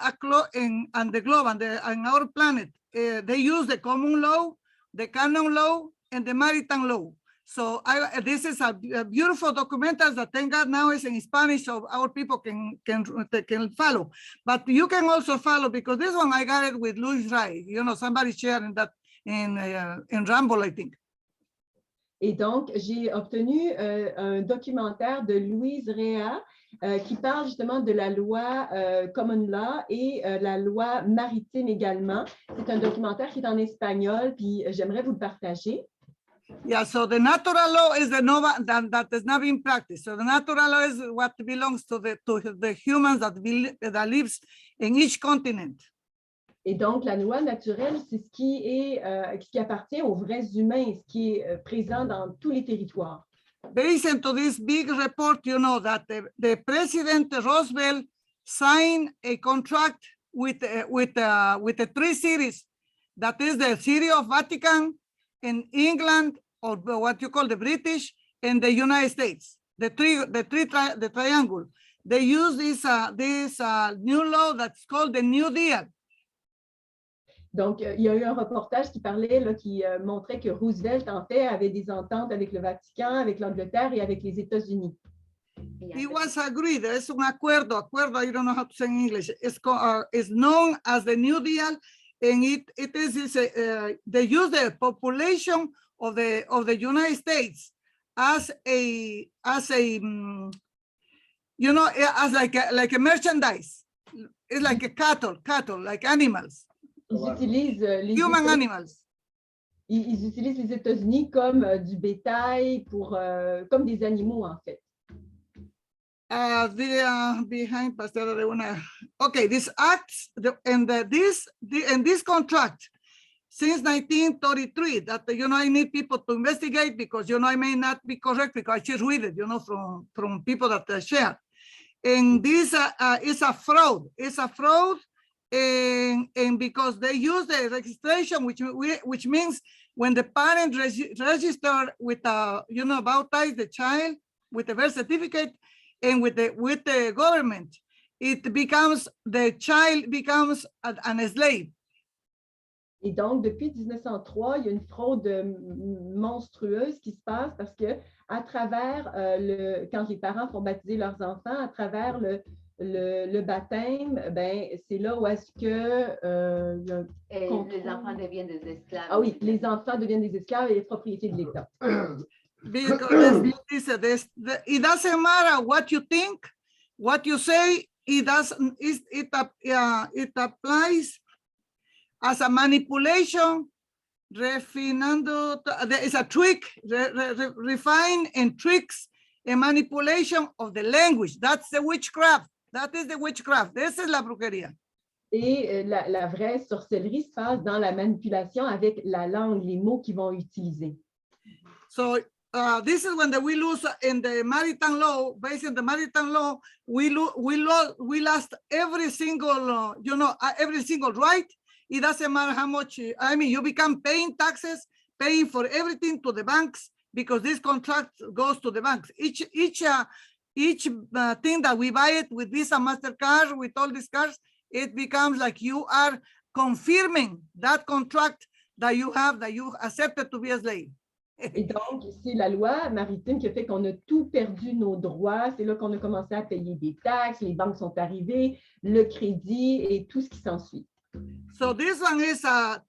the globe and our planet, they use the common law, the canon law, and the maritime law. So this is a beautiful documentary that thank God now is in Spanish, so our people can follow. But you can also follow, because this one I got it with Luis Ray. Somebody sharing that in Rumble, I think. Et donc, j'ai obtenu un documentaire de Louise Rea qui parle justement de la loi Common Law et la loi maritime également. C'est un documentaire qui est en espagnol, puis j'aimerais vous le partager. Yeah, so the natural law is the nova that is not being practiced. So the natural law is what belongs to the humans that lives in each continent. Et donc, la loi naturelle, c'est ce qui appartient aux vrais humains, ce qui est présent dans tous les territoires. Based on this big report, that the President Roosevelt signed a contract with the three cities. That is the City of Vatican, in England, or what you call the British, and the United States, the triangle. They use this new law that's called the New Deal. Donc, il y a eu un reportage qui parlait, qui montrait que Roosevelt, en fait, avait des ententes avec le Vatican, avec l'Angleterre et avec les États-Unis. It was agreed. Es un acuerdo. I don't know how to say in English. It's known as the New Deal. And it is they use the population of the United States as like a merchandise. It's like a cattle, like animals. Ils utilisent Human animals. Ils utilisent les États-Unis comme du bétail, comme des animaux en fait. Behind Pastor, okay, this acts this contract since 1933 that I need people to investigate, because I may not be correct, because I just read it from people that share, and this is a fraud. It's a fraud, and because they use the registration, which means when the parent register with baptize the child with a birth certificate. And with the government, the child becomes an slave. Et donc, depuis 1903, il y a une fraude monstrueuse qui se passe parce que à travers quand les parents font baptiser leurs enfants, à travers le baptême, c'est là où est-ce que les enfants deviennent des esclaves. Ah oui, les enfants deviennent des esclaves et les propriétés de l'État. Because it doesn't matter what you think, what you say. It applies as a manipulation. It's a trick, refine and tricks, a manipulation of the language. That's the witchcraft. That is the witchcraft. This is la brujería. Et la vraie sorcellerie se passe dans la manipulation avec la langue, les mots qu'ils vont utiliser. So this is when we lose in the maritime law. Based on the maritime law, we lost every single, every single right. It doesn't matter how much. I mean, you become paying taxes, paying for everything to the banks, because this contract goes to the banks. Each thing that we buy it with Visa, MasterCard, with all these cards, it becomes like you are confirming that contract that you accepted to be a slave. Et donc, c'est la loi maritime qui a fait qu'on a tout perdu nos droits. C'est là qu'on a commencé à payer des taxes, les banques sont arrivées, le crédit et tout ce qui s'ensuit. So this one is a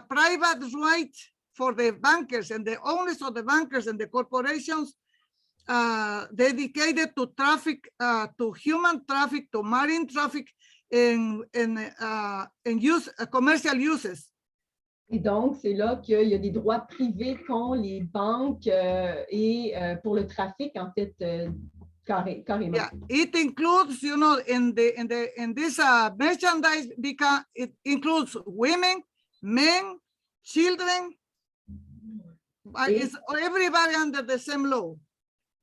private right for the bankers and the owners of the bankers and the corporations dedicated to traffic, to human traffic, to marine traffic, and use commercial uses. Et donc, c'est là qu'il y a des droits privés qu'ont les banques et pour le trafic, en fait, carrément. Yeah, it includes, you know, in this merchandise, because it includes women, men, children. It's everybody under the same law.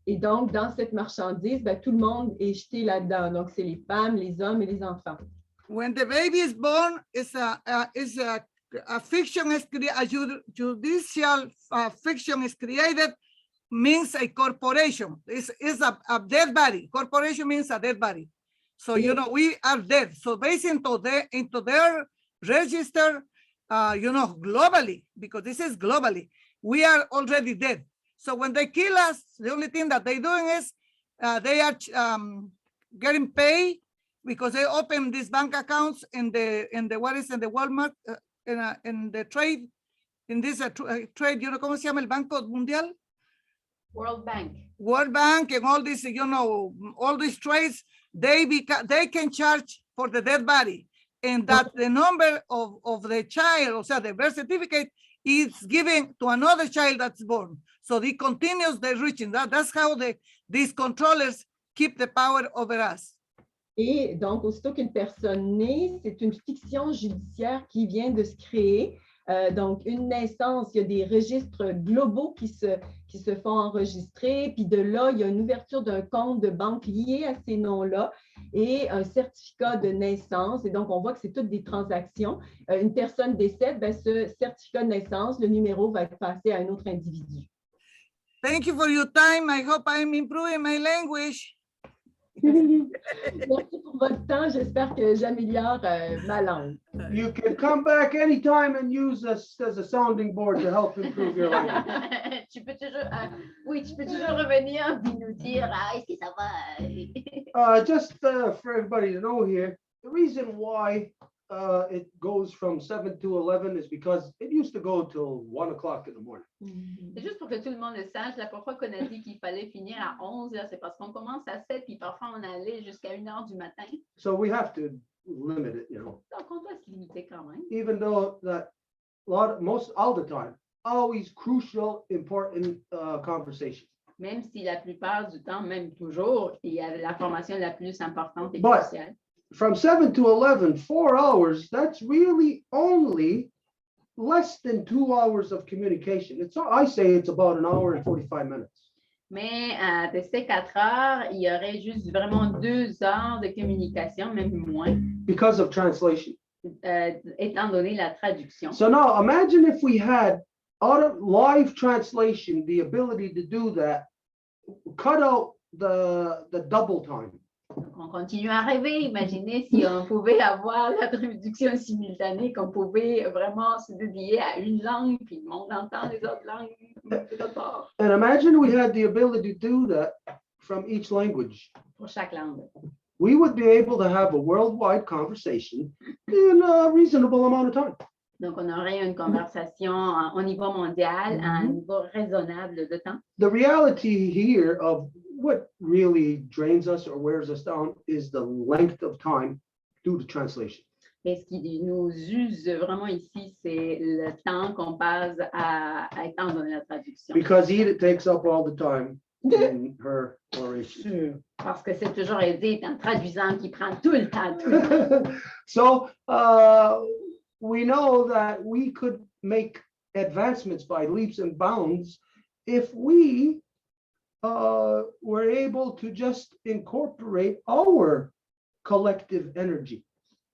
Et donc, dans cette marchandise, ben, tout le monde est jeté là-dedans. Donc, c'est les femmes, les hommes et les enfants. When the baby is born, it's a fiction is a judicial fiction is created, means a corporation. It's a dead body. Corporation means a dead body. So, you know, we are dead. So based into their register, you know, globally, because this is globally, we are already dead. So when they kill us, the only thing that they're doing is they are getting paid because they open these bank accounts in the what is in the Walmart in the trade, in this trade, you know, ¿cómo se llama el Banco Mundial? World Bank. World Bank and all these, you know, all these trades, they can charge for the dead body, and that the number of the child, o sea, the birth certificate, is given to another child that's born. So it continues the reaching. That's how these controllers keep the power over us. Et donc, aussitôt qu'une personne naît, c'est une fiction judiciaire qui vient de se créer. Donc, une naissance, il y a des registres globaux qui se font enregistrer. Puis de là, il y a une ouverture d'un compte de banque lié à ces noms-là et un certificat de naissance. Et donc, on voit que c'est toutes des transactions. Une personne décède, ben, ce certificat de naissance, le numéro va être passé à un autre individu. Thank you for your time. I hope I'm improving my language. Merci pour votre temps. J'espère que j'améliore ma langue. You can come back anytime and use us as a sounding board to help improve your language. Tu peux toujours, oui, tu peux toujours revenir et nous dire, est-ce que ça va? Just for everybody to know here, the reason why it goes from 7 to 11 is because it used to go till 1 o'clock in the morning. C'est juste pour que tout le monde le sache. La première fois qu'on a dit qu'il fallait finir à 11 heures, c'est parce qu'on commence à 7 puis parfois on allait jusqu'à 1 heure du matin. So we have to limit it, you know. Donc on doit se limiter quand même. Even though that all the time, always crucial, important conversation. Même si la plupart du temps, même toujours, il y a la formation la plus importante et But cruciale. from 7 to 11, 4 hours, that's really only less than 2 hours of communication. I say it's about an hour and 45 minutes. Mais de ces 4 heures, il y aurait juste vraiment 2 heures de communication, même moins. Because of translation. Étant donné la traduction. So now imagine if we had live translation, the ability to do that, cut out the double time. Donc, on continue à rêver. Imaginez si on pouvait avoir la traduction simultanée, qu'on pouvait vraiment se dédier à une langue, puis le monde entend les autres langues. And imagine we had the ability to do that from each language. Pour chaque langue. We would be able to have a worldwide conversation in a reasonable amount of time. Donc, on aurait une conversation au niveau mondial, à un niveau raisonnable de temps. The reality here of what really drains us or wears us down is the length of time due to translation. Et ce qui nous use vraiment ici, c'est le temps qu'on passe à étendre la traduction. Because Edith takes up all the time in her oration. Parce que c'est toujours Edith en traduisant qui prend tout le temps. So we know that we could make advancements by leaps and bounds if we were able to just incorporate our collective energy.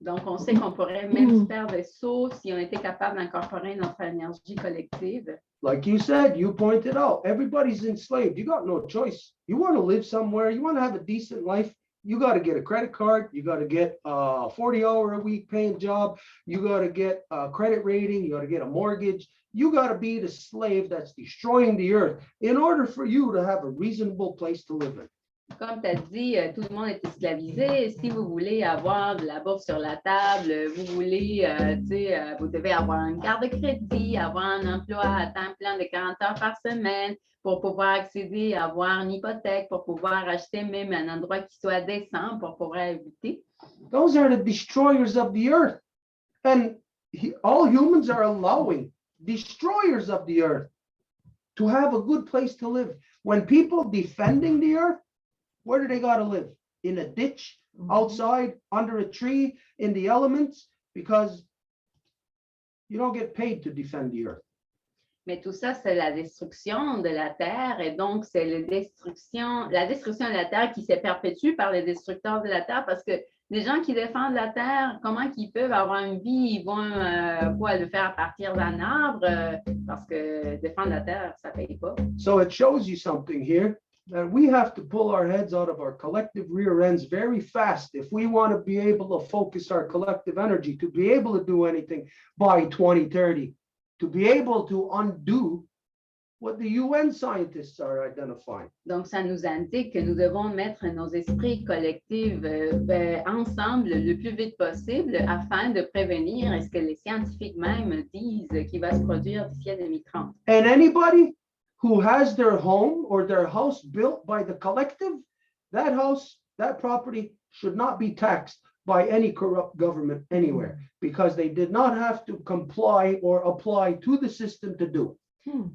Donc, on sait qu'on pourrait même faire des sauts si on était capable d'incorporer notre énergie collective. Like you said, you pointed out, everybody's enslaved. You got no choice. You want to live somewhere, you want to have a decent life, you got to get a credit card, you got to get a 40-hour-a-week paying job, you got to get a credit rating, you got to get a mortgage, you got to be the slave that's destroying the earth in order for you to have a reasonable place to live in. Comme tu as dit, tout le monde est esclavisé. Si vous voulez avoir de la bourse sur la table, vous voulez, vous devez avoir une carte de crédit, avoir un emploi à temps plein de 40 heures par semaine pour pouvoir accéder à avoir une hypothèque, pour pouvoir acheter même un endroit qui soit décent pour pouvoir habiter. Those are the destroyers of the earth. And all humans are allowing destroyers of the earth to have a good place to live. When people defending the earth, where do they got to live? In a ditch, outside, under a tree, in the elements, because you don't get paid to defend the earth. Mais tout ça, c'est la destruction de la terre et donc c'est la destruction de la terre qui se perpétue par les destructeurs de la terre parce que les gens qui défendent la terre, comment qu'ils peuvent avoir une vie? Ils vont le faire à partir d'un arbre parce que défendre la terre, ça ne paye pas. So it shows you something here that we have to pull our heads out of our collective rear ends very fast if we want to be able to focus our collective energy to be able to do anything by 2030, to be able to undo what the UN scientists are identifying. Donc, ça nous indique que nous devons mettre nos esprits collectifs ensemble le plus vite possible afin de prévenir ce que les scientifiques même disent qui va se produire d'ici à 2030. And anybody who has their home or their house built by the collective, that house, that property should not be taxed by any corrupt government anywhere because they did not have to comply or apply to the system to do it.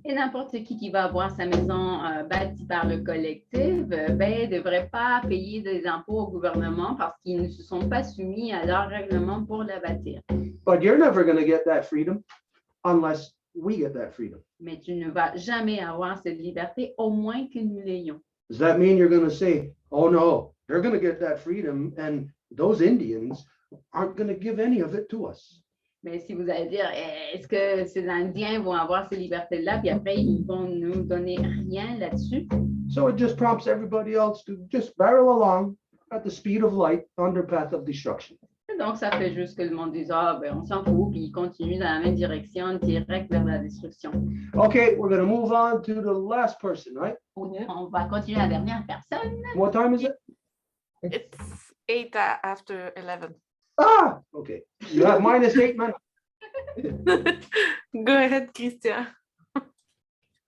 Et n'importe qui va avoir sa maison bâtie par le collectif, ne devrait pas payer des impôts au gouvernement parce qu'ils ne se sont pas soumis à leurs règlements pour la bâtir. But you're never going to get that freedom unless we get that freedom. Mais tu ne vas jamais avoir cette liberté, au moins que nous l'ayons. Does that mean you're going to say, oh no, they're going to get that freedom and those Indians aren't going to give any of it to us? Mais si vous allez dire, est-ce que ces Indiens vont avoir ces libertés-là, puis après, ils vont nous donner rien là-dessus? So it just prompts everybody else to just barrel along at the speed of light on their path of destruction. Donc, ça fait juste que le monde dise, on s'en fout, puis ils continuent dans la même direction, direct vers la destruction. Okay, we're going to move on to the last person, right? On va continuer à la dernière personne. What time is it? It's 8 after 11. Ah, okay. You have -8 minutes. Go ahead, Christian.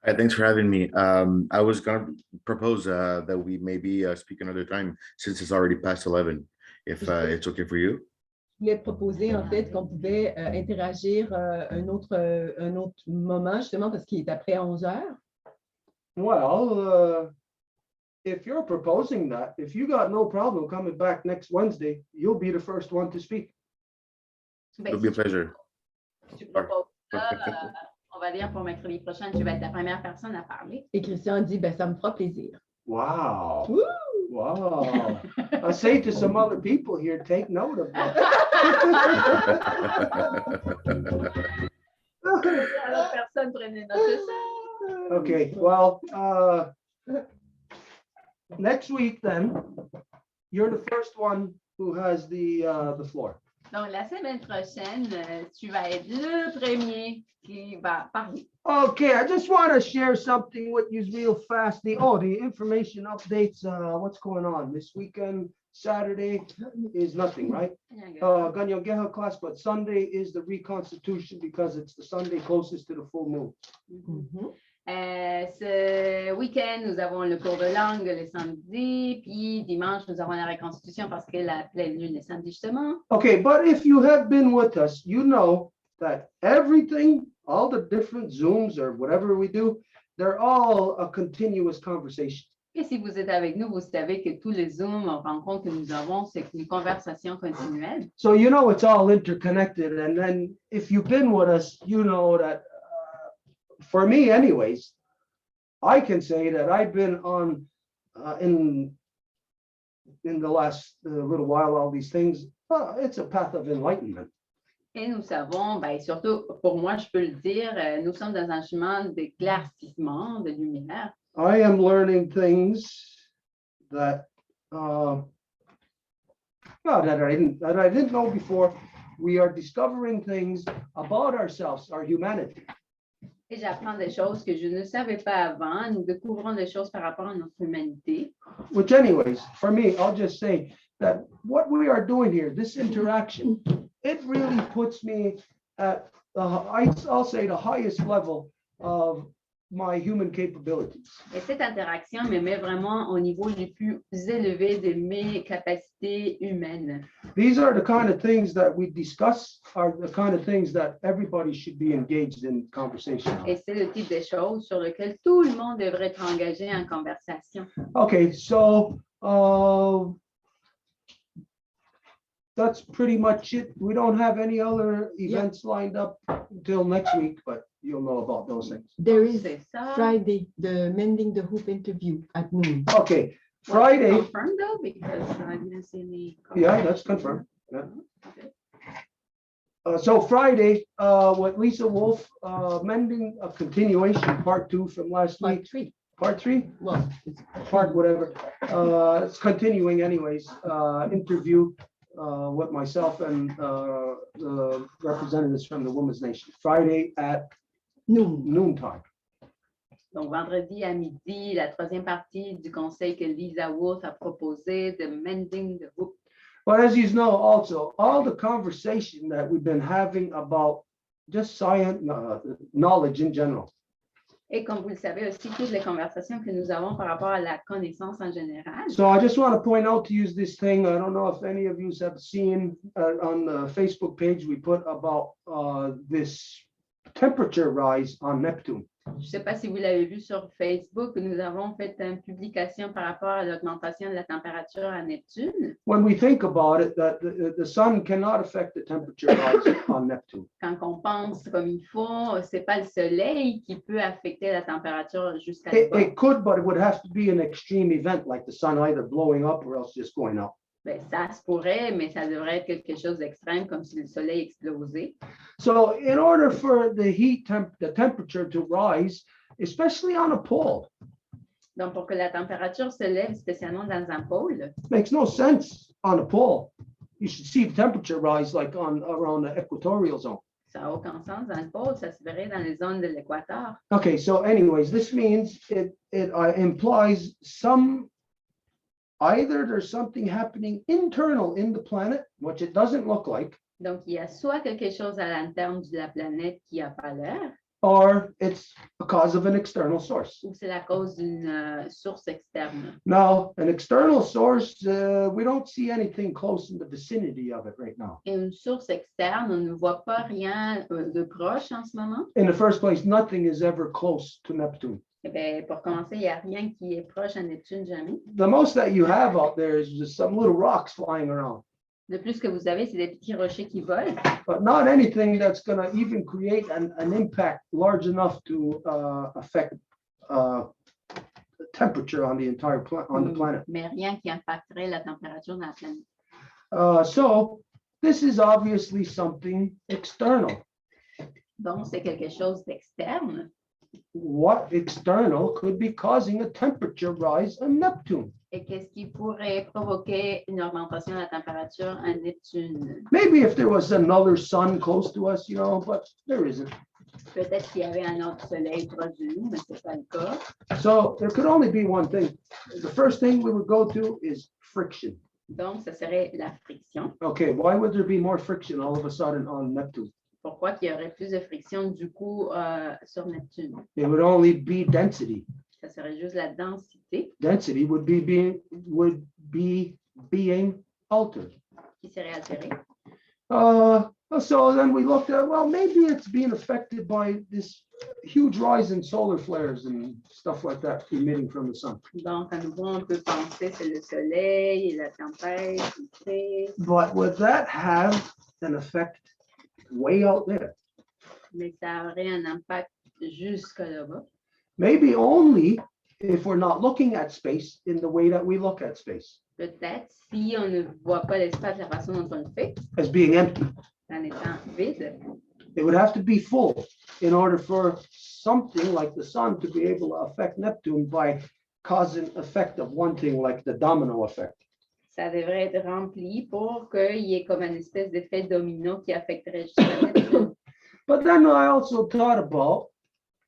Hi, thanks for having me. I was going to propose that we maybe speak another time since it's already past 11, if it's okay for you. Je voulais proposer en fait qu'on pouvait interagir un autre moment justement parce qu'il est après 11 heures. Well, if you're proposing that, if you got no problem coming back next Wednesday, you'll be the first one to speak. It'll be a pleasure. Tu proposes ça, on va dire pour mercredi prochain, tu vas être la première personne à parler. Et Christian dit, ça me fera plaisir. Wow. Woo! Wow. I say to some other people here, take note of that. Alors, personne prenait note de ça. Okay, well, next week then, you're the first one who has the floor. Donc, la semaine prochaine, tu vas être le premier qui va parler. Okay, I just want to share something with you real fast. The information updates, what's going on this weekend. Saturday is nothing, right? Ganyangeha class, but Sunday is the reconstitution because it's the Sunday closest to the full moon. Mm-hmm. Ce week-end, nous avons le cours de langue le samedi, puis dimanche, nous avons la reconstitution parce que la pleine lune est samedi justement. Okay, but if you have been with us, you know that everything, all the different Zooms or whatever we do, they're all a continuous conversation. Et si vous êtes avec nous, vous savez que tous les Zooms, rencontres que nous avons, c'est une conversation continuelle. So you know it's all interconnected, and then if you've been with us, you know that for me anyways, I can say that I've been on in the last little while, all these things, it's a path of enlightenment. Et nous savons, surtout pour moi, je peux le dire, nous sommes dans un chemin d'éclaircissement, de lumière. I am learning things that that I didn't know before. We are discovering things about ourselves, our humanity. Et j'apprends des choses que je ne savais pas avant. Nous découvrons des choses par rapport à notre humanité. Which anyways, for me, I'll just say that what we are doing here, this interaction, it really puts me at I'll say the highest level of my human capabilities. Et cette interaction me met vraiment au niveau le plus élevé de mes capacités humaines. These are the kind of things that we discuss, are the kind of things that everybody should be engaged in conversation on. Et c'est le type de choses sur lesquelles tout le monde devrait être engagé en conversation. Okay, so that's pretty much it. We don't have any other events lined up until next week, but you'll know about those things. There is C'est ça. Friday, the Mending the Hoop interview at noon. Okay, Friday, Confirmed though, because I didn't see any. yeah, that's confirmed. Yeah. So Friday, with Lisa Wolf, mending a continuation, part 2 from last Part week, 3. part 3, Well, it's part whatever. It's continuing anyways, interview with myself and the representatives from the Women's Nation, Friday at noon. noontime. Donc, vendredi à midi, la troisième partie du conseil que Lisa Wolf a proposé de Mending the Hoop. But as you know, also, all the conversation that we've been having about just science, knowledge in general, Et comme vous le savez aussi, toutes les conversations que nous avons par rapport à la connaissance en général. so I just want to point out to you this thing. I don't know if any of you have seen on the Facebook page we put about this temperature rise on Neptune. Je ne sais pas si vous l'avez vu sur Facebook, nous avons fait une publication par rapport à l'augmentation de la température à Neptune. When we think about it, that the sun cannot affect the temperature rise on Neptune. Quand on pense comme il faut, ce n'est pas le soleil qui peut affecter la température jusqu'à là-bas. It could, but it would have to be an extreme event like the sun either blowing up or else just going up. Ben, ça se pourrait, mais ça devrait être quelque chose d'extrême, comme si le soleil explosait. So in order for the the temperature to rise, especially on a pole, Donc, pour que la température se lève, spécialement dans un pôle, makes no sense on a pole. You should see the temperature rise like around the equatorial zone. ça n'a aucun sens. Dans le pôle, ça se verrait dans les zones de l'équateur. Okay, so anyways, this means it implies either there's something happening internal in the planet, which it doesn't look like, Donc, il y a soit quelque chose à l'interne de la planète qui n'a pas l'air, or it's because of an external source. ou c'est la cause d'une source externe. Now, an external source, we don't see anything close in the vicinity of it right now. Et une source externe, on ne voit pas rien de proche en ce moment. In the first place, nothing is ever close to Neptune. Eh bien, pour commencer, il n'y a rien qui est proche à Neptune jamais. The most that you have out there is just some little rocks flying around, De plus, ce que vous avez, c'est des petits rochers qui volent, but not anything that's going to even create an impact large enough to affect the temperature on the entire on the planet. mais rien qui impacterait la température de la planète. So this is obviously something external. Donc, c'est quelque chose d'externe. What external could be causing a temperature rise on Neptune? Et qu'est-ce qui pourrait provoquer une augmentation de la température à Neptune? Maybe if there was another sun close to us, but there isn't. Peut-être qu'il y avait un autre soleil proche de nous, mais ce n'est pas le cas. So there could only be one thing. The first thing we would go to is friction. Donc, ce serait la friction. Okay, why would there be more friction all of a sudden on Neptune? Pourquoi qu'il y aurait plus de friction du coup sur Neptune? It would only be density. Ça serait juste la densité Density would be being altered. qui serait altérée. So then we looked at, well, maybe it's being affected by this huge rise in solar flares and stuff like that emitting from the sun. Donc, à nouveau, on peut penser c'est le soleil et la tempête. But would that have an effect way out there? Mais ça aurait un impact jusque là-bas. Maybe only if we're not looking at space in the way that we look at space, Peut-être si on ne voit pas l'espace de la façon dont on le fait, as being empty. en étant vide, It would have to be full in order for something like the sun to be able to affect Neptune by causing effect of one thing like the domino effect. ça devrait être rempli pour qu'il y ait comme une espèce d'effet domino qui affecterait juste la Neptune. But then I also thought about,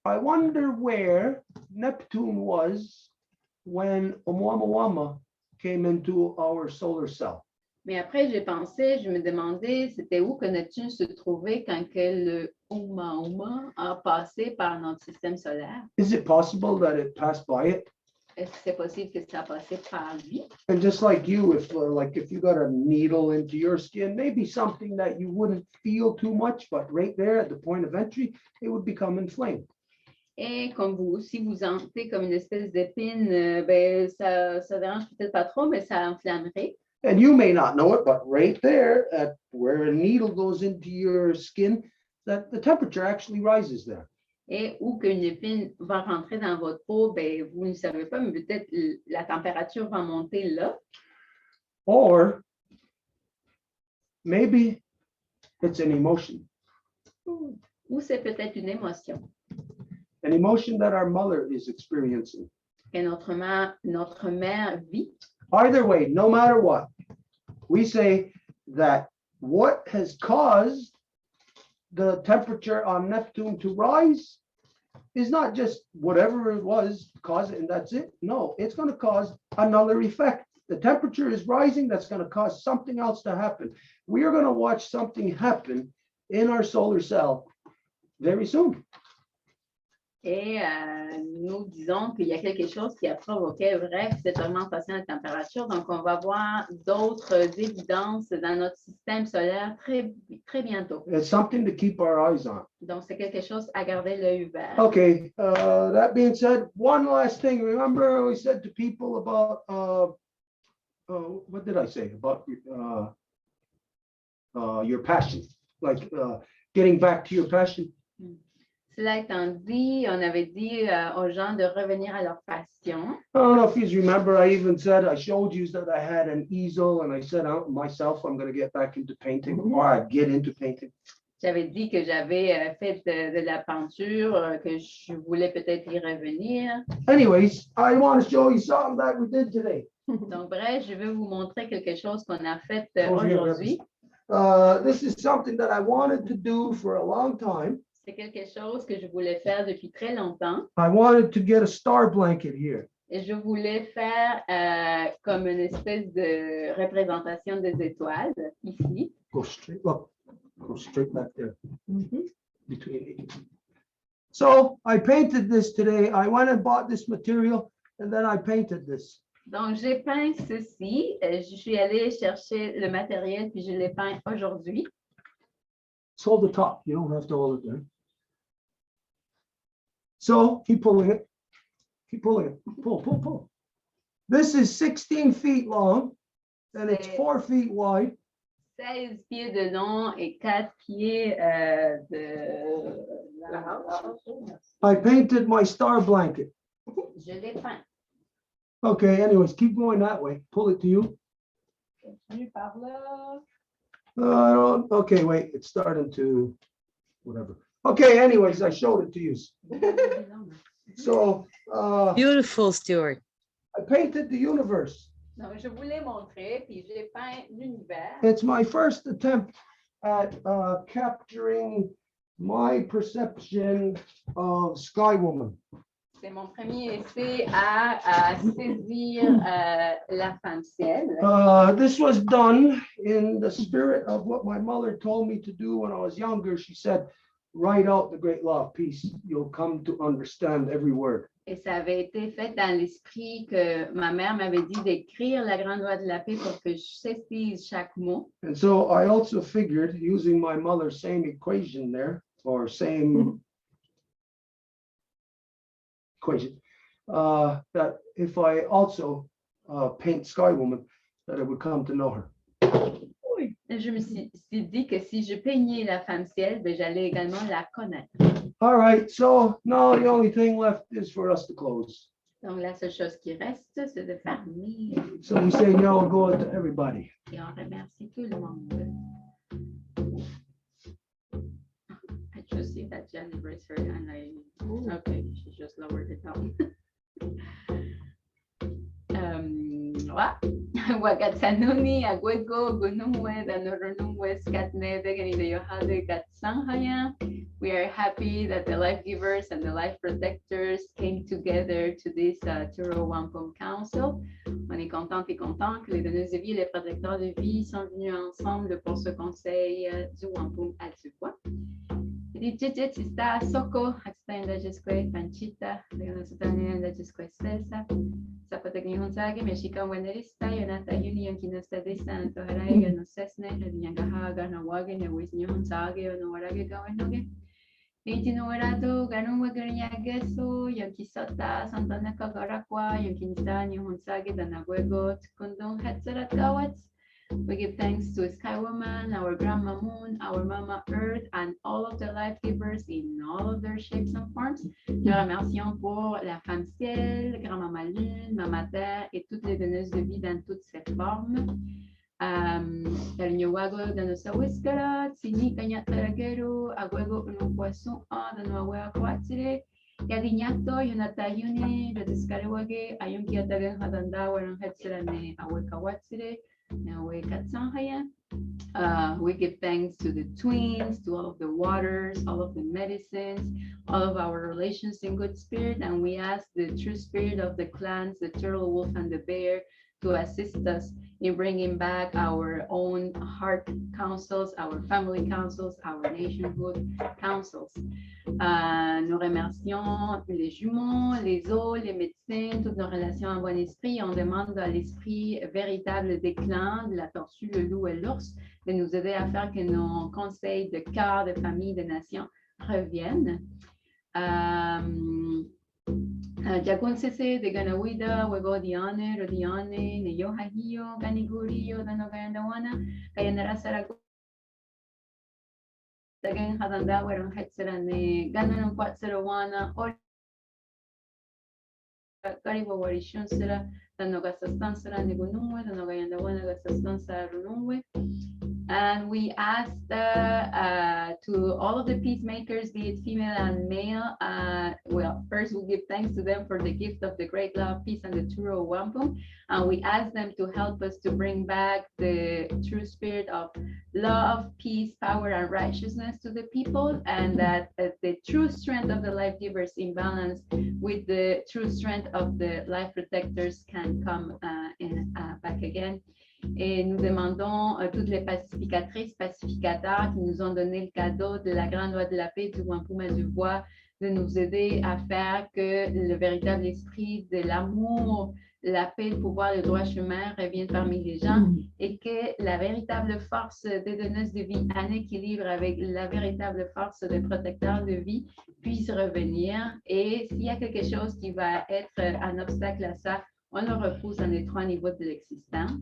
I wonder where Neptune was when Oumuamua came into our solar cell. Mais après, j'ai pensé, je me demandais, c'était où que Neptune se trouvait quand que Oumuamua a passé par notre système solaire. Is it possible that it passed by it? Est-ce que c'est possible que ça a passé par lui? And just like you, if you got a needle into your skin, maybe something that you wouldn't feel too much, but right there at the point of entry, it would become inflamed. Et comme vous, si vous sentez comme une espèce d'épine, ben, ça dérange peut-être pas trop, mais ça enflammerait. And you may not know it, but right there at where a needle goes into your skin, that the temperature actually rises there. Et où qu'une épine va rentrer dans votre peau, ben, vous ne savez pas, mais peut-être la température va monter là. Or maybe it's an emotion. Ou c'est peut-être une émotion. An emotion that our mother is experiencing. Que notre mère vit. Either way, no matter what, we say that what has caused the temperature on Neptune to rise is not just whatever it was, cause it and that's it. No, it's going to cause another effect. The temperature is rising, that's going to cause something else to happen. We are going to watch something happen in our solar cell very soon. Et nous disons qu'il y a quelque chose qui a provoqué, bref, cette augmentation de température. Donc, on va voir d'autres évidences dans notre système solaire très, très bientôt. It's something to keep our eyes on. Donc, c'est quelque chose à garder l'œil ouvert. Okay, that being said, one last thing. Remember, we said to people about, what did I say? About your passion, like getting back to your passion. Cela étant dit, on avait dit aux gens de revenir à leur passion. I don't know if you remember, I even said, I showed you that I had an easel and I said myself, I'm going to get back into painting or I'd get into painting. J'avais dit que j'avais fait de la peinture, que je voulais peut-être y revenir. Anyways, I want to show you something that we did today. Donc, bref, je vais vous montrer quelque chose qu'on a fait Oh, here, aujourd'hui. This is something that I wanted to do for a long time. C'est quelque chose que je voulais faire depuis très longtemps. I wanted to get a star blanket here. Et je voulais faire comme une espèce de représentation des étoiles ici. Go straight up, go straight back there. Between. So I painted this today. I went and bought this material and then I painted this. Donc, j'ai peint ceci. Je suis allée chercher le matériel puis je l'ai peint aujourd'hui. Just hold the top. You don't have to hold it there. So keep pulling it. Keep pulling it. Pull, pull, pull. This is 16 feet long and it's 4 feet wide. 16 pieds de long et 4 pieds de large. I painted my star blanket. Je l'ai peint. Okay, anyways, keep going that way. Pull it to you. Continue par là. Okay, wait, it's starting to, whatever. Okay, anyways, I showed it to you. So, Beautiful, Stuart. I painted the universe. Donc, je vous l'ai montré, puis j'ai peint l'univers. It's my first attempt at capturing my perception of Sky Woman. C'est mon premier essai à saisir la femme ciel. This was done in the spirit of what my mother told me to do when I was younger. She said, write out the great law of peace. You'll come to understand every word. Et ça avait été fait dans l'esprit que ma mère m'avait dit d'écrire la grande loi de la paix pour que je saisis chaque mot. And so I also figured, using my mother's same equation there, or same equation, that if I also paint Sky Woman, that I would come to know her. Et je me suis dit que si je peignais la femme ciel, ben, j'allais également la connaître. All right, so now the only thing left is for us to close. Donc, la seule chose qui reste, c'est de fermer. So we say now we'll go out to everybody. Et on remercie tout le monde. I just see that Jen raised her hand. Okay, she just lowered it down. Wakatsanuni, Agwego, Gunumwe, Danorunumwe, Skatne, Deganideyohade, Gatsanghaya. We are happy that the life givers and the life protectors came together to this Turo Wampum Council. On est content et content que les donneuses de vie et les protecteurs de vie sont venus ensemble pour ce conseil du Wampum à Deux. Ricece ci sta soko, aksta jesque panchita, de sutania jesque sesa. Zapata que honsage, mexika wenerista, yonata yuni yonkinosta de san toharaga no sesne, yangahaga no wage, no wisnyo honsage, no warage gawenoge. Itinorato, ganun wagariageso, yonkisota, santana kagarakwa, yonkinista, honsage, danaguego, kundong hetzerat gawats. We give thanks to Sky Woman, our Grandma Moon, our Mama Earth, and all of the life givers in all of their shapes and forms. Nous remercions pour la femme ciel, Grand-Mama Lune, Mama Terre et toutes les donneuses de vie dans toutes ces formes. El Nyowago de nos Awiskara, Tsini Kanyatarageru, Aguego un poisson de nos Awakwatire, Yadignato, Yonata Yuni, the Discarewage, Ayunki Atagan Hadanda, Waran Hetserane, Awekawatire. We give thanks to the twins, to all of the waters, all of the medicines, all of our relations in good spirit, and we ask the true spirit of the clans, the turtle, wolf, and the bear, to assist us in bringing back our own heart councils, our family councils, our nationhood councils. Nous remercions les jumeaux, les eaux, les médecins, toutes nos relations en bon esprit. On demande à l'esprit véritable des clans, de la tortue, le loup et l'ours, de nous aider à faire que nos conseils de cœur, de famille, de nation reviennent. Jagun sese de ganawida, wego diane, rodiane, ne yohahio, ganigurio, danogandawana, kayanara sarago. Dagan hadanda, weron hetserane, ganan quatserawana, or Kariwa warishun sera, danogasastan sera negunumwe, danogayandawana gasastan sarunumwe. And we asked to all of the peacemakers, be it female and male. Well, first we give thanks to them for the gift of the great love, peace, and the true Wampum. And we ask them to help us to bring back the true spirit of love, peace, power, and righteousness to the people, and that the true strength of the life givers in balance with the true strength of the life protectors can come back again. Et nous demandons à toutes les pacificatrices, pacificateurs qui nous ont donné le cadeau de la grande loi de la paix du Wampum et du Voies de nous aider à faire que le véritable esprit de l'amour, la paix, le pouvoir, le droit chemin reviennent parmi les gens et que la véritable force des donneuses de vie en équilibre avec la véritable force des protecteurs de vie puisse revenir. Et s'il y a quelque chose qui va être un obstacle à ça, on le repousse dans les trois niveaux de l'existence.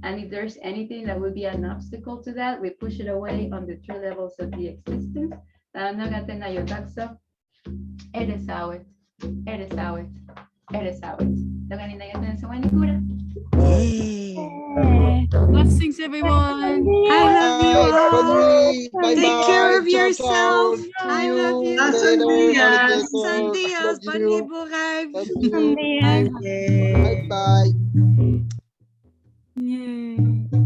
And if there's anything that would be an obstacle to that, we push it away on the three levels of the existence. Blessings, everyone. I love you all. Bye, Take care of bye. Ciao, yourself. ciao. I love you. Sandias, paniburay. Bye bye. Yay.